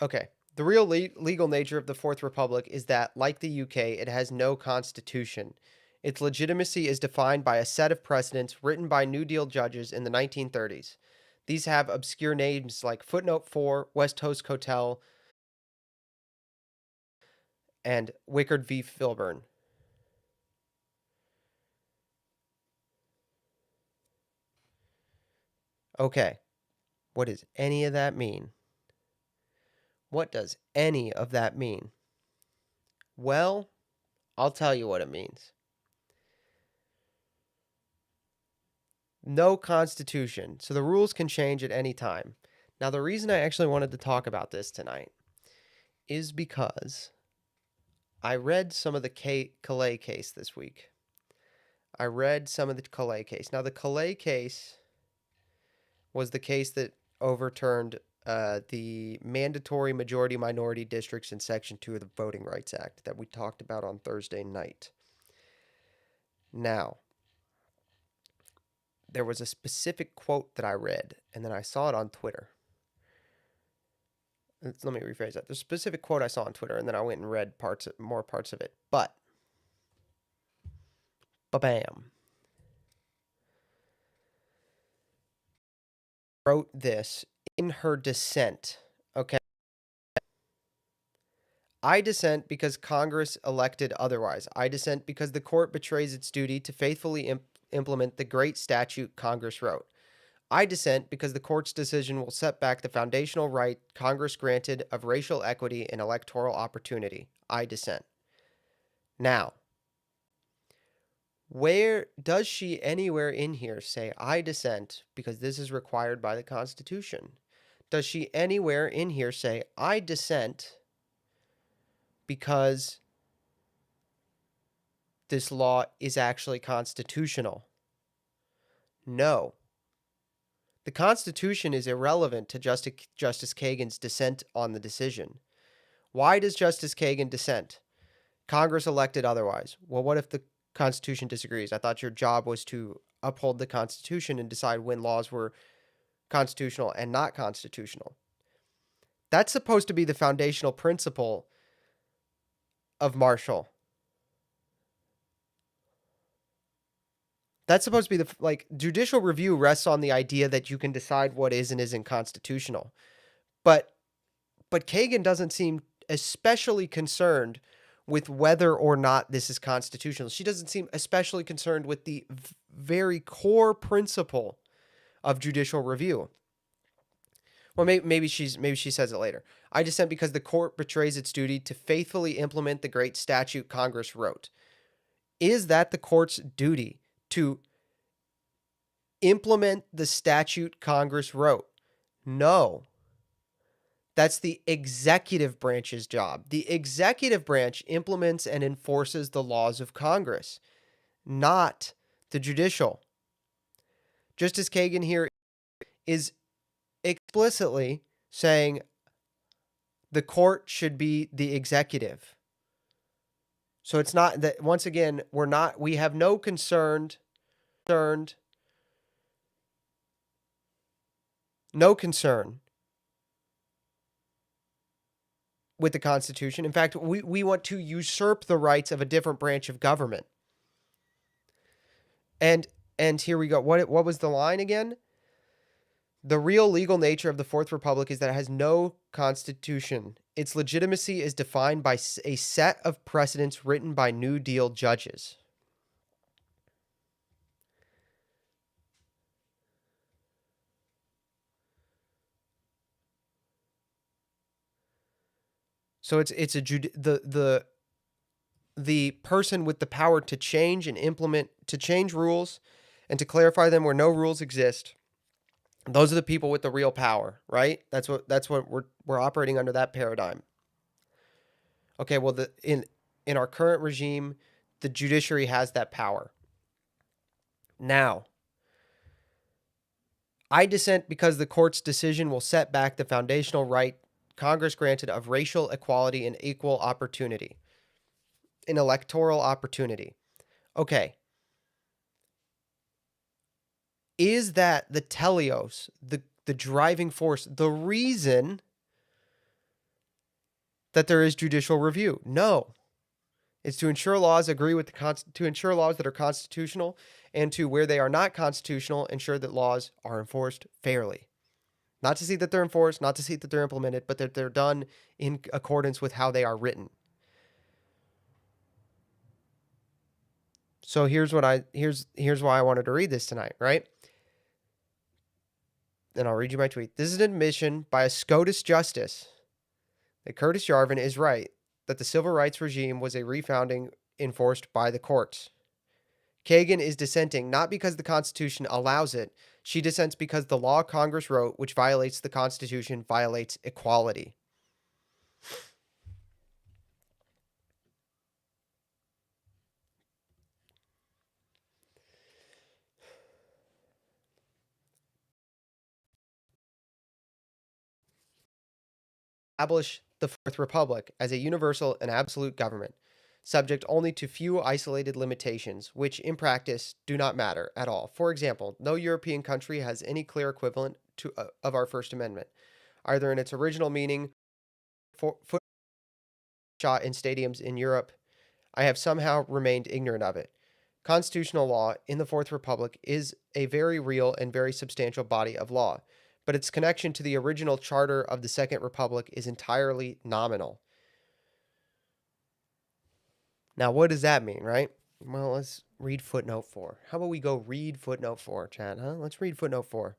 Okay. The real legal nature of the Fourth Republic is that, like the UK, it has no constitution. Its legitimacy is defined by a set of precedents written by New Deal judges in the 1930s. These have obscure names like Footnote 4, West Coast Hotel, and Wickard v. Filburn. Okay. What does any of that mean? What does any of that mean? Well, I'll tell you what it means. No constitution. So the rules can change at any time. Now, the reason I actually wanted to talk about this tonight is because I read some of the Calais case this week. Now, the Calais case was the case that overturned the mandatory majority-minority districts in Section 2 of the Voting Rights Act that we talked about on Thursday night. Now, there was a specific quote that I read, and then I saw it on Twitter. Let me rephrase that. There's a specific quote I saw on Twitter, and then I went and read more parts of it. But, ba-bam. Wrote this in her dissent. Okay. I dissent because Congress elected otherwise. I dissent because the court betrays its duty to faithfully implement the great statute Congress wrote. I dissent because the court's decision will set back the foundational right Congress granted of racial equity and electoral opportunity. I dissent. Now, where does she anywhere in here say, I dissent because this is required by the Constitution? Does she anywhere in here say, I dissent because this law is actually constitutional? No. The Constitution is irrelevant to Justice Kagan's dissent on the decision. Why does Justice Kagan dissent? Congress elected otherwise. Well, what if the Constitution disagrees? I thought your job was to uphold the Constitution and decide when laws were constitutional and not constitutional. That's supposed to be the foundational principle of Marshall. That's supposed to be judicial review rests on the idea that you can decide what is and isn't constitutional. But Kagan doesn't seem especially concerned with whether or not this is constitutional. She doesn't seem especially concerned with the very core principle of judicial review. Well, maybe she says it later. I dissent because the court betrays its duty to faithfully implement the great statute Congress wrote. Is that the court's duty to implement the statute Congress wrote? No. That's the executive branch's job. The executive branch implements and enforces the laws of Congress, not the judicial. Justice Kagan here is explicitly saying the court should be the executive. So it's not that, once again, we have no concern with the Constitution. In fact, we want to usurp the rights of a different branch of government. And here we go. What was the line again? The real legal nature of the Fourth Republic is that it has no constitution. Its legitimacy is defined by a set of precedents written by New Deal judges. So the person with the power to change and implement, to change rules and to clarify them where no rules exist. Those are the people with the real power, right? That's what We're operating under that paradigm. Okay, well, in our current regime, the judiciary has that power. Now, I dissent because the court's decision will set back the foundational right Congress granted of racial equality and equal opportunity, an electoral opportunity. Okay. Is that the teleos, the driving force, the reason that there is judicial review? No. It's to ensure laws agree with to ensure laws that are constitutional, and to, where they are not constitutional, ensure that laws are enforced fairly. Not to see that they're enforced, not to see that they're implemented, but that they're done in accordance with how they are written. So here's why I wanted to read this tonight, right? And I'll read you my tweet. This is an admission by a SCOTUS justice that Curtis Yarvin is right, that the civil rights regime was a refounding enforced by the courts. Kagan is dissenting not because the Constitution allows it. She dissents because the law Congress wrote, which violates the Constitution, violates equality. Establish the Fourth Republic as a universal and absolute government, subject only to few isolated limitations, which in practice do not matter at all. For example, no European country has any clear equivalent of our First Amendment, either in its original meaning, shot in stadiums in Europe. I have somehow remained ignorant of it. Constitutional law in the Fourth Republic is a very real and very substantial body of law, but its connection to the original charter of the Second Republic is entirely nominal. Now, what does that mean, right? Well, let's read footnote 4. How about we go read footnote 4, Chad, huh? Let's read footnote 4.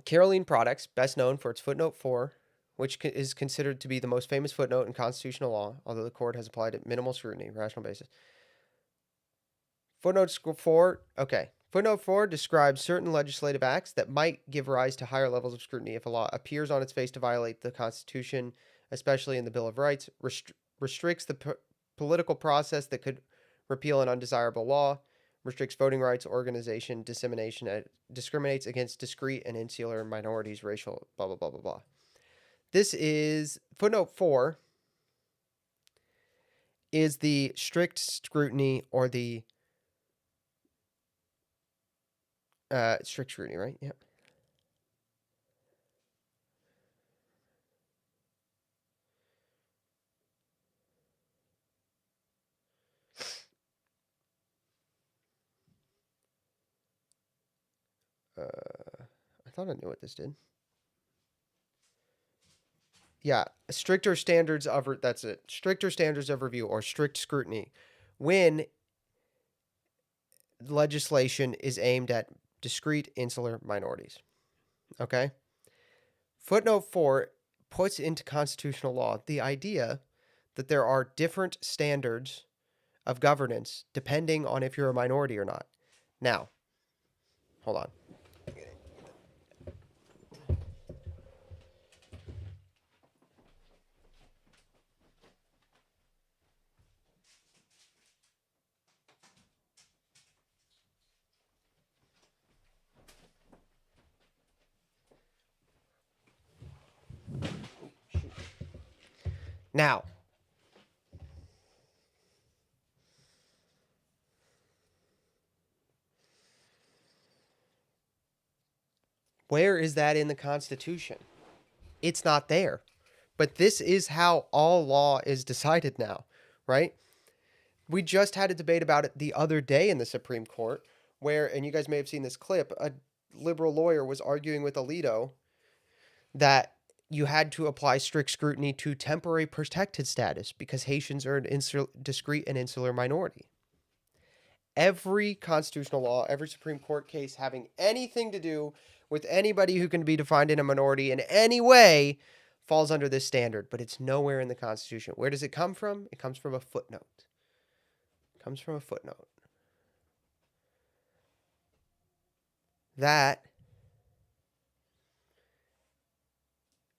Caroline Products, best known for its footnote 4, which is considered to be the most famous footnote in constitutional law, although the court has applied it minimal scrutiny, rational basis. Footnote 4, okay. Footnote 4 describes certain legislative acts that might give rise to higher levels of scrutiny if a law appears on its face to violate the Constitution, especially in the Bill of Rights, restricts the political process that could repeal an undesirable law, restricts voting rights, organization, dissemination, discriminates against discrete and insular minorities, racial, blah, blah, blah, blah, blah. This is, footnote 4 is the strict scrutiny, or the strict scrutiny, right? Yep. I thought I knew what this did. Yeah, stricter standards of, that's it. Stricter standards of review, or strict scrutiny, when legislation is aimed at discrete insular minorities. Okay? Footnote 4 puts into constitutional law the idea that there are different standards of governance depending on if you're a minority or not. Now, hold on. Now, where is that in the Constitution? It's not there. But this is how all law is decided now, right? We just had a debate about it the other day in the Supreme Court, where, and you guys may have seen this clip, a liberal lawyer was arguing with Alito that you had to apply strict scrutiny to temporary protected status because Haitians are an discrete and insular minority. Every constitutional law, every Supreme Court case having anything to do with anybody who can be defined in a minority in any way falls under this standard, but it's nowhere in the Constitution. Where does it come from? It comes from a footnote. It comes from a footnote. That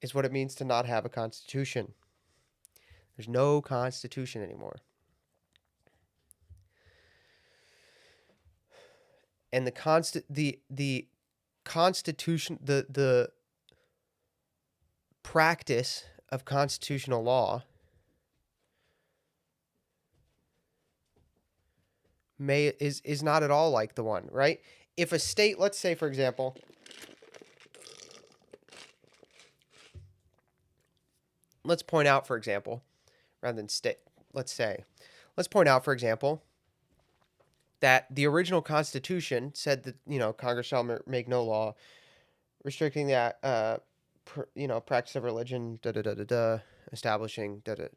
is what it means to not have a constitution. There's no constitution anymore. And the constitution, the practice of constitutional law is not at all like the one, right? If a state, let's say, for example, let's point out, for example, rather than state, let's point out, for example, that the original Constitution said that, Congress shall make no law restricting that, practice of religion, establishing, the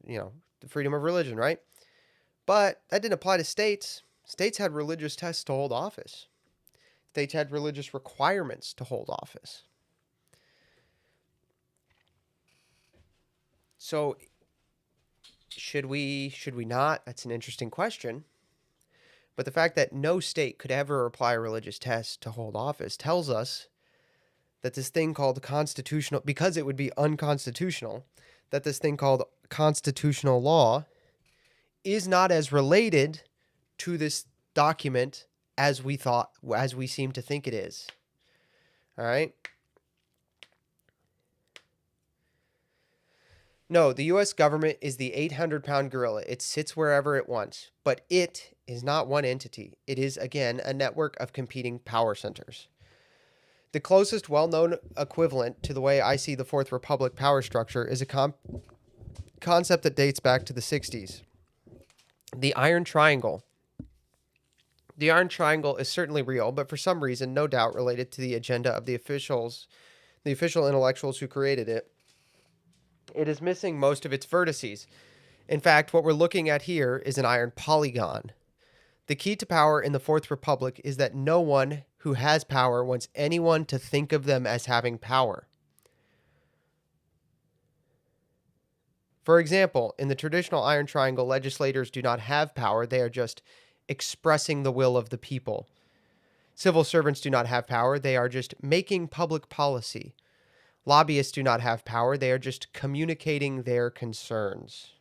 freedom of religion, right? But that didn't apply to states. States had religious tests to hold office. States had religious requirements to hold office. So should we not? That's an interesting question. But the fact that no state could ever apply a religious test to hold office tells us that this thing called constitutional, because it would be unconstitutional, that this thing called constitutional law is not as related to this document as we seem to think it is. All right? No, the U.S. government is the 800-pound gorilla. It sits wherever it wants, but it is not one entity. It is, again, a network of competing power centers. The closest well-known equivalent to the way I see the Fourth Republic power structure is a concept that dates back to the 60s. The Iron Triangle. The Iron Triangle is certainly real, but for some reason, no doubt related to the agenda of the official intellectuals who created it. It is missing most of its vertices. In fact, what we're looking at here is an iron polygon. The key to power in the Fourth Republic is that no one who has power wants anyone to think of them as having power. For example, in the traditional Iron Triangle, legislators do not have power. They are just expressing the will of the people. Civil servants do not have power. They are just making public policy. Lobbyists do not have power. They are just communicating their concerns.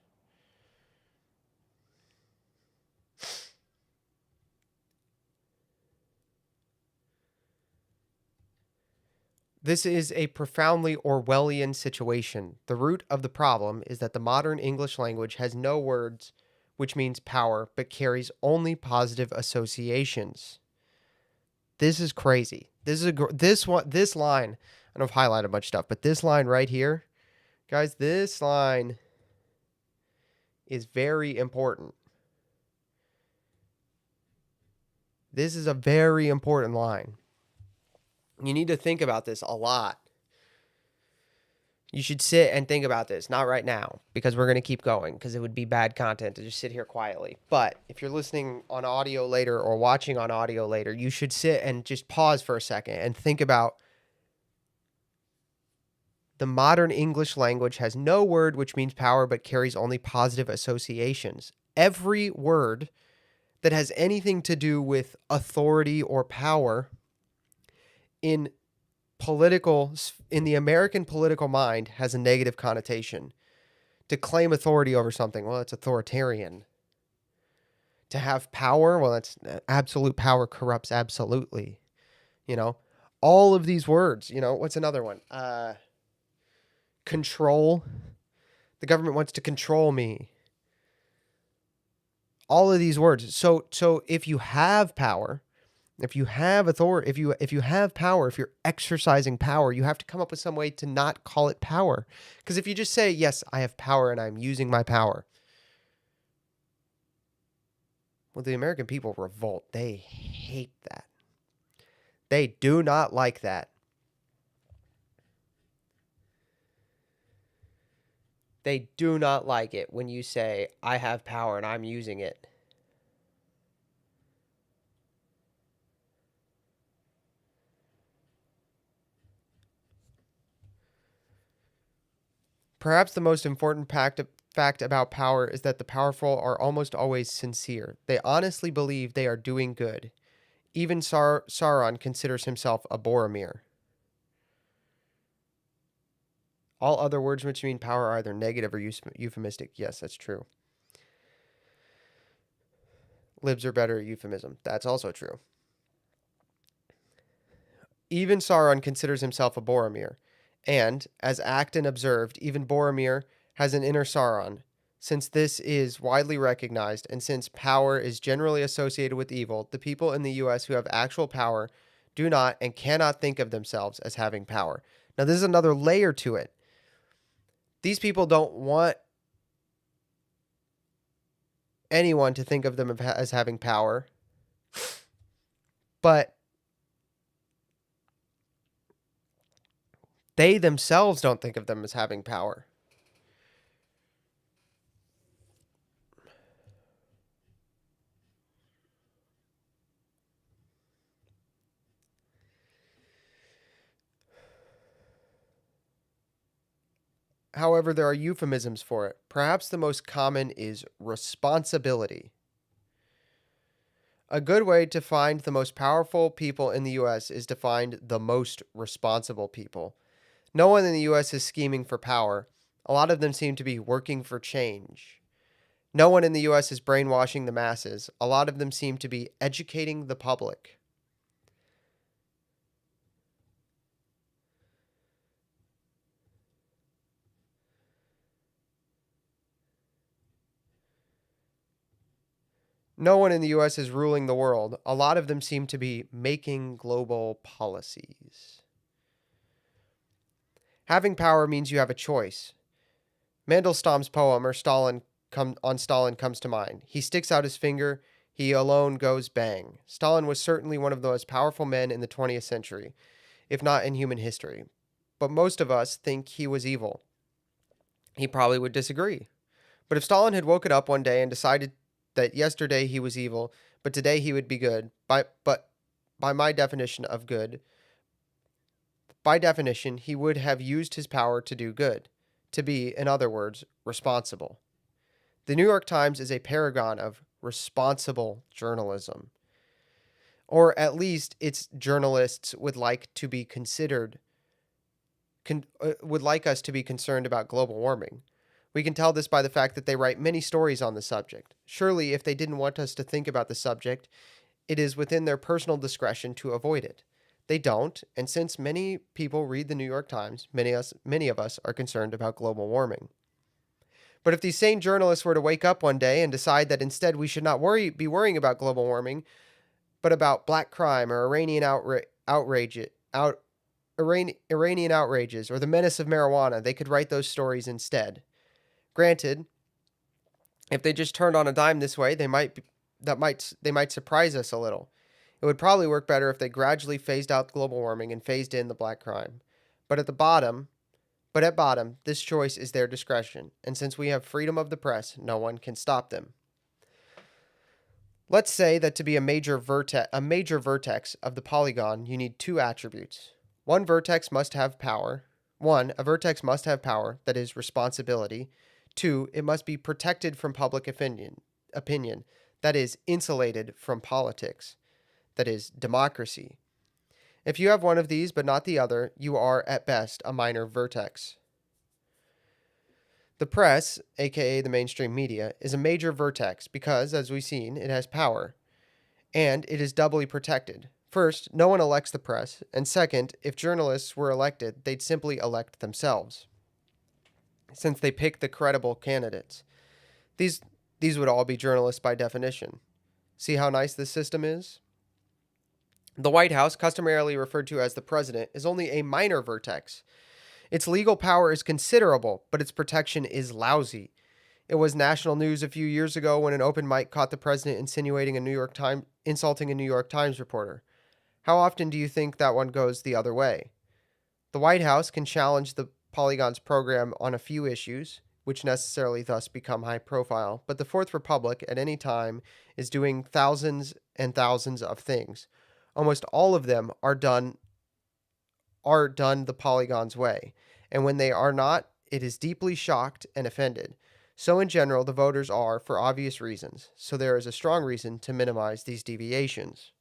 This is a profoundly Orwellian situation. The root of the problem is that the modern English language has no words, which means power, but carries only positive associations. This is crazy. This line, I don't know if I've highlighted much stuff, but this line right here, guys, this line is very important. This is a very important line. You need to think about this a lot. You should sit and think about this, not right now, because we're going to keep going, because it would be bad content to just sit here quietly. But if you're listening on audio later or watching on audio later, you should sit and just pause for a second and think about the modern English language has no word which means power but carries only positive associations. Every word that has anything to do with authority or power in the American political mind has a negative connotation. To claim authority over something, well, it's authoritarian. To have power, well, that's absolute power corrupts absolutely. All of these words, what's another one? Control. The government wants to control me. All of these words. So if you have power, if you have authority, if you have power, if you're exercising power, you have to come up with some way to not call it power. Because if you just say, yes, I have power and I'm using my power, well, the American people revolt. They hate that. They do not like that. They do not like it when you say, I have power and I'm using it. Perhaps the most important fact about power is that the powerful are almost always sincere. They honestly believe they are doing good. Even Sauron considers himself a Boromir. All other words which mean power are either negative or euphemistic. Yes, that's true. Libs are better at euphemism. That's also true. Even Sauron considers himself a Boromir. And, as Acton observed, even Boromir has an inner Sauron. Since this is widely recognized, and since power is generally associated with evil, the people in the U.S. who have actual power do not and cannot think of themselves as having power. Now, this is another layer to it. These people don't want anyone to think of them as having power, but they themselves don't think of them as having power. However, there are euphemisms for it. Perhaps the most common is responsibility. A good way to find the most powerful people in the U.S. is to find the most responsible people. No one in the U.S. is scheming for power. A lot of them seem to be working for change. No one in the U.S. is brainwashing the masses. A lot of them seem to be educating the public. No one in the U.S. is ruling the world. A lot of them seem to be making global policies. Having power means you have a choice. Mandelstam's poem on Stalin comes to mind. He sticks out his finger, he alone goes bang. Stalin was certainly one of the most powerful men in the 20th century, if not in human history. But most of us think he was evil. He probably would disagree. But if Stalin had woken up one day and decided that yesterday he was evil, but today he would be good, by my definition of good, by definition, he would have used his power to do good, to be, in other words, responsible. The New York Times is a paragon of responsible journalism. Or at least its journalists would like to be would like us to be concerned about global warming. We can tell this by the fact that they write many stories on the subject. Surely, if they didn't want us to think about the subject, it is within their personal discretion to avoid it. They don't, and since many people read the New York Times, many of us are concerned about global warming. But if these same journalists were to wake up one day and decide that instead we should not be worrying about global warming, but about black crime or Iranian outrages or the menace of marijuana, they could write those stories instead. Granted, if they just turned on a dime this way, they might surprise us a little. It would probably work better if they gradually phased out global warming and phased in the black crime. But at bottom, this choice is their discretion, and since we have freedom of the press, no one can stop them. Let's say that to be a major vertex of the polygon, you need two attributes. A vertex must have power, that is responsibility. 2, it must be protected from public opinion, that is insulated from politics, that is democracy. If you have one of these but not the other, you are at best a minor vertex. The press, aka the mainstream media, is a major vertex because, as we've seen, it has power, and it is doubly protected. First, no one elects the press, and second, if journalists were elected, they'd simply elect themselves, since they pick the credible candidates. These would all be journalists by definition. See how nice this system is? The White House, customarily referred to as the president, is only a minor vertex. Its legal power is considerable, but its protection is lousy. It was national news a few years ago when an open mic caught the president insulting a New York Times reporter. How often do you think that one goes the other way? The White House can challenge the Polygon's program on a few issues, which necessarily thus become high profile, but the Fourth Republic at any time is doing thousands and thousands of things. Almost all of them are done the Polygon's way, and when they are not, it is deeply shocked and offended. So in general, the voters are, for obvious reasons, so there is a strong reason to minimize these deviations.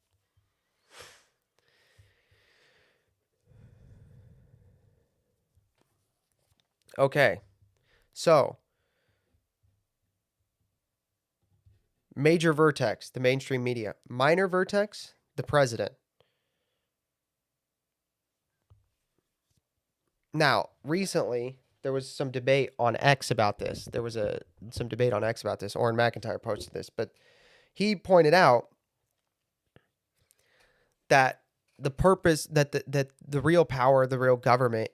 Okay. So, major vertex, the mainstream media. Minor vertex, the president. Now, recently, there was some debate on X about this. There was some debate on X about this. Orrin McIntyre posted this, but he pointed out that the purpose that the real power, the real government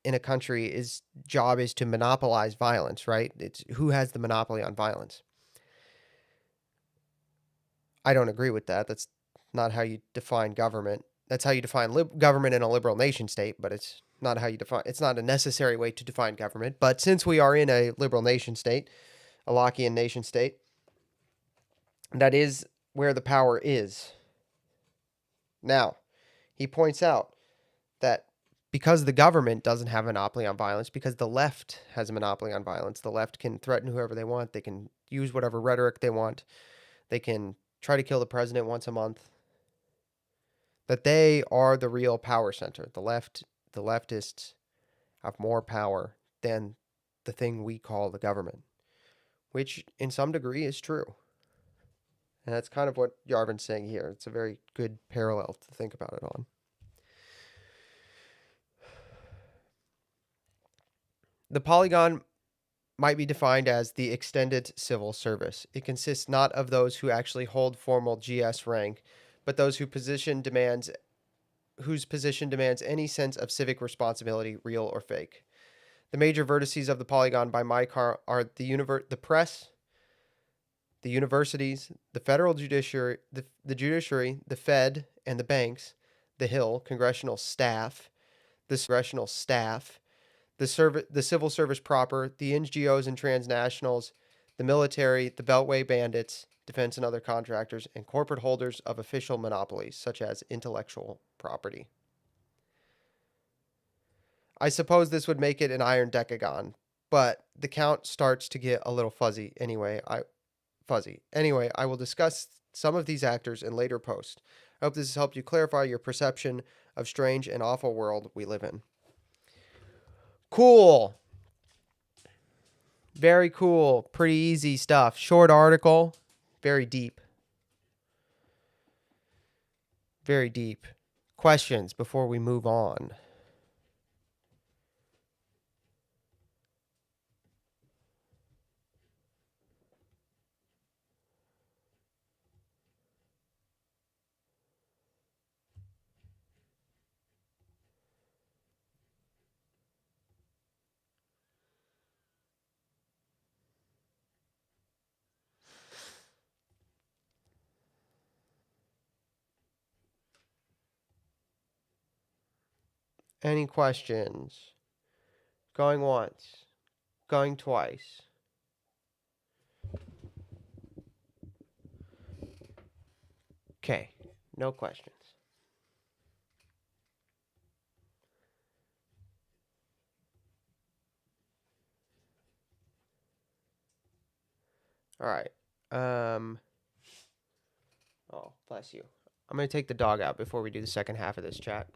in a country job is to monopolize violence, right? It's who has the monopoly on violence. I don't agree with that. That's not how you define government. That's how you define government in a liberal nation state, but it's not how you define. It's not a necessary way to define government. But since we are in a liberal nation state, a Lockean nation state, that is where the power is. Now, he points out that because the government doesn't have a monopoly on violence, because the left has a monopoly on violence, the left can threaten whoever they want. They can use whatever rhetoric they want. They can try to kill the president once a month. That they are the real power center. The leftists have more power than the thing we call the government, which in some degree is true. And that's kind of what Yarvin's saying here. It's a very good parallel to think about it on. The Polygon might be defined as the extended civil service. It consists not of those who actually hold formal GS rank, but those whose position demands any sense of civic responsibility, real or fake. The major vertices of the Polygon by my car are the press, the universities, the federal judiciary, the judiciary, the Fed, and the banks, the Hill, congressional staff, the civil service proper, the NGOs and transnationals, the military, the Beltway bandits, defense and other contractors, and corporate holders of official monopolies, such as intellectual property. I suppose this would make it an iron decagon, but the count starts to get a little fuzzy anyway. I will discuss some of these actors in later posts. I hope this has helped you clarify your perception of strange and awful world we live in. Cool. Very cool. Pretty easy stuff. Short article. Very deep. Very deep. Questions before we move on? Any questions? Going once. Going twice. Okay. No questions. All right. Oh, bless you. I'm going to take the dog out before we do the second half of this chat.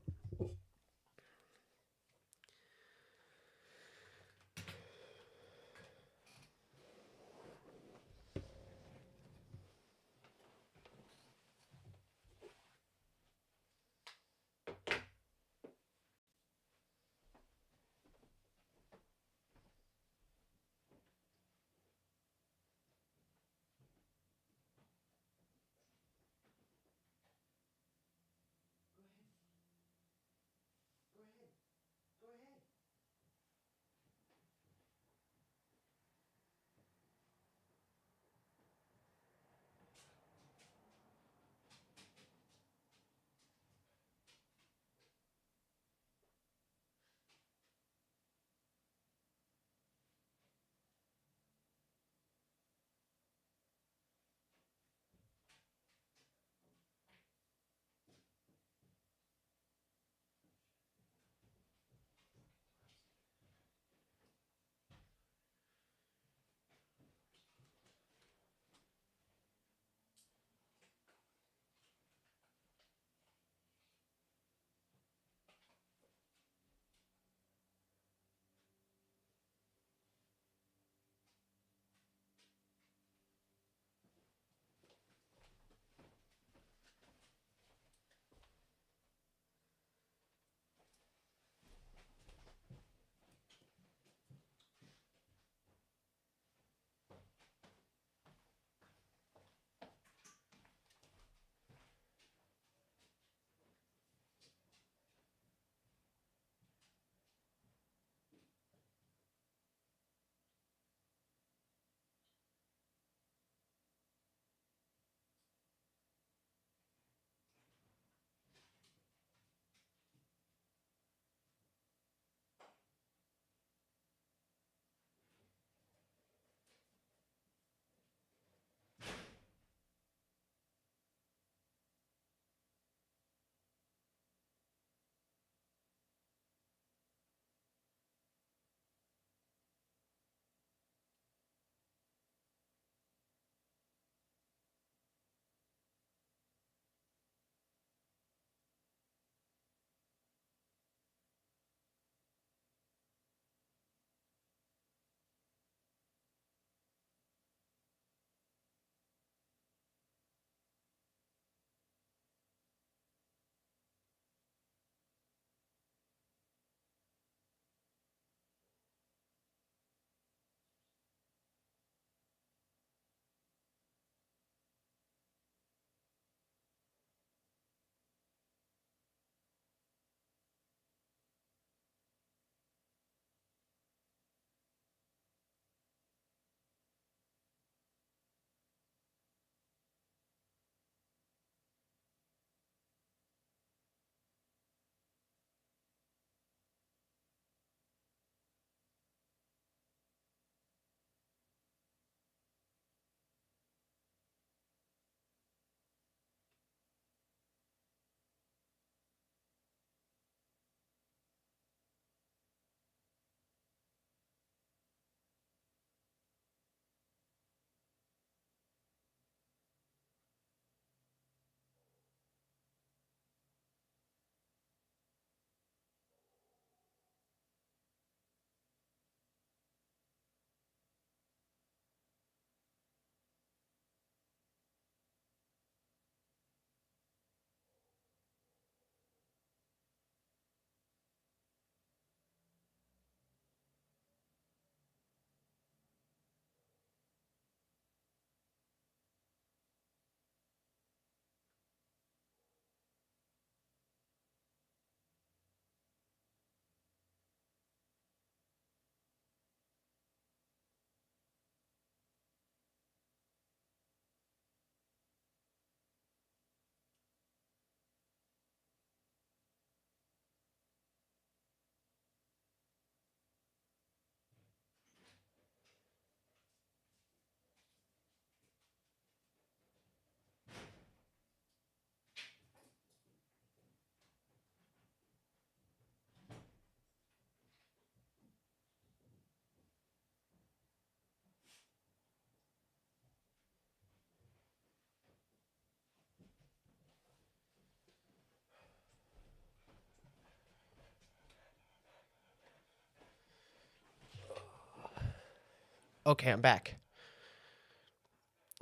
Okay, I'm back.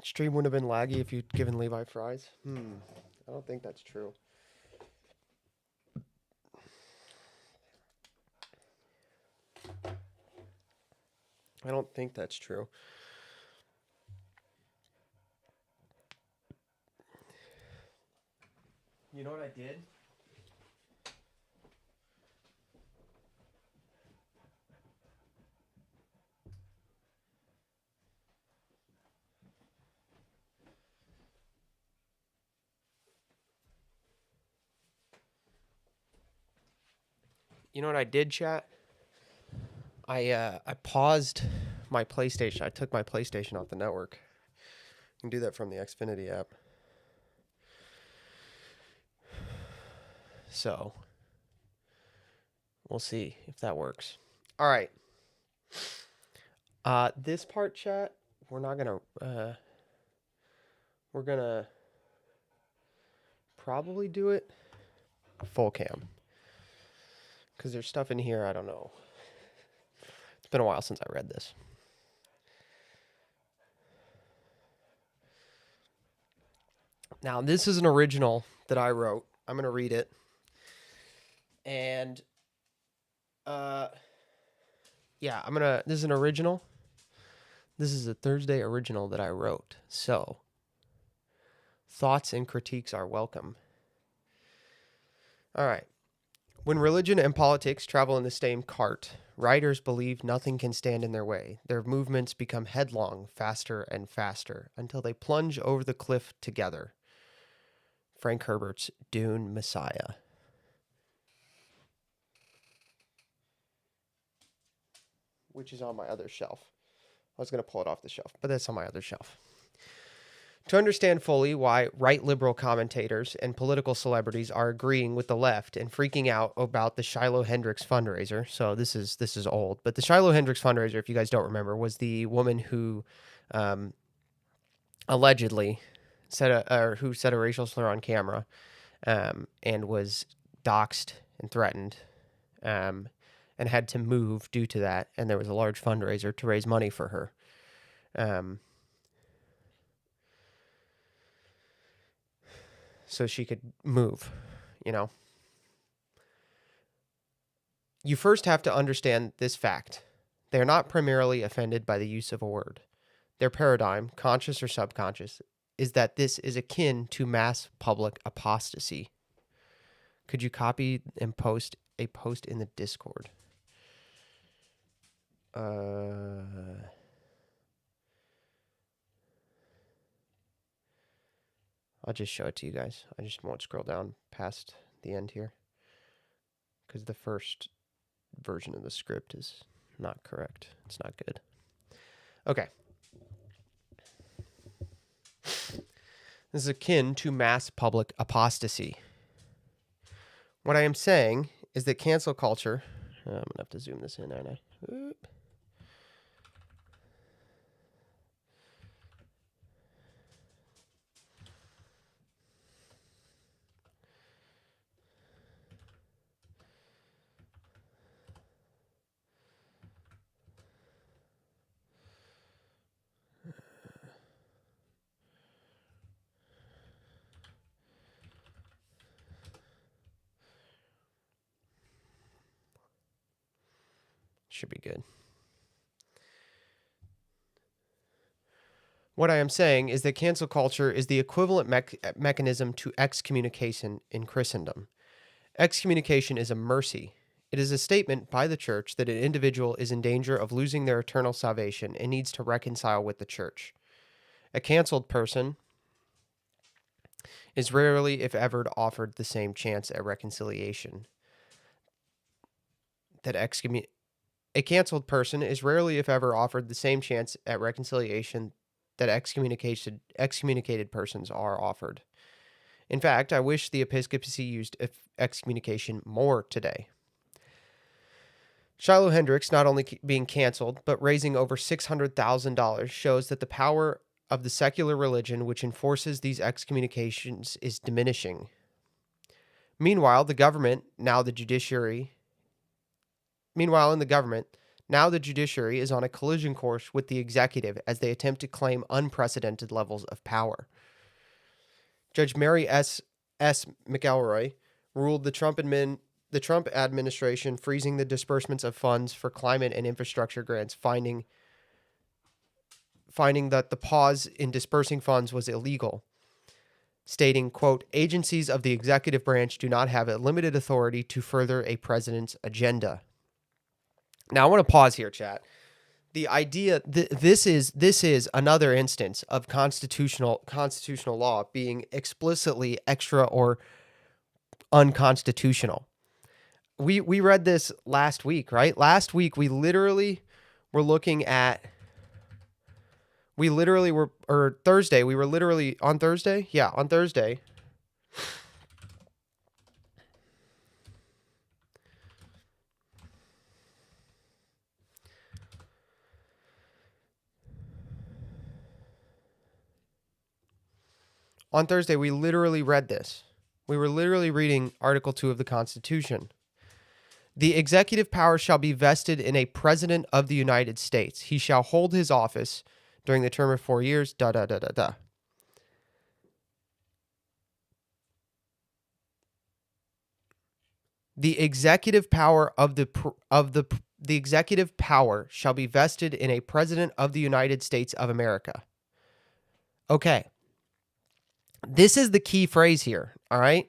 Stream wouldn't have been laggy if you'd given Levi fries. I don't think that's true. I don't think that's true. You know what I did? You know what I did, chat? I paused my PlayStation. I took my PlayStation off the network. You can do that from the Xfinity app. So, we'll see if that works. All right. This part, chat, we're gonna probably do it full cam. Because there's stuff in here I don't know. It's been a while since I read this. Now, this is an original that I wrote. I'm going to read it. And, yeah, this is an original. This is a Thursday original that I wrote. So, thoughts and critiques are welcome. All right. When religion and politics travel in the same cart, writers believe nothing can stand in their way. Their movements become headlong, faster and faster, until they plunge over the cliff together. Frank Herbert's Dune Messiah. Which is on my other shelf. I was going to pull it off the shelf, but that's on my other shelf. To understand fully why right liberal commentators and political celebrities are agreeing with the left and freaking out about the Shiloh Hendricks fundraiser. So this is old, but the Shiloh Hendricks fundraiser, if you guys don't remember, was the woman who allegedly said a racial slur on camera and was doxxed and threatened and had to move due to that. And there was a large fundraiser to raise money for her. So she could move, you know. You first have to understand this fact. They are not primarily offended by the use of a word. Their paradigm, conscious or subconscious, is that this is akin to mass public apostasy. Could you copy and post a post in the Discord? I'll just show it to you guys. I just won't scroll down past the end here, because the first version of the script is not correct. It's not good. Okay. This is akin to mass public apostasy. What I am saying is that cancel culture... I'm going to have to zoom this in, aren't I? Oop. Should be good. What I am saying is that cancel culture is the equivalent mechanism to excommunication in Christendom. Excommunication is a mercy. It is a statement by the church that an individual is in danger of losing their eternal salvation and needs to reconcile with the church. A canceled person is rarely, if ever, offered the same chance at reconciliation that A canceled person is rarely, if ever, offered the same chance at reconciliation that excommunicated persons are offered. In fact, I wish the episcopacy used excommunication more today. Shiloh Hendricks not only being canceled, but raising over $600,000 shows that the power of the secular religion which enforces these excommunications is diminishing. Meanwhile, in the government, Now the judiciary is on a collision course with the executive as they attempt to claim unprecedented levels of power. Judge Mary S. McElroy ruled the Trump administration freezing the disbursements of funds for climate and infrastructure grants, finding that the pause in dispersing funds was illegal, stating, quote, agencies of the executive branch do not have a limited authority to further a president's agenda. Now, I want to pause here, chat. The idea this is another instance of constitutional law being explicitly extra or unconstitutional. We read this last week, right? Last week we literally were looking at Thursday. We were literally on Thursday. Yeah, on Thursday. On Thursday, we literally read this. We were literally reading Article 2 of the Constitution. The executive power shall be vested in a president of the United States. He shall hold his office during the term of 4 years, The executive power the executive power shall be vested in a president of the United States of America. Okay. This is the key phrase here, all right?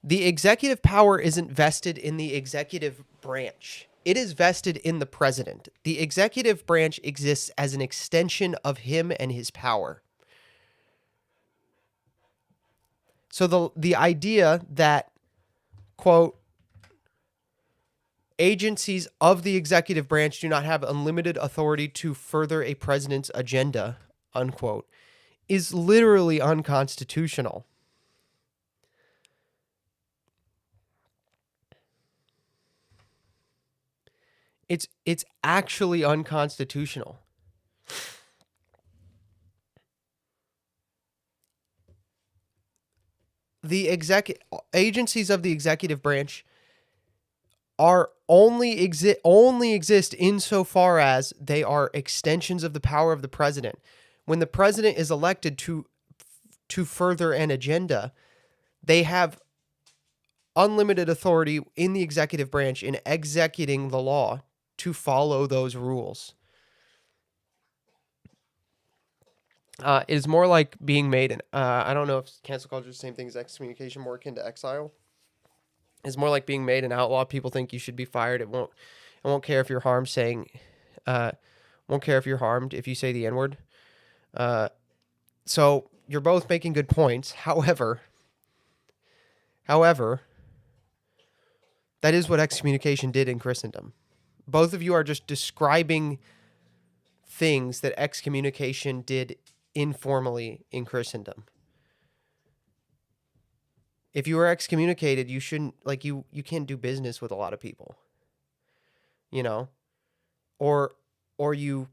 The executive power isn't vested in the executive branch. It is vested in the president. The executive branch exists as an extension of him and his power. So the idea that, quote, agencies of the executive branch do not have unlimited authority to further a president's agenda, unquote, is literally unconstitutional. It's actually unconstitutional. The agencies of the executive branch are only exist insofar as they are extensions of the power of the president. When the president is elected to further an agenda, they have unlimited authority in the executive branch in executing the law to follow those rules. It is more like being made I don't know if cancel culture is the same thing as excommunication, more akin to exile. It's more like being made an outlaw. People think you should be fired. It won't care if you're harmed won't care if you're harmed if you say the N-word. So you're both making good points. However, that is what excommunication did in Christendom. Both of you are just describing things that excommunication did informally in Christendom. If you were excommunicated, you shouldn't, like, you can't do business with a lot of people, you know, or you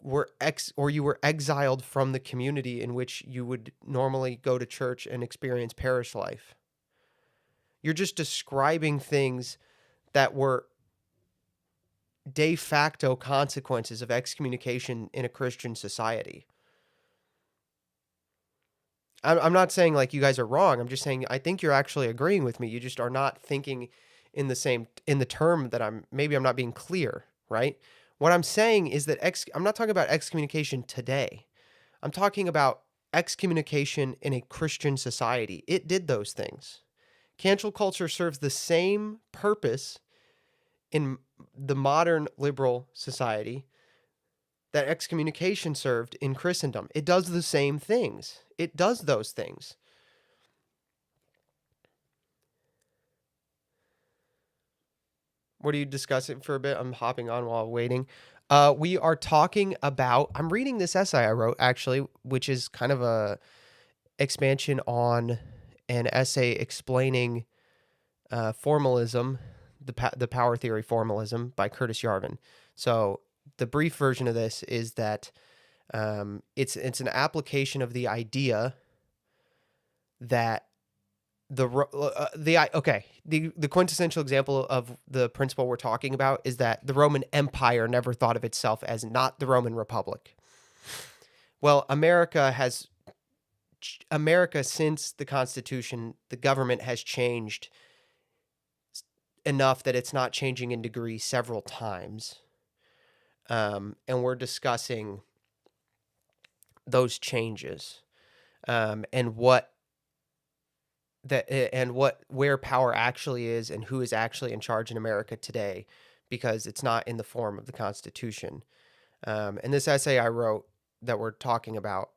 were exiled from the community in which you would normally go to church and experience parish life. You're just describing things that were de facto consequences of excommunication in a Christian society. I'm not saying like you guys are wrong. I'm just saying I think you're actually agreeing with me. You just are not thinking in the term that I'm not being clear, right? What I'm saying is that I'm not talking about excommunication today. I'm talking about excommunication in a Christian society. It did those things. Cancel culture serves the same purpose in the modern liberal society that excommunication served in Christendom. It does the same things. It does those things. What are you discussing for a bit? I'm hopping on while waiting. We are talking about, I'm reading this essay I wrote, actually, which is kind of a expansion on an essay explaining formalism, the power theory formalism by Curtis Yarvin. So the brief version of this is that it's an application of the idea that the quintessential example of the principle we're talking about is that the Roman Empire never thought of itself as not the Roman Republic. Well, America, since the Constitution, the government has changed enough that it's not changing in degree several times. And we're discussing those changes, and where power actually is and who is actually in charge in America today, because it's not in the form of the Constitution. And this essay I wrote that we're talking about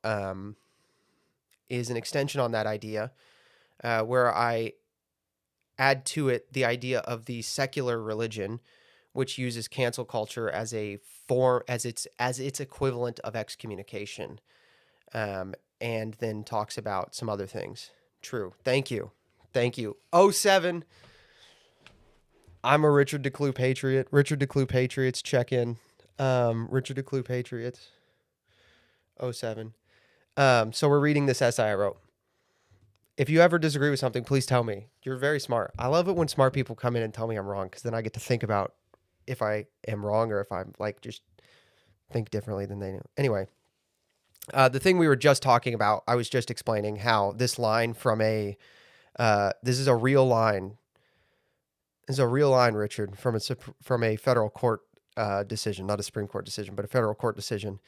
is an extension on that idea, where I add to it the idea of the secular religion, which uses cancel culture as a form, as its equivalent of excommunication, and then talks about some other things. True. Thank you. 07. I'm a Richard DeClue Patriot. Richard DeClue Patriots, check in. Richard DeClue Patriots. 07. So we're reading this essay I wrote. If you ever disagree with something, please tell me. You're very smart. I love it when smart people come in and tell me I'm wrong, because then I get to think about if I am wrong or if I'm just think differently than they do. Anyway, the thing we were just talking about, I was just explaining how this line from this is a real line. This is a real line, Richard, from a federal court decision, not a Supreme Court decision, but a federal court decision.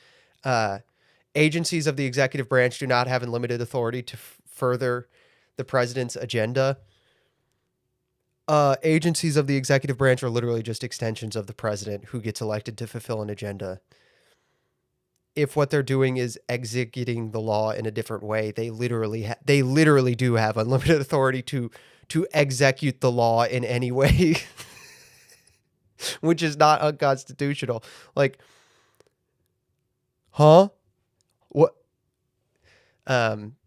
Agencies of the executive branch do not have unlimited authority to further the president's agenda. Agencies of the executive branch are literally just extensions of the president who gets elected to fulfill an agenda. If what they're doing is executing the law in a different way, they literally do have unlimited authority to execute the law in any way, which is not unconstitutional. Like, huh? What?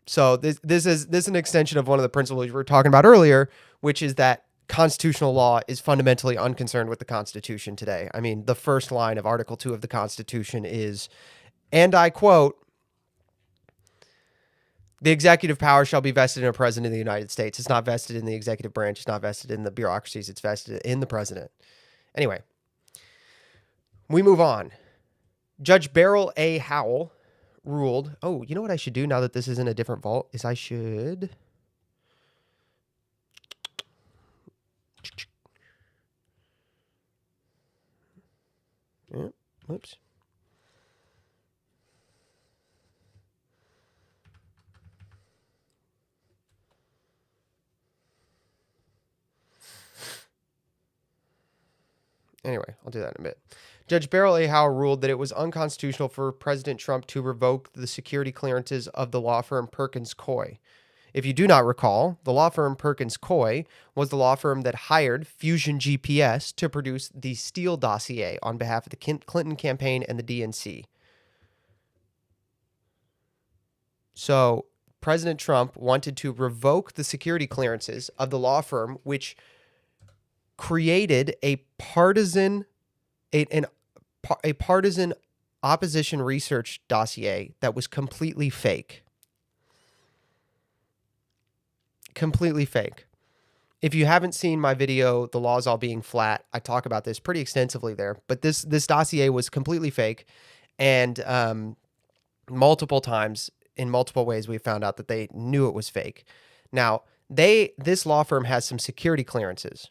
So this is an extension of one of the principles we were talking about earlier, which is that constitutional law is fundamentally unconcerned with the Constitution today. I mean, the first line of Article 2 of the Constitution is, and I quote, "The executive power shall be vested in a president of the United States." It's not vested in the executive branch. It's not vested in the bureaucracies. It's vested in the president. Anyway, we move on. Judge Beryl A. Howell ruled. Oh, you know what I should do now that this is in a different vault is I should. Yeah, whoops. Anyway, I'll do that in a bit. Judge Beryl A. Howell ruled that it was unconstitutional for President Trump to revoke the security clearances of the law firm Perkins Coie. If you do not recall, the law firm Perkins Coie was the law firm that hired Fusion GPS to produce the Steele dossier on behalf of the Clinton campaign and the DNC. So President Trump wanted to revoke the security clearances of the law firm, which created a partisan opposition research dossier that was completely fake. Completely fake. If you haven't seen my video, The Laws All Being Flat, I talk about this pretty extensively there. But this dossier was completely fake, and multiple times, in multiple ways, we found out that they knew it was fake. Now, this law firm has some security clearances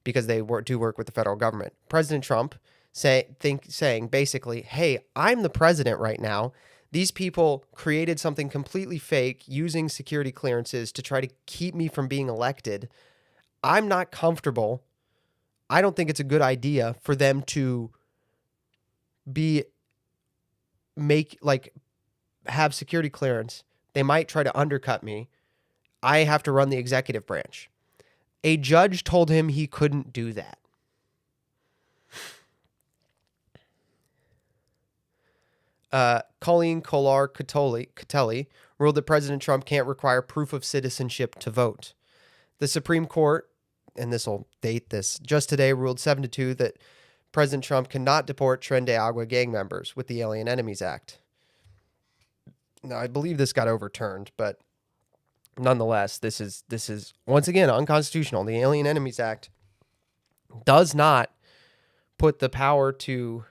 because they do work with the federal government. President Trump saying basically, hey, I'm the president right now. These people created something completely fake using security clearances to try to keep me from being elected. I'm not comfortable. I don't think it's a good idea for them to have security clearance. They might try to undercut me. I have to run the executive branch. A judge told him he couldn't do that. Colleen Catelli ruled that President Trump can't require proof of citizenship to vote. The Supreme Court, and this will date this, just today ruled 7-2 that President Trump cannot deport Tren de Agua gang members with the Alien Enemies Act. Now, I believe this got overturned, but nonetheless, this is once again unconstitutional. The Alien Enemies Act does not put the power to.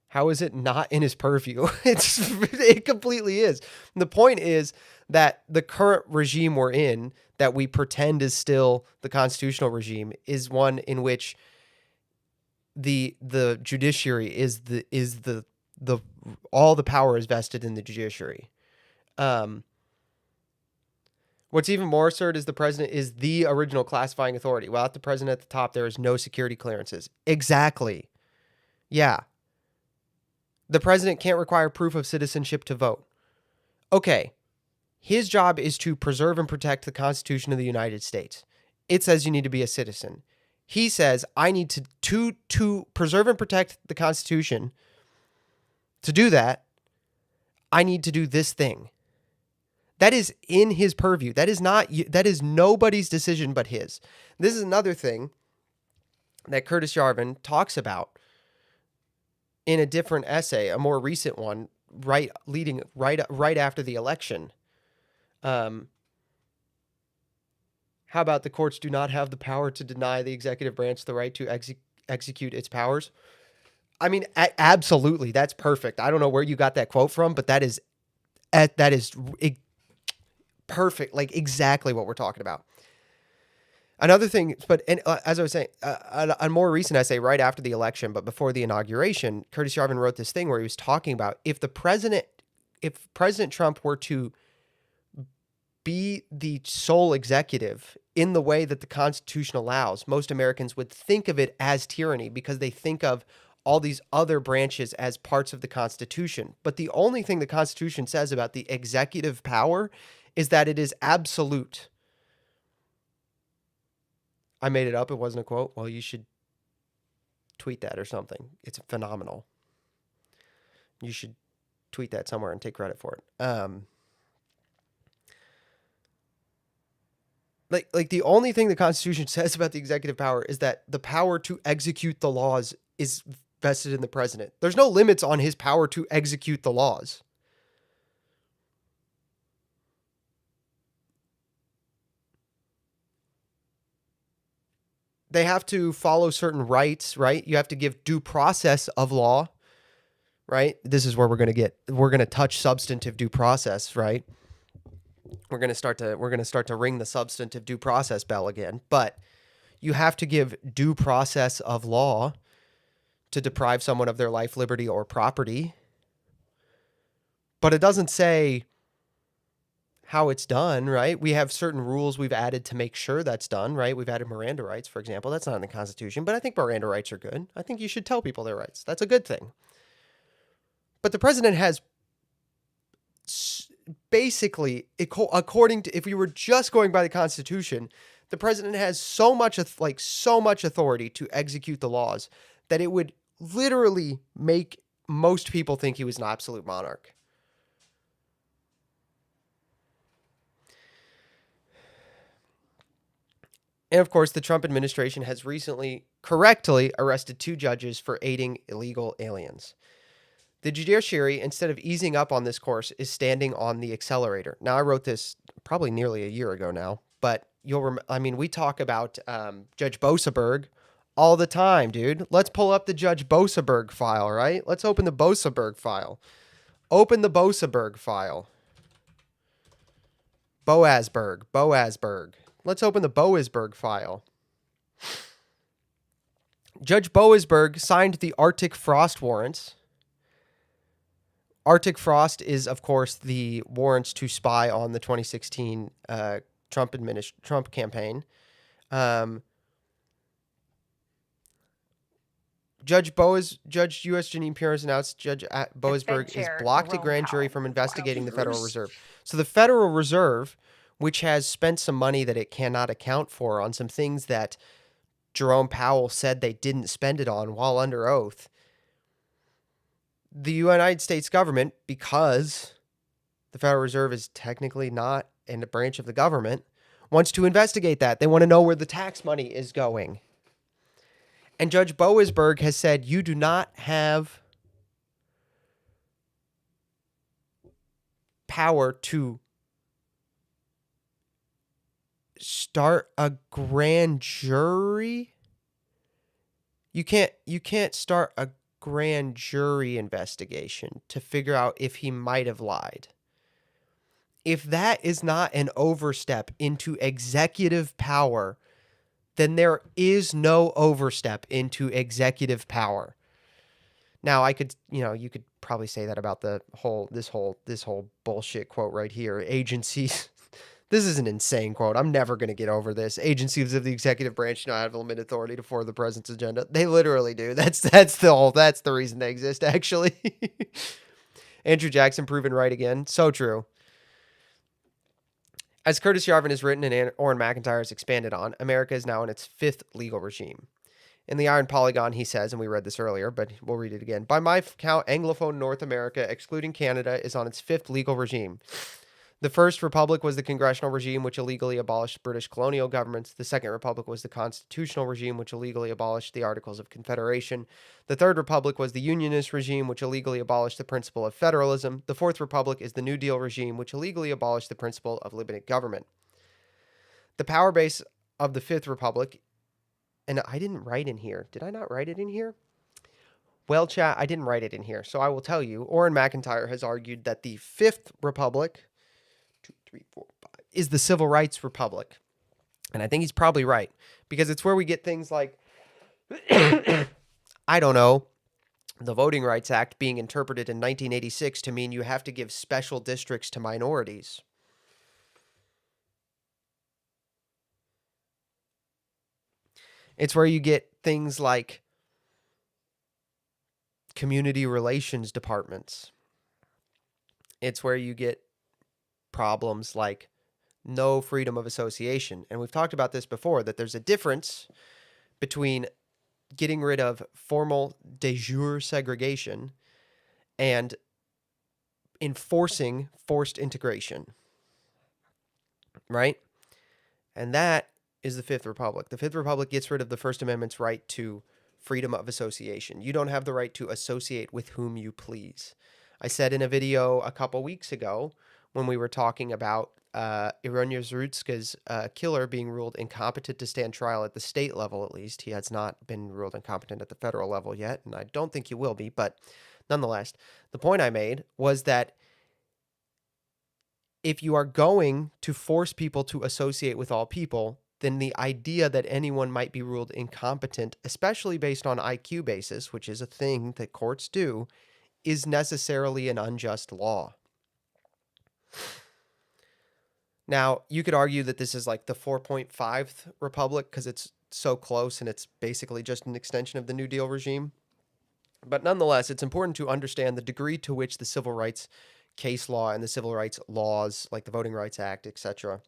How is it not in his purview? It completely is. And the point is that the current regime we're in, that we pretend is still the constitutional regime, is one in which the judiciary is the all the power is vested in the judiciary. What's even more absurd is the president is the original classifying authority. Without the president at the top, there is no security clearances. Exactly. Yeah. The president can't require proof of citizenship to vote. Okay. His job is to preserve and protect the Constitution of the United States. It says you need to be a citizen. He says, I need to preserve and protect the Constitution. To do that, I need to do this thing. That is in his purview. That is nobody's decision but his. This is another thing that Curtis Yarvin talks about in a different essay, a more recent one, right after the election. How about the courts do not have the power to deny the executive branch the right to execute its powers? I mean, absolutely, that's perfect. I don't know where you got that quote from, but that is perfect, like exactly what we're talking about. Another thing, as I was saying, a more recent essay right after the election, but before the inauguration, Curtis Yarvin wrote this thing where he was talking about if President Trump were to be the sole executive in the way that the Constitution allows, most Americans would think of it as tyranny because they think of all these other branches as parts of the Constitution. But the only thing the Constitution says about the executive power is that it is absolute. I made it up. It wasn't a quote. Well, you should tweet that or something. It's phenomenal. You should tweet that somewhere and take credit for it. Like the only thing the Constitution says about the executive power is that the power to execute the laws is vested in the president. There's no limits on his power to execute the laws. They have to follow certain rights, right? You have to give due process of law, right? This is where we're going to touch substantive due process, right? We're going to start to ring the substantive due process bell again, but you have to give due process of law to deprive someone of their life, liberty, or property. But it doesn't say how it's done, right? We have certain rules we've added to make sure that's done, right? We've added Miranda rights, for example. That's not in the Constitution, but I think Miranda rights are good. I think you should tell people their rights. That's a good thing. But the president has basically, according to, if we were just going by the Constitution, the president has so much authority to execute the laws that it would literally make most people think he was an absolute monarch. And of course, the Trump administration has recently correctly arrested 2 judges for aiding illegal aliens. The judiciary, instead of easing up on this course, is standing on the accelerator. Now, I wrote this probably nearly a year ago now, but we talk about Judge Boseberg all the time, dude. Let's pull up the Judge Boseberg file, right? Let's open the Boseberg file. Open the Boseberg file. Boasberg. Let's open the Boasberg file. Judge Boasberg signed the Arctic Frost warrants. Arctic Frost is, of course, the warrants to spy on the 2016 Trump campaign. Judge U.S. Janine Pierce announced Judge Boasberg is blocked a grand jury from investigating the Federal Reserve. So the Federal Reserve, which has spent some money that it cannot account for on some things that Jerome Powell said they didn't spend it on while under oath, the United States government, because the Federal Reserve is technically not in a branch of the government, wants to investigate that. They want to know where the tax money is going. And Judge Boasberg has said, you do not have power to start a grand jury. You can't start a grand jury investigation to figure out if he might have lied. If that is not an overstep into executive power, then there is no overstep into executive power. Now, I could, you could probably say that about this whole bullshit quote right here. Agencies. This is an insane quote. I'm never going to get over this. Agencies of the executive branch do not have limited authority to forward the president's agenda. They literally do. That's the reason they exist, actually. Andrew Jackson proven right again. So true. As Curtis Yarvin has written and Orrin McIntyre has expanded on, America is now in its 5th legal regime. In the Iron Polygon, he says, and we read this earlier, but we'll read it again. By my count, Anglophone North America, excluding Canada, is on its 5th legal regime. The First Republic was the congressional regime which illegally abolished British colonial governments. The Second Republic was the constitutional regime which illegally abolished the Articles of Confederation. The Third Republic was the unionist regime which illegally abolished the principle of federalism. The Fourth Republic is the New Deal regime which illegally abolished the principle of limited government. The power base of the Fifth Republic, and I didn't write in here. Did I not write it in here? Well, chat, I didn't write it in here, so I will tell you. Orrin McIntyre has argued that the Fifth Republic 2, 3, 4, 5 is the Civil Rights Republic. And I think he's probably right, because it's where we get things like, I don't know, the Voting Rights Act being interpreted in 1986 to mean you have to give special districts to minorities. It's where you get things like community relations departments. It's where you get problems like no freedom of association. And we've talked about this before, that there's a difference between getting rid of formal de jure segregation and enforcing forced integration. Right? And that is the Fifth Republic. The Fifth Republic gets rid of the First Amendment's right to freedom of association. You don't have the right to associate with whom you please. I said in a video a couple weeks ago when we were talking about Ironya Zrutska's killer being ruled incompetent to stand trial at the state level, at least. He has not been ruled incompetent at the federal level yet, and I don't think he will be, but nonetheless, the point I made was that if you are going to force people to associate with all people, then the idea that anyone might be ruled incompetent, especially based on IQ basis, which is a thing that courts do, is necessarily an unjust law. Now, you could argue that this is like the 4.5th Republic because it's so close and it's basically just an extension of the New Deal regime. But nonetheless, it's important to understand the degree to which the civil rights case law and the civil rights laws, like the Voting Rights Act, etc.,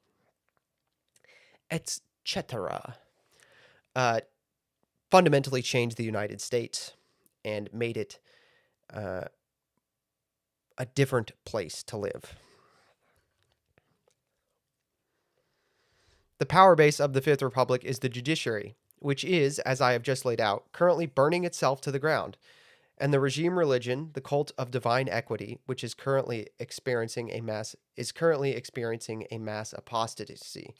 fundamentally changed the United States and made it a different place to live. The power base of the Fifth Republic is the judiciary, which is, as I have just laid out, currently burning itself to the ground, and the regime religion, the cult of divine equity, which is currently experiencing a mass apostasy.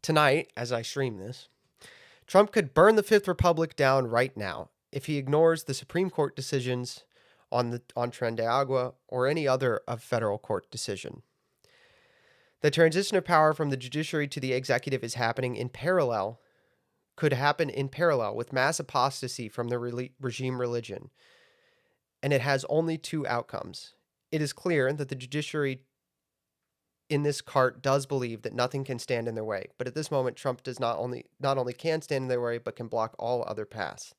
Tonight, as I stream this, Trump could burn the Fifth Republic down right now if he ignores the Supreme Court decisions on Tren de Agua or any other of federal court decision. The transition of power from the judiciary to the executive is happening in parallel, could happen in parallel with mass apostasy from the regime religion, and it has only two outcomes. It is clear that the judiciary in this cart does believe that nothing can stand in their way, but at this moment, Trump does not only can stand in their way, but can block all other paths.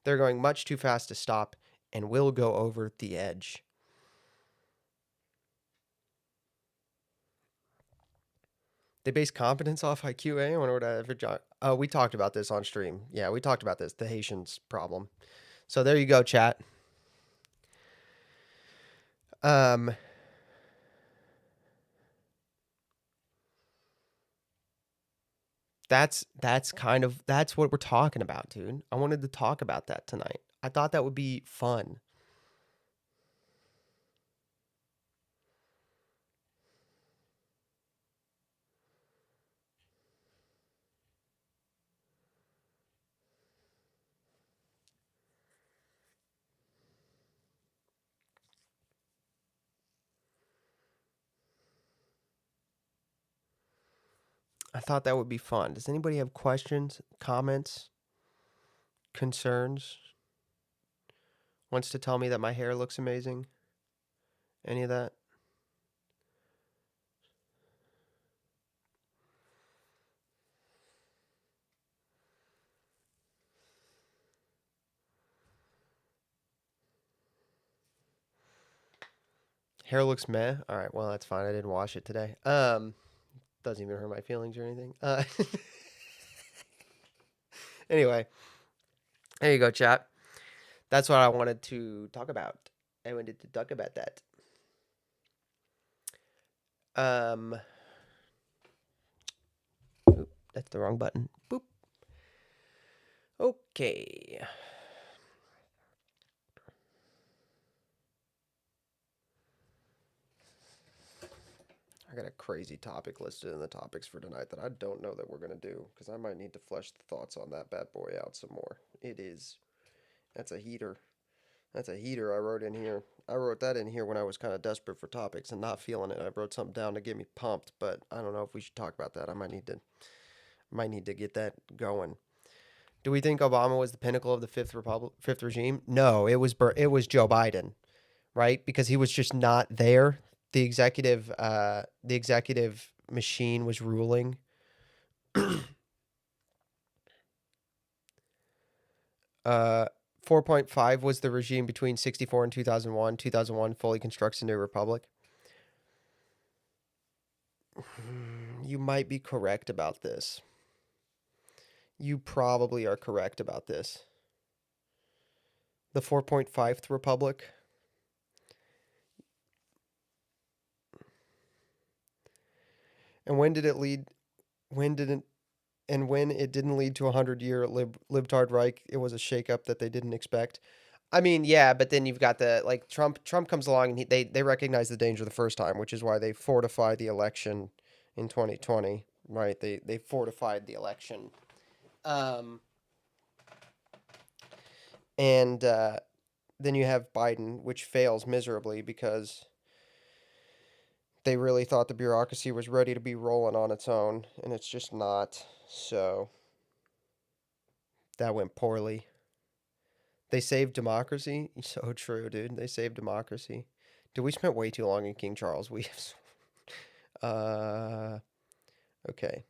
They're going much too fast to stop and will go over the edge. They base competence off IQ. I wonder what I ever. Oh, we talked about this on stream. Yeah, we talked about this, the Haitians problem. So there you go, chat. That's what we're talking about, dude. I wanted to talk about that tonight. I thought that would be fun. I thought that would be fun. Does anybody have questions, comments, concerns? Wants to tell me that my hair looks amazing? Any of that? Hair looks meh. All right, well that's fine. I didn't wash it today. Doesn't even hurt my feelings or anything. Anyway, there you go, chat. That's what I wanted to talk about. I wanted to talk about that. Oop, that's the wrong button. Boop. Okay. I got a crazy topic listed in the topics for tonight that I don't know that we're going to do because I might need to flesh the thoughts on that bad boy out some more. That's a heater. That's a heater I wrote in here. I wrote that in here when I was kind of desperate for topics and not feeling it. I wrote something down to get me pumped, but I don't know if we should talk about that. I might need to get that going. Do we think Obama was the pinnacle of the fifth regime? No, it was Joe Biden, right? Because he was just not there. The executive machine was ruling. 4.5 was the regime between 64 and 2001. 2001 fully constructs a new republic. You might be correct about this. You probably are correct about this. The 4.5th republic. And when did it lead? When didn't? And when it didn't lead to a 100-year libtard Reich, it was a shakeup that they didn't expect. I mean, yeah, but then you've got Trump comes along and they recognize the danger the first time, which is why they fortified the election in 2020, right? They fortified the election. And then you have Biden, which fails miserably because they really thought the bureaucracy was ready to be rolling on its own, and it's just not. So that went poorly. They saved democracy. So true, dude. They saved democracy. Dude, we spent way too long in King Charles. We have... okay.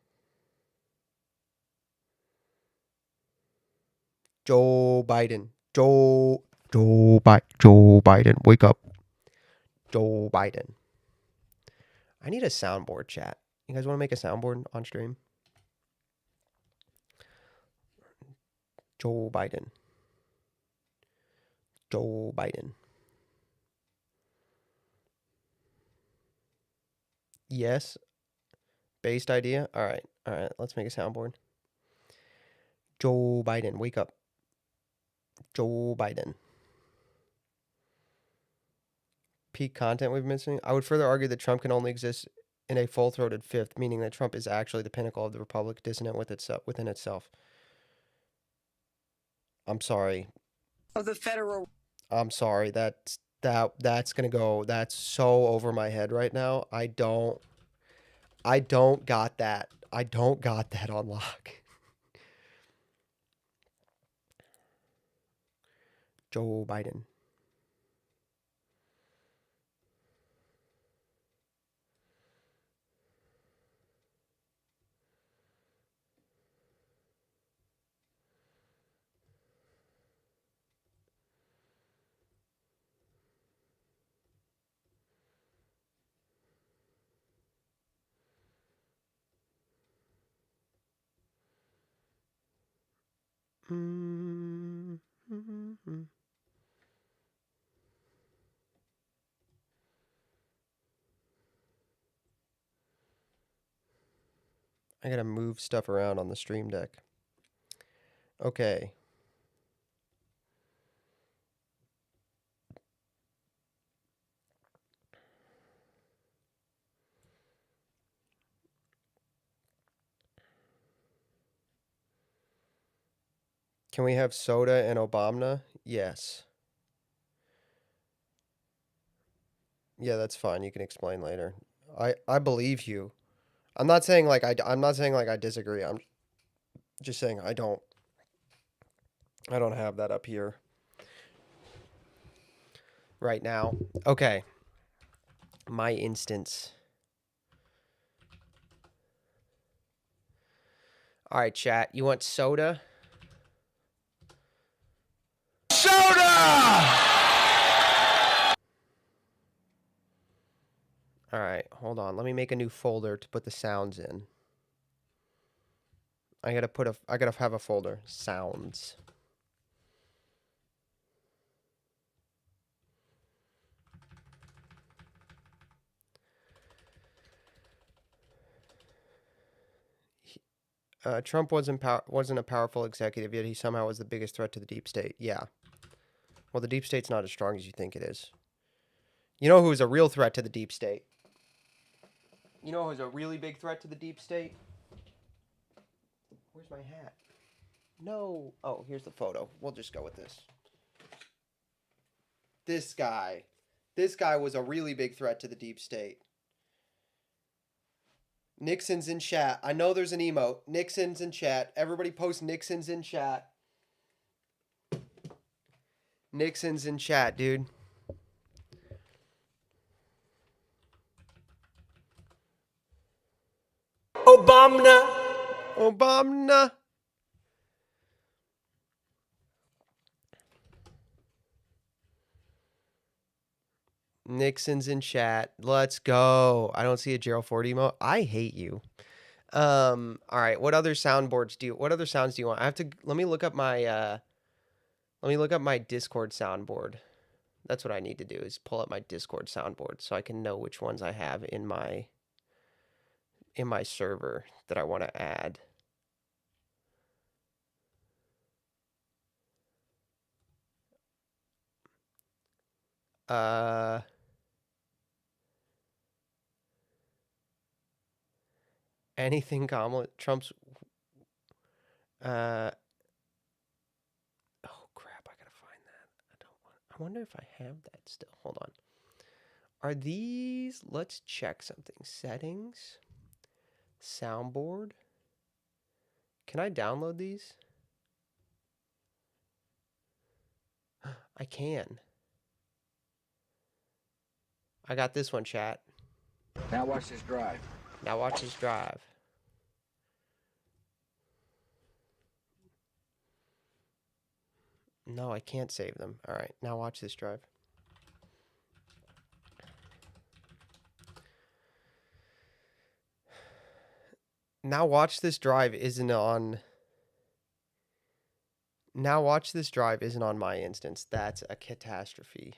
Joe Biden. Joe Biden. Wake up. Joe Biden. I need a soundboard, chat. You guys want to make a soundboard on stream? Joe Biden. Joe Biden. Yes. Based idea? All right. Let's make a soundboard. Joe Biden. Wake up. Joe Biden. Peak content we've been missing. I would further argue that Trump can only exist in a full-throated fifth, meaning that Trump is actually the pinnacle of the republic, dissonant within itself. I'm sorry. Of the federal. I'm sorry. That's gonna go. That's so over my head right now. I don't got that. I don't got that on lock. Joe Biden. I gotta move stuff around on the stream deck. Okay. Can we have soda and Obama? Yes. Yeah, that's fine. You can explain later. I believe you. I'm not saying like I'm not saying like I disagree. I'm just saying I don't have that up here right now. Okay. My instance. All right, chat. You want soda? Soda! All right, hold on. Let me make a new folder to put the sounds in. I gotta have a folder. Sounds. Trump wasn't a powerful executive, yet he somehow was the biggest threat to the deep state. Yeah. Well, the deep state's not as strong as you think it is. You know who's a real threat to the deep state? You know who's a really big threat to the deep state? Where's my hat? No. Oh, here's the photo. We'll just go with this. This guy. This guy was a really big threat to the deep state. Nixon's in chat. I know there's an emote. Nixon's in chat. Everybody post Nixon's in chat. Nixon's in chat, dude. Obama. Obama. Nixon's in chat. Let's go. I don't see a Gerald Ford emote. I hate you. All right. What other soundboards what other sounds do you want? Let me look up my Discord soundboard. That's what I need to do is pull up my Discord soundboard so I can know which ones I have in my server that I want to add. Anything Kamala Trump's oh crap, I gotta find that. I wonder if I have that still. Hold on. Are these, let's check something. Settings, soundboard. Can I download these? I can. I got this one, chat. Now watch this drive. Now watch this drive. No, I can't save them. All right, now watch this drive. Now watch this drive isn't on. Now watch this drive isn't on my instance. That's a catastrophe.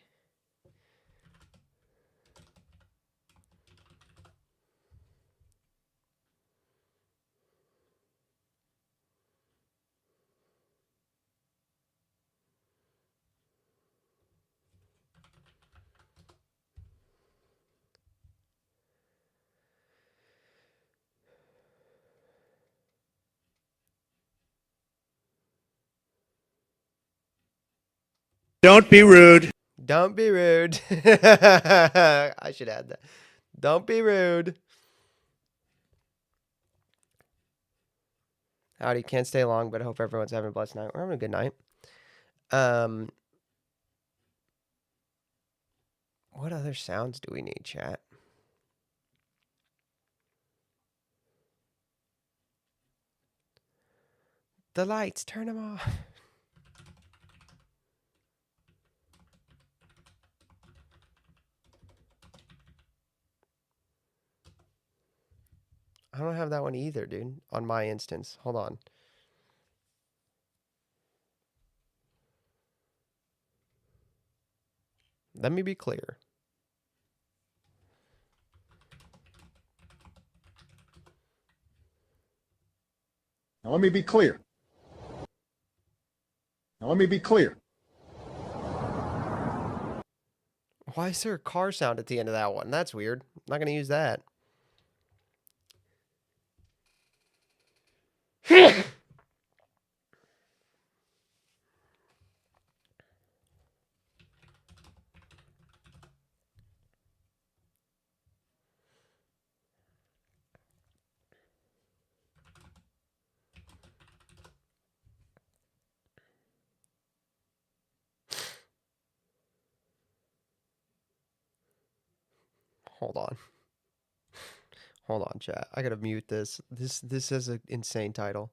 Don't be rude. Don't be rude. I should add that. Don't be rude. Howdy, can't stay long, but I hope everyone's having a blessed night. We're having a good night. What other sounds do we need, chat? The lights, turn them off. I don't have that one either, dude, on my instance. Hold on. Let me be clear. Now let me be clear. Now let me be clear. Why is there a car sound at the end of that one? That's weird. I'm not going to use that. Hold on. Hold on, chat. I gotta mute this. This has an insane title.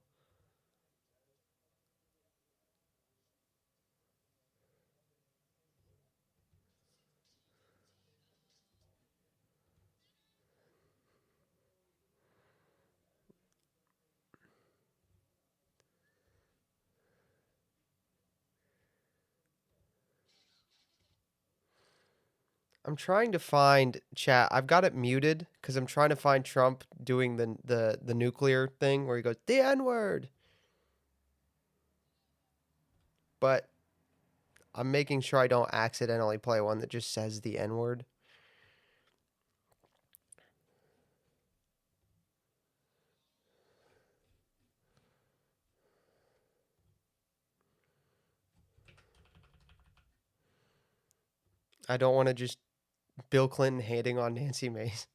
I'm trying to find chat. I've got it muted because I'm trying to find Trump doing the nuclear thing where he goes the N-word. But I'm making sure I don't accidentally play one that just says the N-word. I don't want to just Bill Clinton hating on Nancy Mace.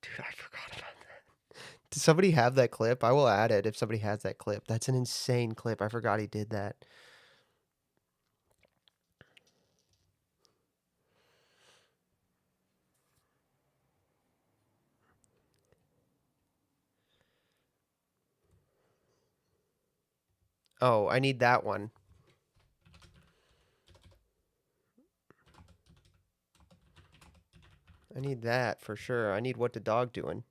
Dude, I forgot about that. Does somebody have that clip? I will add it if somebody has that clip. That's an insane clip. I forgot he did that. Oh, I need that one. I need that for sure. I need What the Dog Doing.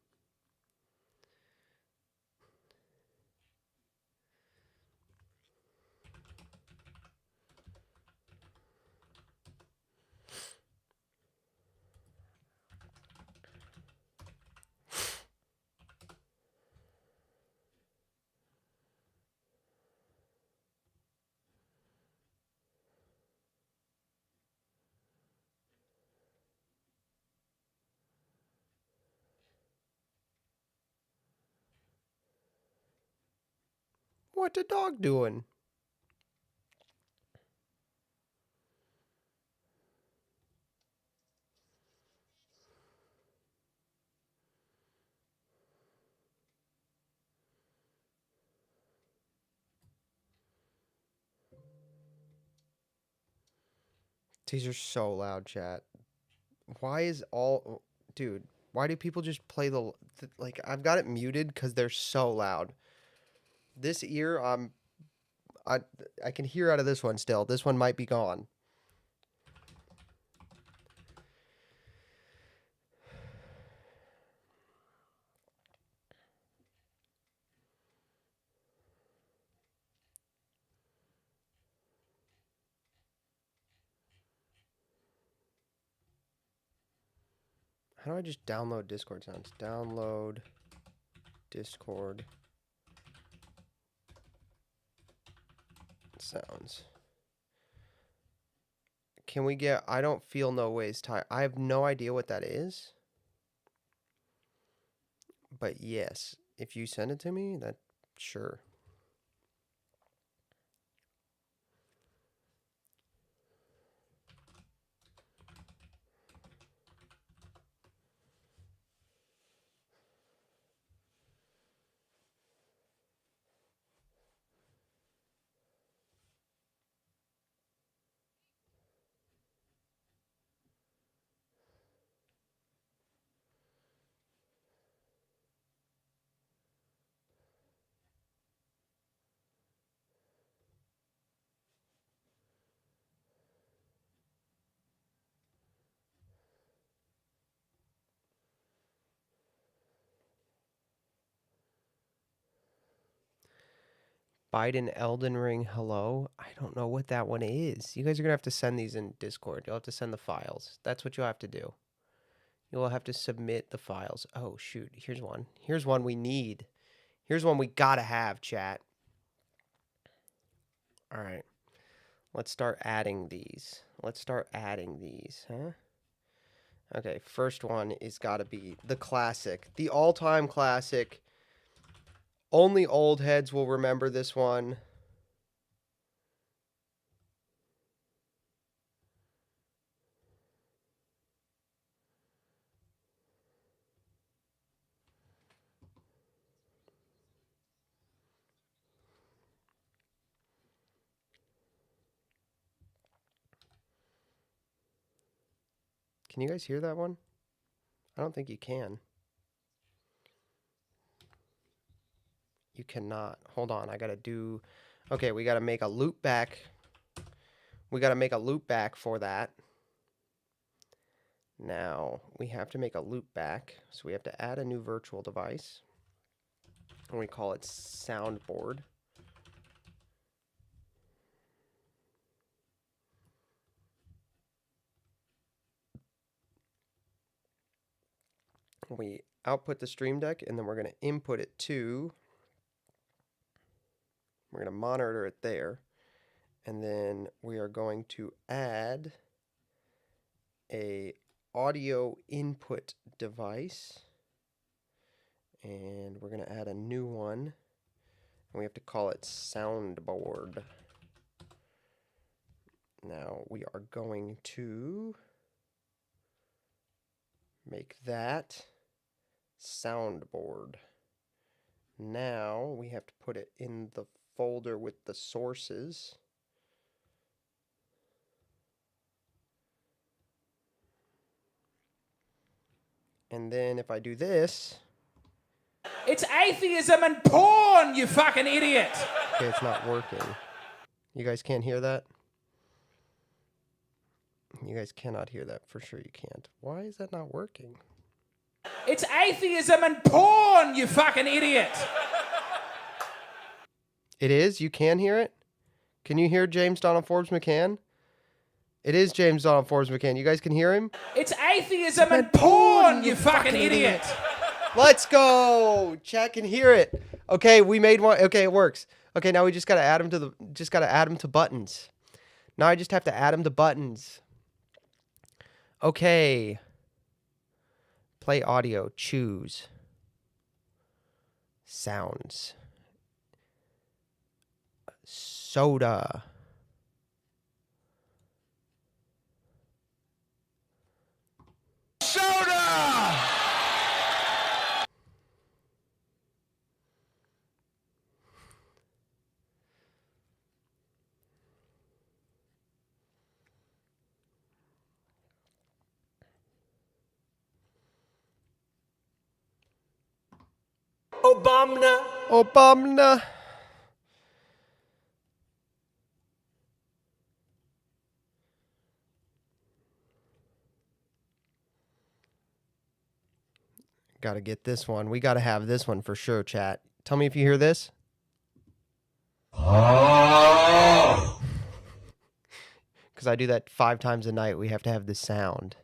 What the dog doing? These are so loud, chat. Why is all... Dude, why do people just play like, I've got it muted because they're so loud. This ear, I can hear out of this one still. This one might be gone. How do I just download Discord sounds? Download Discord sounds. Can we get I don't feel no ways tired? I have no idea what that is. But yes, if you send it to me, that sure. Biden Elden Ring hello. I don't know what that one is. You guys are going to have to send these in Discord. You'll have to send the files. That's what you'll have to do. You'll have to submit the files. Oh, shoot. Here's one. Here's one we need. Here's one we got to have, chat. All right. Let's start adding these. Let's start adding these, huh? Okay, first one is got to be the classic. The all-time classic. Only old heads will remember this one. Can you guys hear that one? I don't think you can. You cannot. Hold on, I gotta do... Okay, we gotta make a loop back. We gotta make a loop back for that. Now, we have to make a loop back. So we have to add a new virtual device. And we call it soundboard. We output the Stream Deck, and then we're going to input it to... We're going to monitor it there. And then we are going to add a audio input device. And we're going to add a new one. And we have to call it soundboard. Now we are going to make that soundboard. Now we have to put it in the folder with the sources. And then if I do this... It's atheism and porn, you fucking idiot! Okay, it's not working. You guys can't hear that? You guys cannot hear that. For sure you can't. Why is that not working? It's atheism and porn, you fucking idiot! It is? You can hear it? Can you hear James Donald Forbes McCann? It is James Donald Forbes McCann. You guys can hear him? It's atheism and porn, you fucking idiot! Let's go! Chat can hear it. Okay, we made one. Okay, it works. Okay, now we just gotta add them to buttons. Now I just have to add them to buttons. Okay. Play audio. Choose. Sounds. Soda. Soda! Obama. Obama. Gotta get this one. We gotta have this one for sure, chat. Tell me if you hear this. Oh! Because I do that 5 times a night. We have to have this sound.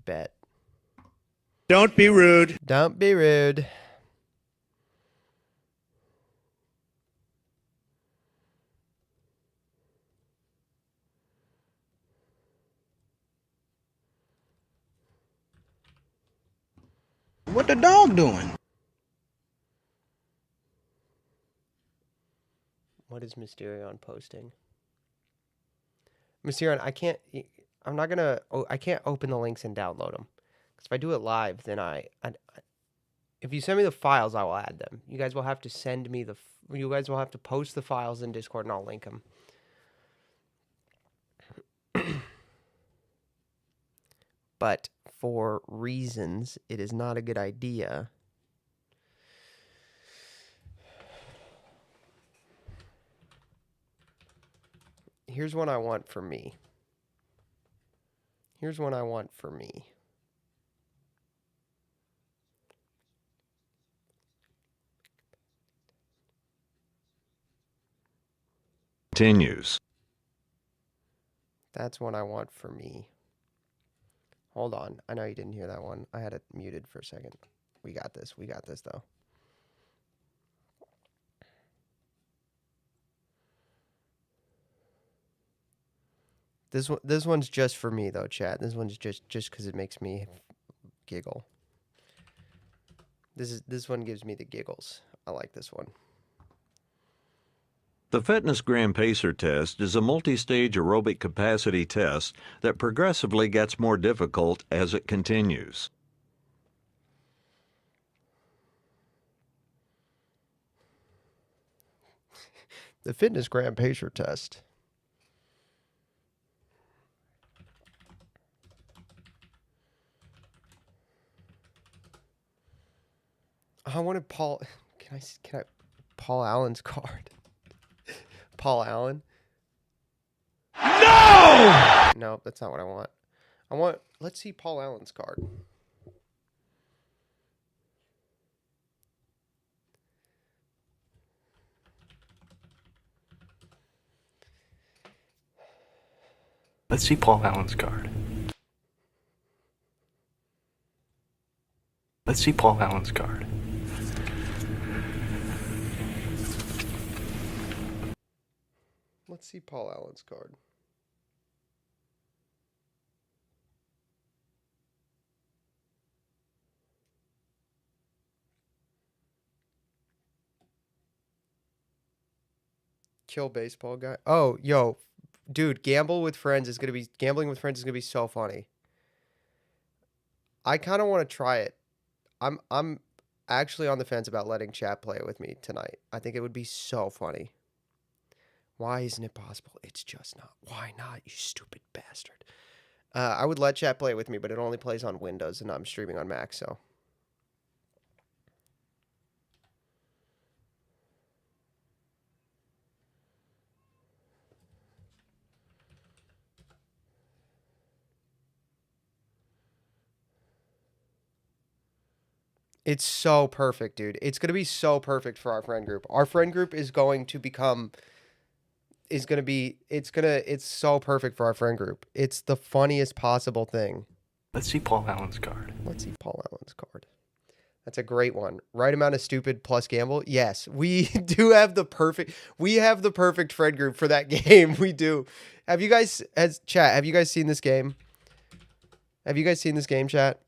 Bet. Don't be rude. Don't be rude. What the dog doing? What is Mysterion posting? Mysterion, I can't open the links and download them. Because if I do it live, then if you send me the files, I will add them. You guys will have to send me you guys will have to post the files in Discord and I'll link them. But for reasons, it is not a good idea. Here's what I want for me. Here's what I want for me. Continues. That's what I want for me. Hold on. I know you didn't hear that one. I had it muted for a second. We got this. We got this, though. This one's just for me, though, chat. This one's just because it makes me giggle. This one gives me the giggles. I like this one. The Fitness Gram Pacer test is a multi-stage aerobic capacity test that progressively gets more difficult as it continues. The Fitness Gram Pacer test. I wanted Paul. Can I? Paul Allen's card. Paul Allen. No! No, that's not what I want. Let's see Paul Allen's card. Let's see Paul Allen's card. Let's see Paul Allen's card. Let's see Paul Allen's card. Kill baseball guy. Oh, yo, dude, gambling with friends is gonna be so funny. I kind of want to try it. I'm actually on the fence about letting chat play it with me tonight. I think it would be so funny. Why isn't it possible? It's just not. Why not, you stupid bastard? I would let chat play it with me, but it only plays on Windows, and I'm streaming on Mac, so. It's so perfect, dude. It's going to be so perfect for our friend group. Our friend group is going to become... It's so perfect for our friend group. It's the funniest possible thing. Let's see Paul Allen's card. Let's see Paul Allen's card. That's a great one. Right amount of stupid plus gamble. Yes, we do have the perfect. We have the perfect friend group for that game. We do. Have you guys, have you guys seen this game? Have you guys seen this game, chat?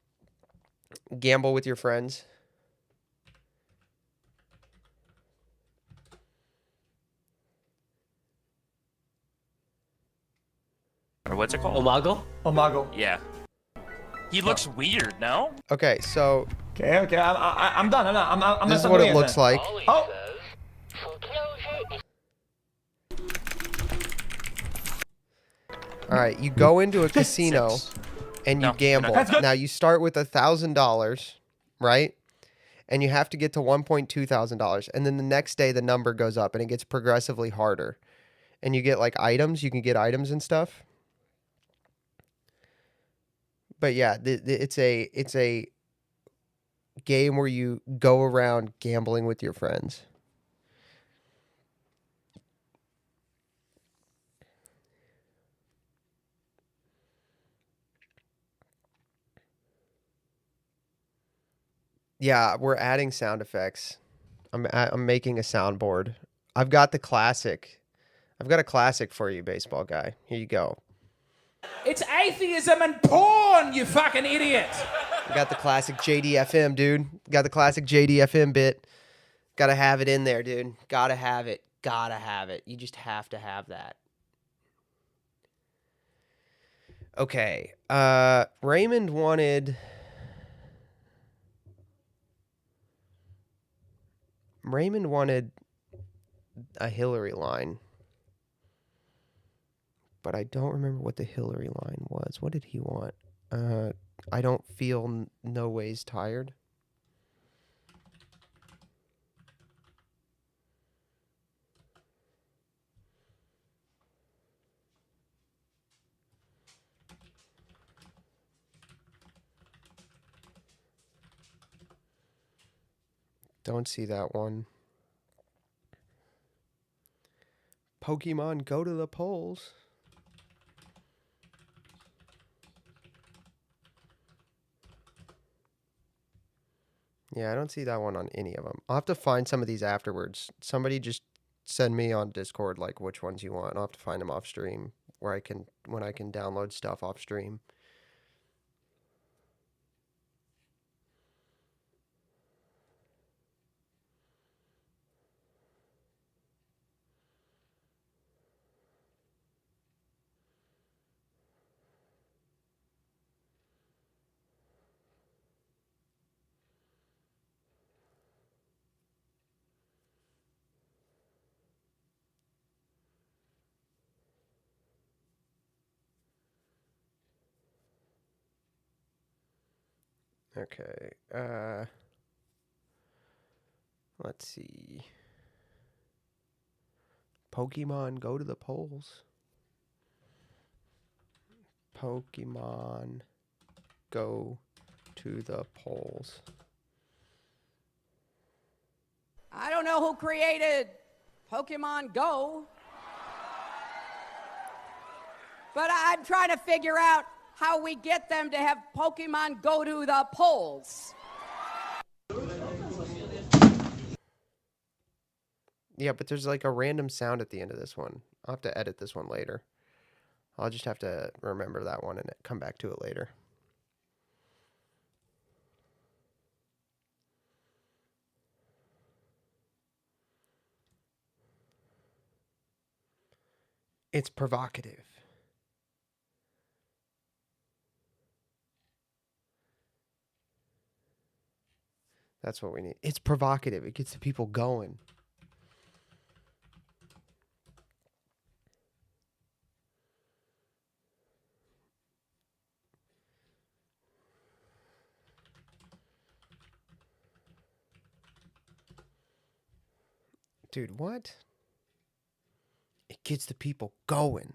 Gamble with your friends. Or what's it called? Omago? Omago. Yeah. He looks weird, no? Okay, so. Okay, I'm done. I'm this is what it looks like. Oh. All right, you go into a casino and you gamble. Now you start with $1,000, right? And you have to get to $1,200, and then the next day the number goes up and it gets progressively harder. And you get like items. You can get items and stuff. But yeah, it's a game where you go around gambling with your friends. Yeah, we're adding sound effects. I'm making a soundboard. I've got the classic. I've got a classic for you, baseball guy. Here you go. It's atheism and porn, you fucking idiot. I got the classic JDFM, dude. Got the classic JDFM bit. Gotta have it in there, dude. Gotta have it. Gotta have it. You just have to have that. Okay. Raymond wanted a Hillary line. But I don't remember what the Hillary line was. What did he want? I don't feel no ways tired. Don't see that one. Pokemon, go to the polls. Yeah, I don't see that one on any of them. I'll have to find some of these afterwards. Somebody just send me on Discord like which ones you want. I'll have to find them off stream when I can download stuff off stream. Okay. Let's see. Pokemon go to the polls. Pokemon go to the polls. I don't know who created Pokemon Go, but I'm trying to figure out how we get them to have Pokemon go to the polls. Yeah, but there's like a random sound at the end of this one. I'll have to edit this one later. I'll just have to remember that one and come back to it later. It's provocative. That's what we need. It's provocative. It gets the people going. Dude, what? It gets the people going.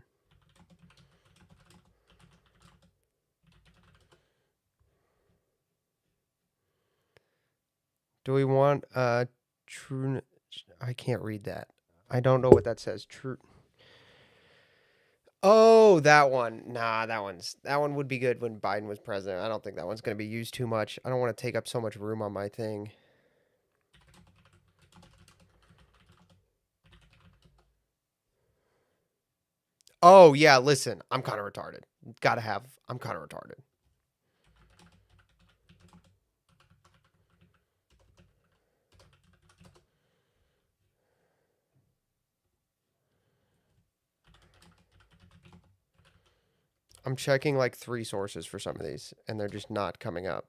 Do we want true? I can't read that. I don't know what that says. True. Oh, that one. Nah, that one would be good when Biden was president. I don't think that one's going to be used too much. I don't want to take up so much room on my thing. Oh, yeah, listen. I'm kind of retarded. I'm kind of retarded. I'm checking like 3 sources for some of these, and they're just not coming up.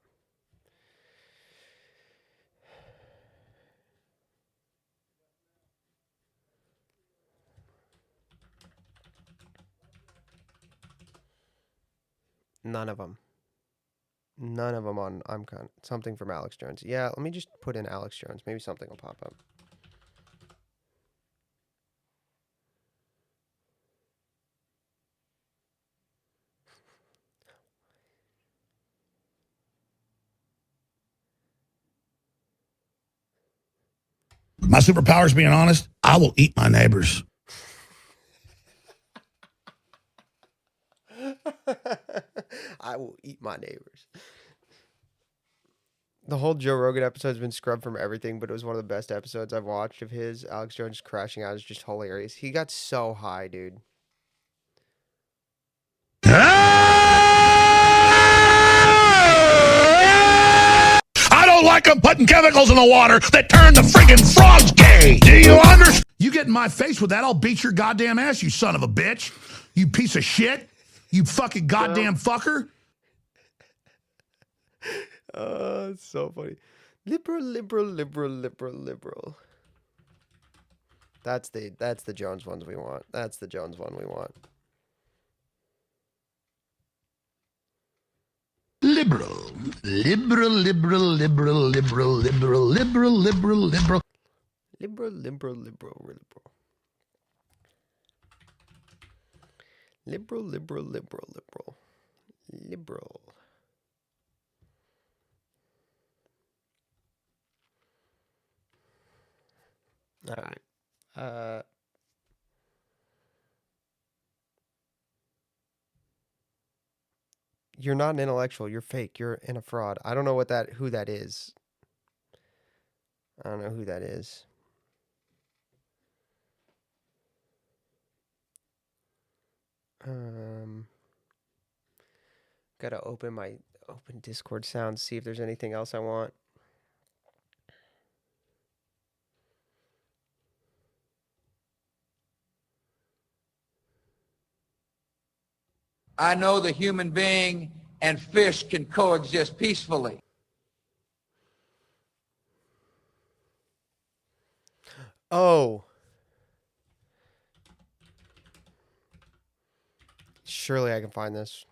None of them. None of them on something from Alex Jones. Yeah, let me just put in Alex Jones. Maybe something will pop up. My superpower is being honest. I will eat my neighbors. I will eat my neighbors. The whole Joe Rogan episode has been scrubbed from everything, but it was one of the best episodes I've watched of his. Alex Jones crashing out is just hilarious. He got so high, dude. I don't like them putting chemicals in the water that turn the friggin' frogs gay. Do you understand? You get in my face with that, I'll beat your goddamn ass, you son of a bitch. You piece of shit. You fucking goddamn fucker. It's so funny. Liberal, liberal, liberal, liberal, liberal. That's the Jones ones we want. That's the Jones one we want. Liberal, liberal, liberal, liberal, liberal, liberal, liberal, liberal, liberal. Liberal, liberal, liberal, liberal. Liberal, liberal, liberal, liberal. Liberal. All right. You're not an intellectual. You're fake. You're in a fraud. I don't know who that is. I don't know who that is. Gotta open Discord sounds, see if there's anything else I want. I know the human being and fish can coexist peacefully. Oh. Surely I can find this.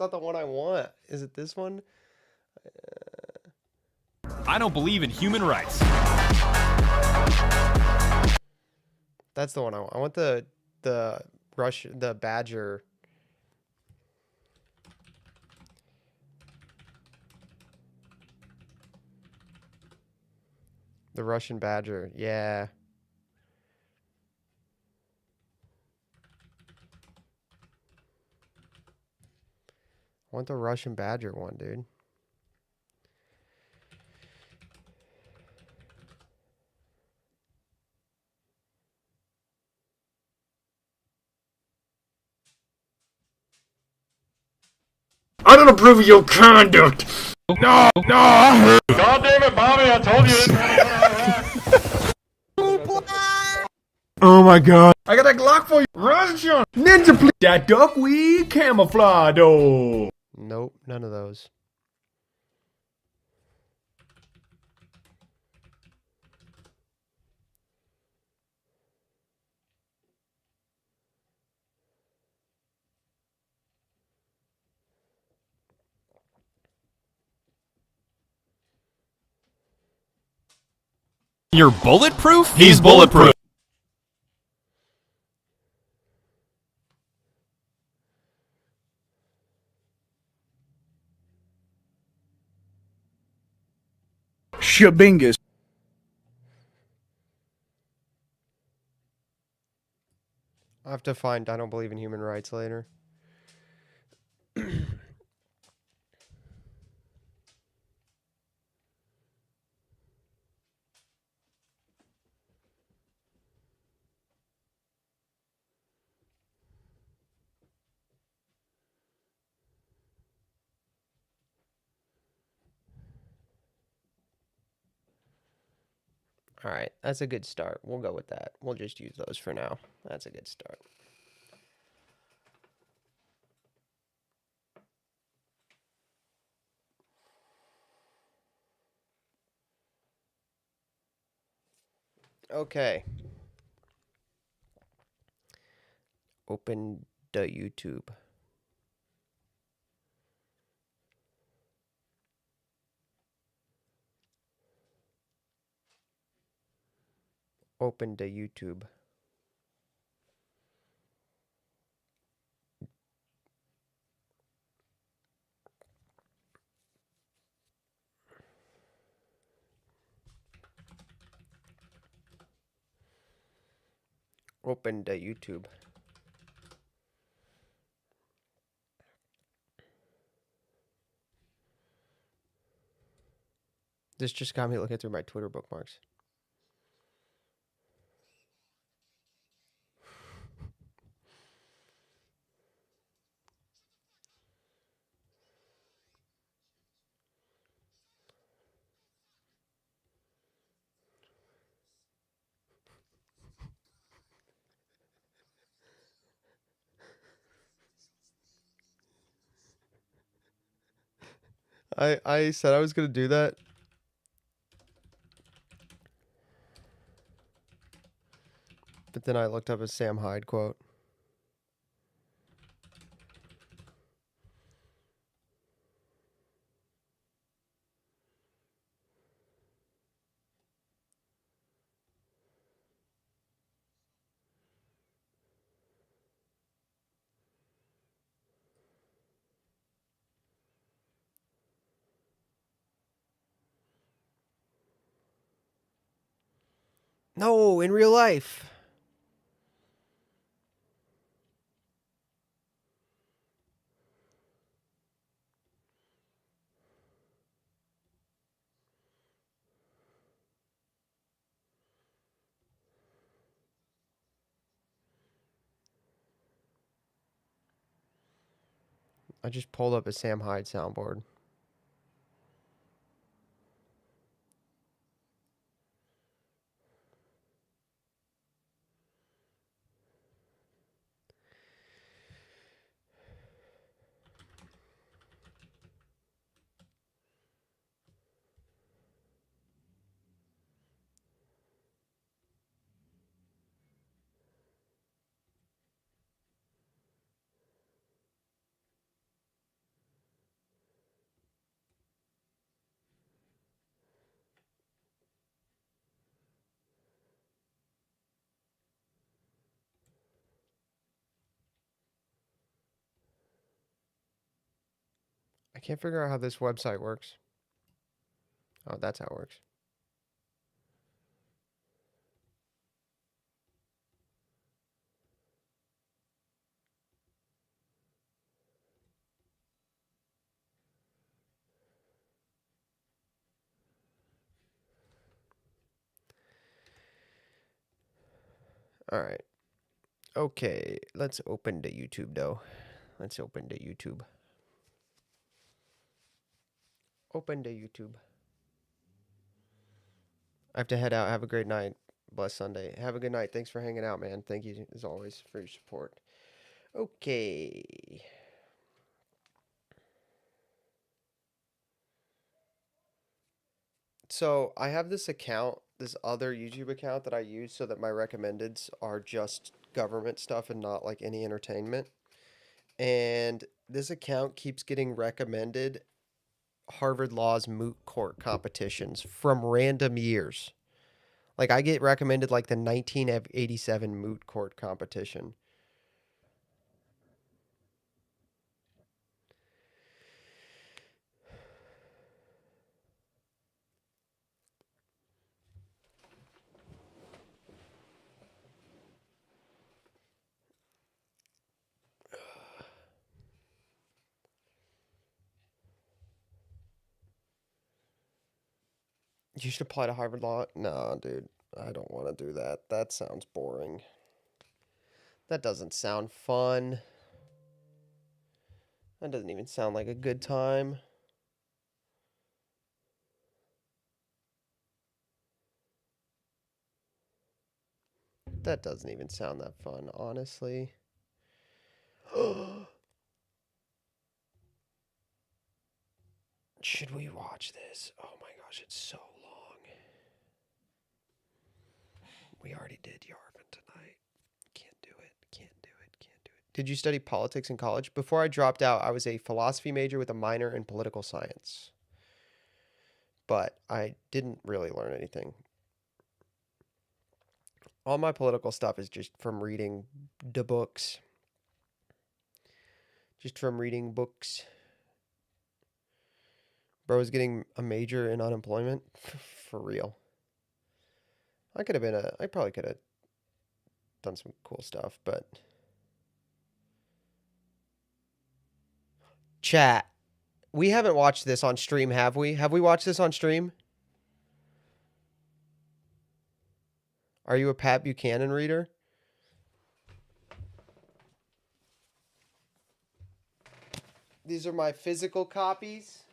not the one I want. Is it this one? I don't believe in human rights. That's the one I want. I want the badger. The Russian badger. Yeah. I want the Russian badger one, dude. I don't approve of your conduct. No, I heard. God damn it, Bobby! I told you. Oh my God! I got a Glock for you, Russian ninja. Please. That duckweed camouflage, though. Nope, none of those. You're bulletproof? He's bulletproof. Shabingus. I have to find I don't believe in human rights later. All right, that's a good start. We'll go with that. We'll just use those for now. That's a good start. Okay. Open the YouTube. Open the YouTube. Open the YouTube. This just got me looking through my Twitter bookmarks. I said I was gonna do that. But then I looked up a Sam Hyde quote. No, in real life. I just pulled up a Sam Hyde soundboard. can't figure out how this website works. Oh, that's how it works. All right. Okay, let's open the YouTube though. Let's open the YouTube. Open the YouTube. I have to head out. Have a great night. Blessed Sunday. Have a good night. Thanks for hanging out, man. Thank you as always for your support. Okay. So I have this account, this other YouTube account that I use so that my recommendeds are just government stuff and not like any entertainment. And this account keeps getting recommended Harvard Law's moot court competitions from random years. Like I get recommended like the 1987 moot court competition. You should apply to Harvard Law. No, dude. I don't want to do that. That sounds boring. That doesn't sound fun. That doesn't even sound like a good time. That doesn't even sound that fun, honestly. Should we watch this? Oh my gosh, it's so long. We already did Yarvin tonight. Can't do it. Can't do it. Can't do it. Did you study politics in college? Before I dropped out, I was a philosophy major with a minor in political science. But I didn't really learn anything. All my political stuff is just from reading the books. Just from reading books. Bro is getting a major in unemployment. For real. I probably could have done some cool stuff, but. Chat. We haven't watched this on stream, have we? Have we watched this on stream? Are you a Pat Buchanan reader? These are my physical copies.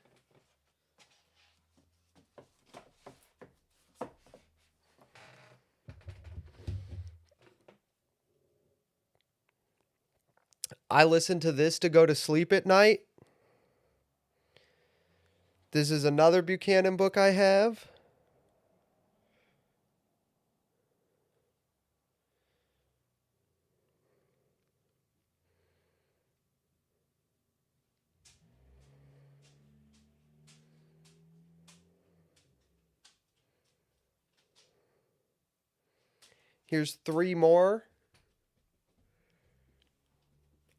I listen to this to go to sleep at night. This is another Buchanan book I have. Here's 3 more.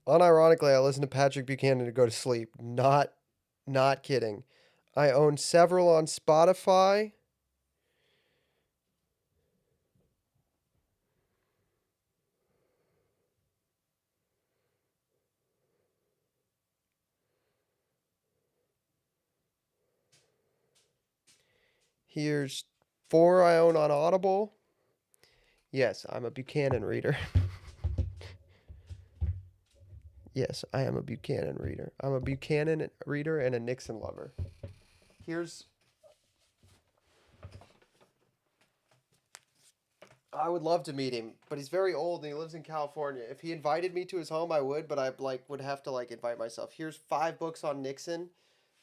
Unironically, I listen to Patrick Buchanan to go to sleep. Not kidding. I own several on Spotify. Here's 4 I own on Audible. Yes, I'm a Buchanan reader. Yes, I am a Buchanan reader. I'm a Buchanan reader and a Nixon lover. I would love to meet him, but he's very old and he lives in California. If he invited me to his home, I would, but I would have to invite myself. Here's 5 books on Nixon.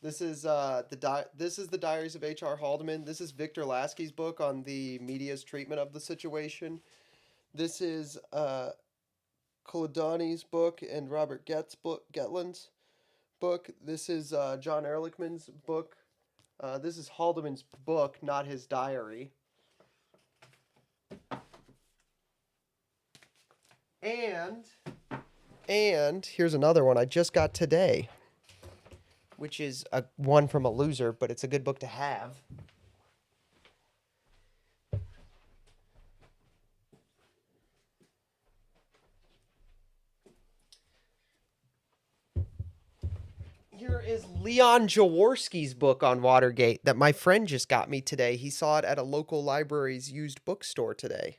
This is the Diaries of H.R. Haldeman. This is Victor Lasky's book on the media's treatment of the situation. This is Koladani's book and Robert Getlin's book. This is John Ehrlichman's book. This is Haldeman's book, not his diary. And here's another one I just got today. which is one from a loser, but it's a good book to have. Here is Leon Jaworski's book on Watergate that my friend just got me today. He saw it at a local library's used bookstore today,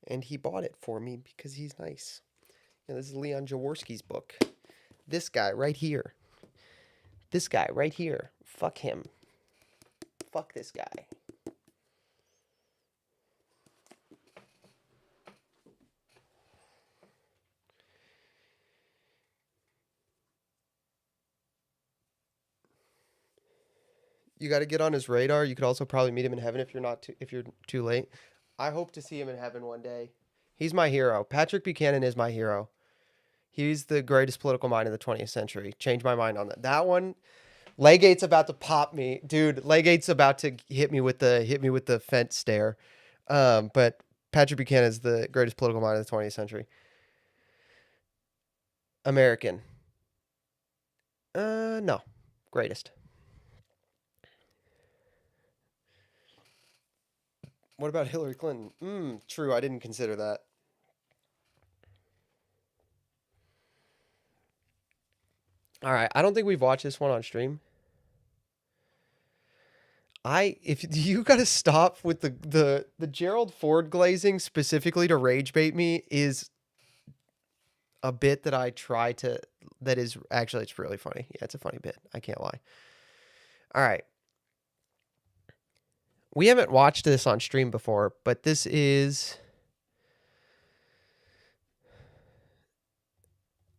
and he bought it for me because he's nice. This is Leon Jaworski's book. This guy right here. This guy right here. Fuck him. Fuck this guy. You got to get on his radar. You could also probably meet him in heaven if you're too late. I hope to see him in heaven one day. He's my hero. Patrick Buchanan is my hero. He's the greatest political mind of the 20th century. Changed my mind on that. That one, Legate's about to pop me, dude. Legate's about to hit me with the fence stare. But Patrick Buchanan is the greatest political mind of the 20th century. American. No, greatest. What about Hillary Clinton? True, I didn't consider that. All right, I don't think we've watched this one on stream. If you got to stop with the Gerald Ford glazing specifically to rage bait me is a bit that I try to, that is actually, it's really funny. Yeah, it's a funny bit. I can't lie. All right. We haven't watched this on stream before, but this is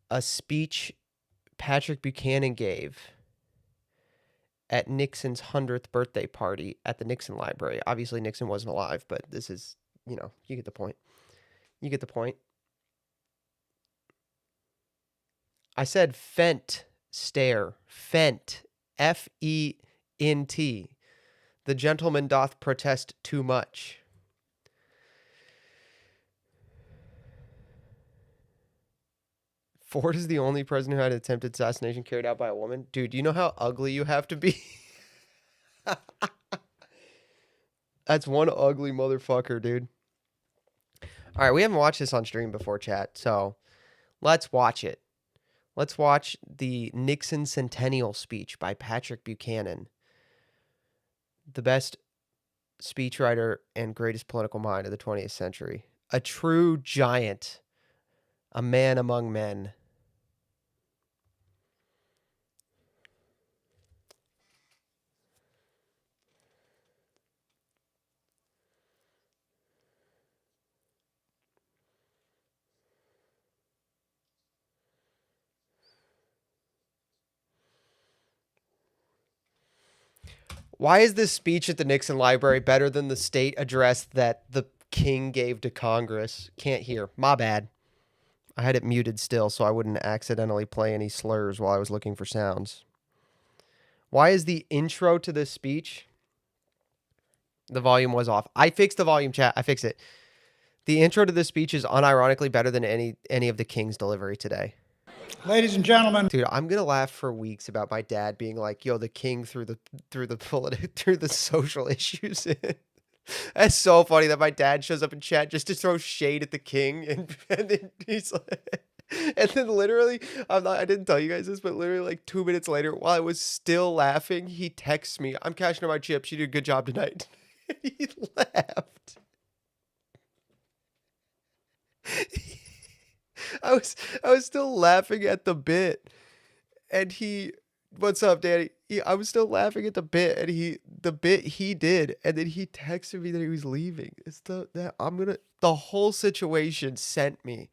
a speech Patrick Buchanan gave at Nixon's 100th birthday party at the Nixon Library. Obviously, Nixon wasn't alive, but this is, you get the point. You get the point. I said Fent stare. Fent. F-E-N-T. The gentleman doth protest too much. Ford is the only president who had an attempted assassination carried out by a woman. Dude, do you know how ugly you have to be? That's one ugly motherfucker, dude. All right, we haven't watched this on stream before, chat, so let's watch it. Let's watch the Nixon Centennial speech by Patrick Buchanan, the best speechwriter and greatest political mind of the 20th century. A true giant. A man among men. Why is this speech at the Nixon Library better than the state address that the king gave to Congress? Can't hear. My bad. I had it muted still so I wouldn't accidentally play any slurs while I was looking for sounds. Why is the intro to this speech? The volume was off. I fixed the volume, chat. I fixed it. The intro to this speech is unironically better than any of the king's delivery today. Ladies and gentlemen, dude, I'm gonna laugh for weeks about my dad being like, "Yo, the king threw the social issues in." That's so funny that my dad shows up in chat just to throw shade at the king, and then he's like, and then literally, I didn't tell you guys this, but literally like 2 minutes later, while I was still laughing, he texts me, "I'm cashing in my chips. You did a good job tonight." He laughed. I was still laughing at the bit, and what's up, Danny? I was still laughing at the bit, and the bit he did, and then he texted me that he was leaving. It's the whole situation sent me.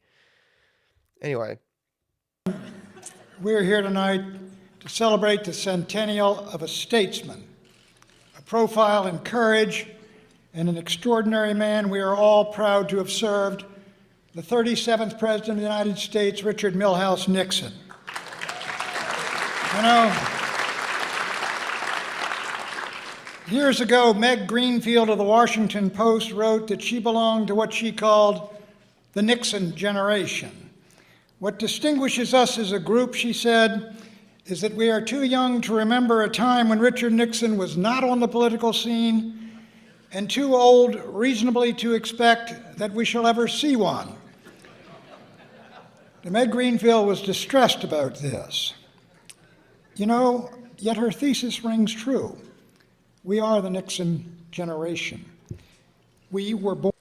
Anyway, we're here tonight to celebrate the centennial of a statesman, a profile in courage, and an extraordinary man we are all proud to have served, the 37th President of the United States, Richard Milhouse Nixon. Years ago, Meg Greenfield of the Washington Post wrote that she belonged to what she called the Nixon generation. What distinguishes us as a group, she said, is that we are too young to remember a time when Richard Nixon was not on the political scene, and too old reasonably to expect that we shall ever see one. Meg Greenfield was distressed about this. You know, yet her thesis rings true. We are the Nixon generation. We were born.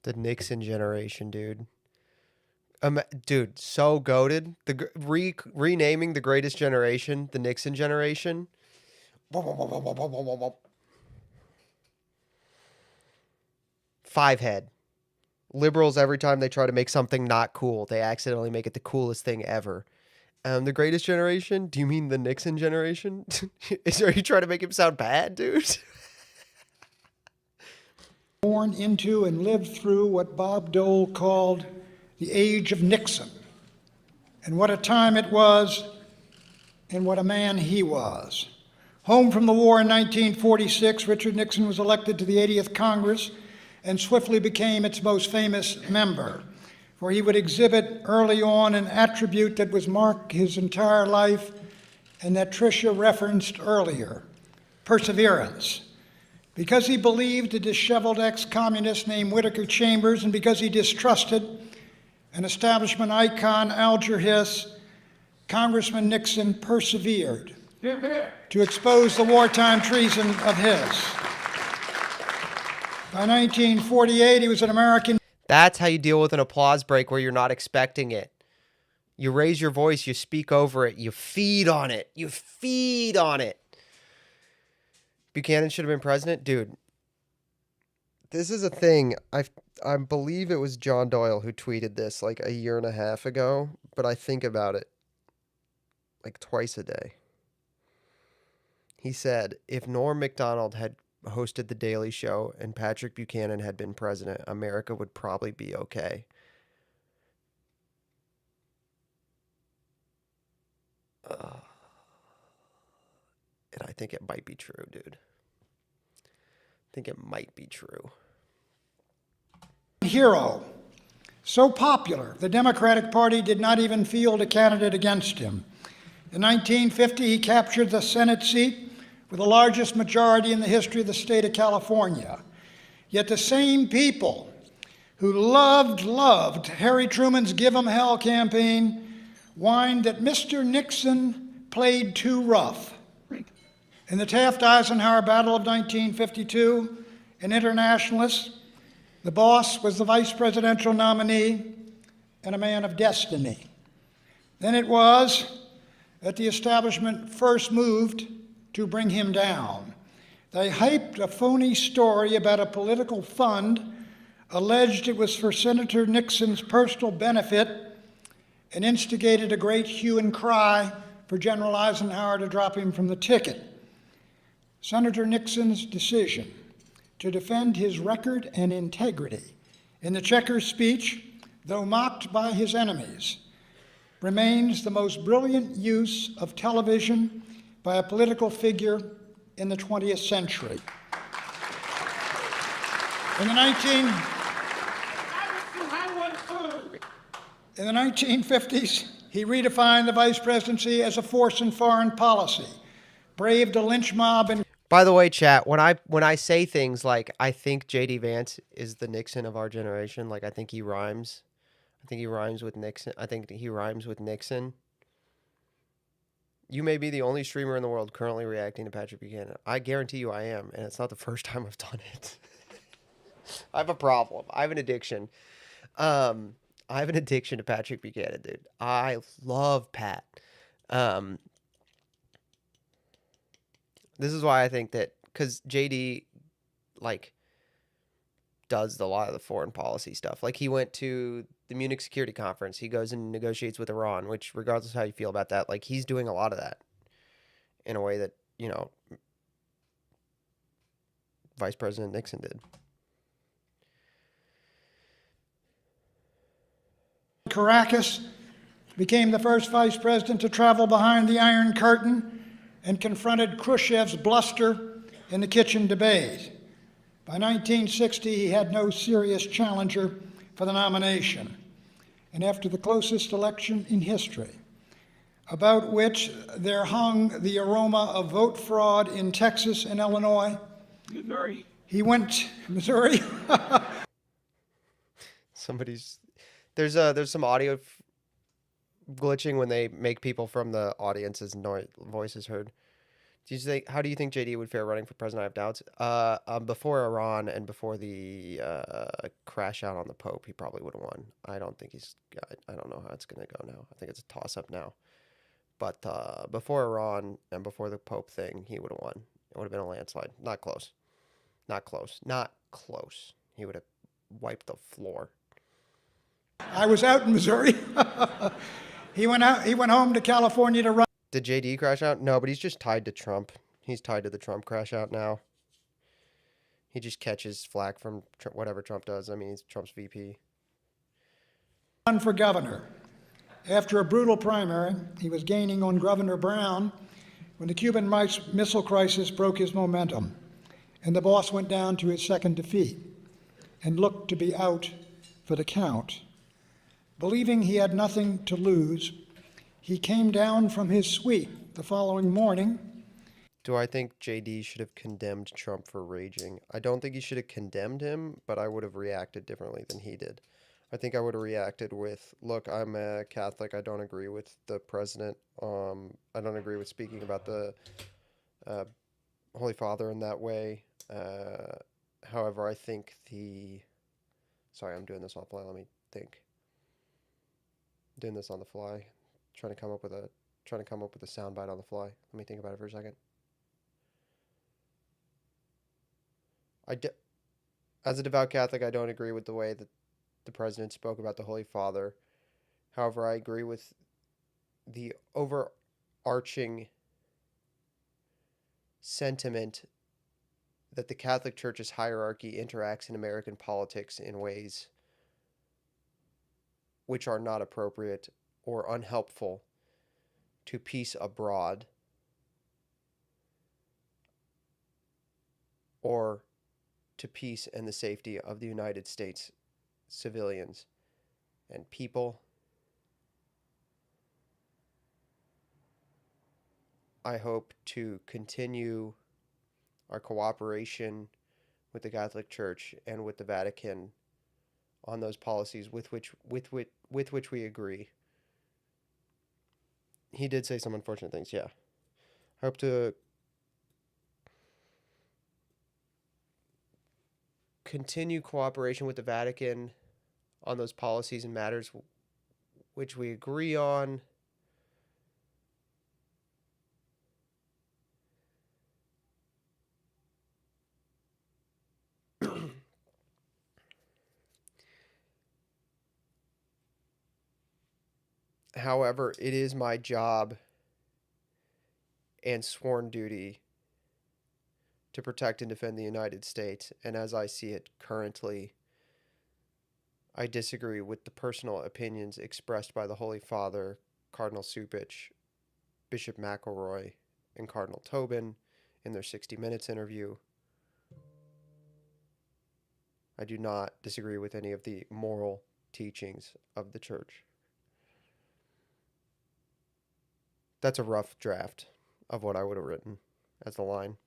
The Nixon generation, dude. Dude, so goated. Renaming the greatest generation, the Nixon generation. Five head. Liberals, every time they try to make something not cool, they accidentally make it the coolest thing ever. The greatest generation? Do you mean the Nixon generation? Are you trying to make him sound bad, dude? Born into and lived through what Bob Dole called the age of Nixon. And what a time it was, and what a man he was. Home from the war in 1946, Richard Nixon was elected to the 80th Congress and swiftly became its most famous member, for he would exhibit early on an attribute that was marked his entire life and that Tricia referenced earlier: perseverance. Because he believed a disheveled ex-communist named Whittaker Chambers, and because he distrusted an establishment icon, Alger Hiss, Congressman Nixon persevered to expose the wartime treason of Hiss. By 1948, he was an American. That's how you deal with an applause break where you're not expecting it. You raise your voice, you speak over it, you feed on it. You feed on it. Buchanan should have been president? Dude, this is a thing. I believe it was John Doyle who tweeted this like a year and a half ago, but I think about it like twice a day. He said, if Norm Macdonald had hosted The Daily Show and Patrick Buchanan had been president, America would probably be okay. And I think it might be true, dude. I think it might be true. Hero. So popular, the Democratic Party did not even field a candidate against him. In 1950, he captured the Senate seat with the largest majority in the history of the state of California. Yet the same people who loved Harry Truman's Give 'em Hell campaign whined that Mr. Nixon played too rough. In the Taft-Eisenhower battle of 1952, an internationalist, the boss was the vice presidential nominee and a man of destiny. Then it was that the establishment first moved to bring him down. They hyped a phony story about a political fund, alleged it was for Senator Nixon's personal benefit, and instigated a great hue and cry for General Eisenhower to drop him from the ticket. Senator Nixon's decision to defend his record and integrity in the Checkers speech, though mocked by his enemies, remains the most brilliant use of television by a political figure in the 20th century. In the 1950s, he redefined the vice presidency as a force in foreign policy, braved a lynch mob and... By the way, chat, when I say things like I think J.D. Vance is the Nixon of our generation, like I think he rhymes. I think he rhymes with Nixon. I think he rhymes with Nixon. You may be the only streamer in the world currently reacting to Patrick Buchanan. I guarantee you I am, and it's not the first time I've done it. I have a problem. I have an addiction. I have an addiction to Patrick Buchanan, dude. I love Pat. This is why I think that, because JD, like, does a lot of the foreign policy stuff. Like, he went to the Munich Security Conference. He goes and negotiates with Iran, which, regardless of how you feel about that, like, he's doing a lot of that in a way that, you know, Vice President Nixon did. Caracas became the first vice president to travel behind the Iron Curtain and confronted Khrushchev's bluster in the kitchen debate. By 1960, he had no serious challenger for the nomination. And after the closest election in history, about which there hung the aroma of vote fraud in Texas and Illinois. Missouri. He went, Missouri. There's some audio glitching when they make people from the audience's voices heard. How do you think JD would fare running for president? I have doubts. Before Iran and before the crash out on the Pope, he probably would have won. I don't think I don't know how it's gonna go now. I think it's a toss up now. But before Iran and before the Pope thing, he would have won. It would have been a landslide. Not close. Not close. Not close. He would have wiped the floor. I was out in Missouri. He went home to California to run. Did JD crash out? No, but he's just tied to Trump. He's tied to the Trump crash out now. He just catches flack from whatever Trump does. I mean, he's Trump's VP. Run for governor. After a brutal primary, he was gaining on Governor Brown when the Cuban Missile Crisis broke his momentum, and the boss went down to his second defeat and looked to be out for the count. Believing he had nothing to lose, he came down from his suite the following morning. Do I think JD should have condemned Trump for raging? I don't think he should have condemned him, but I would have reacted differently than he did. I think I would have reacted with, look, I'm a Catholic. I don't agree with the president. I don't agree with speaking about the Holy Father in that way. However, I think sorry, I'm doing this offline. Let me think. I'm doing this on the fly. Trying to come up with a soundbite on the fly. Let me think about it for a second. As a devout Catholic, I don't agree with the way that the president spoke about the Holy Father. However, I agree with the overarching sentiment that the Catholic Church's hierarchy interacts in American politics in ways which are not appropriate or unhelpful to peace abroad or to peace and the safety of the United States civilians and people. I hope to continue our cooperation with the Catholic Church and with the Vatican on those policies with which we agree. He did say some unfortunate things, yeah. I hope to continue cooperation with the Vatican on those policies and matters which we agree on. However, it is my job and sworn duty to protect and defend the United States, and as I see it currently, I disagree with the personal opinions expressed by the Holy Father, Cardinal Cupich, Bishop McElroy, and Cardinal Tobin in their 60 Minutes interview. I do not disagree with any of the moral teachings of the Church. That's a rough draft of what I would have written as the line.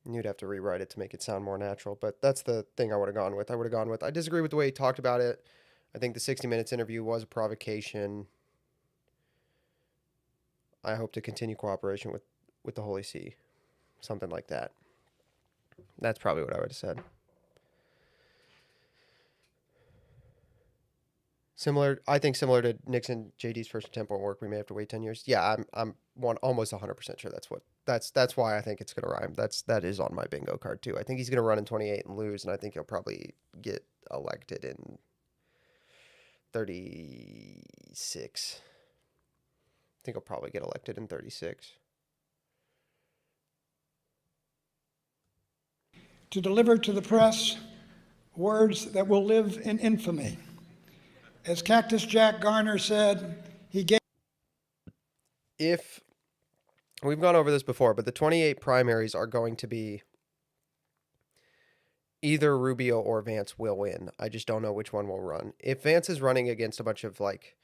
You'd have to rewrite it to make it sound more natural, but that's the thing I would have gone with. I disagree with the way he talked about it. I think the 60 Minutes interview was a provocation. I hope to continue cooperation with the Holy See. Something like that. That's probably what I would have said. I think similar to Nixon, JD's first attempt at work, we may have to wait 10 years. Yeah, I'm almost 100% sure that's why I think it's going to rhyme. That is on my bingo card too. I think he's going to run in 28 and lose, and I think he'll probably get elected in 36. I think he'll probably get elected in 36. To deliver to the press words that will live in infamy. As Cactus Jack Garner said, he gave... If we've gone over this before, but the 28 primaries are going to be either Rubio or Vance will win. I just don't know which one will run. If Vance is running against a bunch of like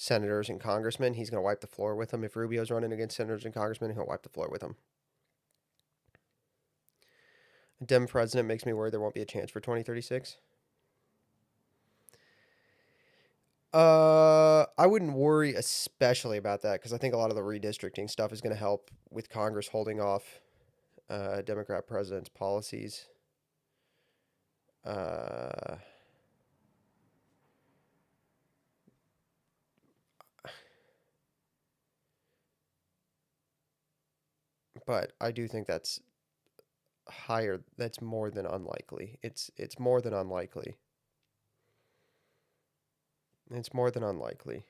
senators and congressmen, he's going to wipe the floor with them. If Rubio's running against senators and congressmen, he'll wipe the floor with them. A Dem president makes me worry there won't be a chance for 2036. I wouldn't worry especially about that because I think a lot of the redistricting stuff is going to help with Congress holding off Democrat president's policies. But I do think that's higher. That's more than unlikely. It's more than unlikely. It's more than unlikely.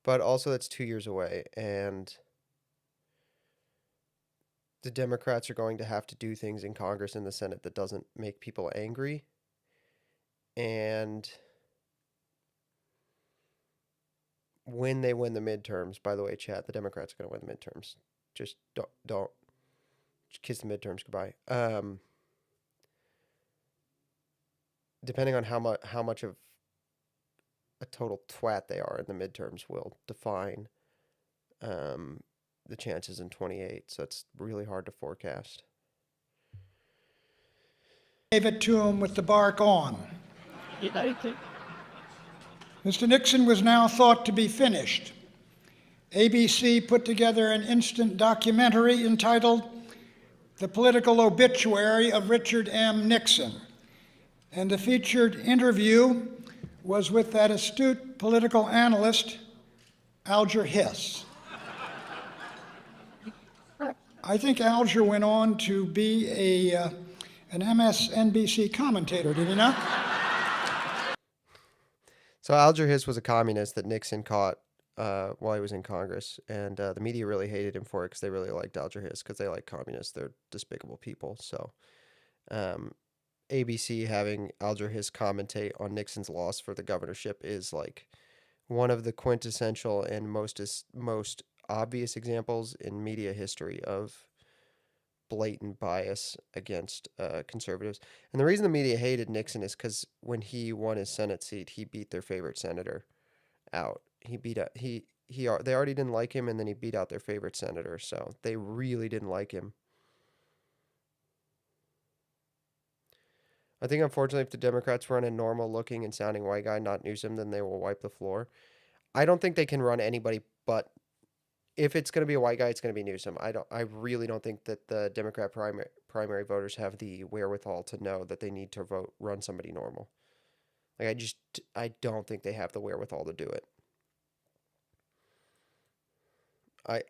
But also that's 2 years away, and the Democrats are going to have to do things in Congress and the Senate that doesn't make people angry. And when they win the midterms, by the way, chat, the Democrats are going to win the midterms. Just don't just kiss the midterms goodbye. Depending on how much of a total twat they are in the midterms will define the chances in 28. So it's really hard to forecast. Gave it to him with the bark on. Mr. Nixon was now thought to be finished. ABC put together an instant documentary entitled The Political Obituary of Richard M. Nixon. And the featured interview was with that astute political analyst, Alger Hiss. I think Alger went on to be an MSNBC commentator, did he not? So Alger Hiss was a communist that Nixon caught while he was in Congress, and the media really hated him for it because they really liked Alger Hiss because they like communists. They're despicable people. So ABC having Alger Hiss commentate on Nixon's loss for the governorship is like one of the quintessential and most obvious examples in media history of blatant bias against conservatives. And the reason the media hated Nixon is because when he won his Senate seat, he beat their favorite senator out. They already didn't like him, and then he beat out their favorite senator. So they really didn't like him. I think, unfortunately, if the Democrats run a normal-looking and sounding white guy, not Newsom, then they will wipe the floor. I don't think they can run anybody but. If it's going to be a white guy, it's going to be Newsom. I really don't think that the Democrat primary voters have the wherewithal to know that they need to run somebody normal. Like I don't think they have the wherewithal to do it. I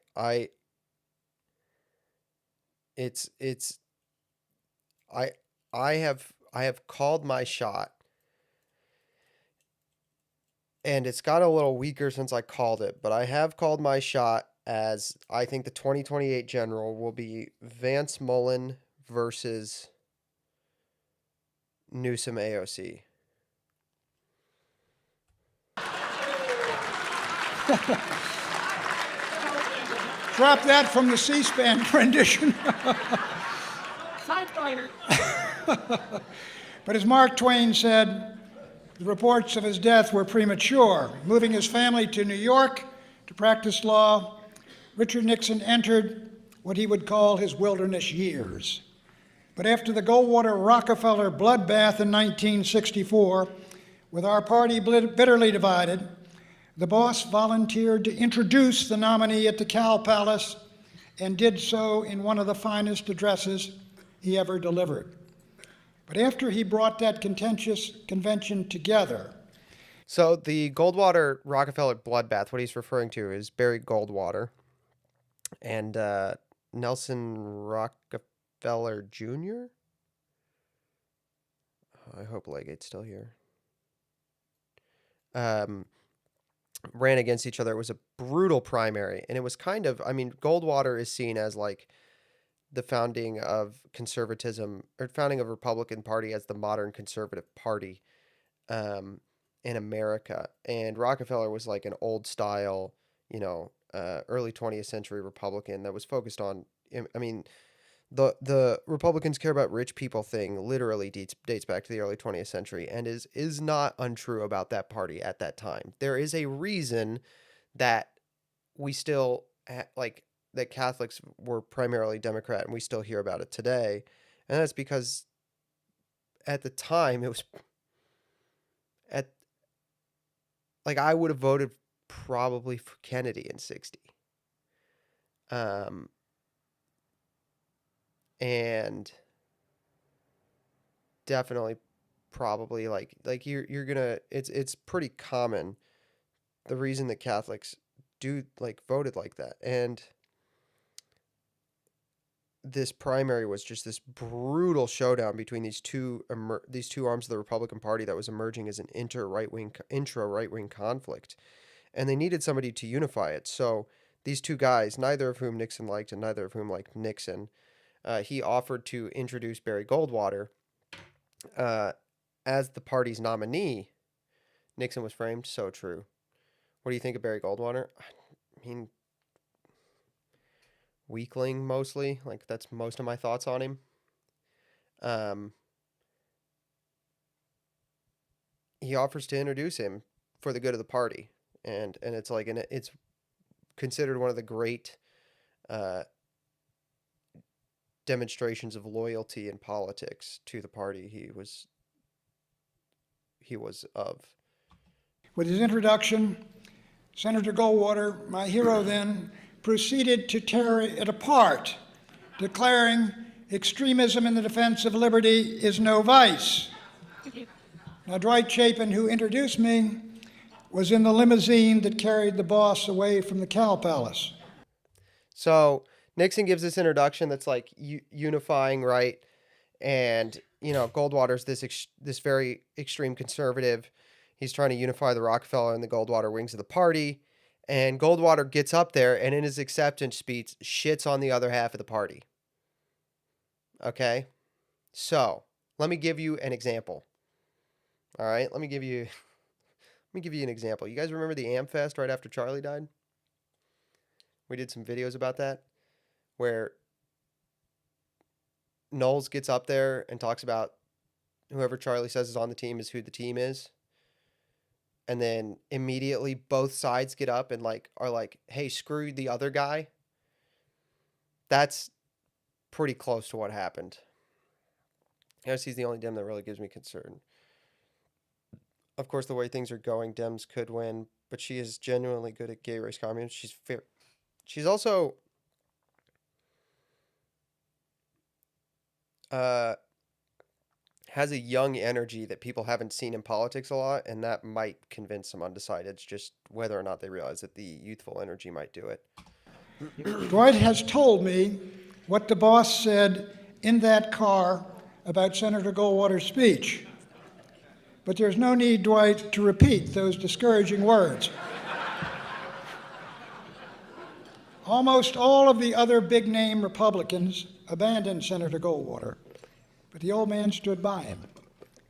have called my shot, and it's got a little weaker since I called it, but I have called my shot as I think the 2028 general will be Vance Mullen versus Newsom AOC. Drop that from the C-SPAN rendition. But as Mark Twain said, the reports of his death were premature. Moving his family to New York to practice law, Richard Nixon entered what he would call his wilderness years. But after the Goldwater-Rockefeller bloodbath in 1964, with our party bitterly divided, the boss volunteered to introduce the nominee at the Cow Palace and did so in one of the finest addresses he ever delivered. But after he brought that contentious convention together. So the Goldwater-Rockefeller bloodbath, what he's referring to is Barry Goldwater and Nelson Rockefeller Jr. I hope Legate's still here. Ran against each other. It was a brutal primary, and it was kind of, Goldwater is seen as like the founding of conservatism, or founding of Republican Party as the modern conservative party in America. And Rockefeller was like an old style, early 20th century Republican that was focused on, The Republicans care about rich people thing literally dates back to the early 20th century and is not untrue about that party at that time. There is a reason that we still like that Catholics were primarily Democrat and we still hear about it today. And that's because at the time it was at like I would have voted probably for Kennedy in 60. And definitely probably like you're gonna it's pretty common the reason that Catholics do like voted like that. And this primary was just this brutal showdown between these two arms of the Republican Party that was emerging as an intra right wing conflict, and they needed somebody to unify it. So these two guys, neither of whom Nixon liked and neither of whom liked Nixon, he offered to introduce Barry Goldwater as the party's nominee. Nixon was framed. So true. What do you think of Barry Goldwater? I mean, weakling mostly. Like, that's most of my thoughts on him. He offers to introduce him for the good of the party, and it's like, and it's considered one of the great demonstrations of loyalty in politics to the party he was of. With his introduction, Senator Goldwater, my hero then, proceeded to tear it apart, declaring extremism in the defense of liberty is no vice. Now, Dwight Chapin, who introduced me, was in the limousine that carried the boss away from the Cow Palace. So Nixon gives this introduction that's like unifying, right? And, you know, Goldwater's this very extreme conservative. He's trying to unify the Rockefeller and the Goldwater wings of the party. And Goldwater gets up there and in his acceptance speech shits on the other half of the party. Okay? So, let me give you an example. All right? Let me give you an example. You guys remember the Amfest right after Charlie died? We did some videos about that where Knowles gets up there and talks about whoever Charlie says is on the team is who the team is. And then immediately both sides get up and are like, hey, screw the other guy. That's pretty close to what happened. He's the only Dem that really gives me concern. Of course, the way things are going, Dems could win, but she is genuinely good at gay race communism. She's fair. She's also has a young energy that people haven't seen in politics a lot, and that might convince some undecideds, just whether or not they realize that the youthful energy might do it. Dwight has told me what the boss said in that car about Senator Goldwater's speech. But there's no need, Dwight, to repeat those discouraging words. Almost all of the other big-name Republicans abandoned Senator Goldwater, but the old man stood by him.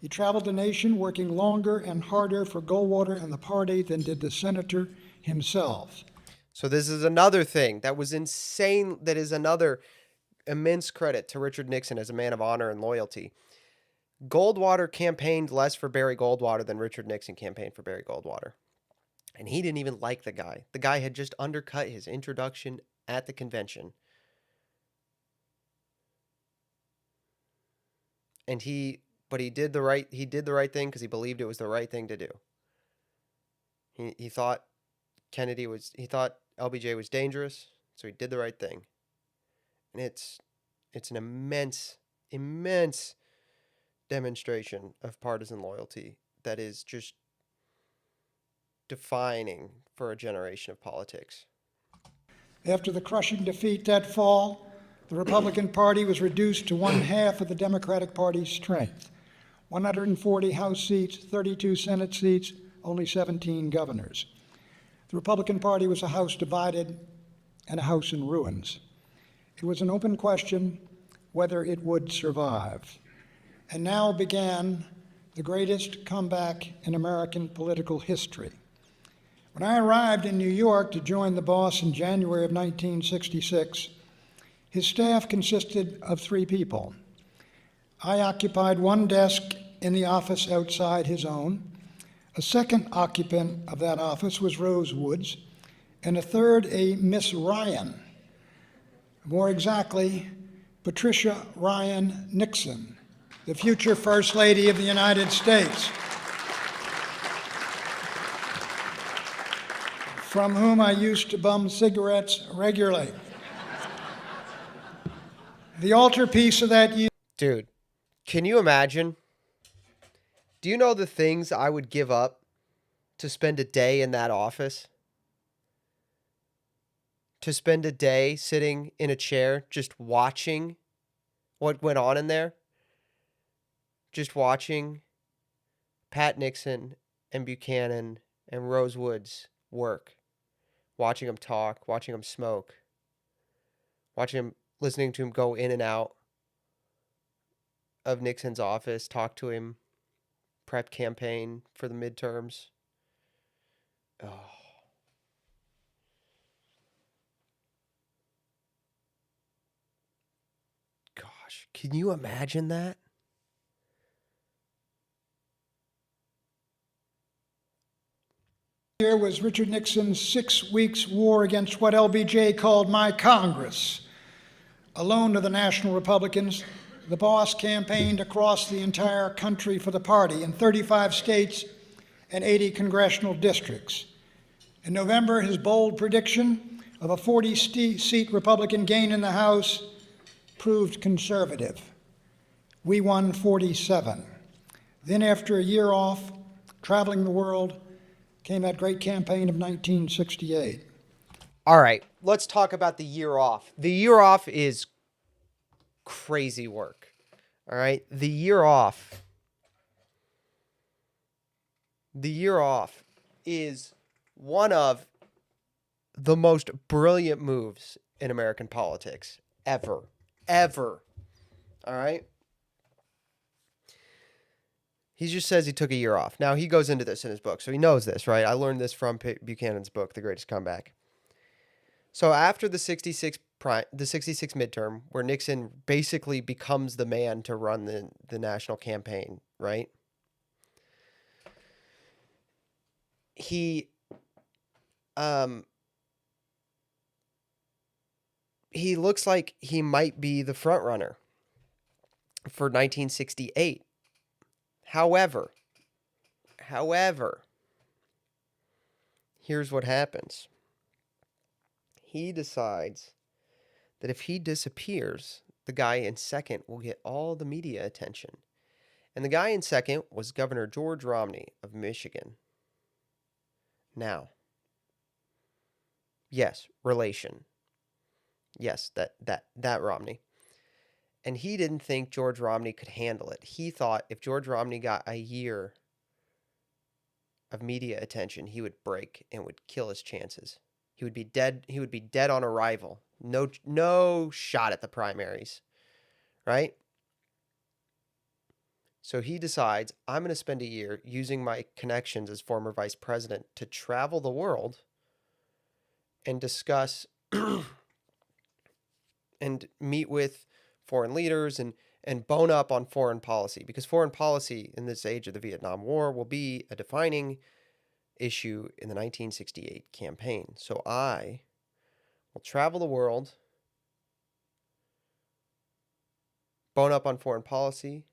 He traveled the nation working longer and harder for Goldwater and the party than did the senator himself. So this is another thing that was insane. That is another immense credit to Richard Nixon as a man of honor and loyalty. Goldwater campaigned less for Barry Goldwater than Richard Nixon campaigned for Barry Goldwater. And he didn't even like the guy. The guy had just undercut his introduction at the convention. And he did the right thing because he believed it was the right thing to do. He thought LBJ was dangerous, so he did the right thing. And it's an immense demonstration of partisan loyalty that is just defining for a generation of politics. After the crushing defeat that fall, the Republican Party was reduced to one half of the Democratic Party's strength. 140 House seats, 32 Senate seats, only 17 governors. The Republican Party was a house divided and a house in ruins. It was an open question whether it would survive. And now began the greatest comeback in American political history. When I arrived in New York to join the boss in January of 1966, His staff consisted of 3 people. I occupied one desk in the office outside his own. A second occupant of that office was Rose Woods, and a third a Miss Ryan. More exactly, Patricia Ryan Nixon, the future First Lady of the United States, from whom I used to bum cigarettes regularly. The altarpiece of that year. Dude, can you imagine? Do you know the things I would give up to spend a day in that office? To spend a day sitting in a chair just watching what went on in there? Just watching Pat Nixon and Buchanan and Rose Woods work. Watching them talk, watching them smoke. Listening to him go in and out of Nixon's office, talk to him, prep campaign for the midterms. Oh. Gosh, can you imagine that? Here was Richard Nixon's 6 weeks war against what LBJ called my Congress. Alone to the National Republicans, the boss campaigned across the entire country for the party in 35 states and 80 congressional districts. In November, his bold prediction of a 40-seat Republican gain in the House proved conservative. We won 47. Then, after a year off, traveling the world, came that great campaign of 1968. All right, let's talk about the year off. The year off is crazy work. All right, the year off is one of the most brilliant moves in American politics ever. All right? He just says he took a year off. Now, he goes into this in his book, so he knows this, right? I learned this from Buchanan's book, The Greatest Comeback. So after the 66 midterm, where Nixon basically becomes the man to run the national campaign, right? He looks like he might be the front runner for 1968. However, here's what happens. He decides that if he disappears, the guy in second will get all the media attention. And the guy in second was Governor George Romney of Michigan. Now, yes, relation. Yes, that Romney. And he didn't think George Romney could handle it. He thought if George Romney got a year of media attention, he would break and would kill his chances. He would be dead. He would be dead on arrival. No shot at the primaries, right? So he decides, I'm going to spend a year using my connections as former vice president to travel the world and discuss and meet with foreign leaders and bone up on foreign policy, because foreign policy in this age of the Vietnam War will be a defining issue in the 1968 campaign. So I will travel the world, bone up on foreign policy,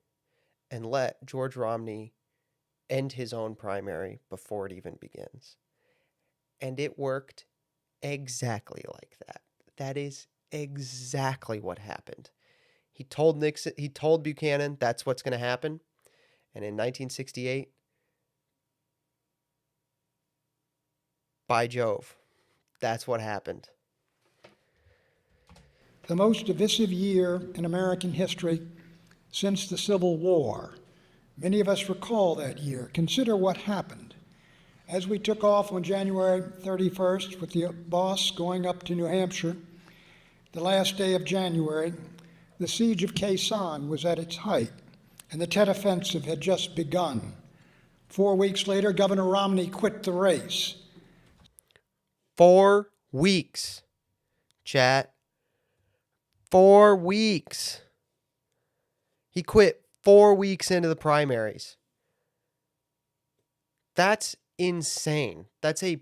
and let George Romney end his own primary before it even begins. And it worked exactly like that. That is exactly what happened. He told Buchanan that's what's going to happen. And in 1968, by Jove, that's what happened. The most divisive year in American history since the Civil War. Many of us recall that year. Consider what happened. As we took off on January 31st with the boss going up to New Hampshire, the last day of January, the siege of Khe Sanh was at its height, and the Tet Offensive had just begun. 4 weeks later, Governor Romney quit the race. 4 weeks, chat. 4 weeks. He quit 4 weeks into the primaries. That's insane. That's a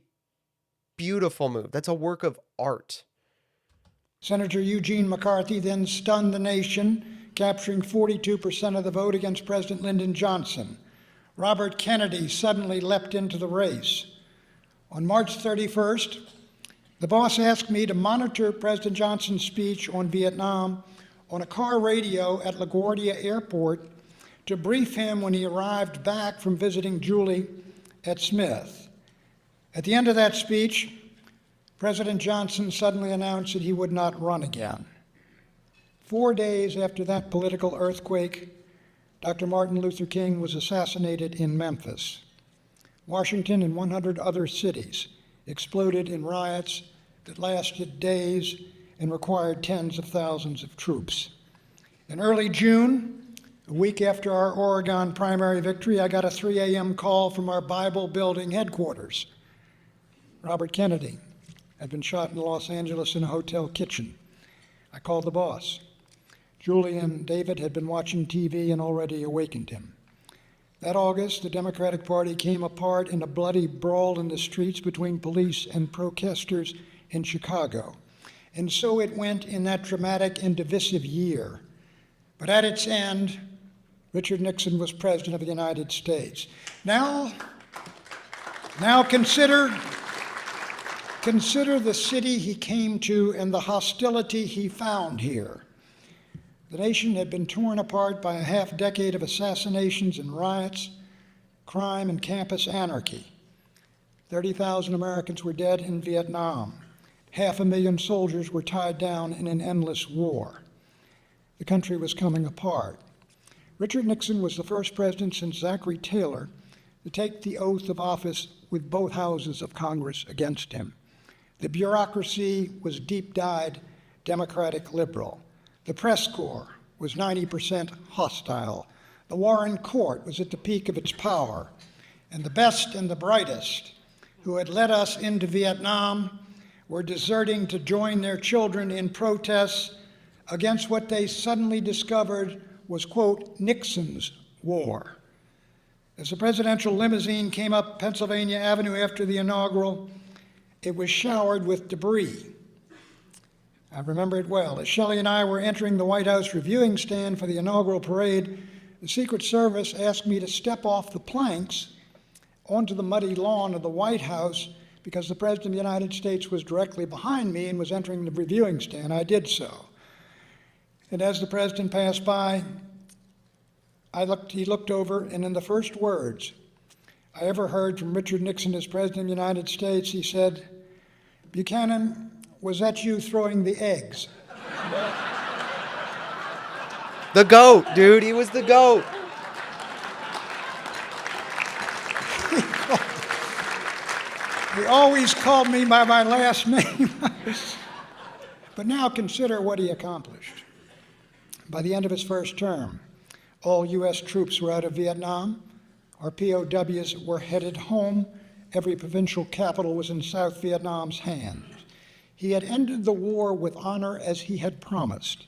beautiful move. That's a work of art. Senator Eugene McCarthy then stunned the nation, capturing 42% of the vote against President Lyndon Johnson. Robert Kennedy suddenly leapt into the race. On March 31st, the boss asked me to monitor President Johnson's speech on Vietnam on a car radio at LaGuardia Airport to brief him when he arrived back from visiting Julie at Smith. At the end of that speech, President Johnson suddenly announced that he would not run again. 4 days after that political earthquake, Dr. Martin Luther King was assassinated in Memphis. Washington and 100 other cities exploded in riots that lasted days and required tens of thousands of troops. In early June, a week after our Oregon primary victory, I got a 3 a.m. call from our Bible building headquarters. Robert Kennedy had been shot in Los Angeles in a hotel kitchen. I called the boss. Julie and David had been watching TV and already awakened him. That August, the Democratic Party came apart in a bloody brawl in the streets between police and protesters in Chicago. And so it went in that dramatic and divisive year. But at its end, Richard Nixon was President of the United States. Now consider the city he came to and the hostility he found here. The nation had been torn apart by a half-decade of assassinations and riots, crime and campus anarchy. 30,000 Americans were dead in Vietnam. 500,000 soldiers were tied down in an endless war. The country was coming apart. Richard Nixon was the first president since Zachary Taylor to take the oath of office with both houses of Congress against him. The bureaucracy was deep-dyed Democratic liberal. The press corps was 90% hostile. The Warren Court was at the peak of its power. And the best and the brightest who had led us into Vietnam were deserting to join their children in protests against what they suddenly discovered was, quote, Nixon's war. As the presidential limousine came up Pennsylvania Avenue after the inaugural, it was showered with debris. I remember it well. As Shelley and I were entering the White House reviewing stand for the inaugural parade, the Secret Service asked me to step off the planks onto the muddy lawn of the White House because the President of the United States was directly behind me and was entering the reviewing stand. I did so. And as the President passed by, he looked over, and in the first words I ever heard from Richard Nixon as President of the United States, he said, "Buchanan, was that you throwing the eggs?" The GOAT, dude. He was the GOAT. He always called me by my last name. But now consider what he accomplished. By the end of his first term, all U.S. troops were out of Vietnam. Our POWs were headed home. Every provincial capital was in South Vietnam's hands. He had ended the war with honor as he had promised.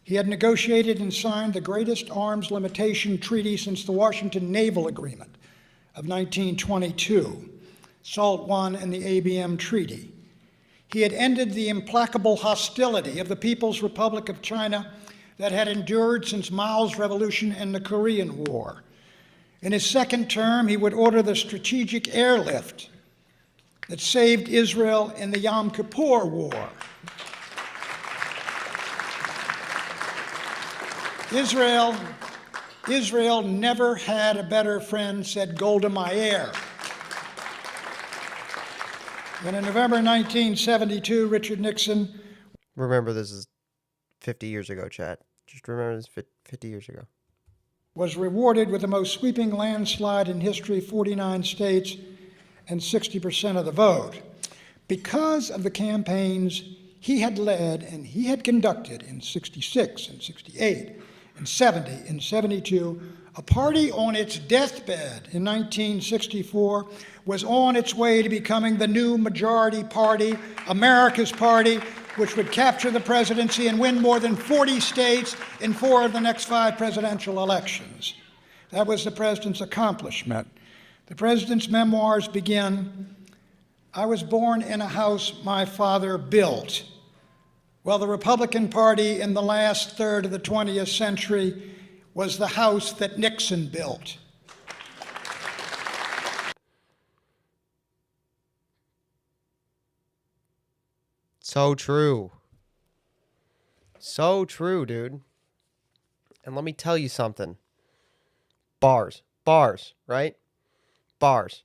He had negotiated and signed the greatest arms limitation treaty since the Washington Naval Agreement of 1922, SALT I and the ABM Treaty. He had ended the implacable hostility of the People's Republic of China that had endured since Mao's revolution and the Korean War. In his second term, he would order the strategic airlift that saved Israel in the Yom Kippur War. Israel never had a better friend, said Golda Meir. And in November 1972, Richard Nixon... Remember, this is 50 years ago, chat. Just remember this 50 years ago. ...was rewarded with the most sweeping landslide in history, 49 states, and 60% of the vote, because of the campaigns he had led and he had conducted in 66 and 68 and 70 and 72. A party on its deathbed in 1964 was on its way to becoming the new majority party, America's party, which would capture the presidency and win more than 40 states in 4 of the next 5 presidential elections. That was the president's accomplishment. The president's memoirs begin, "I was born in a house my father built." Well, the Republican Party in the last third of the 20th century was the house that Nixon built. So true. So true, dude. And let me tell you something. Bars, right? Bars.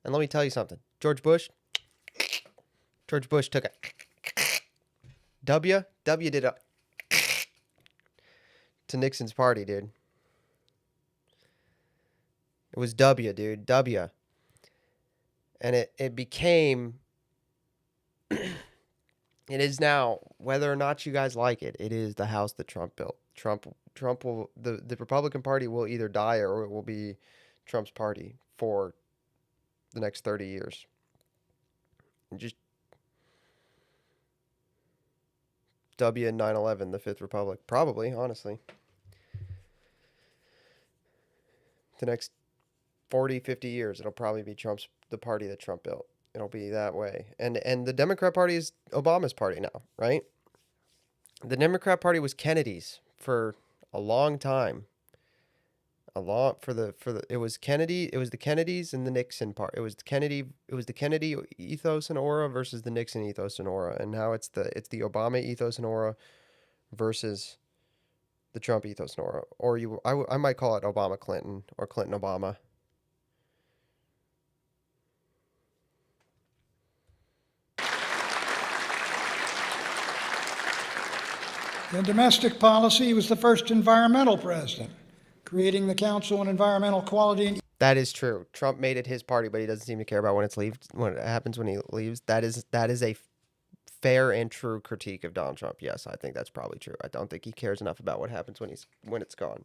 And let me tell you something. George Bush took a W did a to Nixon's party, dude. It was W, dude. W. And it became it is now, whether or not you guys like it, it is the house that Trump built. Trump will, the Republican Party will either die or it will be Trump's party for the next 30 years. Just W and 9/11, the Fifth Republic. Probably, honestly. The next 40, 50 years, it'll probably be the party that Trump built. It'll be that way. And the Democrat Party is Obama's party now, right? The Democrat Party was Kennedy's for a long time. It was the Kennedys and the Nixon part. It was the Kennedy ethos and aura versus the Nixon ethos and aura. And now it's the Obama ethos and aura versus the Trump ethos and aura. Or I might call it Obama Clinton or Clinton Obama. In domestic policy, he was the first environmental president, creating the Council on Environmental Quality and That is true. Trump made it his party, but he doesn't seem to care about when it happens when he leaves. That is a fair and true critique of Donald Trump. Yes, I think that's probably true. I don't think he cares enough about what happens when it's gone.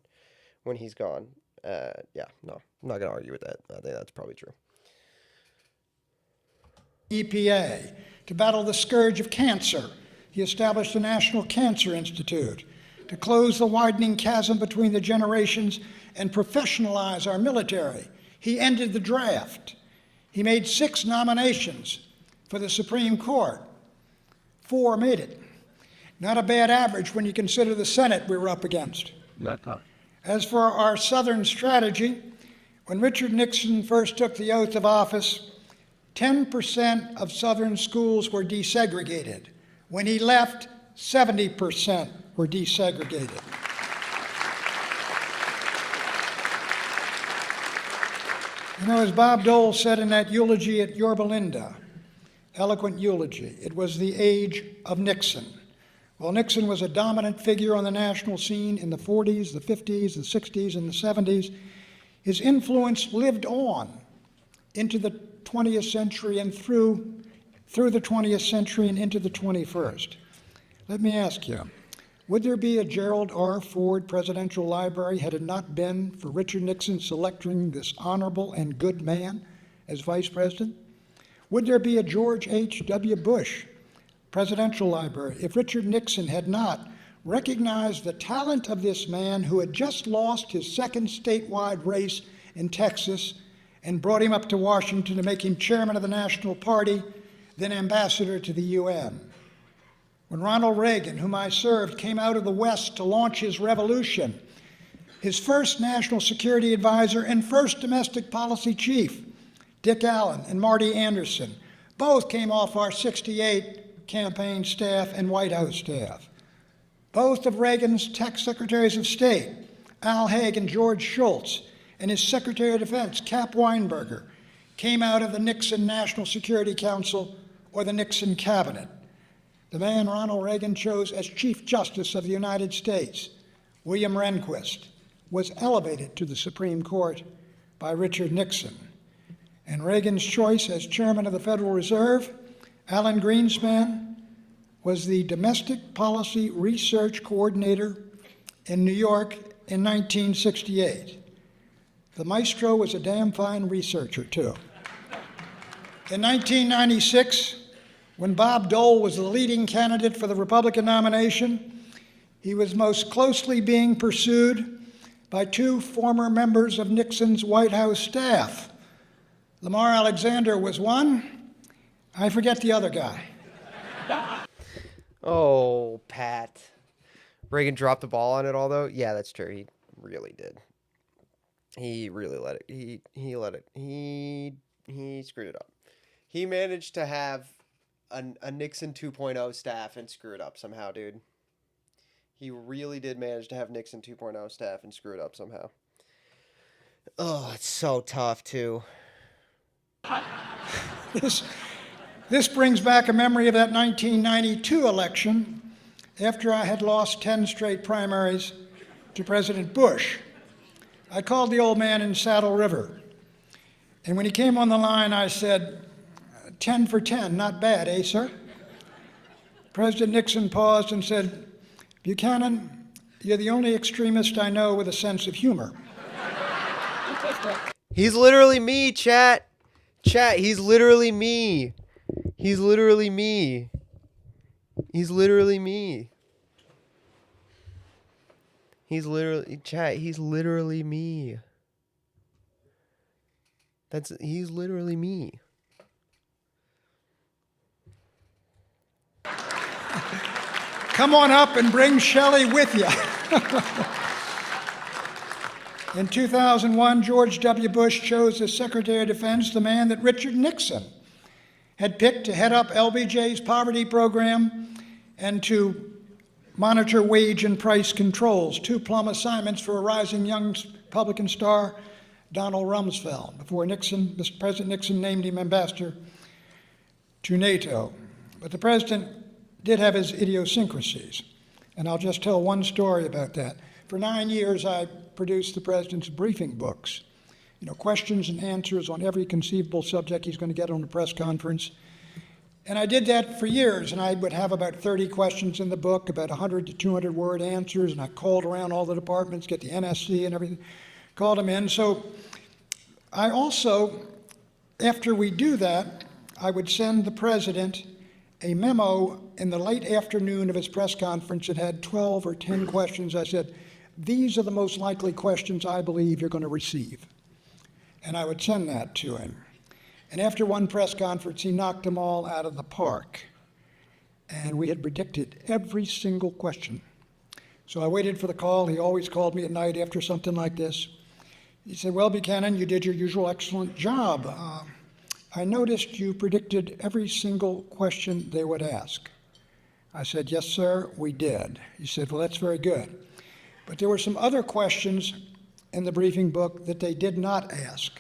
When he's gone. Yeah, no. I'm not going to argue with that. I think that's probably true. EPA. To battle the scourge of cancer, he established the National Cancer Institute. To close the widening chasm between the generations and professionalize our military, he ended the draft. He made 6 nominations for the Supreme Court. 4 made it. Not a bad average when you consider the Senate we were up against. As for our Southern strategy, when Richard Nixon first took the oath of office, 10% of Southern schools were desegregated. When he left, 70% were desegregated. You know, as Bob Dole said in that eulogy at Yorba Linda, eloquent eulogy, it was the age of Nixon. While Nixon was a dominant figure on the national scene in the 40s, the 50s, the 60s, and the 70s, his influence lived on into the 20th century and through the 20th century and into the 21st. Let me ask you, would there be a Gerald R. Ford Presidential Library had it not been for Richard Nixon selecting this honorable and good man as vice president? Would there be a George H.W. Bush Presidential Library if Richard Nixon had not recognized the talent of this man who had just lost his second statewide race in Texas and brought him up to Washington to make him chairman of the National Party, then ambassador to the UN? When Ronald Reagan, whom I served, came out of the West to launch his revolution, his first national security advisor and first domestic policy chief, Dick Allen and Marty Anderson, both came off our 68 campaign staff and White House staff. Both of Reagan's tech secretaries of state, Al Haig and George Shultz, and his Secretary of Defense, Cap Weinberger, came out of the Nixon National Security Council or the Nixon Cabinet. The man Ronald Reagan chose as Chief Justice of the United States, William Rehnquist, was elevated to the Supreme Court by Richard Nixon. And Reagan's choice as Chairman of the Federal Reserve, Alan Greenspan, was the Domestic Policy Research Coordinator in New York in 1968. The maestro was a damn fine researcher, too. In 1996, When Bob Dole was the leading candidate for the Republican nomination, he was most closely being pursued by two former members of Nixon's White House staff. Lamar Alexander was one. I forget the other guy. Oh, Pat. Reagan dropped the ball on it all, though. Yeah, that's true. He really did. He really let it. He let it. He screwed it up. He managed to have a Nixon 2.0 staff and screw it up somehow, dude. He really did manage to have Nixon 2.0 staff and screw it up somehow. Oh, it's so tough, too. This brings back a memory of that 1992 election after I had lost 10 straight primaries to President Bush. I called the old man in Saddle River, and when he came on the line, I said, 10 for 10, not bad, eh, sir? President Nixon paused and said, Buchanan, you're the only extremist I know with a sense of humor. He's literally me, chat. Chat, he's literally me. He's literally me. He's literally me. He's literally, chat, he's literally me. He's literally me. Come on up and bring Shelley with you. In 2001, George W. Bush chose as Secretary of Defense the man that Richard Nixon had picked to head up LBJ's poverty program and to monitor wage and price controls, two plum assignments for a rising young Republican star, Donald Rumsfeld, before President Nixon named him ambassador to NATO. But the president did have his idiosyncrasies, and I'll just tell one story about that. For 9 years, I produced the president's briefing books, questions and answers on every conceivable subject he's going to get on a press conference. And I did that for years, and I would have about 30 questions in the book, about 100 to 200 word answers, and I called around all the departments, get the NSC and everything, called them in. So I also, after we do that, I would send the president a memo in the late afternoon of his press conference that had 12 or 10 questions. I said, these are the most likely questions I believe you're going to receive. And I would send that to him. And after one press conference, he knocked them all out of the park. And we had predicted every single question. So I waited for the call. He always called me at night after something like this. He said, well, Buchanan, you did your usual excellent job. I noticed you predicted every single question they would ask. I said, yes, sir, we did. He said, well, that's very good. But there were some other questions in the briefing book that they did not ask.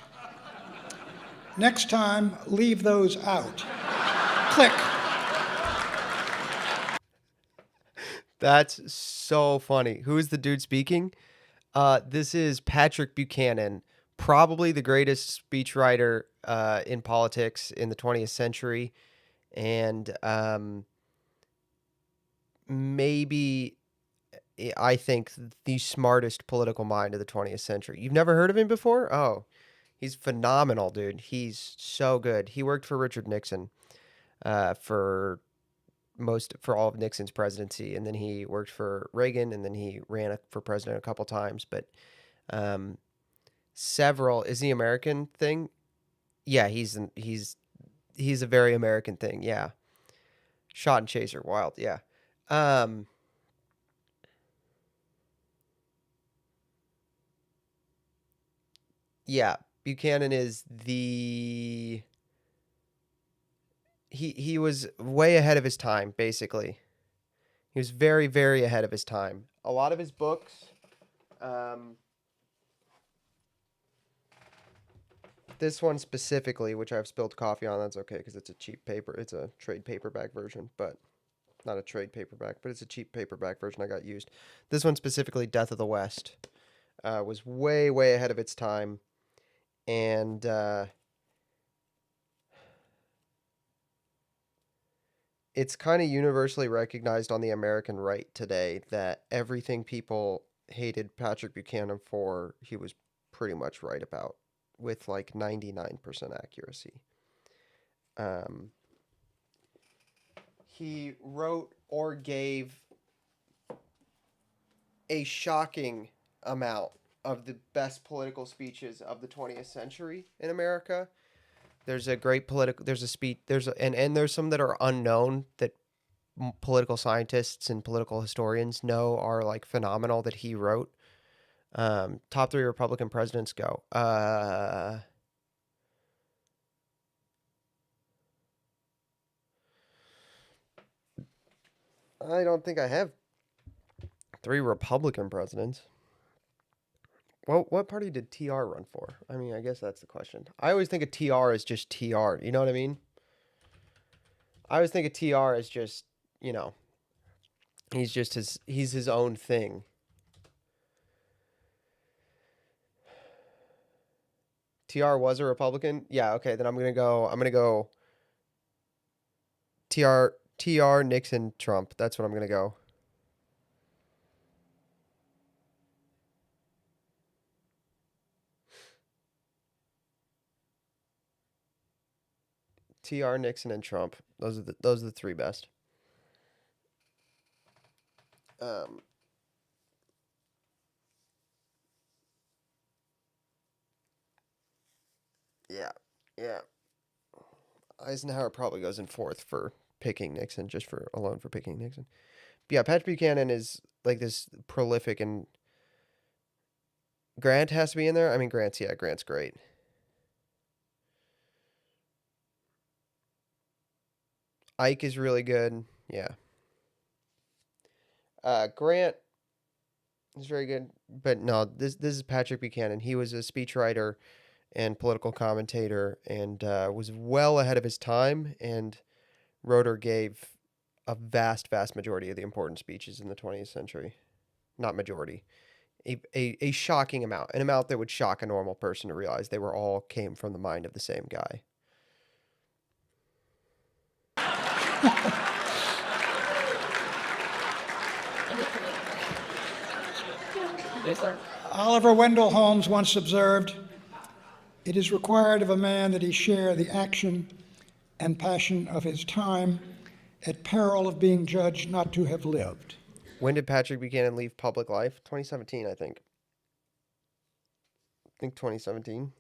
Next time, leave those out. Click. That's so funny. Who is the dude speaking? This is Patrick Buchanan, probably the greatest speechwriter in politics in the 20th century, and maybe, I think, the smartest political mind of the 20th century. You've never heard of him before? Oh, he's phenomenal, dude. He's so good. He worked for Richard Nixon for all of Nixon's presidency, and then he worked for Reagan, and then he ran for president a couple times. But several, is the American thing? Yeah, he's a very American thing. Yeah, Shot and Chaser, wild. Yeah. Yeah, Buchanan is he was way ahead of his time, basically. He was very, very ahead of his time. A lot of his books, this one specifically, which I've spilled coffee on, that's okay because it's a cheap paper. It's a trade paperback version, but not a trade paperback, but it's a cheap paperback version I got used. This one specifically, Death of the West, was way, way ahead of its time. And it's kind of universally recognized on the American right today that everything people hated Patrick Buchanan for, he was pretty much right about, with like 99% accuracy. he wrote or gave a shocking amount of the best political speeches of the 20th century in America. There's a great there's a speech, and there's some that are unknown that political scientists and political historians know are like phenomenal that he wrote. Top 3 Republican presidents go. I don't think I have 3 Republican presidents. Well, what party did TR run for? I mean, I guess that's the question. I always think of TR as just TR. You know what I mean? I always think of TR as just, you know, he's his own thing. TR was a Republican? Yeah, okay, then I'm gonna go TR, Nixon, Trump. That's what I'm gonna go. TR, Nixon, and Trump. Those are the 3 best. Yeah. Yeah. Eisenhower probably goes in 4th for picking Nixon, just for picking Nixon. But yeah, Patrick Buchanan is like this prolific, and Grant has to be in there. I mean, Grant's great. Ike is really good. Yeah. Grant is very good, but no, this is Patrick Buchanan. He was a speechwriter and political commentator, and was well ahead of his time, and wrote or gave a vast majority of the important speeches in the 20th century. Not majority. A shocking amount. An amount that would shock a normal person to realize they were all came from the mind of the same guy. Oliver Wendell Holmes once observed, "It is required of a man that he share the action and passion of his time at peril of being judged not to have lived." When did Patrick Buchanan leave public life? 2017, I think. I think 2017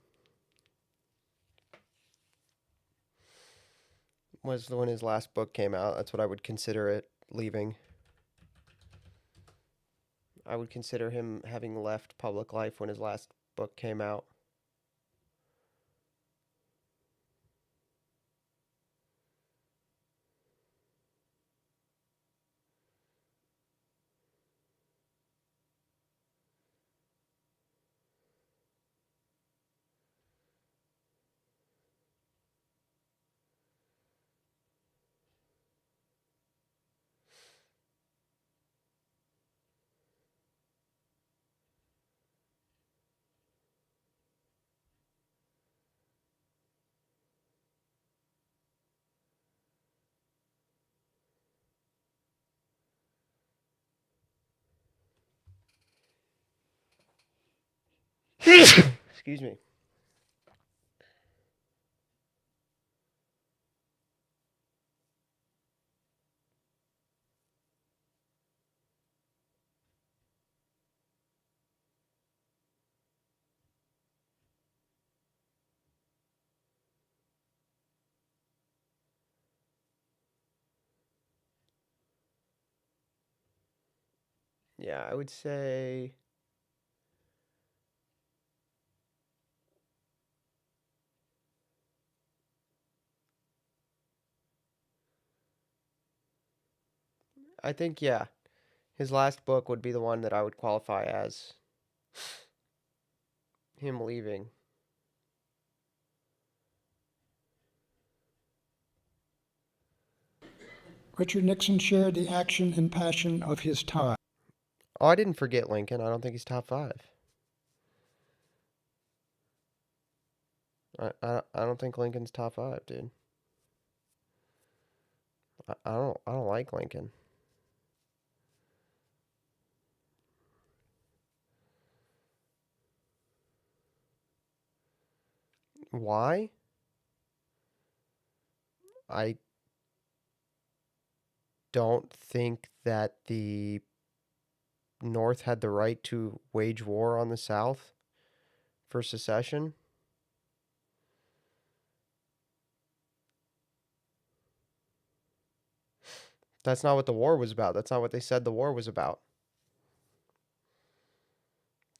was when his last book came out. That's what I would consider it leaving. I would consider him having left public life when his last book came out. Excuse me. Yeah, I would say I think, yeah, his last book would be the one that I would qualify as him leaving. Richard Nixon shared the action and passion of his time. Oh, I didn't forget Lincoln. I don't think he's top 5. I don't think Lincoln's top 5, dude. I don't like Lincoln. Why? I don't think that the North had the right to wage war on the South for secession. That's not what the war was about. That's not what they said the war was about.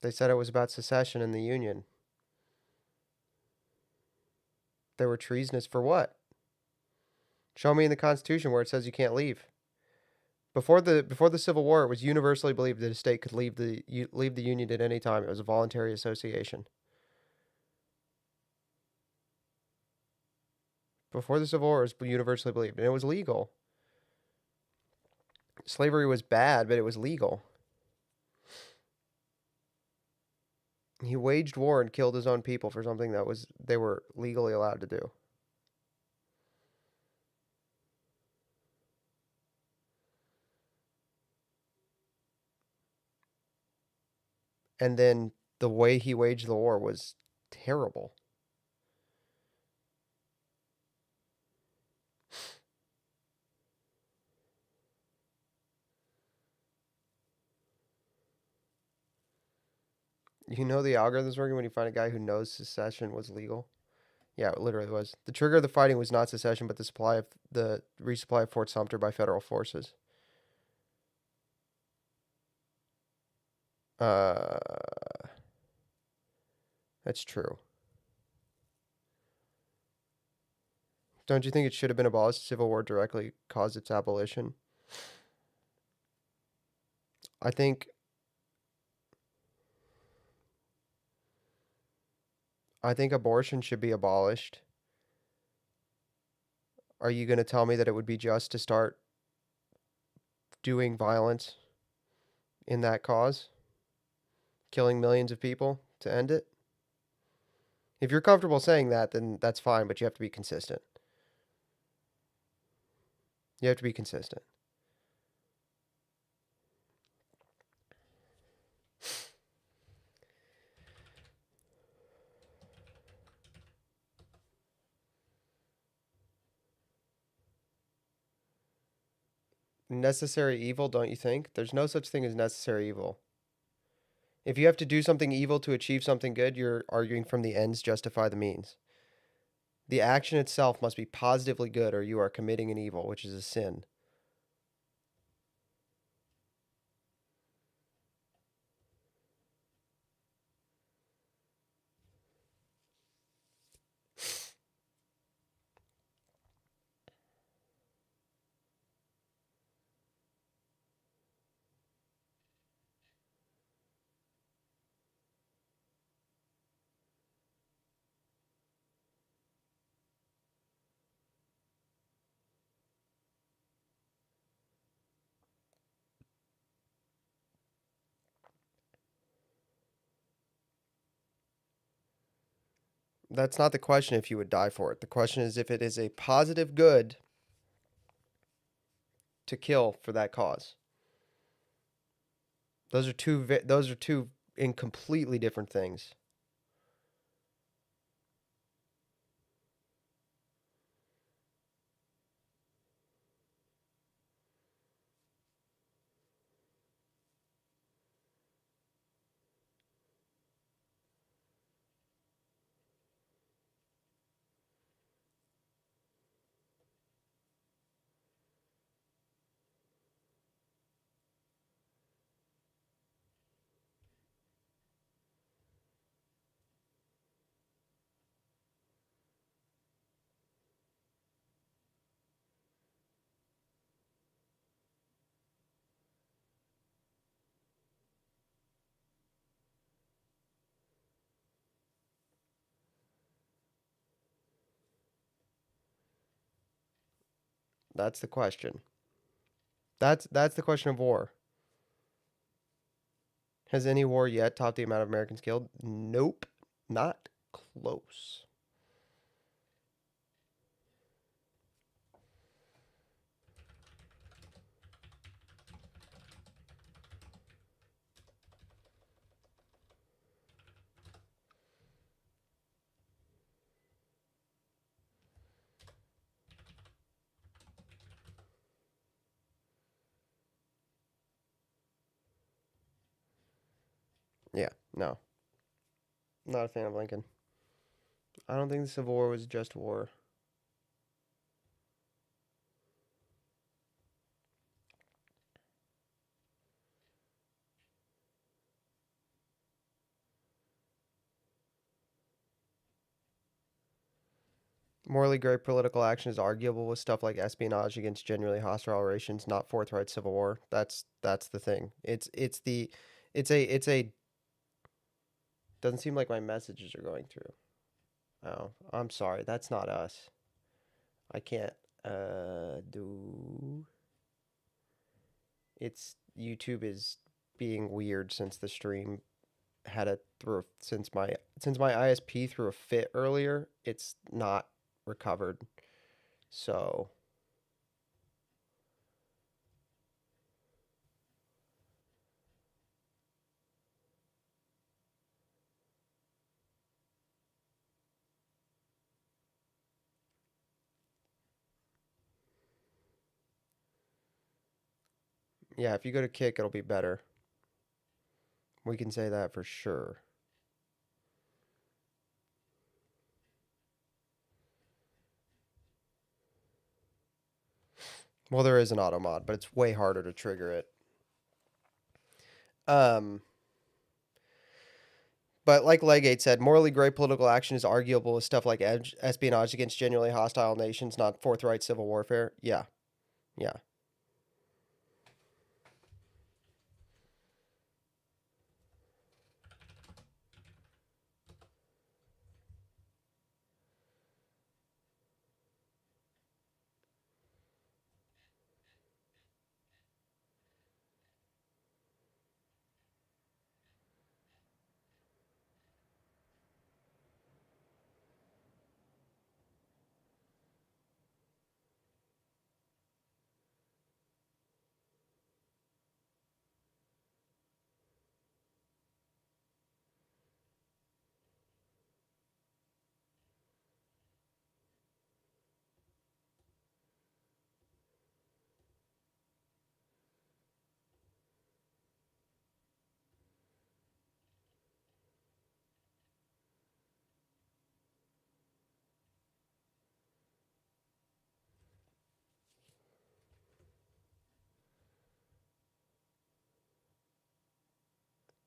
They said it was about secession and the Union. They were treasonous for what? Show me in the Constitution where it says you can't leave. Before the Civil War, it was universally believed that a state could leave the Union at any time. It was a voluntary association. Before the Civil War, it was universally believed, and it was legal. Slavery was bad, but it was legal. He waged war and killed his own people for something that they were legally allowed to do. And then the way he waged the war was terrible. You know the algorithm's working when you find a guy who knows secession was legal? Yeah, it literally was. The trigger of the fighting was not secession, but the resupply of Fort Sumter by federal forces. That's true. Don't you think it should have been abolished? The Civil War directly caused its abolition. I think abortion should be abolished. Are you going to tell me that it would be just to start doing violence in that cause? Killing millions of people to end it? If you're comfortable saying that, then that's fine, but you have to be consistent. You have to be consistent. Necessary evil, don't you think? There's no such thing as necessary evil. If you have to do something evil to achieve something good, you're arguing from the ends justify the means. The action itself must be positively good, or you are committing an evil, which is a sin. That's not the question if you would die for it. The question is if it is a positive good to kill for that cause. Those are two in completely different things. That's the question. That's the question of war. Has any war yet topped the amount of Americans killed? Nope. Not close. Yeah, no. Not a fan of Lincoln. I don't think the Civil War was just war. Morally gray political action is arguable with stuff like espionage against genuinely hostile relations, not forthright civil war. That's the thing. It's a doesn't seem like my messages are going through. Oh, I'm sorry. That's not us. I can't do it's YouTube is being weird since the stream had a since my ISP threw a fit earlier. It's not recovered. So yeah, if you go to Kick, it'll be better. We can say that for sure. Well, there is an auto mod, but it's way harder to trigger it. But like Legate said, morally gray political action is arguable with stuff like espionage against genuinely hostile nations, not forthright civil warfare. Yeah. Yeah.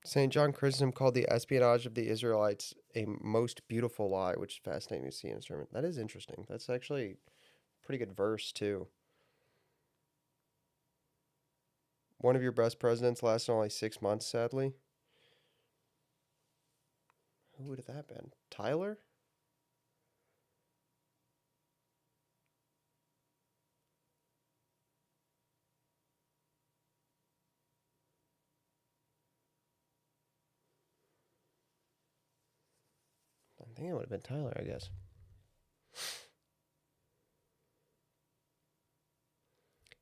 St. John Chrysostom called the espionage of the Israelites a most beautiful lie, which is fascinating to see in a sermon. That is interesting. That's actually a pretty good verse, too. One of your best presidents lasted only 6 months, sadly. Who would have that been? Tyler? I think it would have been Tyler, I guess.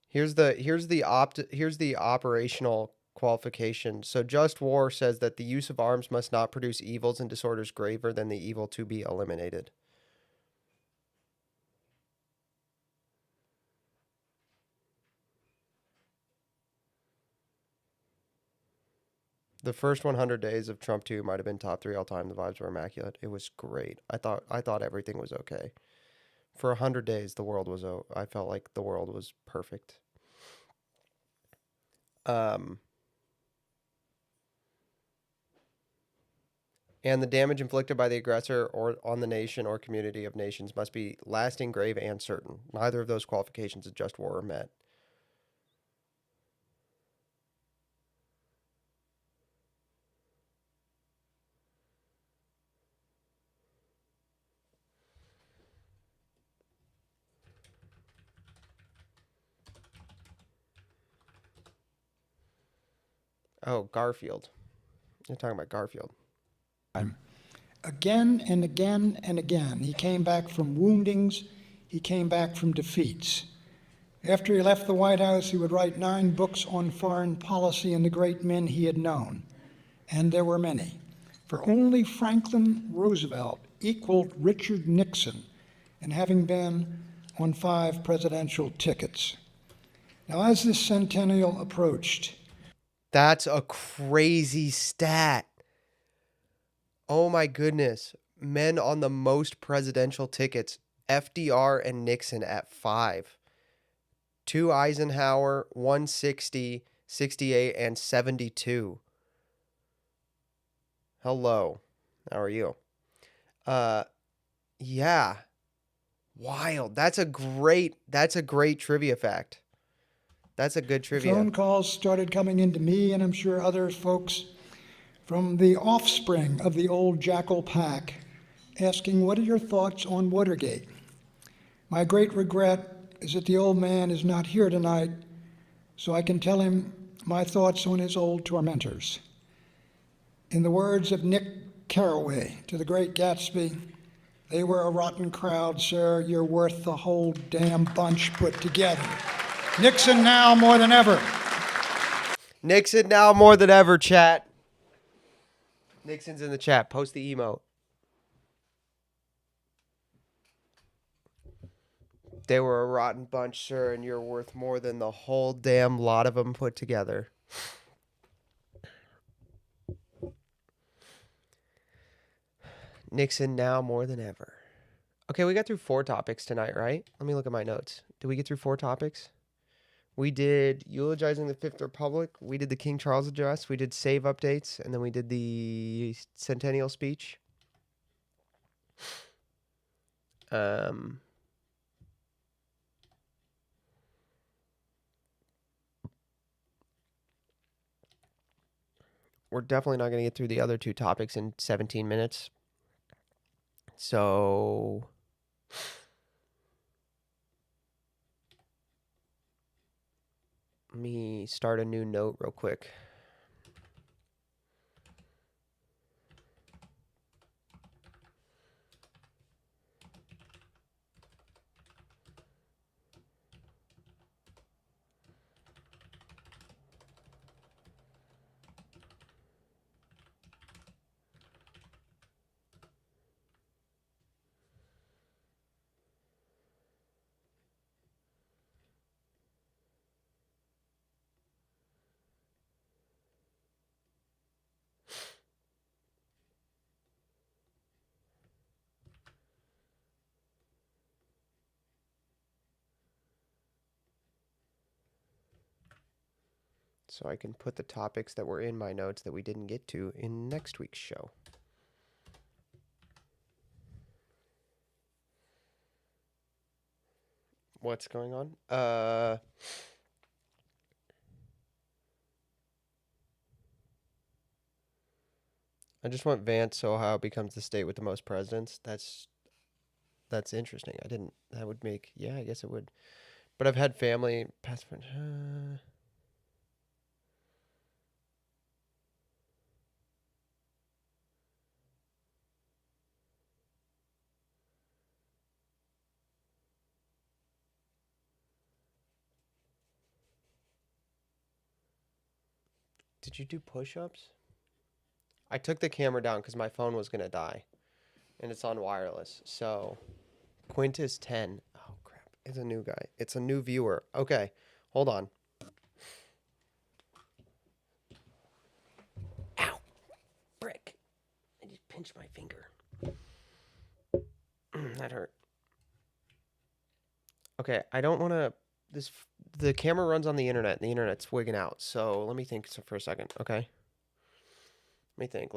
Here's the operational qualification. So just war says that the use of arms must not produce evils and disorders graver than the evil to be eliminated. The first 100 days of Trump 2 might have been top 3 all time. The vibes were immaculate. It was great. I thought everything was okay. For 100 days, the world was I felt like the world was perfect. And the damage inflicted by the aggressor or on the nation or community of nations must be lasting, grave, and certain. Neither of those qualifications of just war are met. Oh, Garfield. You're talking about Garfield. Again and again and again, he came back from woundings, he came back from defeats. After he left the White House, he would write 9 books on foreign policy and the great men he had known. And there were many. For only Franklin Roosevelt equaled Richard Nixon in having been on 5 presidential tickets. Now, as this centennial approached, that's a crazy stat. Oh my goodness. Men on the most presidential tickets. FDR and Nixon at 5. 2 Eisenhower, 160, 68, and 72. Hello. How are you? Yeah. Wild. That's a great trivia fact. That's a good trivia. Phone calls started coming into me, and I'm sure other folks from the offspring of the old Jackal Pack, asking, what are your thoughts on Watergate? My great regret is that the old man is not here tonight, so I can tell him my thoughts on his old tormentors. In the words of Nick Carraway to the great Gatsby, they were a rotten crowd, sir. You're worth the whole damn bunch put together. Nixon now more than ever. Nixon now more than ever, chat. Nixon's in the chat. Post the emote. They were a rotten bunch, sir, and you're worth more than the whole damn lot of them put together. Nixon now more than ever. Okay, we got through 4 topics tonight, right? Let me look at my notes. Did we get through 4 topics? We did eulogizing the Fifth Republic. We did the King Charles address. We did save updates. And then we did the centennial speech. We're definitely not going to get through the other 2 topics in 17 minutes. So let me start a new note real quick. So I can put the topics that were in my notes that we didn't get to in next week's show. What's going on? I just want Vance, so Ohio becomes the state with the most presidents. That's interesting. That would make, yeah, I guess it would. But I've had family pass. Did you do push-ups? I took the camera down because my phone was going to die. And it's on wireless. So, Quintus 10. Oh, crap. It's a new guy. It's a new viewer. Okay. Hold on. Ow. Brick. I just pinched my finger. That hurt. Okay. I don't want to... The camera runs on the internet, and the internet's wigging out. So, let me think for a second. Okay? Let me think.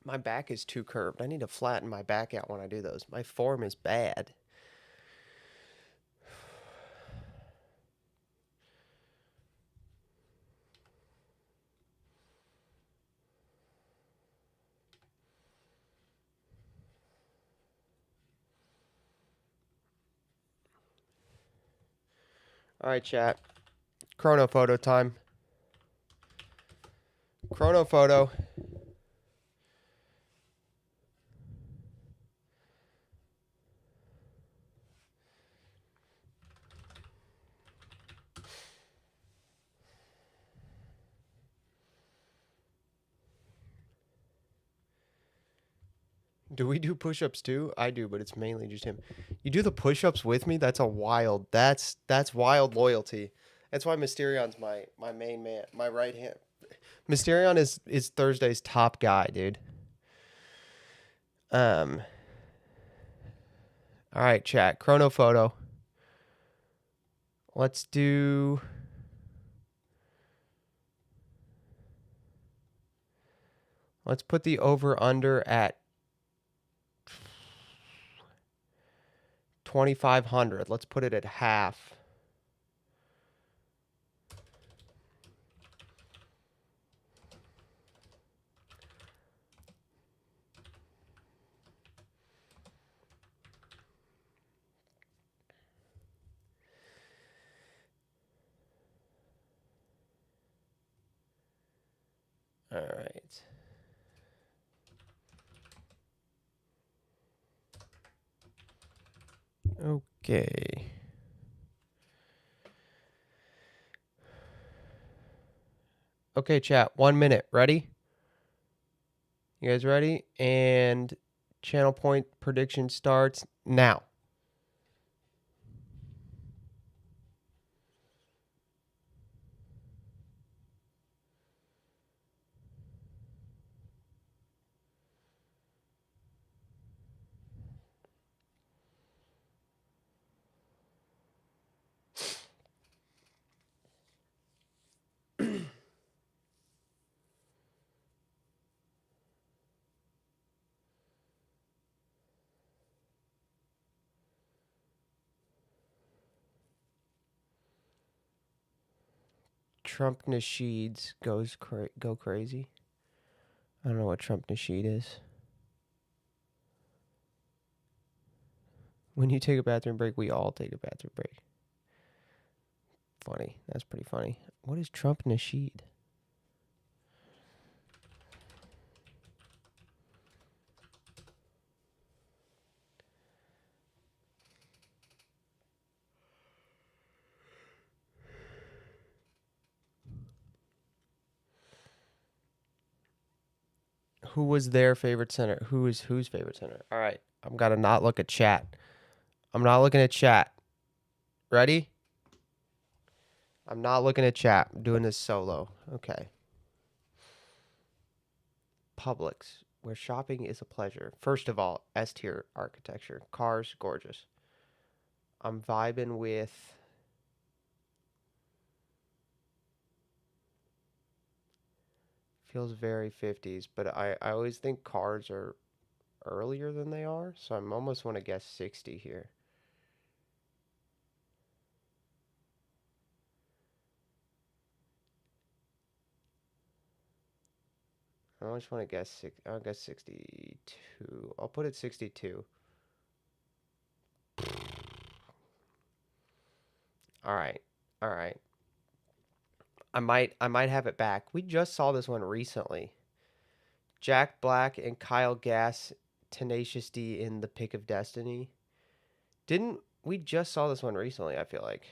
My back is too curved. I need to flatten my back out when I do those. My form is bad. All right, chat. Chrono photo time. Chrono photo. Do we do push-ups too? I do, but it's mainly just him. You do the push-ups with me? That's wild loyalty. That's why Mysterion's my main man, my right hand. Mysterion is Thursday's top guy, dude. All right, chat. Chrono photo. Let's put the over under at 2,500. Let's put it at half. All right. Okay. Okay, chat. 1 minute. Ready? You guys ready? And channel point prediction starts now. Trump Nasheeds go crazy. I don't know what Trump Nasheed is. When you take a bathroom break, we all take a bathroom break. Funny. That's pretty funny. What is Trump Nasheed? Who was their favorite center? Who is whose favorite center? All right. I'm got to not look at chat. I'm not looking at chat. Ready? I'm not looking at chat. I'm doing this solo. Okay. Publix, where shopping is a pleasure. First of all, S tier architecture. Cars, gorgeous. I'm vibing with... Feels very 50s, but I always think cars are earlier than they are, so I'm almost want to guess 60 here. I always want to guess I'll guess 62. I'll put it 62. All right. All right. I might have it back. We just saw this one recently. Jack Black and Kyle Gass, Tenacious D in The Pick of Destiny. Didn't we just saw this one recently, I feel like.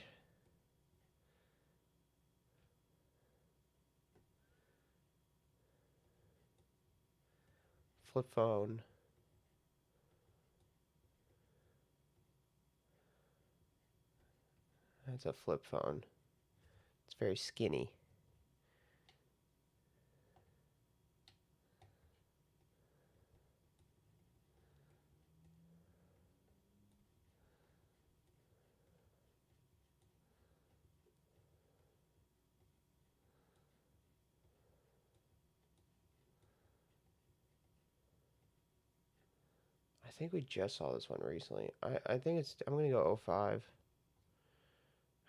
Flip phone. That's a flip phone. It's very skinny. think we just saw this one recently. I think it's, I'm gonna go 05.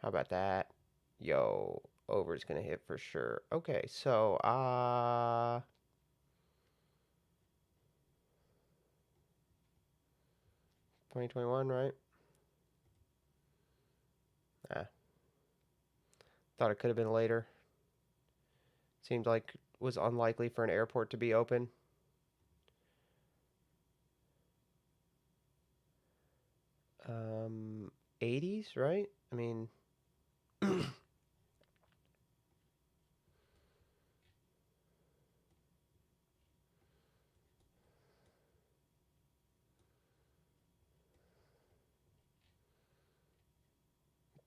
How about that? Yo, over is gonna hit for sure. Okay, so 2021, right? Ah, thought it could have been later. Seemed like it was unlikely for an airport to be open. Um, 80s, right? I mean,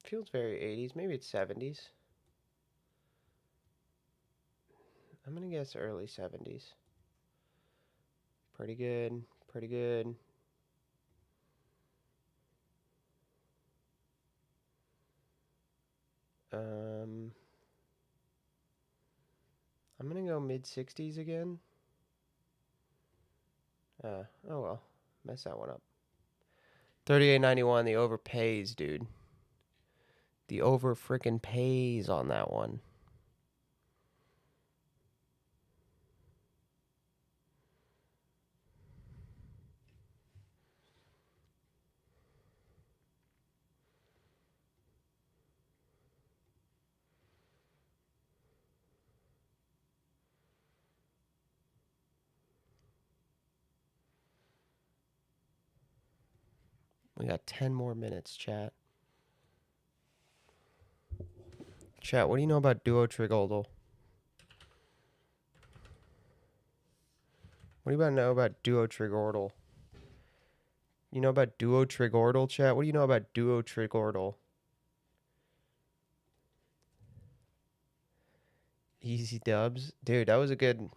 feels very 80s. Maybe it's 70s. I'm gonna guess early 70s. Pretty good. Pretty good. I'm gonna go mid 60s again. Oh well, mess that one up. 38.91. The over pays, dude. The over freaking pays on that one. We got 10 more minutes, chat. Chat, what do you know about Duo Trigoldal? What do you know about Duo Trigordal? You know about Duo Trigordal, chat? What do you know about Duo Trigordal? Easy dubs. Dude, that was a good...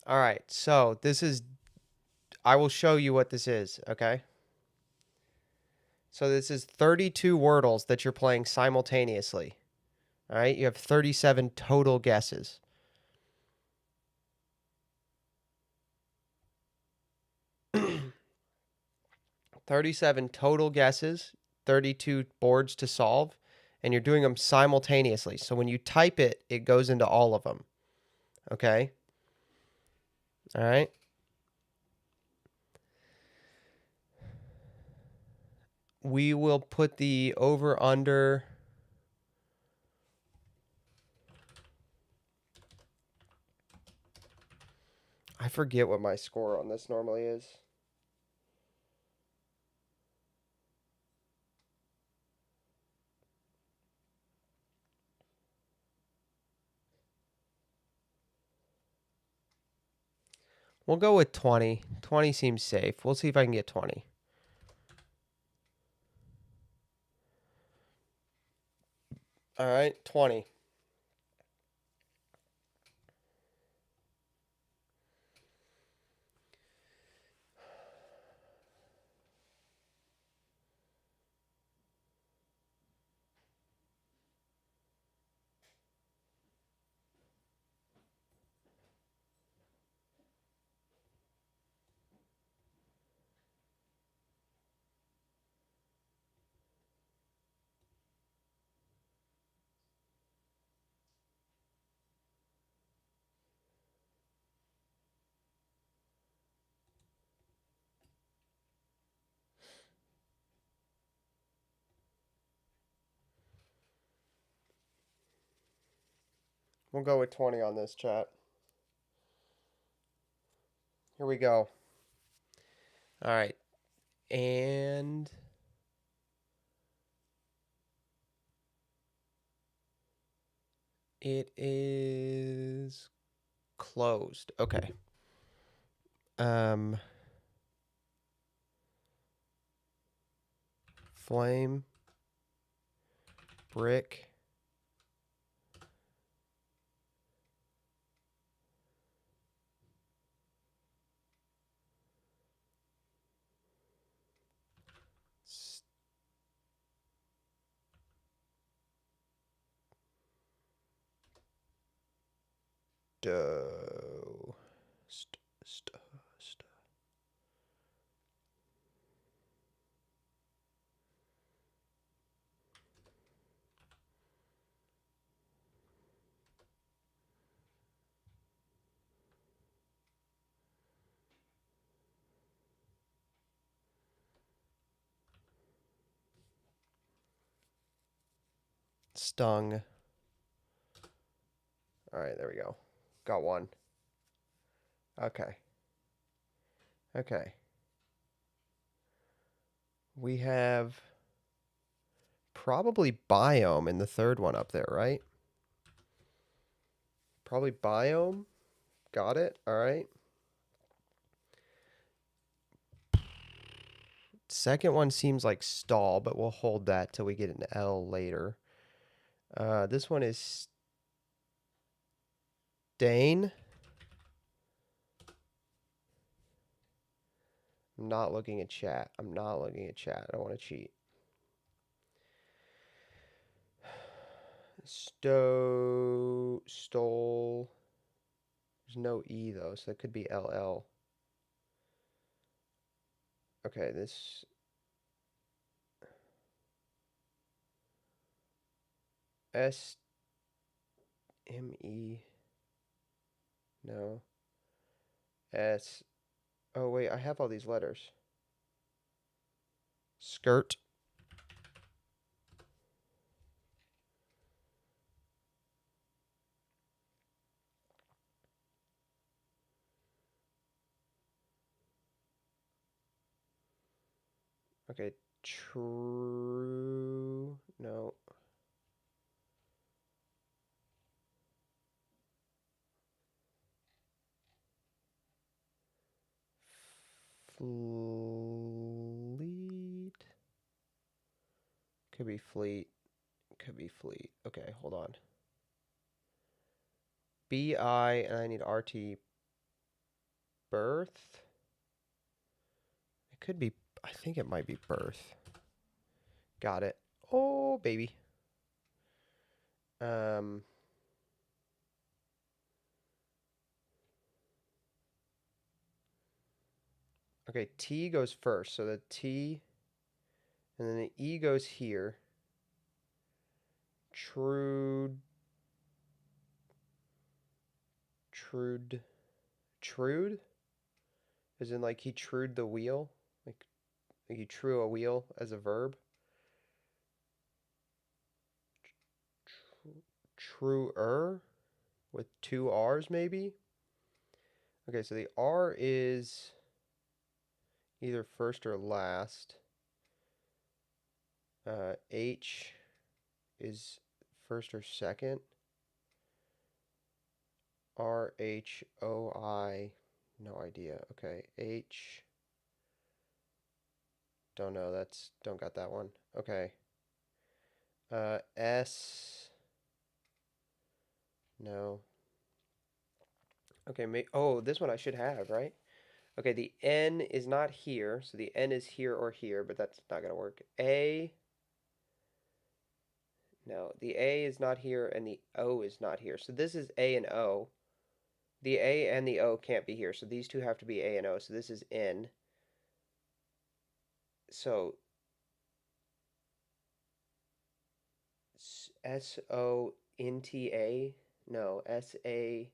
All right, so this is... I will show you what this is, okay? So this is 32 Wordles that you're playing simultaneously. All right, you have 37 total guesses. $37 total guesses, 32 boards to solve, and you're doing them simultaneously. So when you type it, it goes into all of them. Okay? All right? We will put the over under... I forget what my score on this normally is. We'll go with 20. 20 seems safe. We'll see if I can get 20. All right, 20. We'll go with 20 on this, chat. Here we go. All right. And it is closed. Okay. Flame, brick, Sto. Sto. Stung. All right, there we go. Got one. Okay. Okay. We have probably biome in the third one up there, right? Probably biome. Got it. All right. Second one seems like stall, but we'll hold that till we get an L later. This one is Dane. I'm not looking at chat. I'm not looking at chat. I don't want to cheat. Stole. There's no E though, so that could be LL. Okay, this. SME. No. S. Oh, wait, I have all these letters. Skirt. Okay, true. No. Fleet. Could be fleet. Could be fleet. Okay, hold on. BI, and I need RT. Birth. It could be, I think it might be birth. Got it. Oh, baby. Okay, T goes first. So the T, and then the E goes here. Trude. As in, like, he trued the wheel. Like he true a wheel as a verb. Truer with two R's maybe. Okay, so the R is either first or last. H is first or second. RHOI, no idea. Okay, H. Don't know. Don't got that one. Okay. S. No. Okay, oh, this one I should have, right? Okay, the N is not here, so the N is here or here, but that's not going to work. A. No, the A is not here and the O is not here. So this is A and O. The A and the O can't be here, so these two have to be A and O. So this is N. So SONTA? No, SA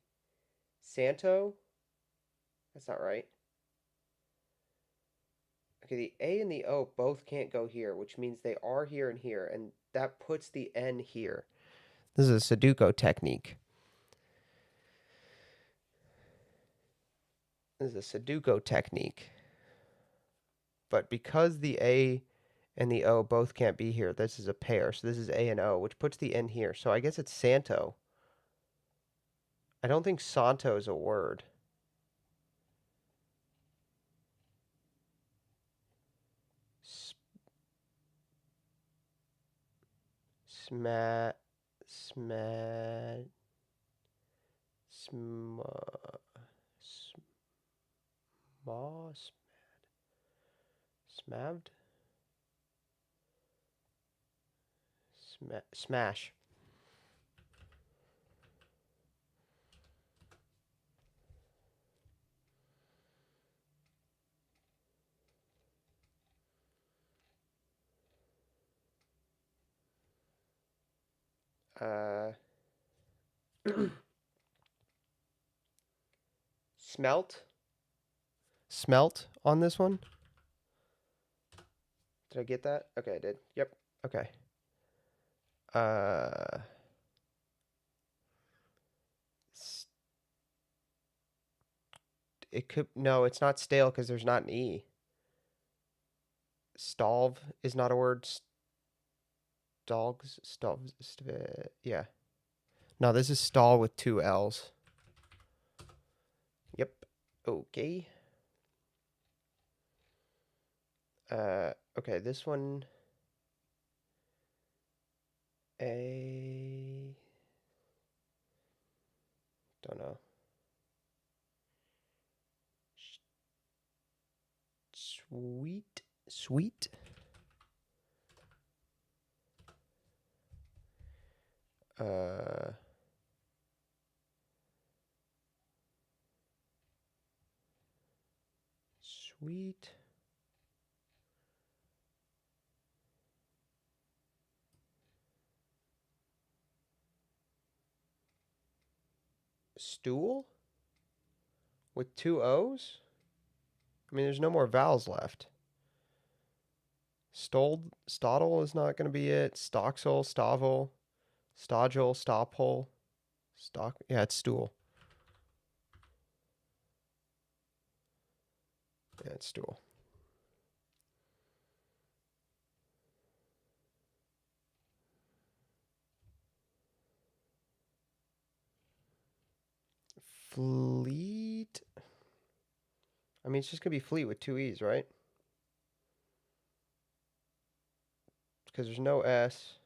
Santo? That's not right. Okay, the A and the O both can't go here, which means they are here and here, and that puts the N here. This is a Sudoku technique. This is a Sudoku technique. But because the A and the O both can't be here, this is a pair. So this is A and O, which puts the N here. So I guess it's Santo. I don't think Santo is a word. Smad. Smaved? Smash. Smelt. Smelt on this one. Did I get that? Okay, I did. Yep. Okay. It could no, it's not stale because there's not an e. Stalv is not a word. Stalgs, yeah. No, this is stall with 2 L's. Yep. Okay. Okay, this one. Don't know. Sweet. Sweet. Sweet. Stool? With 2 O's? I mean, there's no more vowels left. Stodel is not going to be it. Stoxel, Stavel, Stodgel, Stophole, Stock. Yeah, it's stool. Yeah, it's stool. Fleet. I mean, it's just going to be fleet with 2 E's, right? Because there's no S.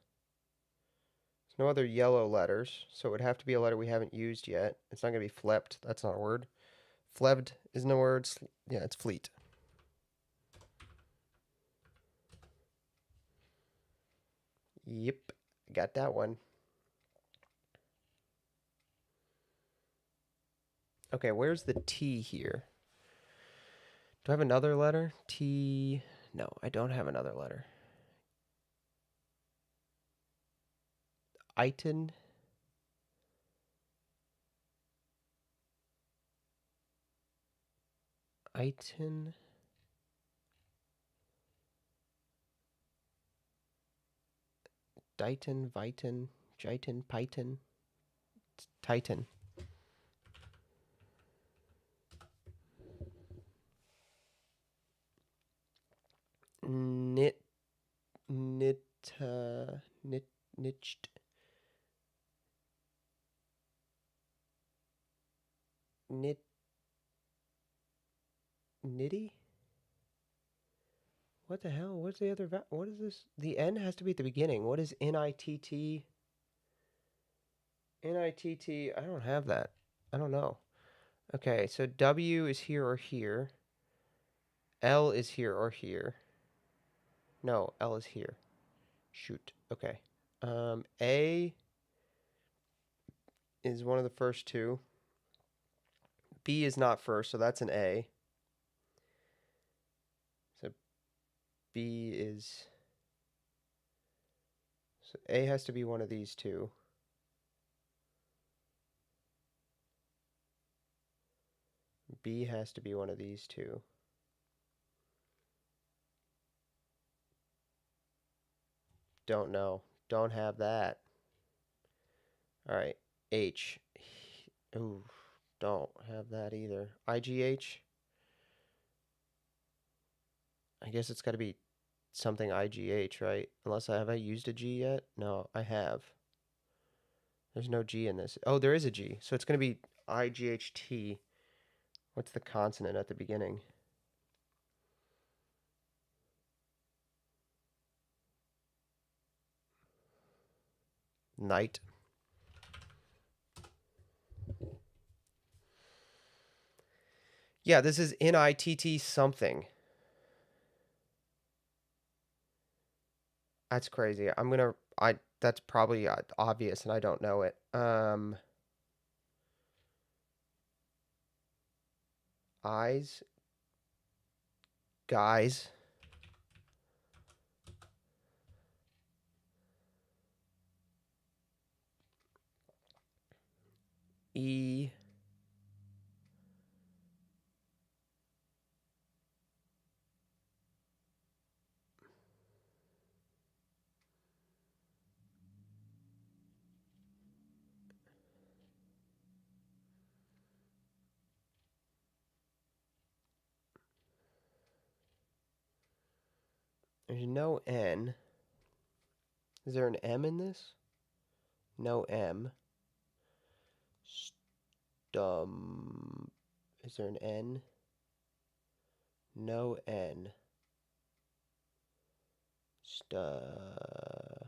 There's no other yellow letters, so it would have to be a letter we haven't used yet. It's not going to be flepped. That's not a word. Flebed isn't a word. Yeah, it's fleet. Yep, got that one. Okay, where's the T here? Do I have another letter? T. No, I don't have another letter. Iton. Iton. Dighton, Viton, Jiton, Python, Titan. Niched. Nitty? What the hell? What's the other what is this? The N has to be at the beginning. What is NITT? NITT, I don't have that. I don't know. Okay, so W is here or here. L is here or here. No, L is here. Shoot. Okay. A is one of the first two. B is not first, so that's an A. So B is... So A has to be one of these two. B has to be one of these two. Don't know. Don't have that. All right. H. Ooh, don't have that either. IGH. I guess it's got to be something IGH, right? Unless have I used a G yet? No, I have. There's no G in this. Oh, there is a G. So it's going to be IGHT. What's the consonant at the beginning? Night. Yeah, this is NITT something. That's crazy. That's probably obvious and I don't know it. Eyes. Guys. E. There's no N. Is there an M in this? No M. Stum. Is there an N? No N. Studs.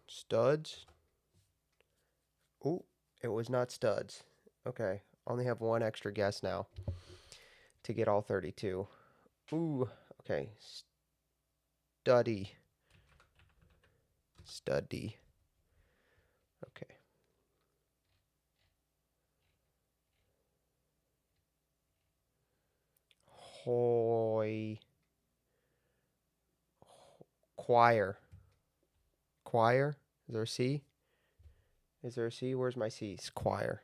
Studs. Ooh, it was not studs. Okay, only have one extra guess now to get all 32. Ooh, okay. Study. Study. Okay. Hoy. Choir. Choir? Is there a C? Is there a C? Where's my C? It's choir.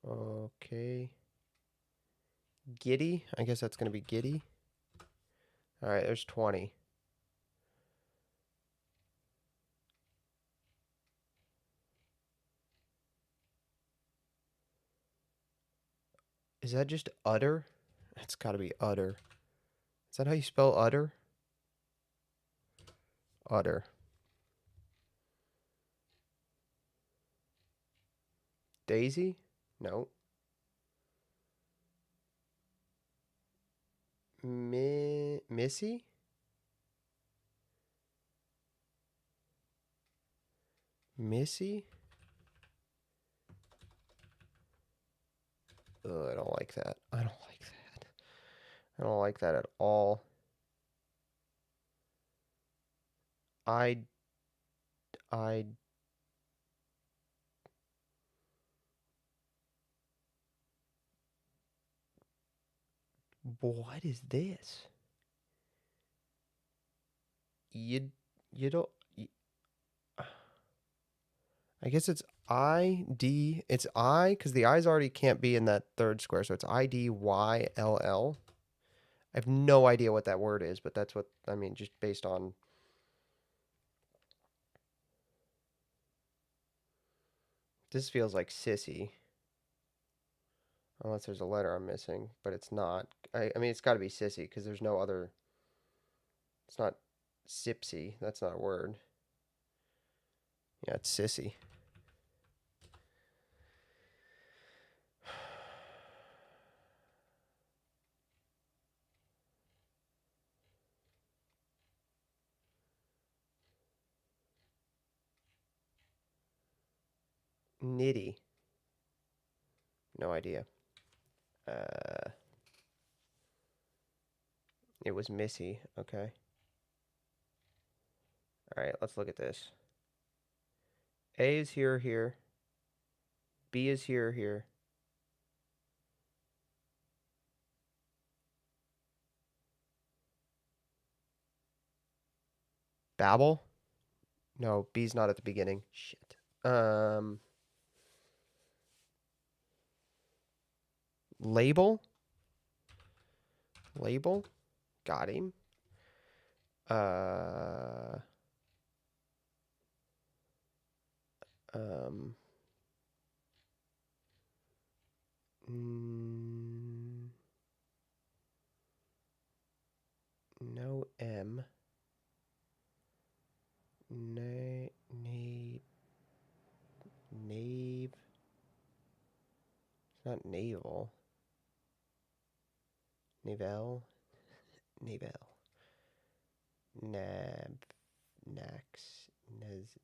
Okay. Giddy? I guess that's going to be giddy. All right, there's 20. Is that just utter? It's got to be utter. Is that how you spell utter? Utter. Daisy? No. Missy? Missy? Ugh, I don't like that. I don't like that. I don't like that at all. I what is this? You don't. I guess it's ID. It's I because the I's already can't be in that third square, so it's IDYLL. I have no idea what that word is, but that's what I mean, just based on. This feels like sissy. Unless there's a letter I'm missing, but it's not. I mean, it's got to be sissy because there's no other. It's not sipsy. That's not a word. Yeah, it's sissy. Nitty. No idea. It was Missy. Okay. All right, let's look at this. A is here, here. B is here, here. Babel? No, B's not at the beginning. Shit. Label? Label? Got him. No M. Nave. It's not naval. Navel. Navel. Nab. Nax.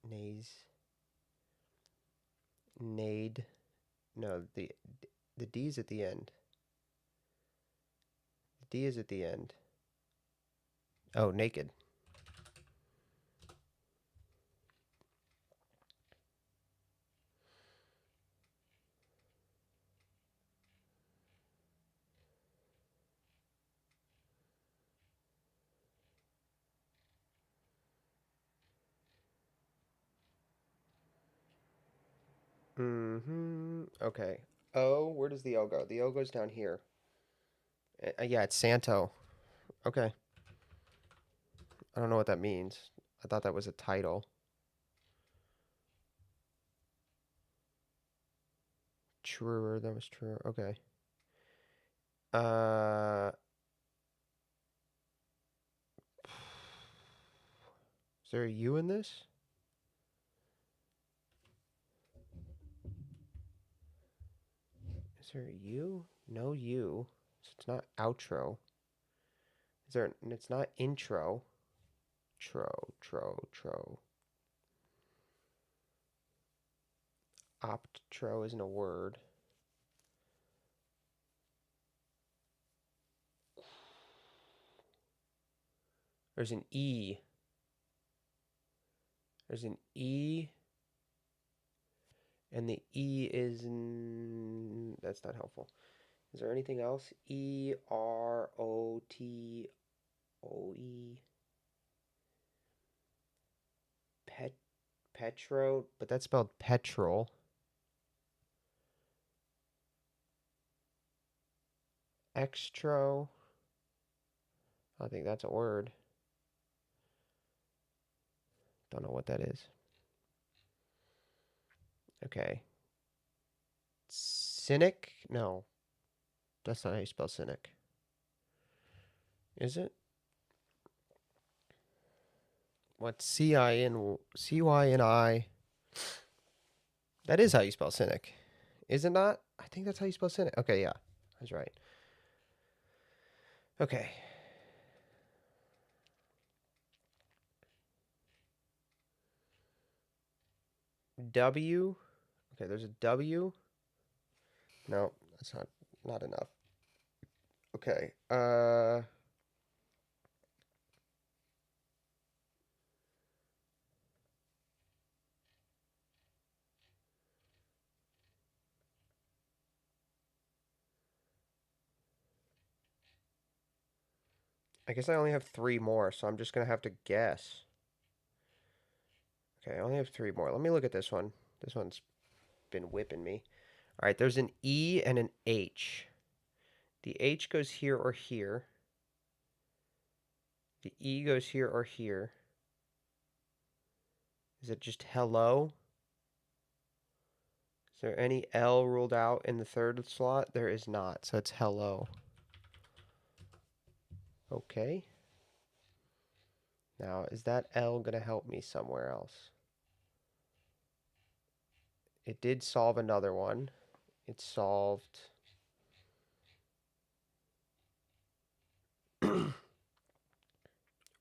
Naze. Nade. No, the D's at the end. The D is at the end. Oh, naked. Okay. O, where does the O go? The O goes down here. Yeah, it's Santo. Okay. I don't know what that means. I thought that was a title. Truer, that was truer. Okay. Is there a U in this? Is there a U? No U. So it's not outro. Is there? It's not intro. Tro. Optro isn't a word. There's an E. There's an E. And the E is... That's not helpful. Is there anything else? E-R-O-T-O-E. Petro. But that's spelled petrol. Extro. I think that's a word. Don't know what that is. Okay. Cynic? No. That's not how you spell cynic. Is it? What? C-Y-N-I. That is how you spell cynic. Is it not? I think that's how you spell cynic. Okay, yeah. That's right. Okay. W. Okay, there's a W. No, that's not enough. Okay. I guess I only have 3 more, so I'm just gonna have to guess. Okay, I only have 3 more. Let me look at this one. This one's been whipping me. All right, there's an E and an H. The H goes here or here. The E goes here or here. Is it just hello? Is there any L ruled out in the 3rd slot? There is not, so it's hello. Okay. Now, is that L going to help me somewhere else? It did solve another one. It solved...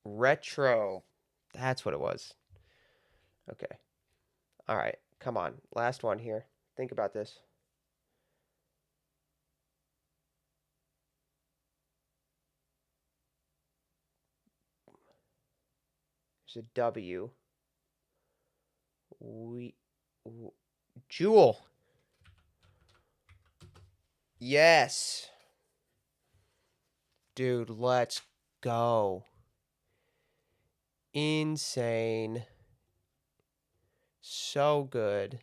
Retro. That's what it was. Okay. All right. Come on. Last one here. Think about this. There's a W. Jewel. Yes. Dude, let's go. Insane. So good.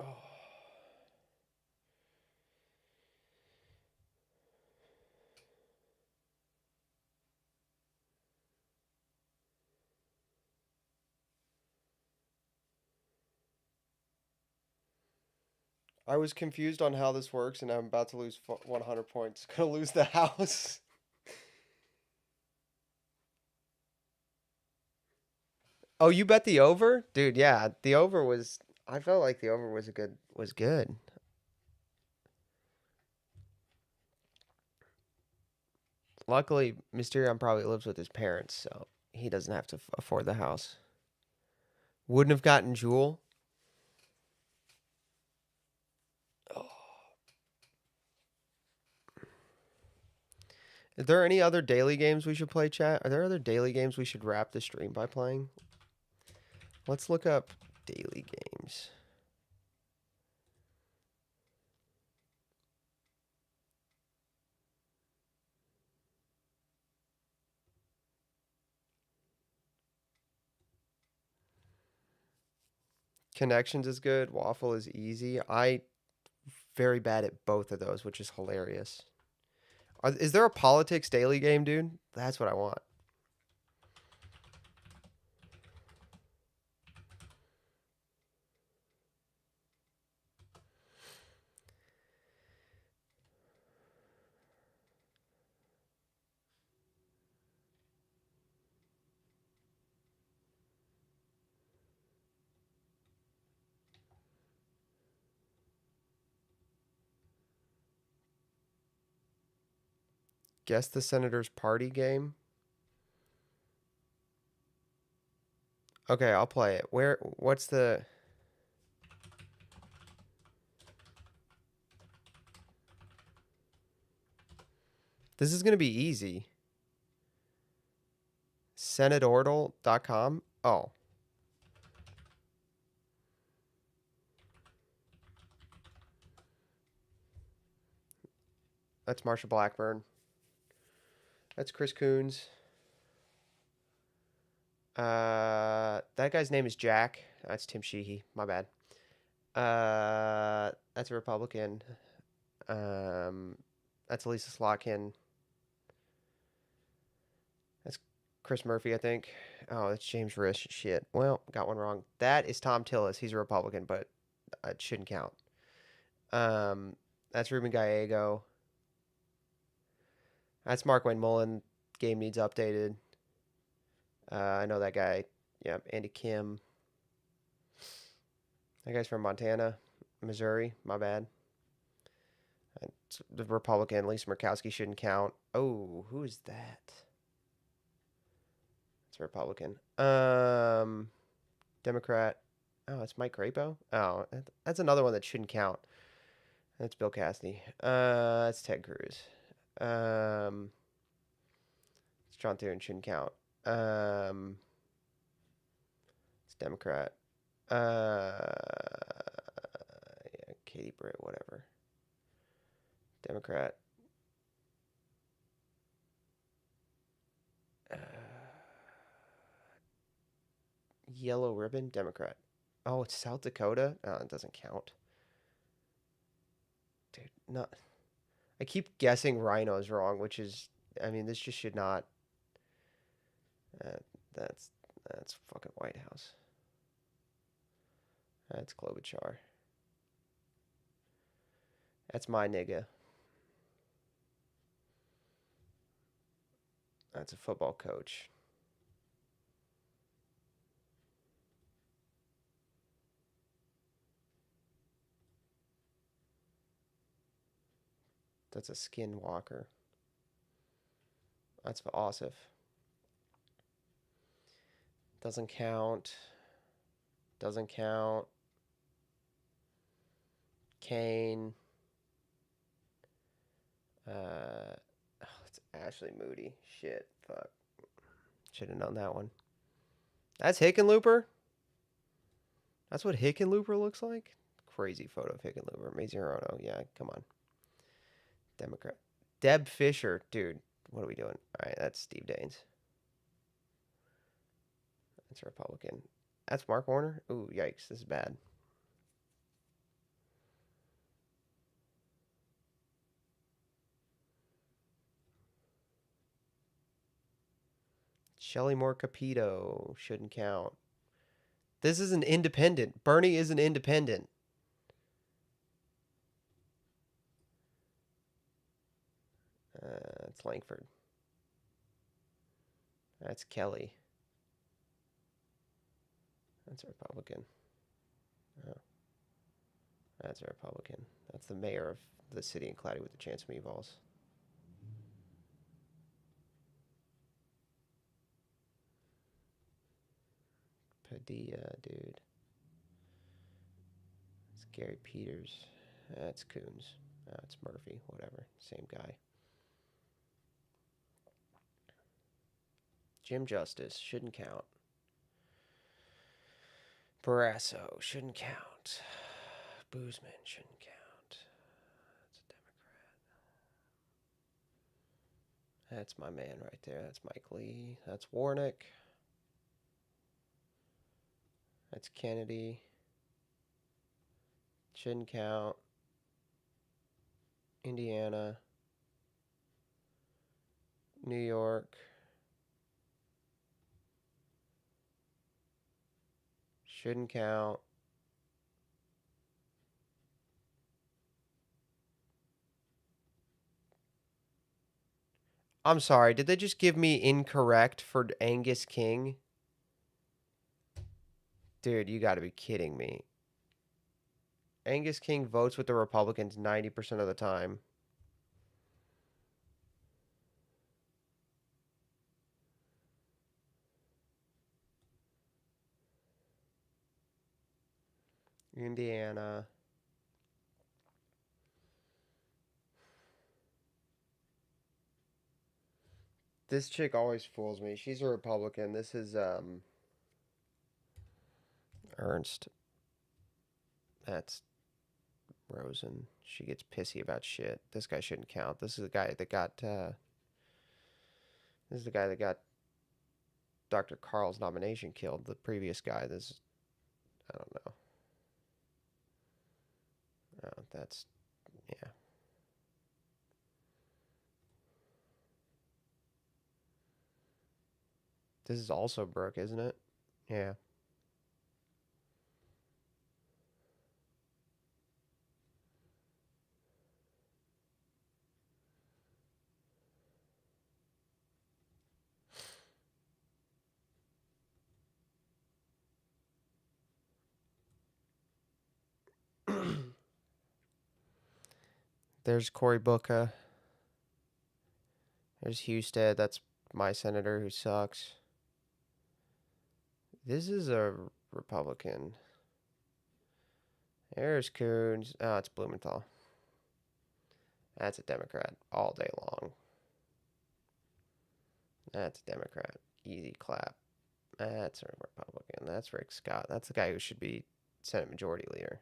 Oh. I was confused on how this works, and I'm about to lose 100 points. Gonna lose the house. Oh, you bet the over? Dude, yeah. The over was... I felt like the over was good. Luckily, Mysterion probably lives with his parents, so he doesn't have to afford the house. Wouldn't have gotten Jewel. Oh. Are there any other daily games we should play, chat? Are there other daily games we should wrap the stream by playing? Let's look up daily games. Connections is good. Waffle is easy. I very bad at both of those, which is hilarious. Is there a politics daily game, dude? That's what I want. Guess the Senator's party game. Okay, I'll play it. What's the... This is going to be easy. Senatortal.com? Oh. That's Marsha Blackburn. That's Chris Coons. That guy's name is Jack. That's Tim Sheehy. My bad. That's a Republican. That's Lisa Slotkin. That's Chris Murphy, I think. Oh, that's James Risch. Shit. Well, got one wrong. That is Tom Tillis. He's a Republican, but it shouldn't count. That's Ruben Gallego. That's Mark Wayne Mullen. Game needs updated. I know that guy. Yeah, Andy Kim. That guy's from Montana, Missouri. My bad. It's the Republican. Lisa Murkowski shouldn't count. Oh, who is that? It's a Republican. Democrat. Oh, it's Mike Crapo. Oh, that's another one that shouldn't count. That's Bill Cassidy. That's Ted Cruz. It's John Thune. Shouldn't count. It's Democrat. Yeah, Katie Britt, whatever. Democrat. Yellow ribbon, Democrat. Oh, it's South Dakota? Oh, it doesn't count. Dude, not. I keep guessing rhinos wrong, which is, I mean, this just should not. That's fucking White House. That's Klobuchar. That's my nigga. That's a football coach. That's a skinwalker. That's for Osif. Doesn't count. Doesn't count. Kane. It's Ashley Moody. Shit. Fuck. Should have known that one. That's Hickenlooper? That's what Hickenlooper looks like? Crazy photo of Hickenlooper. Amazing Hirono. Yeah, come on. Democrat. Deb Fisher. Dude, what are we doing? All right, that's Steve Daines. That's a Republican. That's Mark Warner? Ooh, yikes. This is bad. Shelley Moore Capito. Shouldn't count. This is an independent. Bernie is an independent. It's Langford. That's Kelly. That's a Republican. Oh. That's a Republican. That's the mayor of the city in Cloudy with a Chance of Meatballs. Padilla, dude. It's Gary Peters. That's Coons. That's Murphy. Whatever. Same guy. Jim Justice. Shouldn't count. Barrasso. Shouldn't count. Boozman. Shouldn't count. That's a Democrat. That's my man right there. That's Mike Lee. That's Warnick. That's Kennedy. Shouldn't count. Indiana. New York. Shouldn't count. I'm sorry, did they just give me incorrect for Angus King? Dude, you gotta be kidding me. Angus King votes with the Republicans 90% of the time. Indiana. This chick always fools me. She's a Republican. This is Ernst. That's Rosen. She gets pissy about shit. This guy shouldn't count. This is the guy that got Dr. Carl's nomination killed. The previous guy. This is, I don't know. Oh, that's, yeah. This is also Brooke, isn't it? Yeah. There's Cory Booker. There's Husted. That's my senator who sucks. This is a Republican. There's Coons. Oh, it's Blumenthal. That's a Democrat all day long. That's a Democrat. Easy clap. That's a Republican. That's Rick Scott. That's the guy who should be Senate Majority Leader.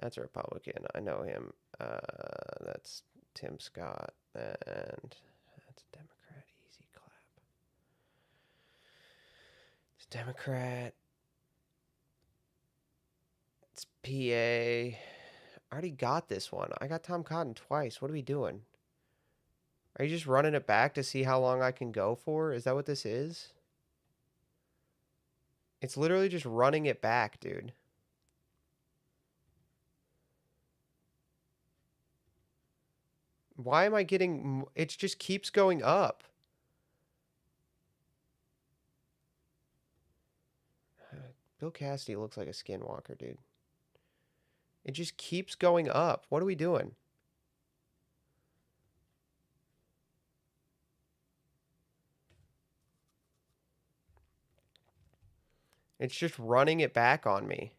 That's a Republican. I know him. That's Tim Scott. And that's a Democrat. Easy clap. It's Democrat. It's PA. I already got this one. I got Tom Cotton twice. What are we doing? Are you just running it back to see how long I can go for? Is that what this is? It's literally just running it back, dude. Why am I getting... It just keeps going up. Bill Cassidy looks like a skinwalker, dude. It just keeps going up. What are we doing? It's just running it back on me.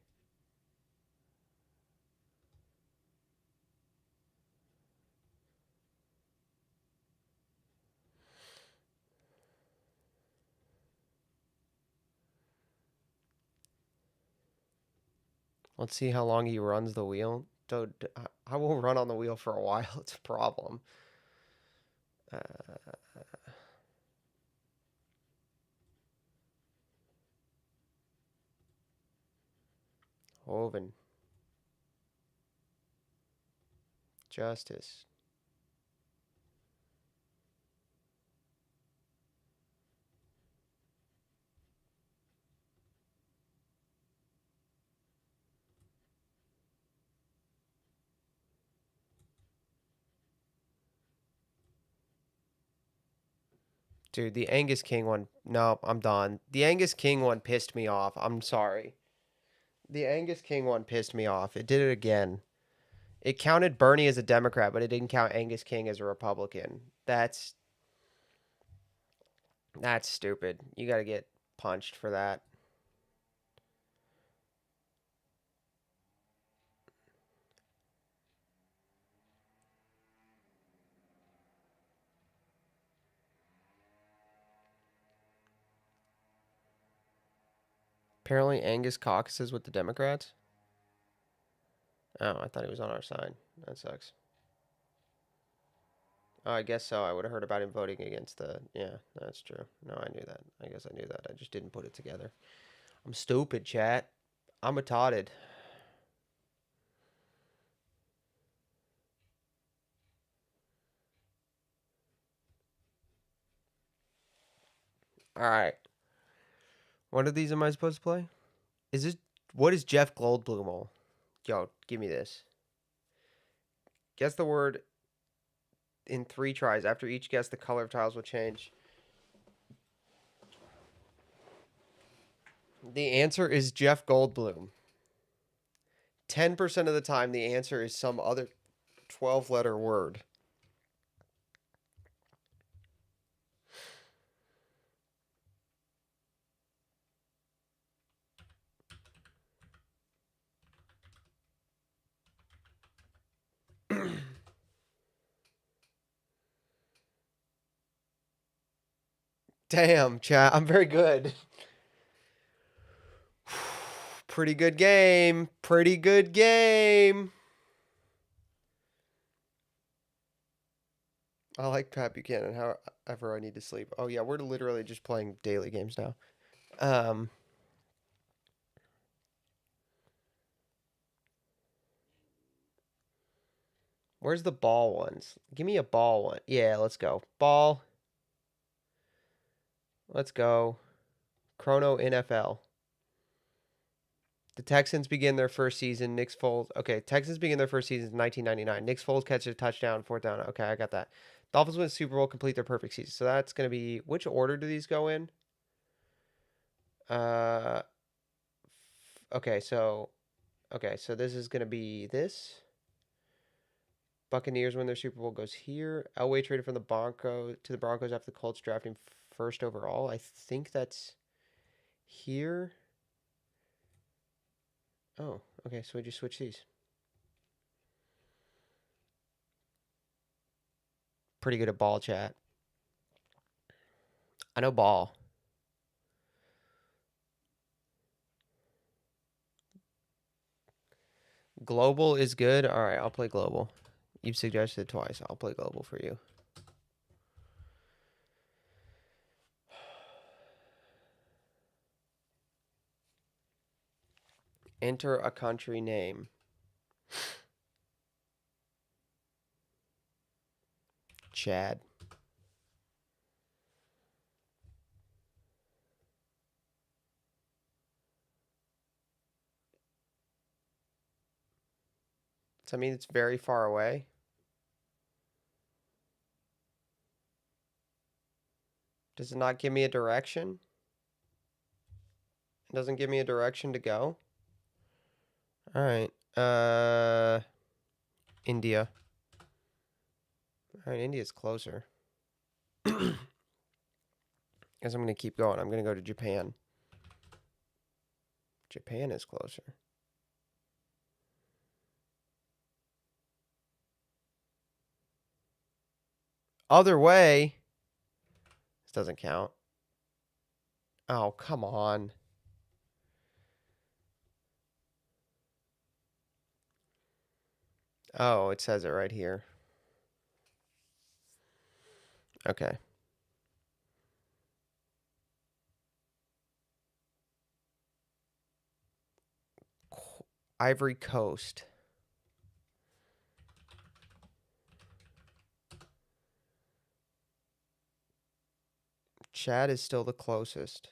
Let's see how long he runs the wheel. Dude, I will run on the wheel for a while. It's a problem. Hoven. Justice. Dude, the Angus King one. No, I'm done. The Angus King one pissed me off. I'm sorry. The Angus King one pissed me off. It did it again. It counted Bernie as a Democrat, but it didn't count Angus King as a Republican. That's stupid. You got to get punched for that. Apparently Angus caucuses with the Democrats. Oh, I thought he was on our side. That sucks. Oh, I guess so. I would have heard about him voting against the... Yeah, that's true. No, I knew that. I guess I knew that. I just didn't put it together. I'm stupid, chat. I'm retarded. All right. One of these am I supposed to play? Is this what is Jeff Goldblum? Yo, give me this. Guess the word in 3 tries. After each guess, the color of tiles will change. The answer is Jeff Goldblum. 10% of the time, the answer is some other 12-letter word. Damn, chat. I'm very good. Pretty good game. Pretty good game. I like Pat Buchanan. However, I need to sleep. Oh, yeah. We're literally just playing daily games now. Where's the ball ones? Give me a ball one. Yeah, let's go. Ball. Let's go. Chrono NFL. The Texans begin their first season. Nick Foles. Okay, Texans begin their first season in 1999. Nick Foles catches a touchdown, 4th down. Okay, I got that. Dolphins win the Super Bowl, complete their perfect season. So that's going to be... Which order do these go in? Okay, so this is going to be this. Buccaneers win their Super Bowl goes here. Elway traded from the Broncos to the Broncos after the Colts drafting 1st overall. I think that's here. Oh, okay, so we just switch these. Pretty good at ball, chat. I know ball. Global is good. All right, I'll play global. You've suggested it twice. I'll play global for you. Enter a country name. Chad. Does that mean it's very far away? Does it not give me a direction? It doesn't give me a direction to go? All right. India. All right, India's closer. Guess I'm going to keep going. I'm going to go to Japan. Japan is closer. Other way. This doesn't count. Oh, come on. Oh, it says it right here. Okay. Ivory Coast. Chad is still the closest.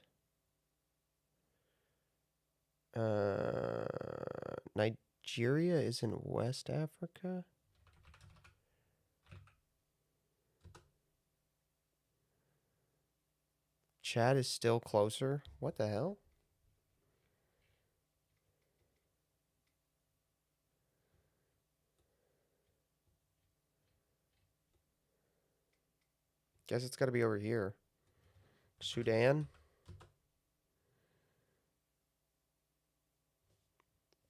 Nigeria is in West Africa. Chad is still closer. What the hell? Guess it's got to be over here. Sudan.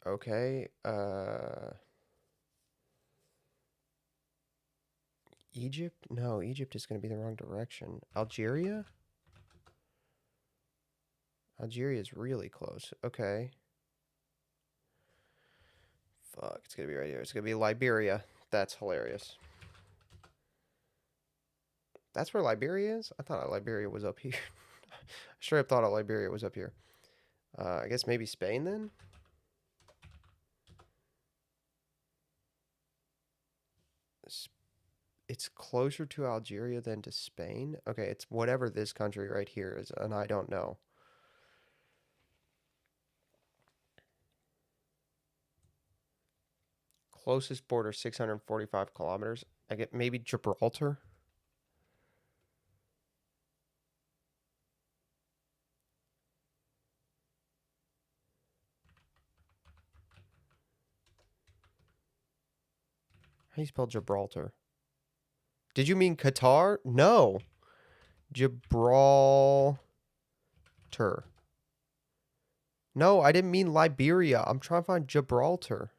Okay. Egypt? No, Egypt is going to be the wrong direction. Algeria? Algeria is really close. Okay. Fuck, it's going to be right here. It's going to be Liberia. That's hilarious. That's where Liberia is? I thought Liberia was up here. Straight up thought Liberia was up here. I guess maybe Spain then? It's closer to Algeria than to Spain. Okay, it's whatever this country right here is, and I don't know. Closest border, 645 kilometers. I get maybe Gibraltar. How do you spell Gibraltar? Did you mean Qatar? No. Gibraltar. No, I didn't mean Liberia. I'm trying to find Gibraltar.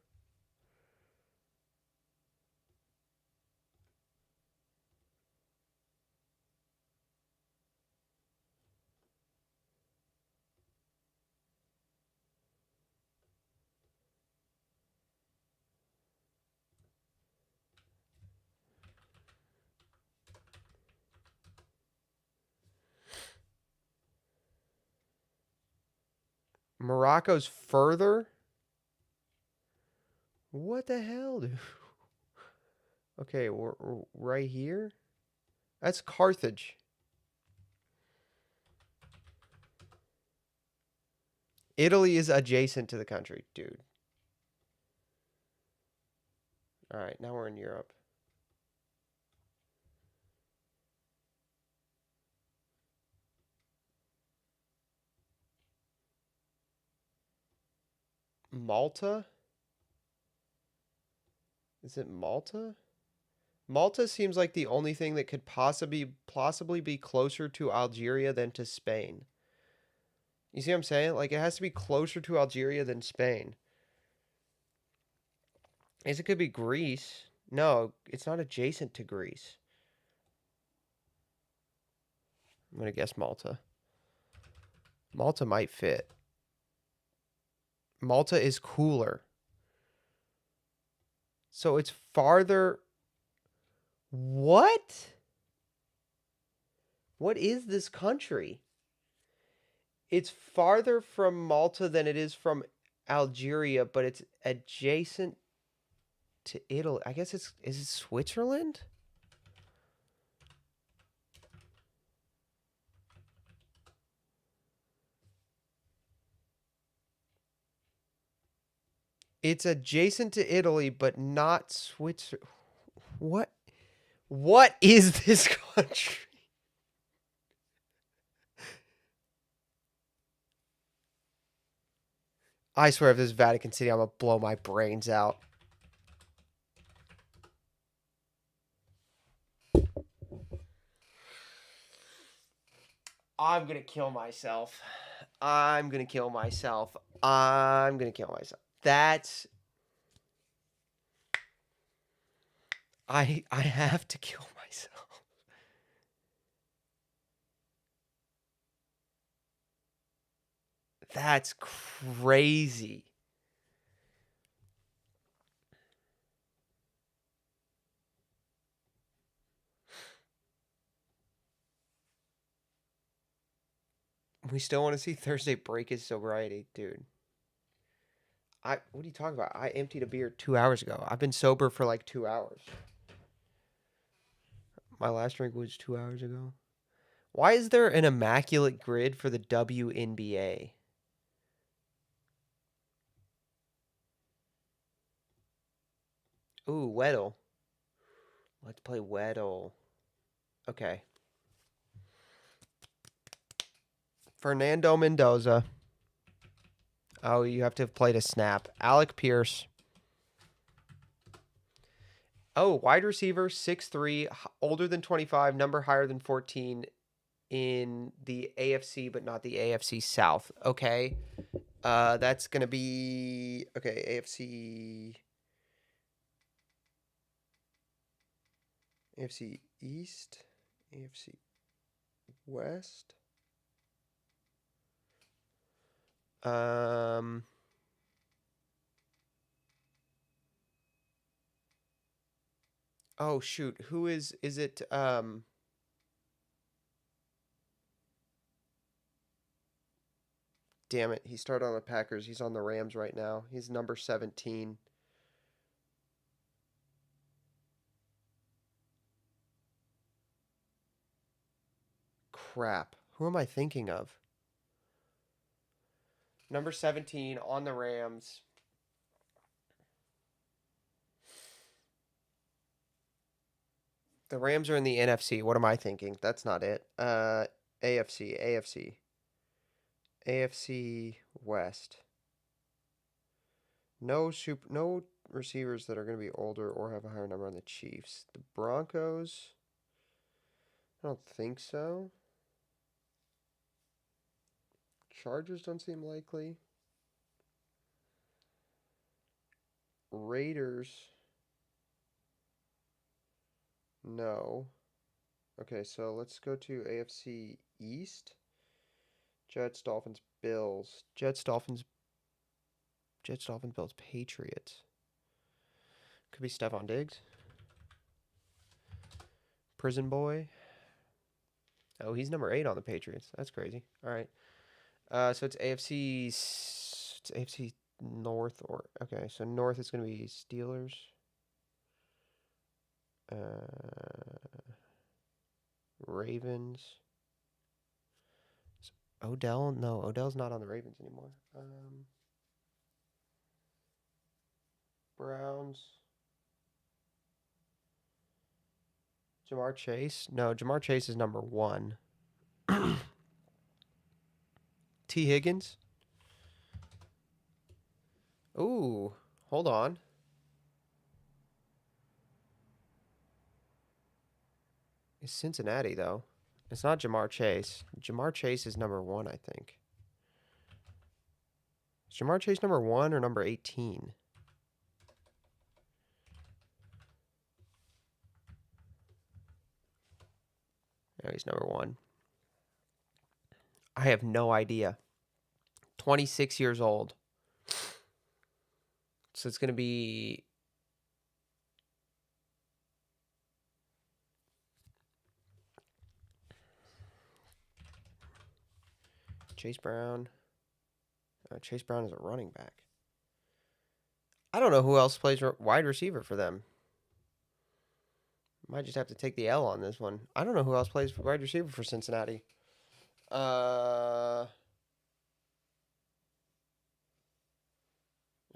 Morocco's further? What the hell, dude? Okay, we're right here. That's Carthage. Italy is adjacent to the country, dude. All right, now we're in Europe. Malta? Is it Malta? Malta seems like the only thing that could possibly be closer to Algeria than to Spain. You see what I'm saying? Like, it has to be closer to Algeria than Spain. I guess it could be Greece. No, it's not adjacent to Greece. I'm going to guess Malta. Malta might fit. Malta is cooler. So it's farther. What? What is this country? It's farther from Malta than it is from Algeria, but it's adjacent to Italy. I guess is it Switzerland? It's adjacent to Italy, but not Switzerland. What? What is this country? I swear if this is Vatican City, I'm going to blow my brains out. I'm going to kill myself. I'm going to kill myself. I'm going to kill myself. That's... I have to kill myself. That's crazy. We still want to see Thursday break his sobriety, dude. What are you talking about? I emptied a beer 2 hours ago. I've been sober for like 2 hours. My last drink was 2 hours ago. Why is there an immaculate grid for the WNBA? Ooh, Weddle. Let's play Weddle. Okay. Fernando Mendoza. Oh, you have to have played a snap. Alec Pierce. Oh, wide receiver, 6'3", older than 25, number higher than 14 in the AFC, but not the AFC South. Okay. That's going to be... Okay, AFC East, AFC West. Oh shoot, who is it damn it, he started on the Packers. He's on the Rams right now. He's number 17. crap. Who am I thinking of? Number 17 on the Rams. The Rams are in the NFC. What am I thinking? That's not it. AFC West. No receivers that are going to be older or have a higher number on the Chiefs. The Broncos, I don't think so. Chargers don't seem likely. Raiders, no. Okay, so let's go to AFC East. Jets, Dolphins, Bills. Jets, Dolphins, Bills, Patriots. Could be Stephon Diggs. Prison Boy. Oh, he's number 8 on the Patriots. That's crazy. All right. So it's AFC North, or okay, so North is going to be Steelers. Ravens. Odell? No, Odell's not on the Ravens anymore. Browns. Jamar Chase? No, Jamar Chase is number 1. T. Higgins? Ooh, hold on. It's Cincinnati, though. It's not Jamar Chase. Jamar Chase is number 1, I think. Is Jamar Chase number 1 or number 18? No, he's number 1. I have no idea. 26 years old. So it's going to be... Chase Brown. Chase Brown is a running back. I don't know who else plays wide receiver for them. Might just have to take the L on this one. I don't know who else plays wide receiver for Cincinnati. Yeah,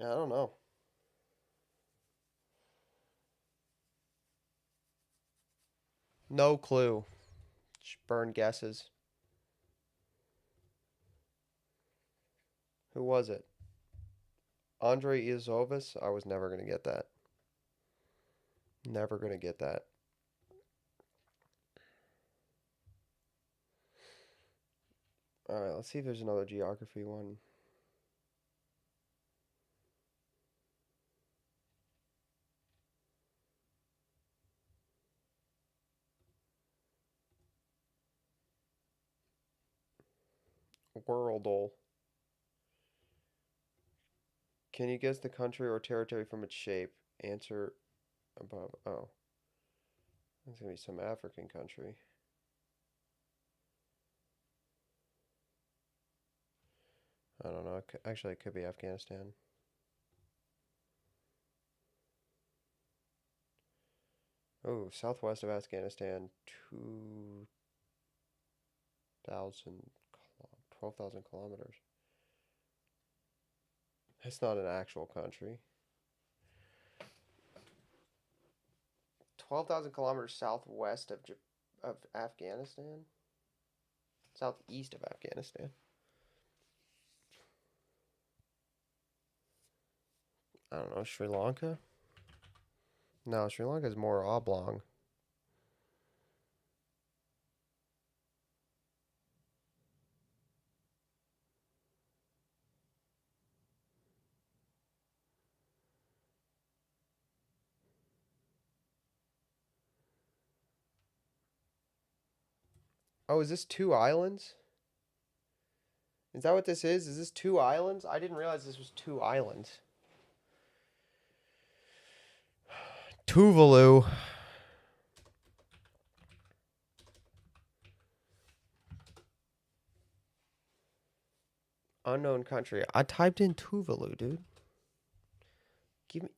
I don't know. No clue. Just burn guesses. Who was it? Andre Izovis? I was never going to get that. Never going to get that. All right, let's see if there's another geography one. Worldle. Can you guess the country or territory from its shape? Answer above. Oh. That's going to be some African country. I don't know. Actually, it could be Afghanistan. Oh, southwest of Afghanistan, 12,000 kilometers. That's not an actual country. 12,000 kilometers southwest of Afghanistan? Southeast of Afghanistan. I don't know, Sri Lanka? No, Sri Lanka is more oblong. Oh, is this 2 islands? Is that what this is? Is this 2 islands? I didn't realize this was 2 islands. Tuvalu. Unknown country. I typed in Tuvalu, dude. Let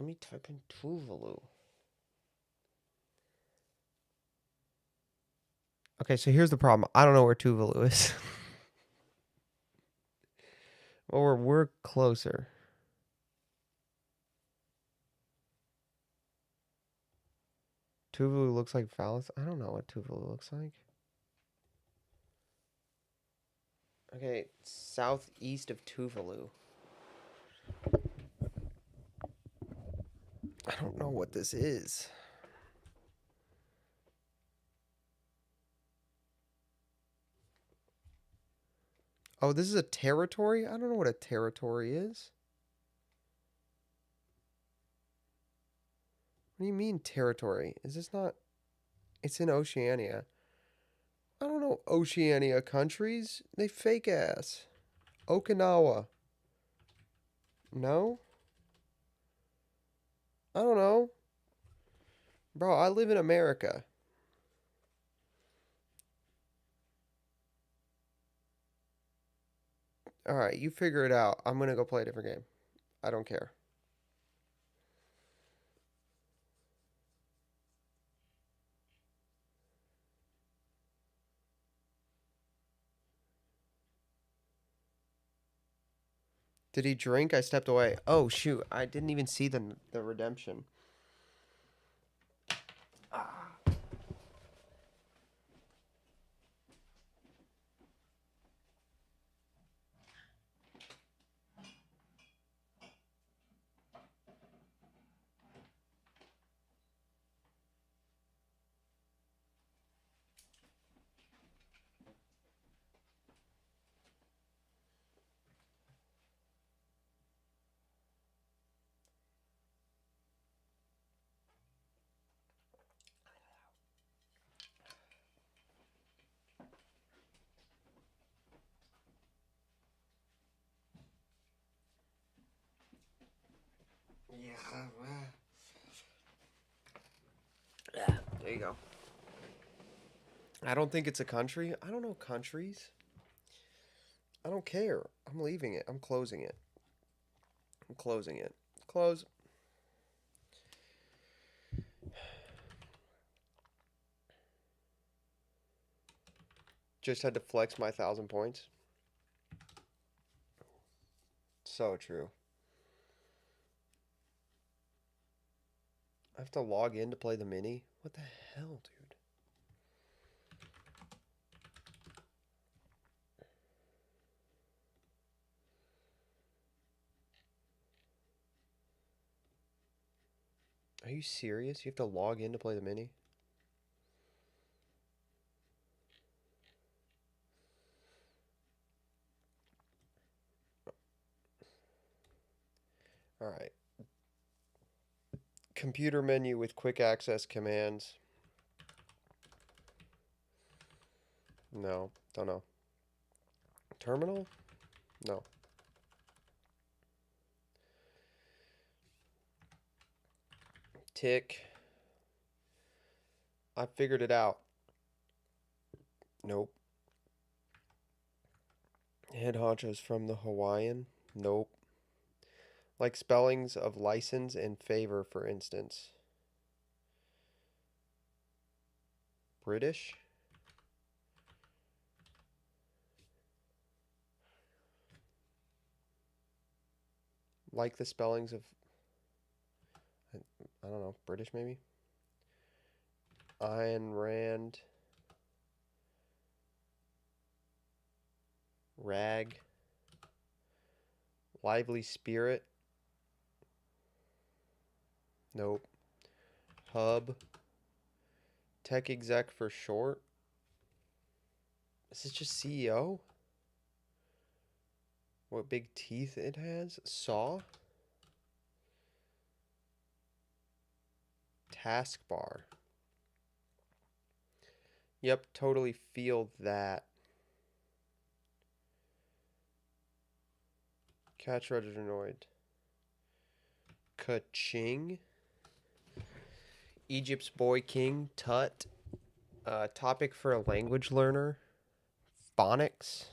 me type in Tuvalu. Okay, so here's the problem. I don't know where Tuvalu is. Or we're closer. Tuvalu looks like Phallus. I don't know what Tuvalu looks like. Okay, southeast of Tuvalu. I don't know what this is. Oh, this is a territory? I don't know what a territory is. What do you mean territory? Is this not... It's in Oceania. I don't know Oceania countries. They fake ass. Okinawa. No? I don't know. Bro, I live in America. Alright, you figure it out. I'm gonna go play a different game. I don't care. Did he drink? I stepped away. Oh, shoot. I didn't even see the redemption. Yeah, there you go. I don't think it's a country. I don't know countries. I don't care. I'm leaving it. I'm closing it. I'm closing it. Close. Just had to flex my 1,000 points. So true. I have to log in to play the mini? What the hell, dude? Are you serious? You have to log in to play the mini? Alright. Computer menu with quick access commands. No, don't know. Terminal? No. Tick. I figured it out. Nope. Head honchos from the Hawaiian? Nope. Like spellings of license and favor, for instance. British? Like the spellings of... I don't know. British, maybe? Ayn Rand. Rag. Lively Spirit. Nope. Hub. Tech exec for short. Is it just CEO? What big teeth it has? Saw. Taskbar. Yep, totally feel that. Catch Reginald. Ka-ching. Egypt's Boy King. Tut. Topic for a language learner. Phonics.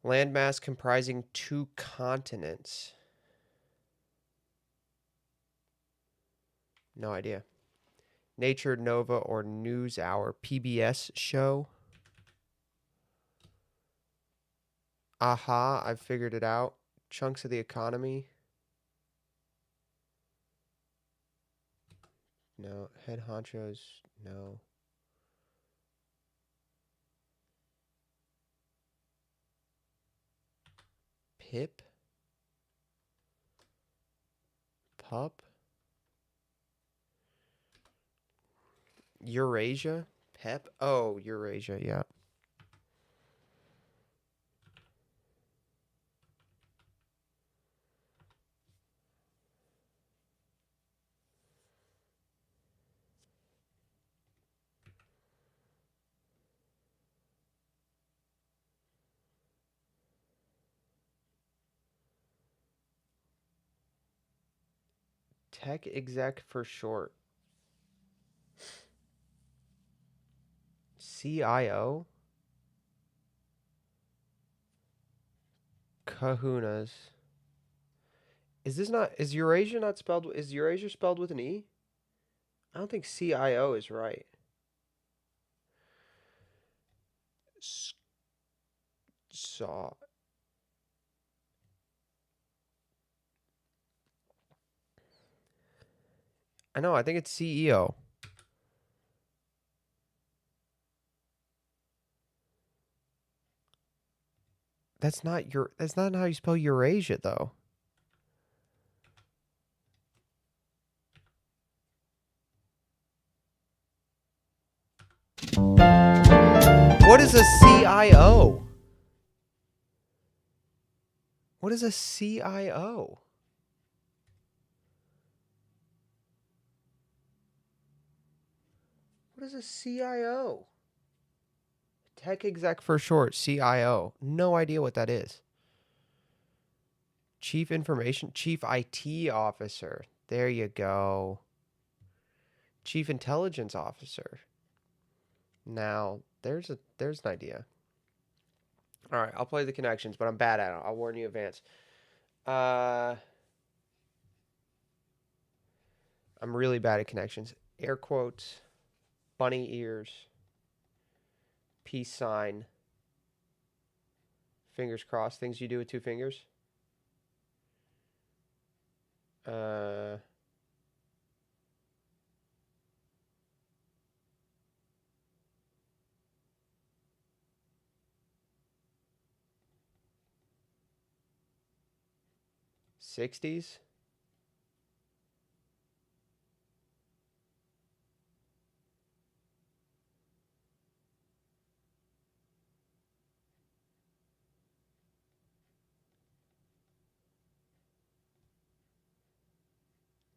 Landmass comprising 2 continents. No idea. Nature, Nova, or NewsHour. PBS show. Aha, I've figured it out. Chunks of the economy. No. Head honchos. No. Pip? Pup? Eurasia? Pep? Oh, Eurasia, yeah. Tech exec for short. CIO? Kahunas. Is Eurasia not spelled, is Eurasia spelled with an E? I don't think CIO is right. Saw. I know, I think it's CEO. That's not how you spell Eurasia though. What is a CIO? What is a CIO? What is a CIO? Tech exec for short, CIO. No idea what that is. Chief IT officer. There you go. Chief intelligence officer. Now, there's an idea. All right, I'll play the connections, but I'm bad at it. I'll warn you in advance. I'm really bad at connections. Air quotes, bunny ears, peace sign, fingers crossed, things you do with two fingers. 60s.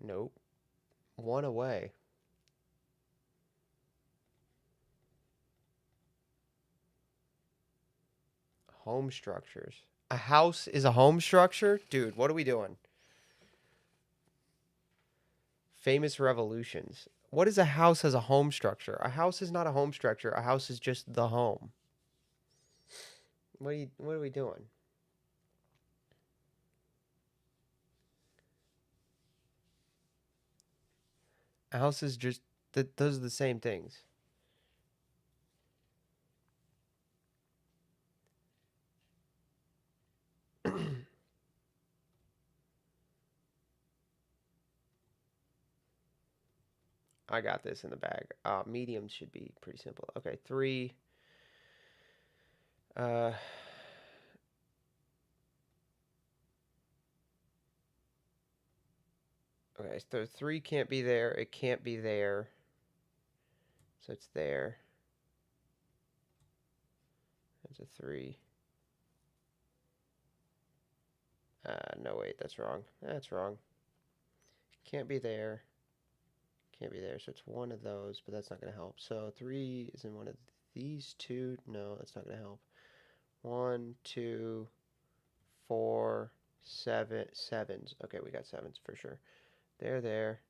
Nope. One away. Home structures. A house is a home structure? Dude, what are we doing? Famous revolutions. What is a house as a home structure? A house is not a home structure. A house is just the home. What are we doing? A house is just those are the same things. I got this in the bag. Mediums should be pretty simple. Okay, 3. Okay, so 3 can't be there. It can't be there. So it's there. That's a 3. No, wait, that's wrong. That's wrong. Can't be there. Can't be there. So it's one of those, but that's not going to help. So 3 is in one of these two. No, that's not going to help. 1, 2, 4, 7. Sevens. Okay, we got 7s for sure. There.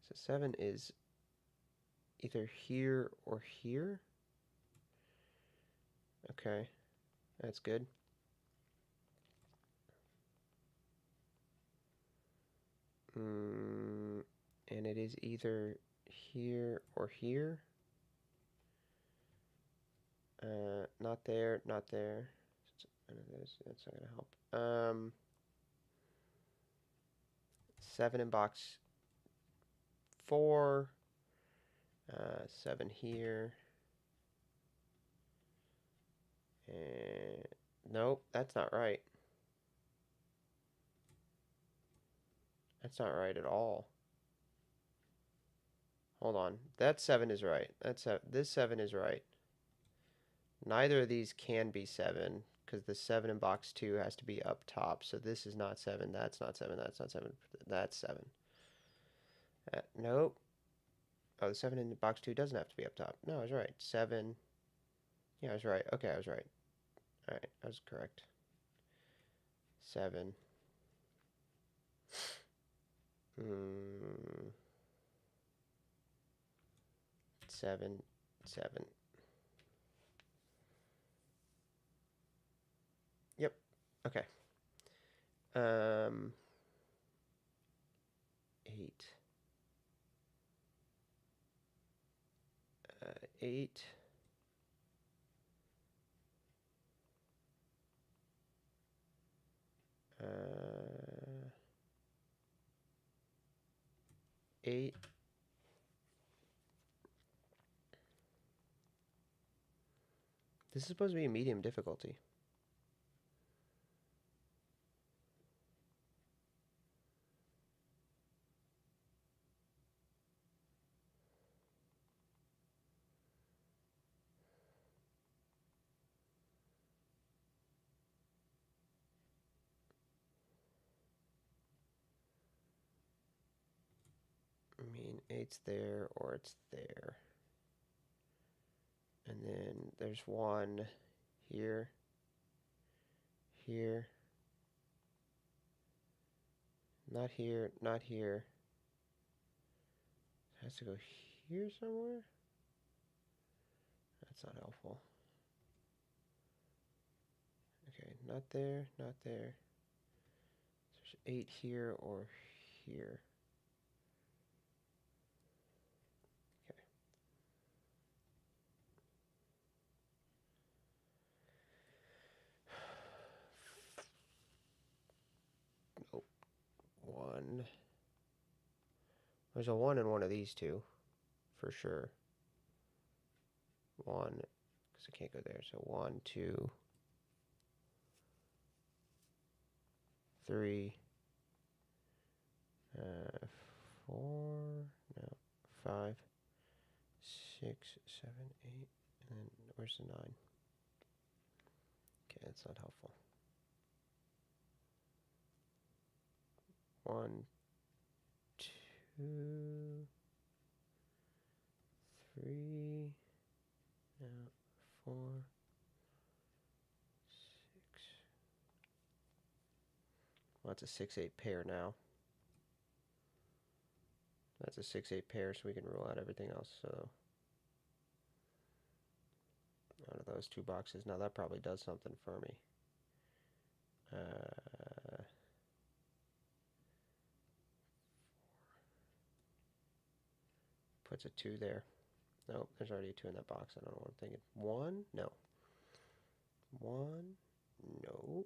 So 7 is either here or here. Okay, that's good. And it is either here or here. Not there, not there. That's not gonna help. 7 in box 4. 7 here. And nope, that's not right. That's not right at all. Hold on. That 7 is right. This 7 is right. Neither of these can be 7 because the 7 in box 2 has to be up top. So this is not 7. That's not 7. That's not 7. That's 7. Nope. Oh, the 7 in box 2 doesn't have to be up top. No, I was right. 7. Yeah, I was right. Okay, I was right. Alright, I was correct. 7. 7, 7. Yep. Okay. 8. 8. 8. This is supposed to be a medium difficulty. I mean, 8's there or it's there. And then there's 1 here, here, not here, not here. It has to go here somewhere? That's not helpful. Okay, not there, not there. There's 8 here or here. Nope. 1. There's a 1 in one of these two, for sure. 1, because I can't go there. So 1, 2, 3, 4, no, 5, 6, 7, 8, and then where's the 9? Okay, that's not helpful. 1, 2, 3, no, 4, 6. Well, that's a 6-8 pair now. That's a 6-8 pair, so we can rule out everything else. So out of those 2 boxes, now that probably does something for me. Puts a 2 there. Nope, there's already a 2 in that box. I don't know what I'm thinking. 1? No. 1? No.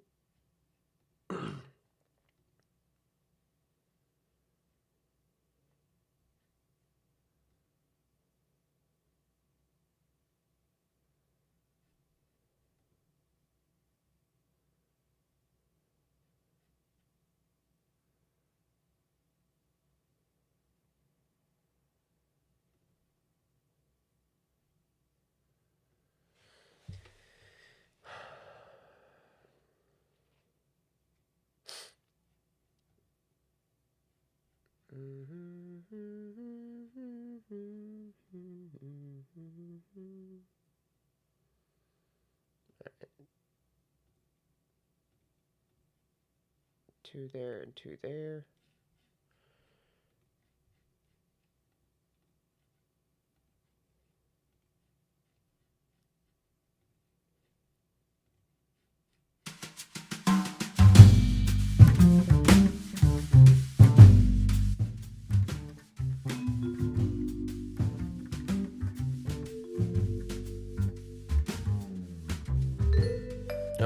Right. 2 there and 2 there.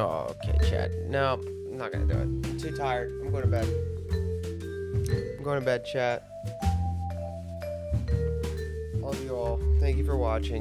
Oh, okay, Chad. No, I'm not gonna do it. I'm too tired. I'm going to bed. I'm going to bed, chat. Love you all. Thank you for watching.